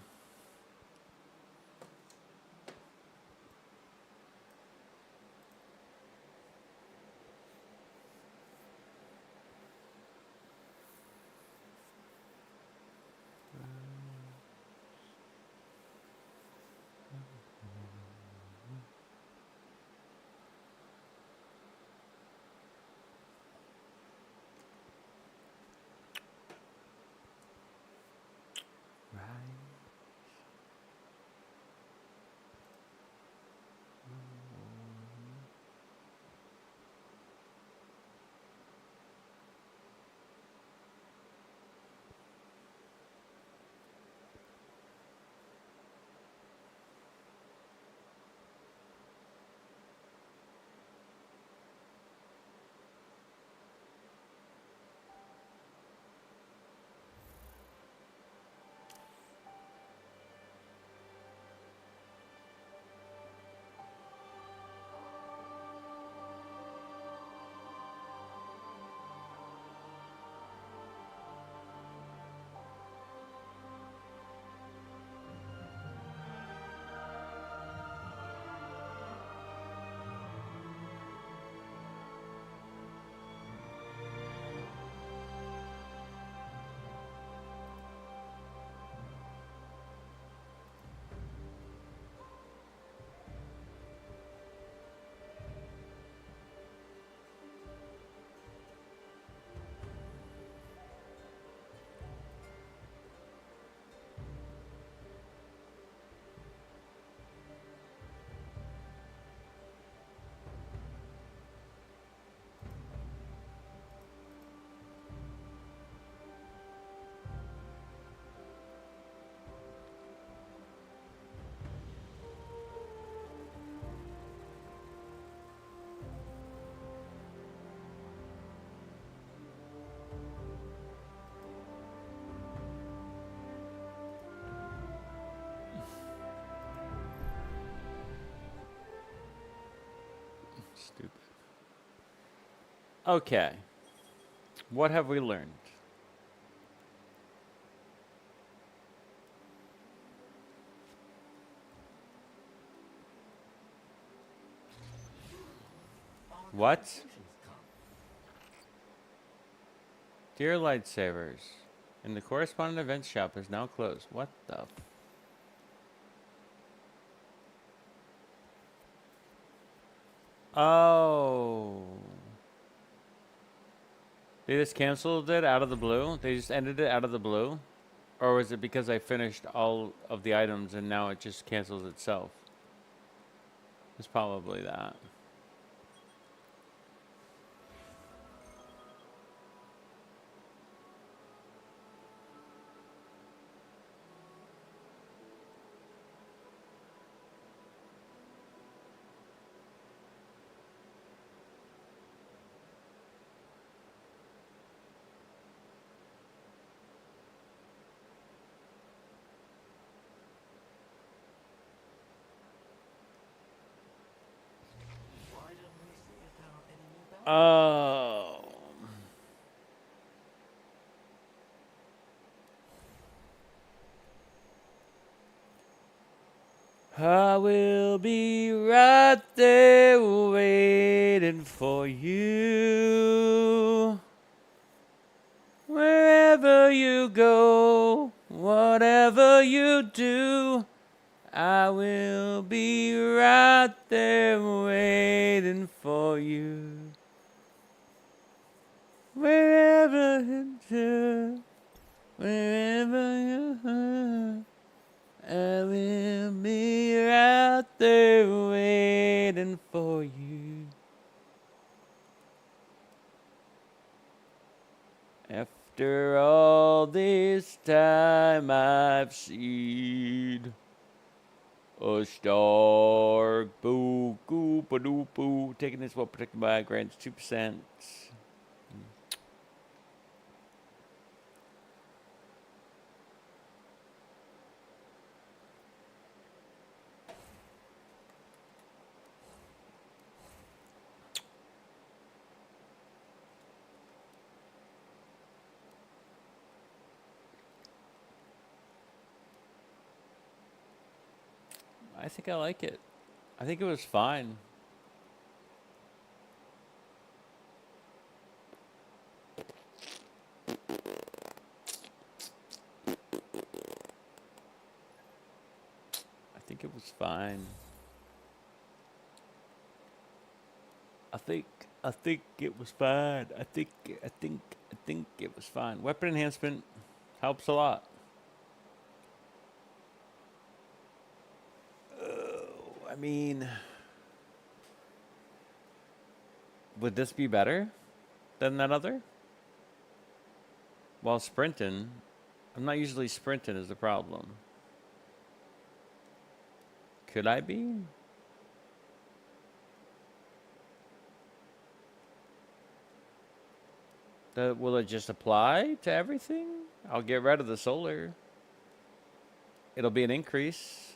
Stupid. Okay. What have we learned? What? Dear lightsabers, and the correspondent event shop is now closed. What the? Oh. They just canceled it out of the blue? They just ended it out of the blue? Or was it because I finished all of the items and now it just cancels itself? It's probably that. Oh. I will be right there waiting for you. you go, whatever you do, I will be right there waiting for you. Wherever you do, wherever you are, I will be right there waiting for you. After all this time I've seen a star, boo, goo, ba doo, boo. Taking this while protected by grants 2%. I think I like it. I think it was fine. I think it was fine. I think it was fine. I think it was fine. Weapon enhancement helps a lot. I mean, would this be better than that other? While sprinting, I'm not usually sprinting is the problem. Could I be? Will it just apply to everything? I'll get rid of the solar. It'll be an increase.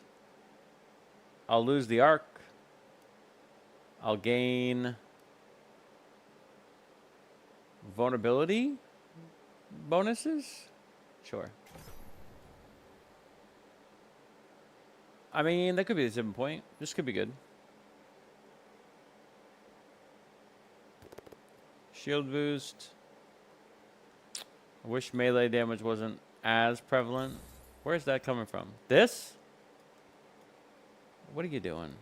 I'll lose the arc. I'll gain vulnerability bonuses? Sure. I mean, that could be a 7 point. This could be good. Shield boost. I wish melee damage wasn't as prevalent. Where's that coming from? This? What are you doing?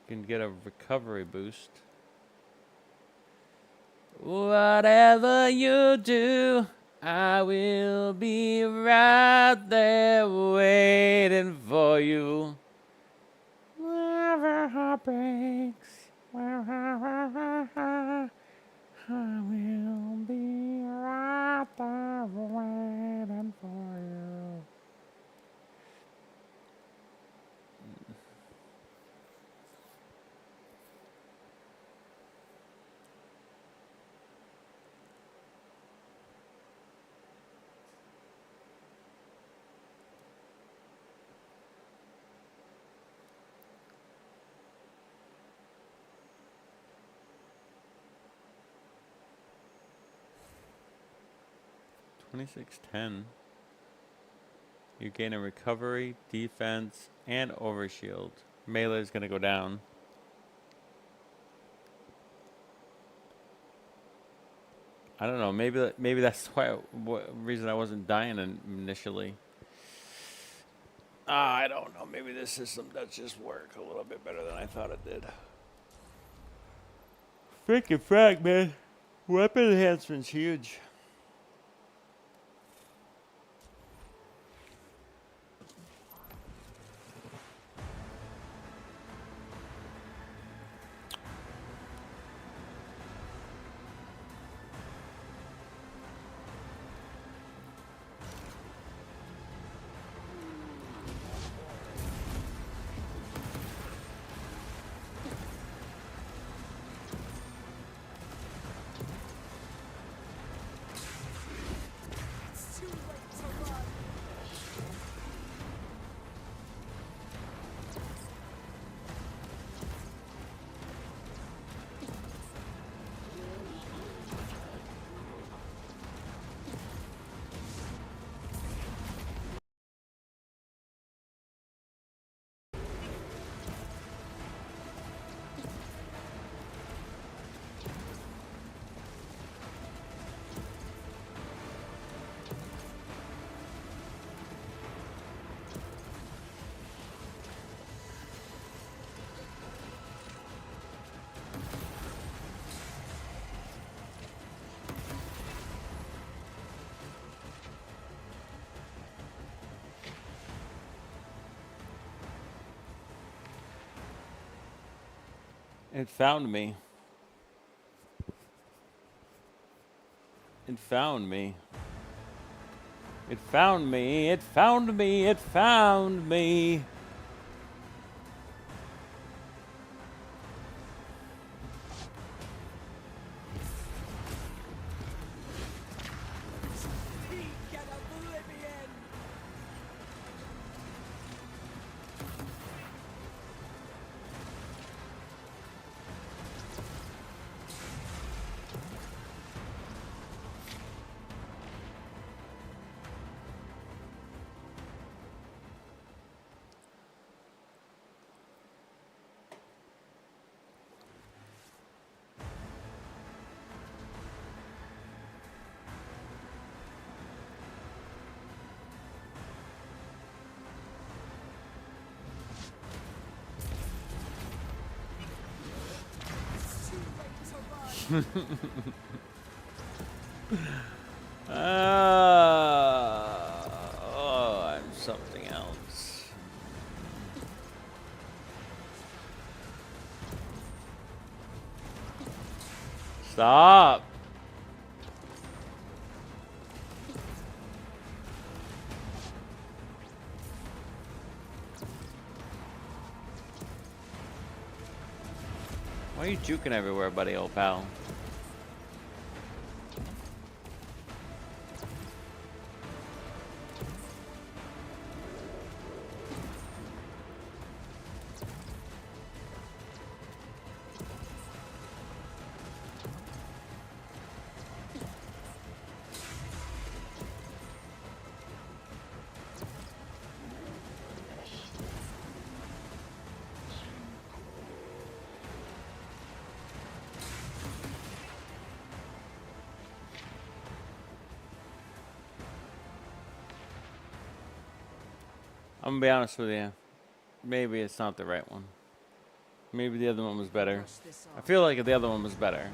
You can get a recovery boost. Whatever you do, I will be right there waiting for you. Wherever heart breaks, I will be right there waiting for you. $26.10. You gain a recovery, defense, and overshield. Melee is gonna go down. I don't know. Maybe that's why reason I wasn't dying initially. I don't know. Maybe this system does just work a little bit better than I thought it did. Freaking frag, man. Weapon enhancement's huge. It found me. It found me. It found me. It found me. It found me. Oh, I'm something else. Stop. Why are you juking everywhere, buddy, old pal? I'm gonna be honest with you. Maybe it's not the right one. Maybe the other one was better. I feel like the other one was better.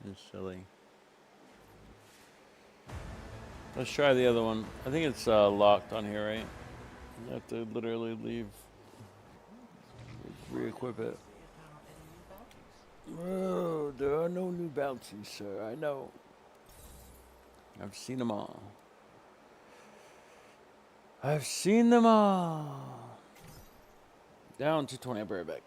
It's silly. Let's try the other one. I think it's locked on here, right? You have to literally leave. Re-equip it. Oh, there are no new bounties, sir. I know. I've seen them all. I've seen them all. Down to 20. I'll be right back.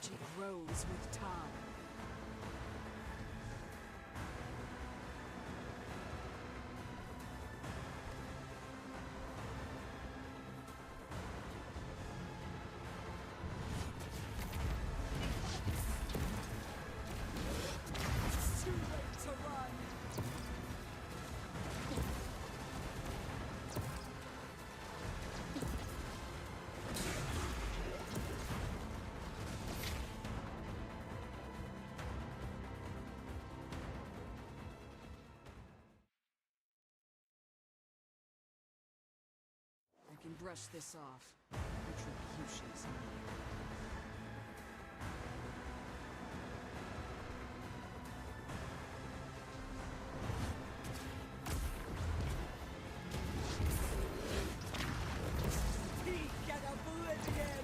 energy grows with time. It's too late to run. I can brush this off. Retribution is near. Peak at oblivion!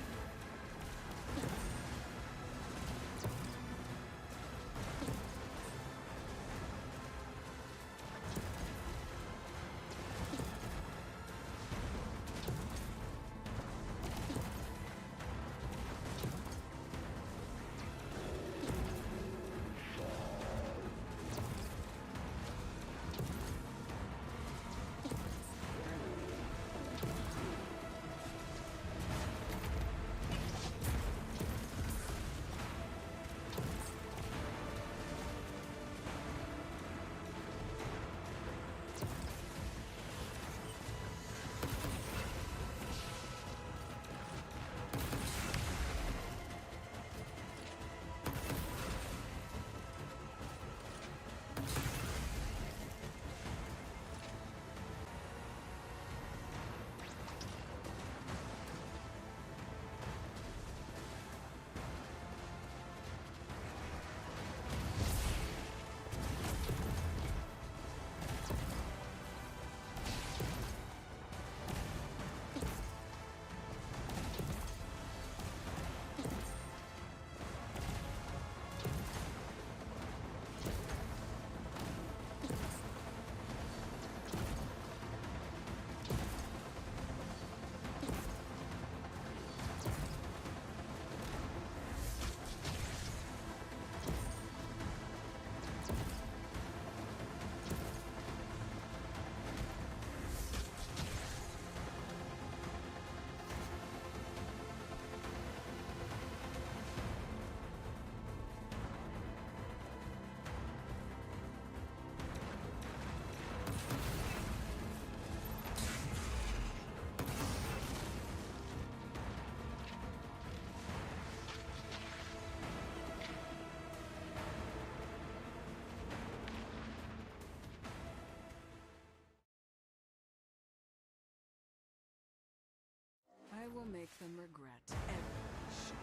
I will make them regret every shot.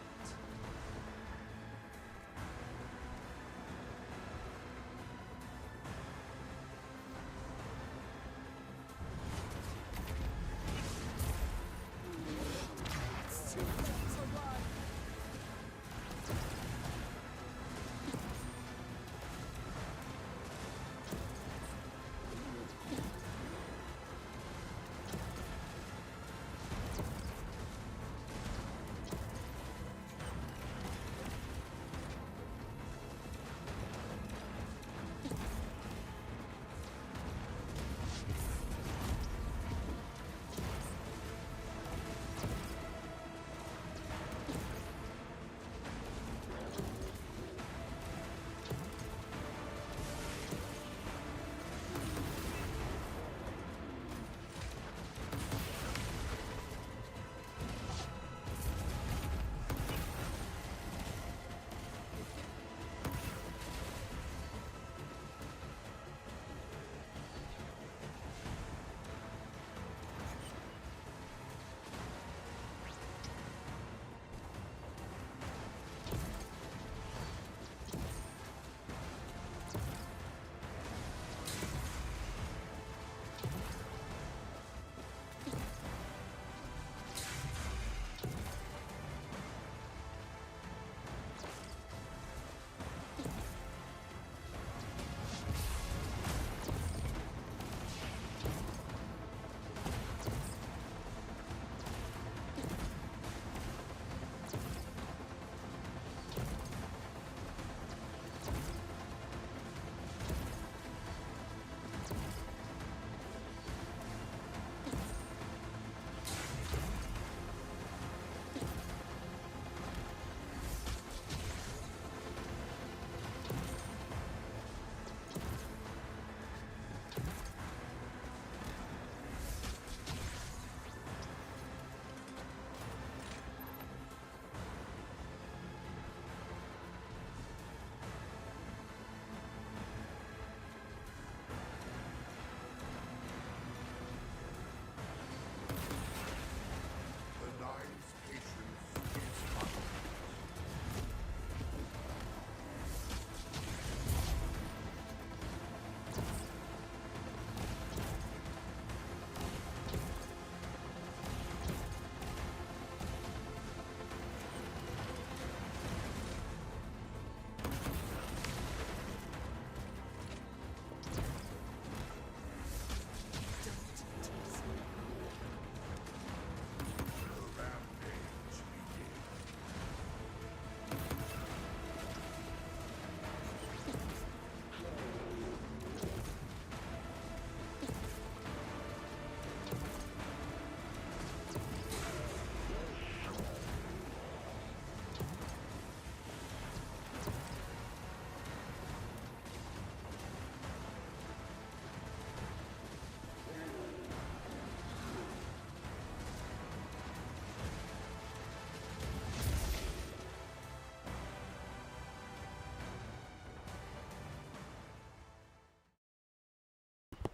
It's too late to run.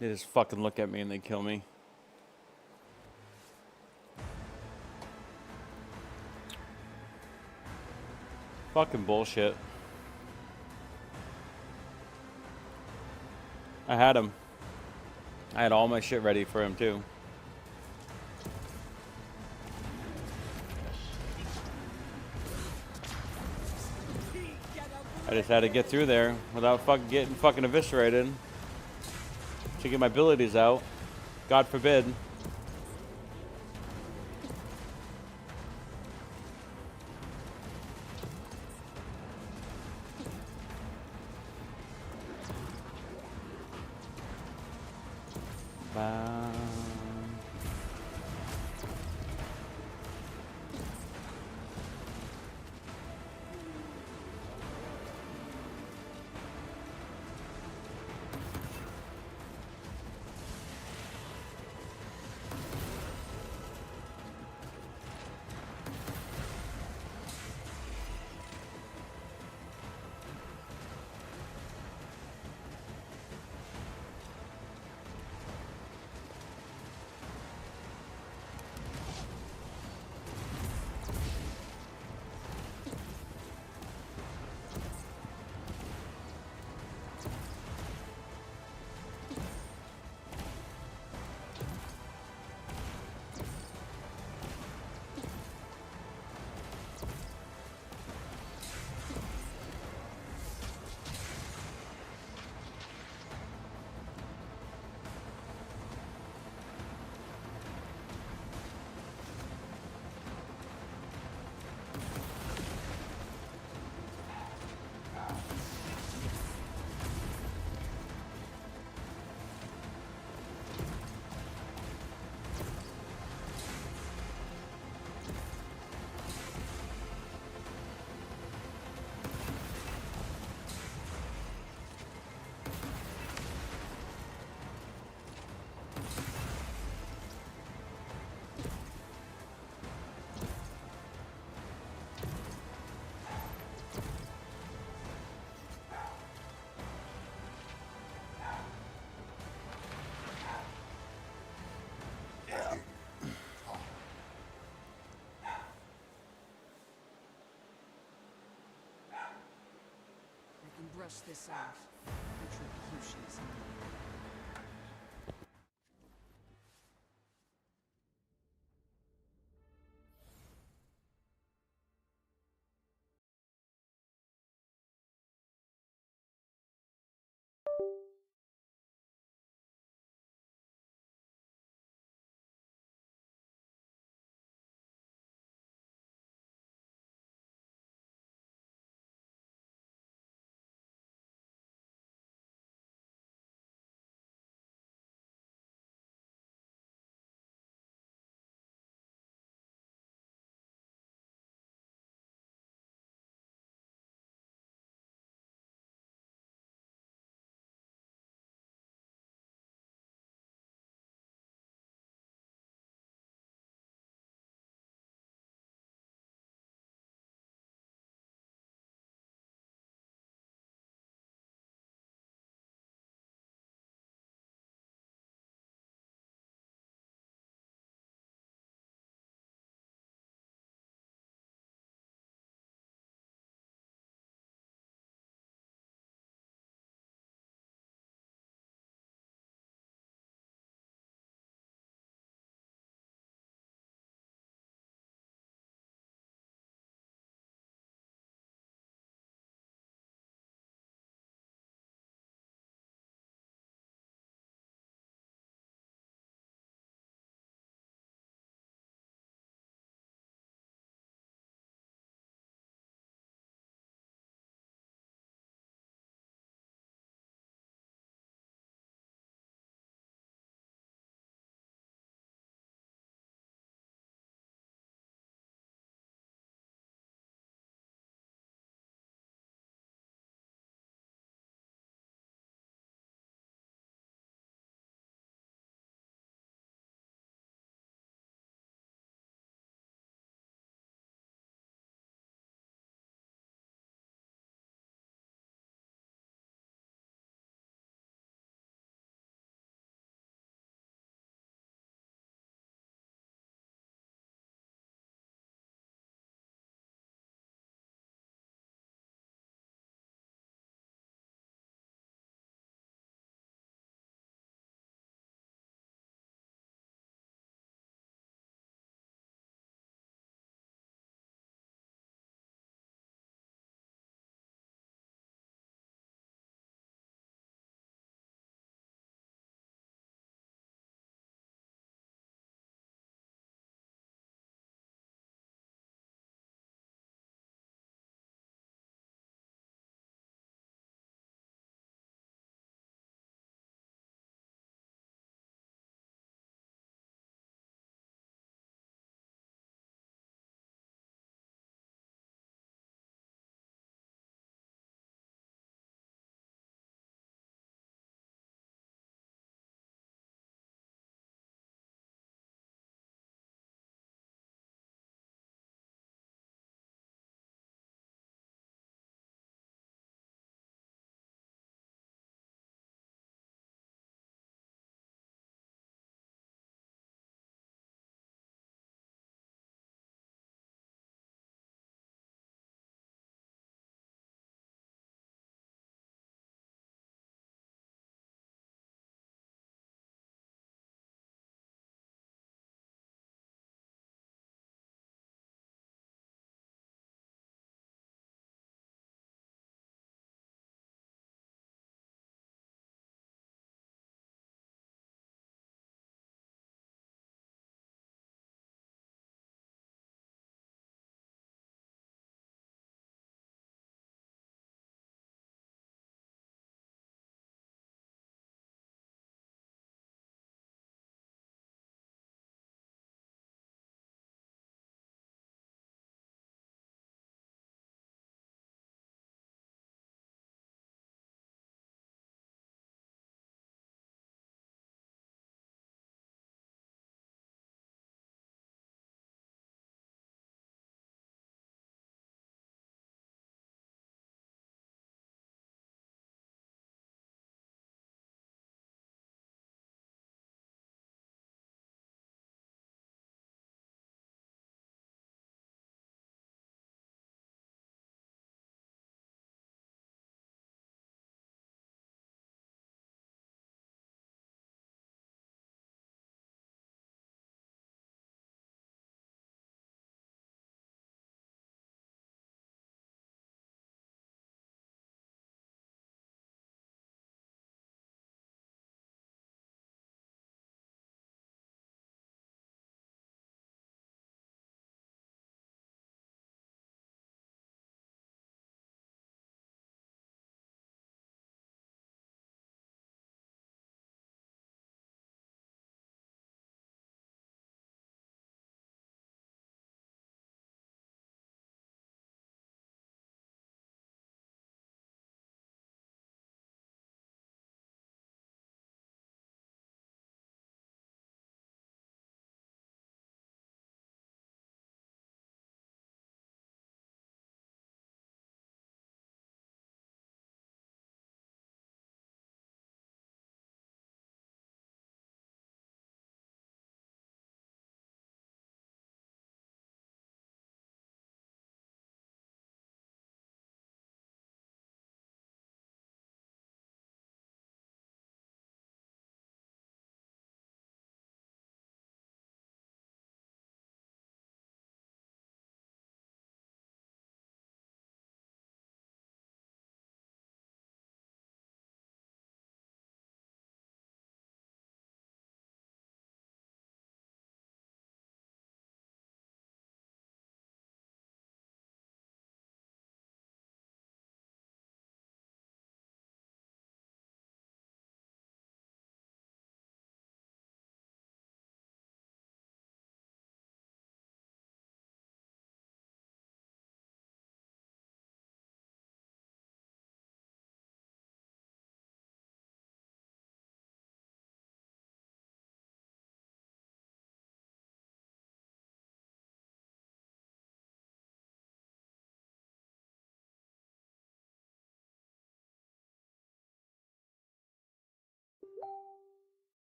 They just fucking look at me and they kill me. Fucking bullshit. I had him. I had all my shit ready for him too. I just had to get through there without fucking getting fucking eviscerated. To get my abilities out. God forbid. I can brush this off. Retribution's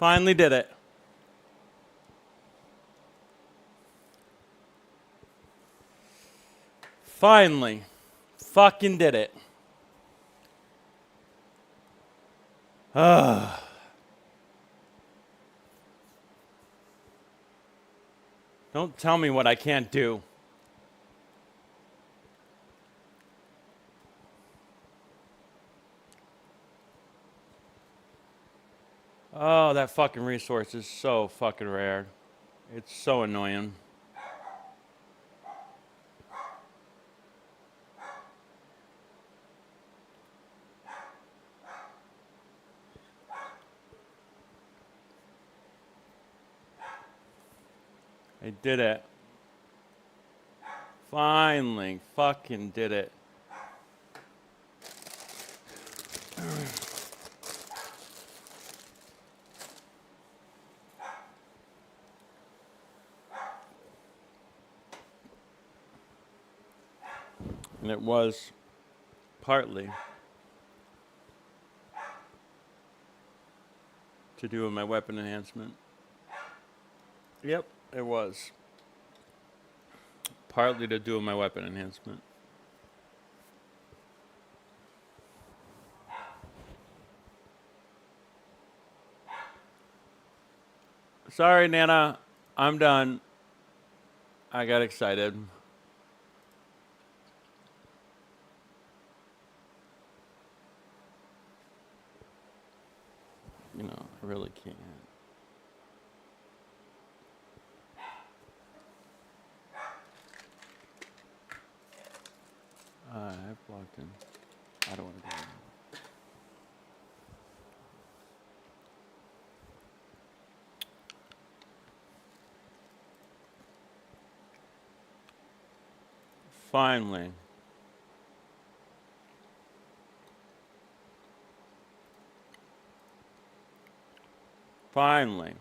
Finally did it. Finally. Fucking did it. Don't tell me what I can't do. Oh, that fucking resource is so fucking rare. It's so annoying. I did it. Finally, fucking did it. And it was partly to do with my weapon enhancement. Yep, it was. Partly to do with my weapon enhancement. Sorry, Nana. I'm done. I got excited. You know, I really can't. I've blocked him. I don't want to go in. Finally. Finally.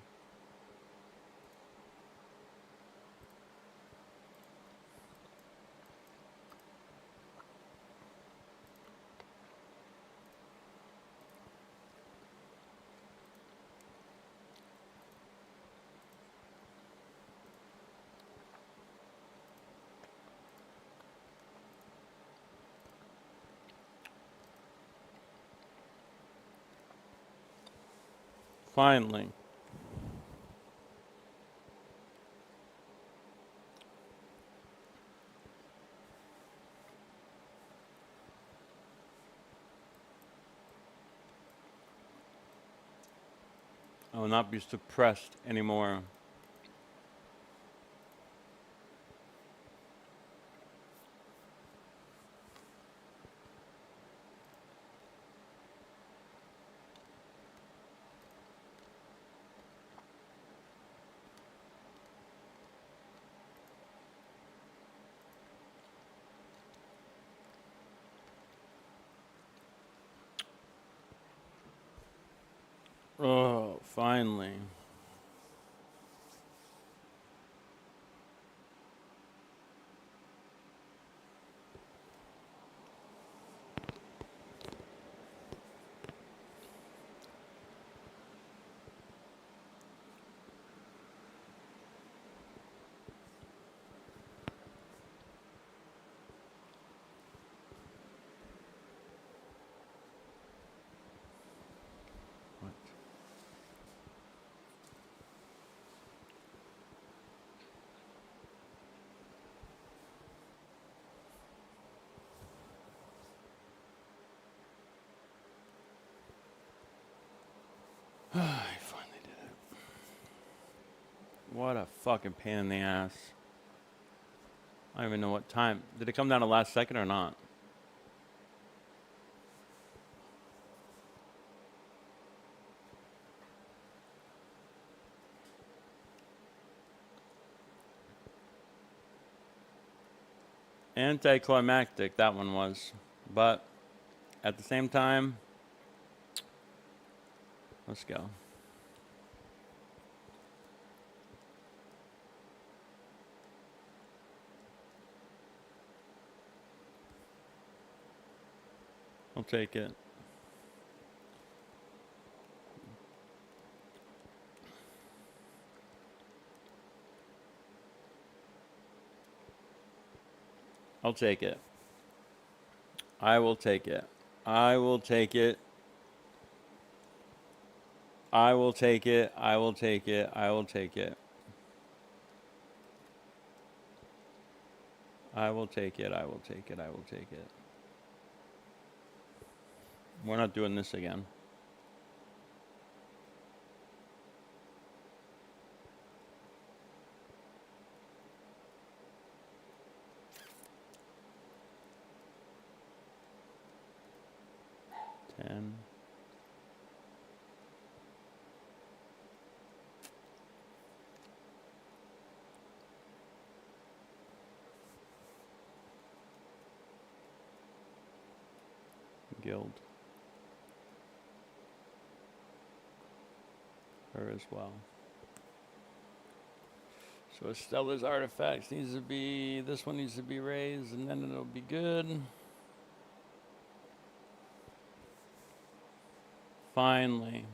Finally. I will not be suppressed anymore. Oh, finally. I finally did it. What a fucking pain in the ass. I don't even know what time. Did it come down to last second or not? Anticlimactic, that one was. But at the same time, let's go. I'll take it. I'll take it. I will take it. I will take it. I will take it. I will take it. I will take it. I will take it. I will take it. I will take it. We're not doing this again. Ten. Guild. Her as well. So Estella's artifacts needs to be, this one needs to be raised, and then it'll be good. Finally.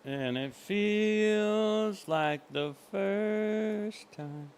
And it feels like the first time.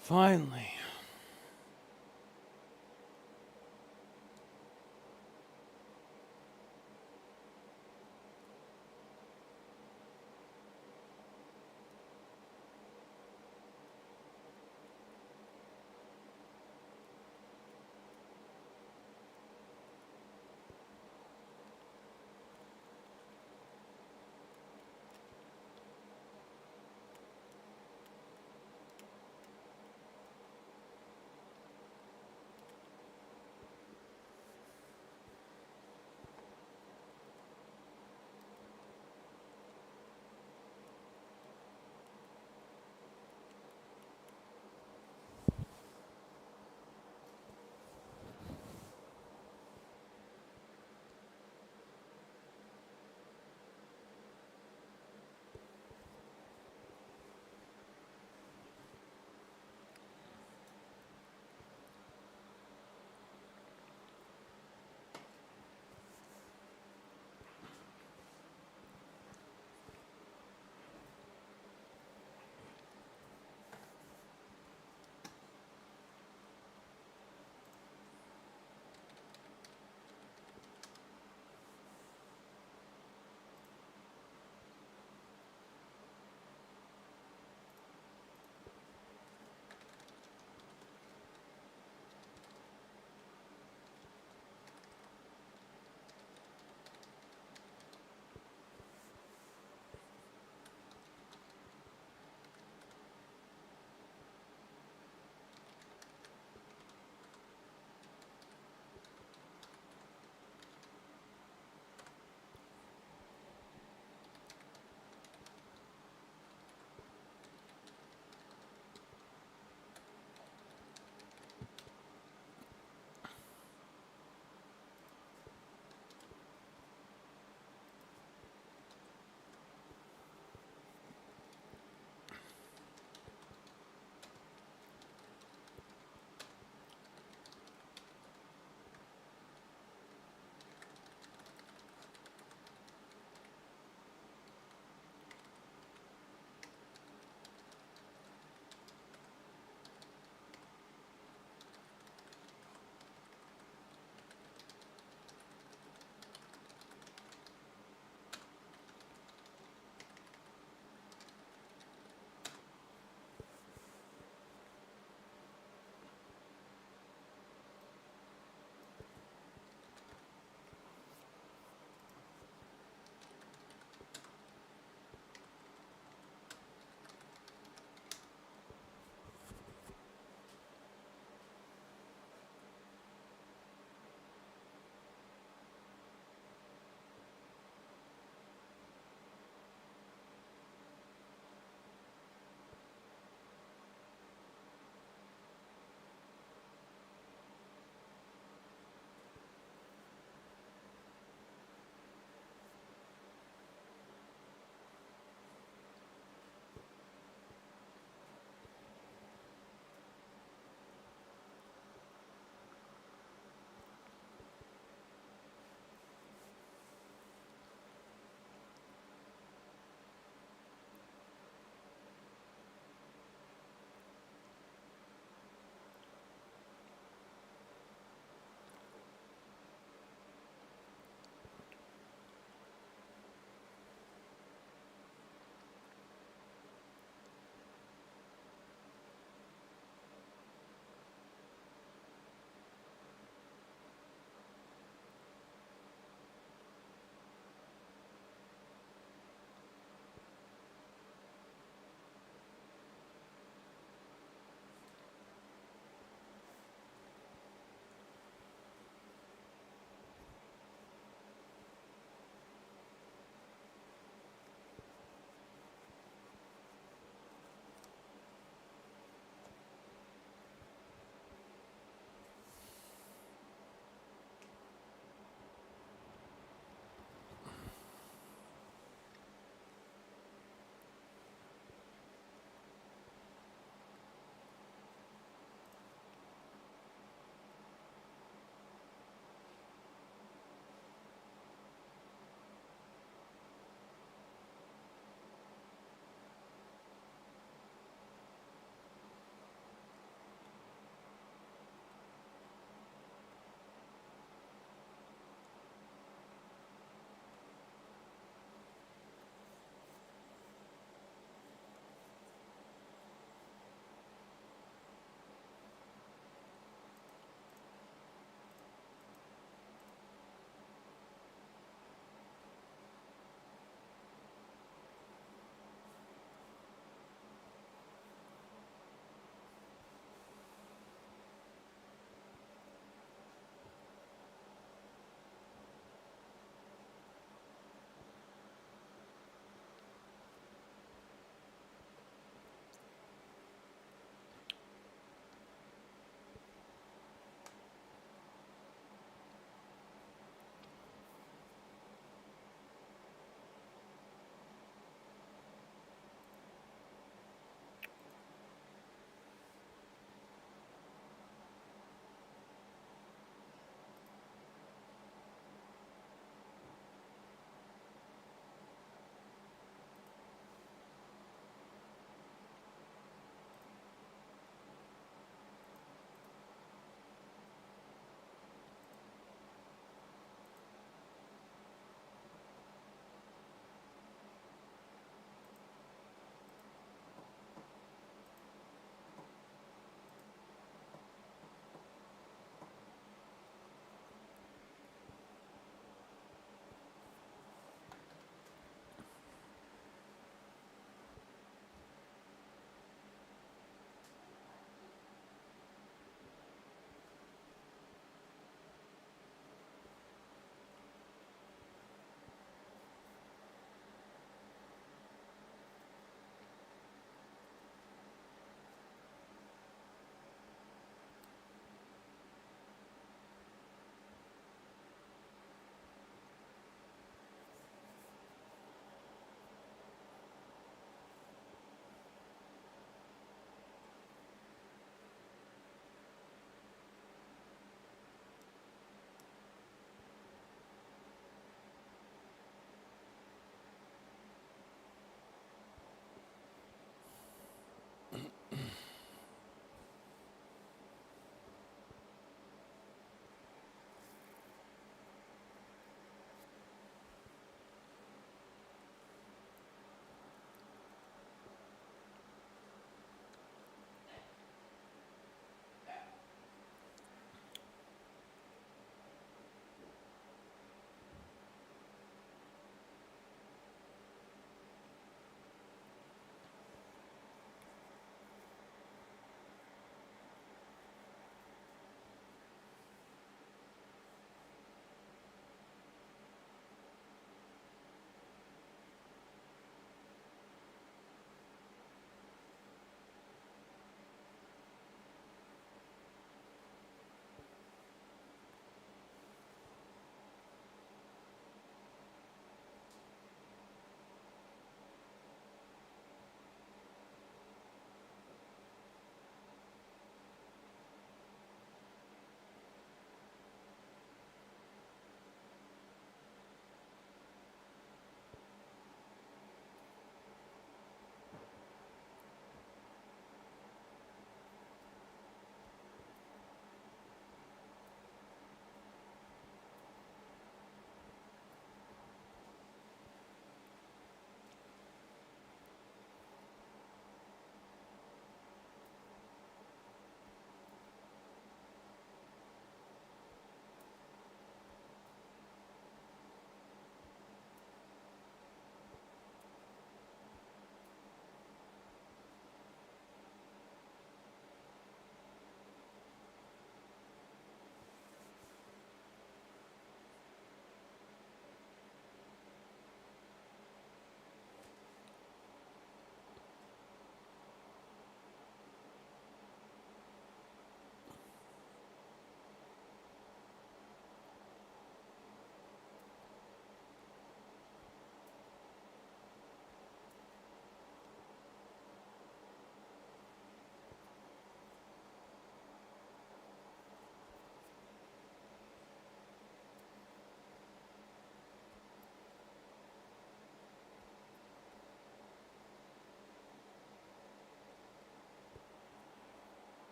Finally.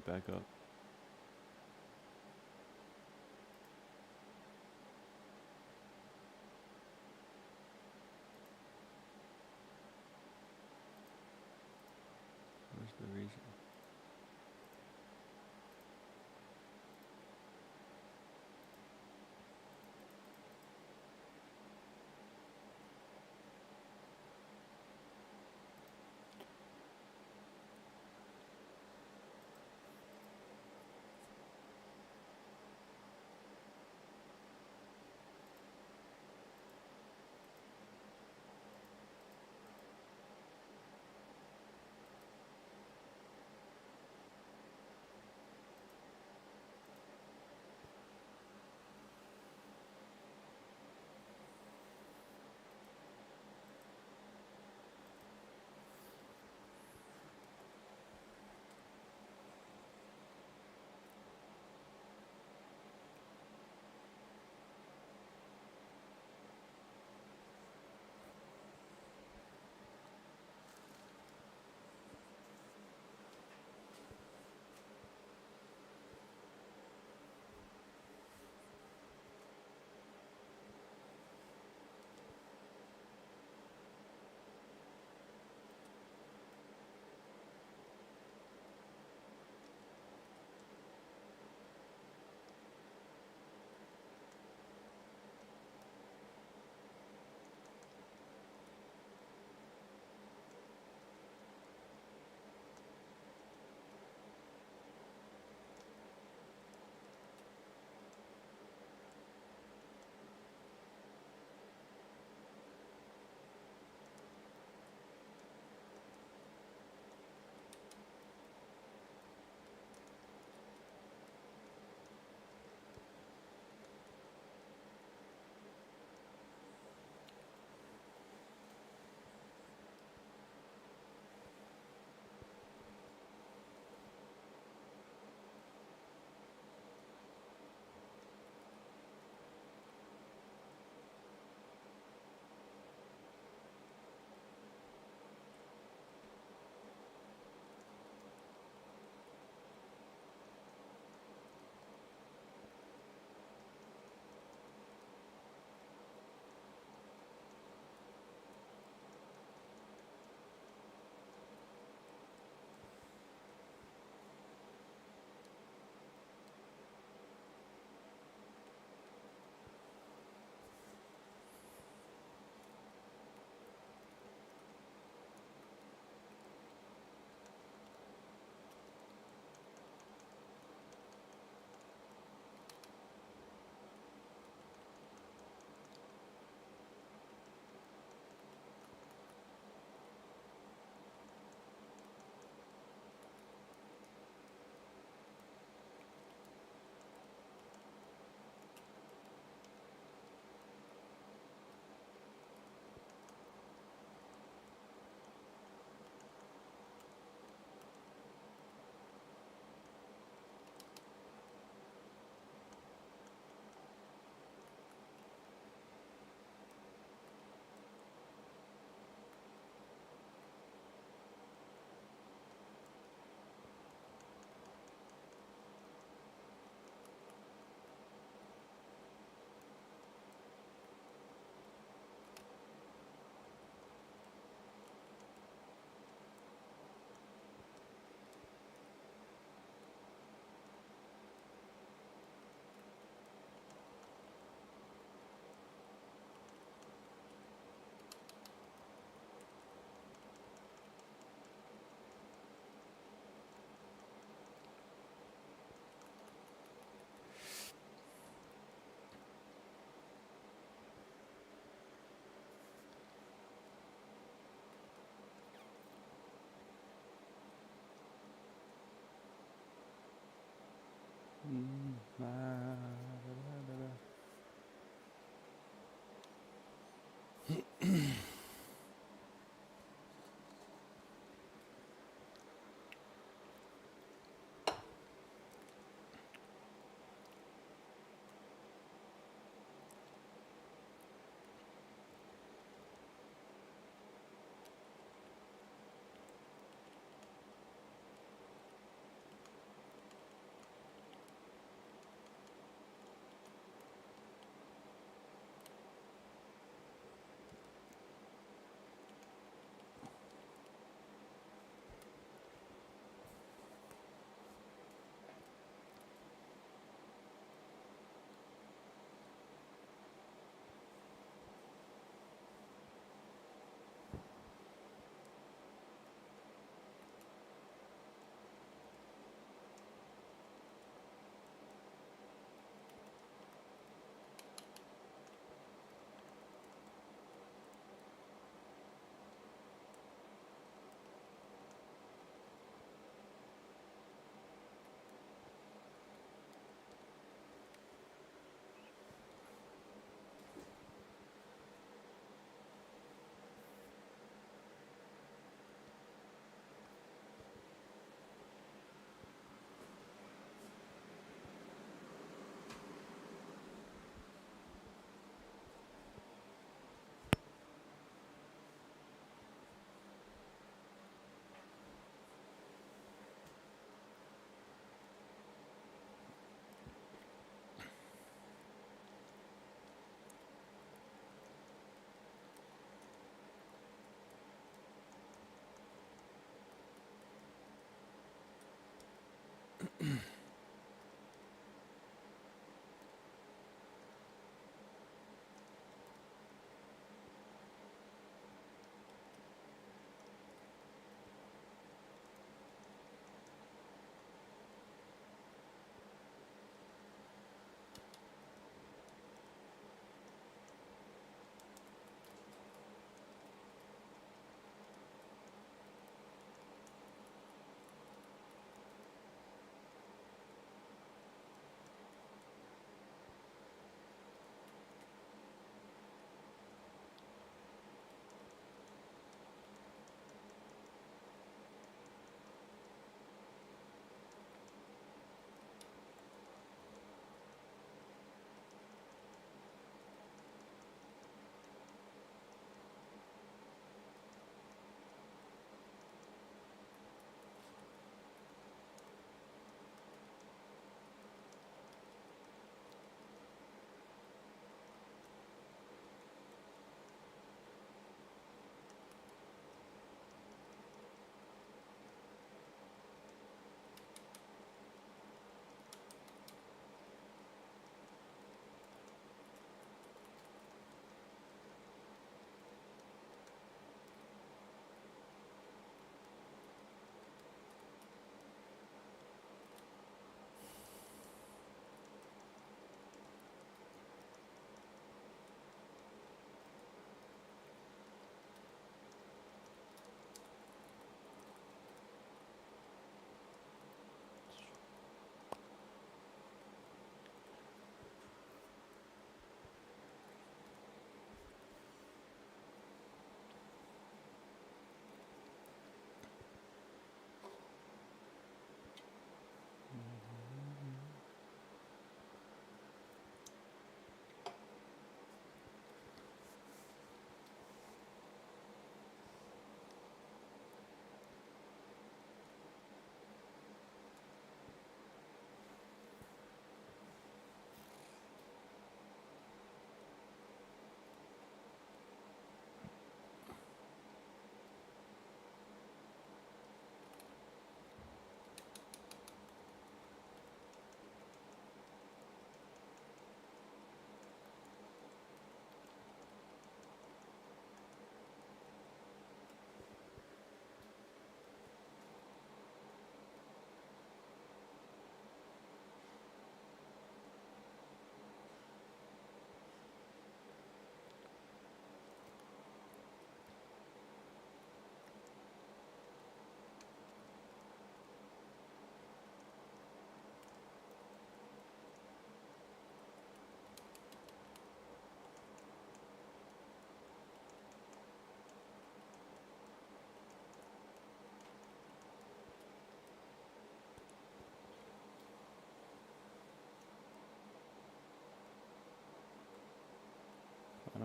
right back up. Where's the reason?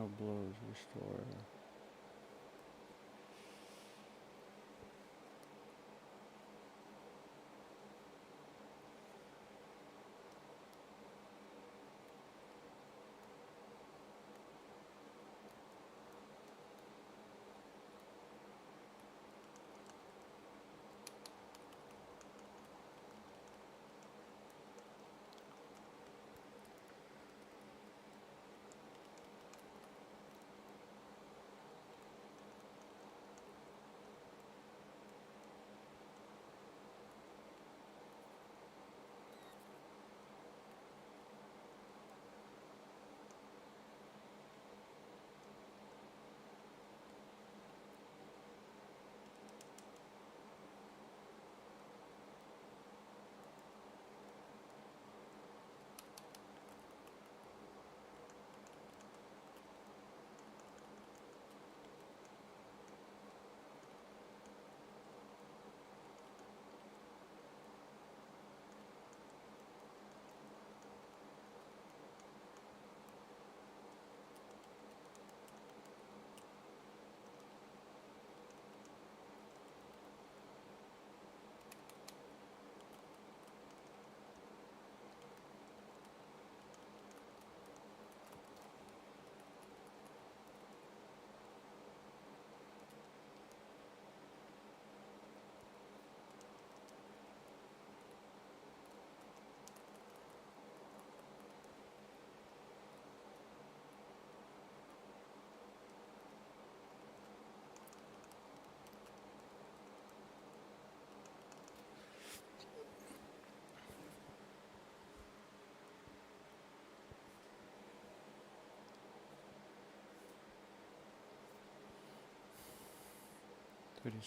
No blows, restore.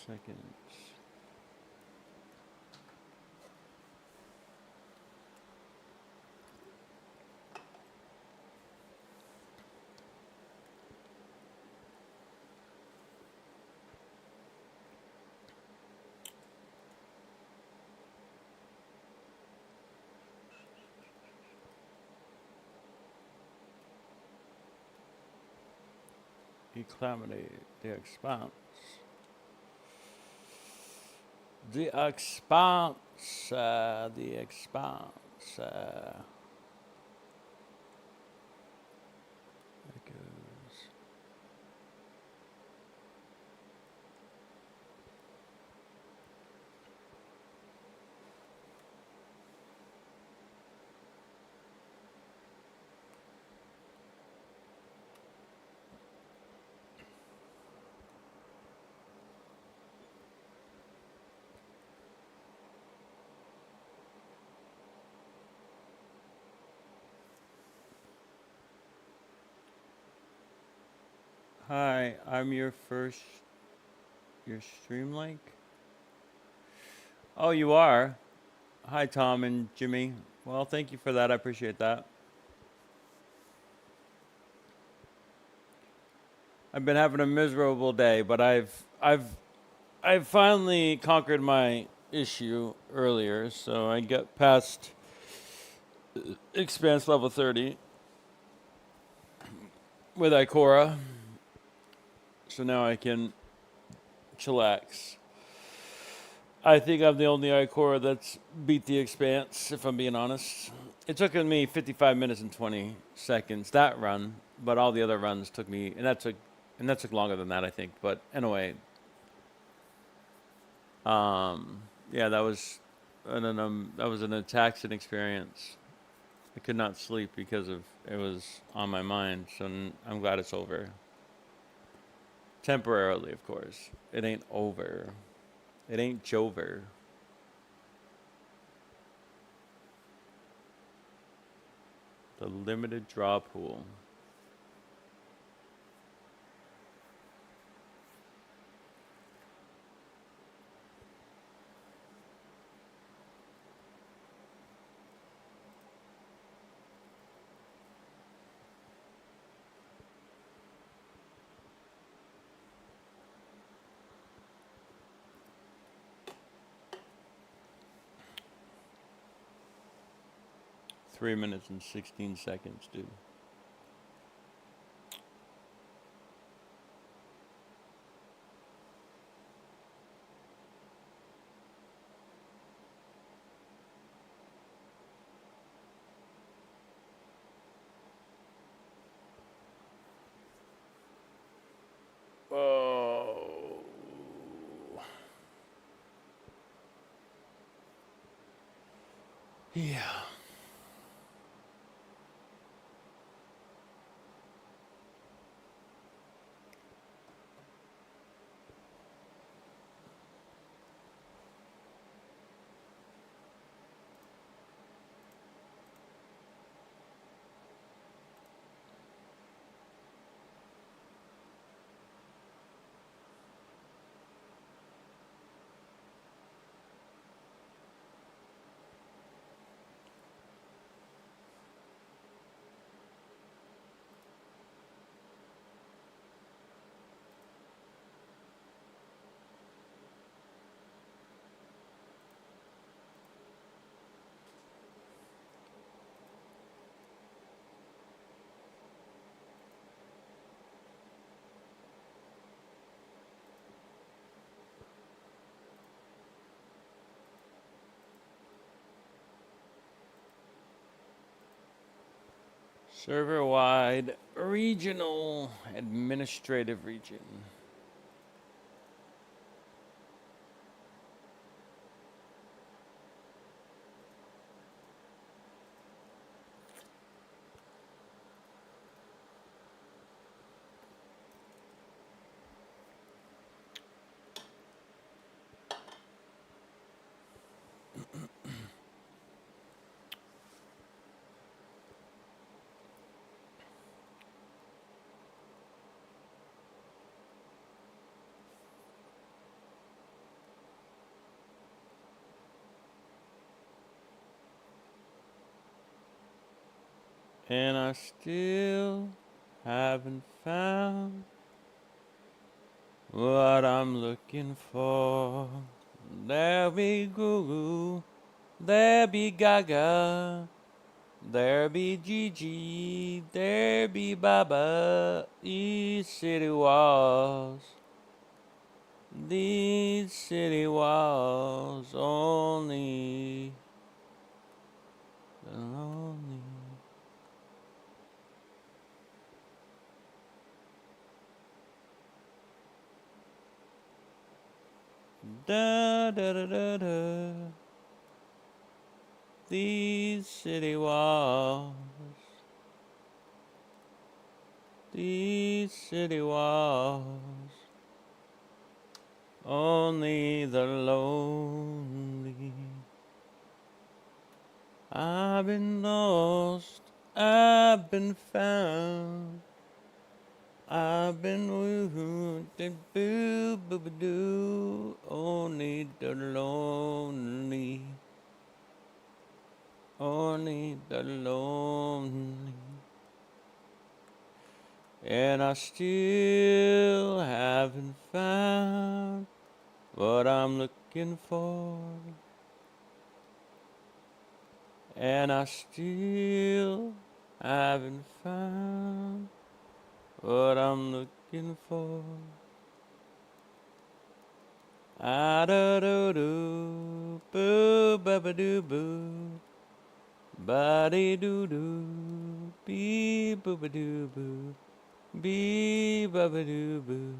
Seconds. Eclipse, the expanse. The expanse, the expanse. There it goes. Hi, I'm your stream link? Oh, you are? Hi, Tom and Jimmy. Well, thank you for that. I appreciate that. I've been having a miserable day, but I've finally conquered my issue earlier, so I got past Expanse level 30 with Ikora. So now I can chillax. I think I'm the only Ikora that's beat the Expanse, if I'm being honest. It took me 55 minutes and 20 seconds, that run, but all the other runs took me, and that took longer than that, I think. But anyway, yeah, that was an taxing experience. I could not sleep because of it was on my mind. So I'm glad it's over. Temporarily, of course. It ain't over. It ain't Jover. The limited draw pool. Three minutes and 16 seconds, dude. Yeah. Server-wide regional administrative region. And I still haven't found what I'm looking for. There be Goo, there be Gaga, there be Gigi, there be Baba. These city walls, only the lonely. Da da da da da. These city walls, only the lonely. I've been lost, I've been found, I've been wounded, boo boo boo doo. Only the lonely, only the lonely. And I still haven't found what I'm looking for. And I still haven't found what I'm looking for. Ah da do do, boo ba ba doo boo, ba dee doo doo, bee boo ba doo boo, bee ba ba doo boo.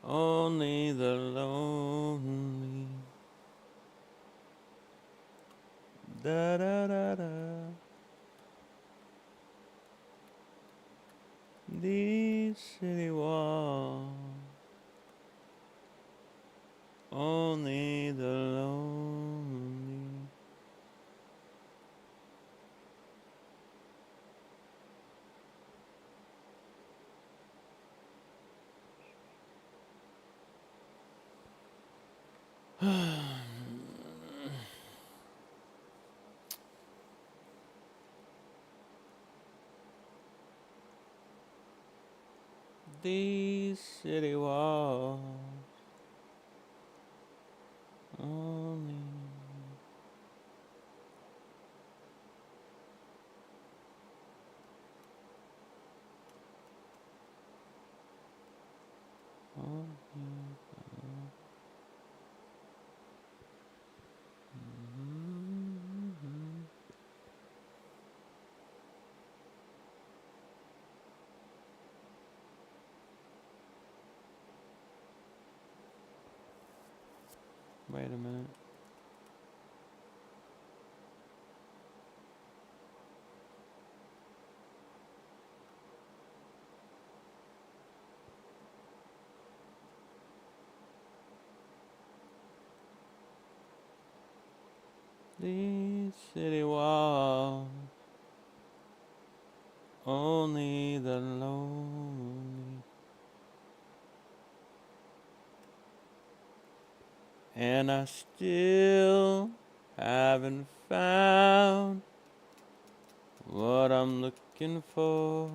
Only the lonely. Da da da da. These city walls, only the lonely. These city walls, only. Wait a minute. these city walls. Only the lonely. And I still haven't found what I'm looking for.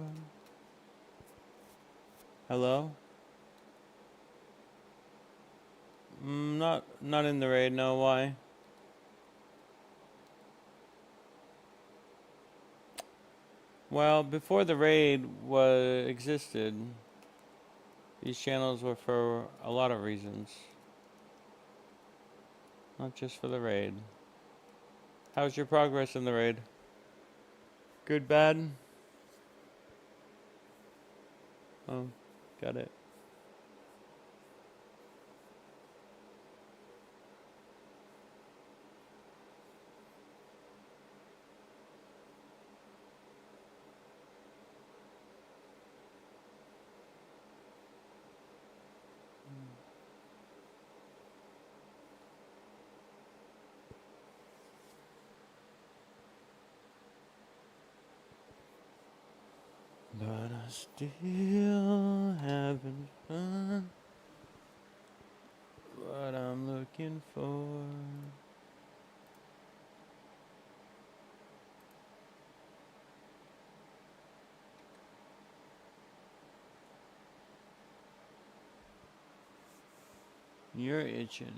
Hello? Not in the raid, no, why? Well, before the raid existed, these channels were for a lot of reasons. Not just for the raid. How's your progress in the raid? Good, bad? Oh, got it. But I still haven't found what I'm looking for. You're itching.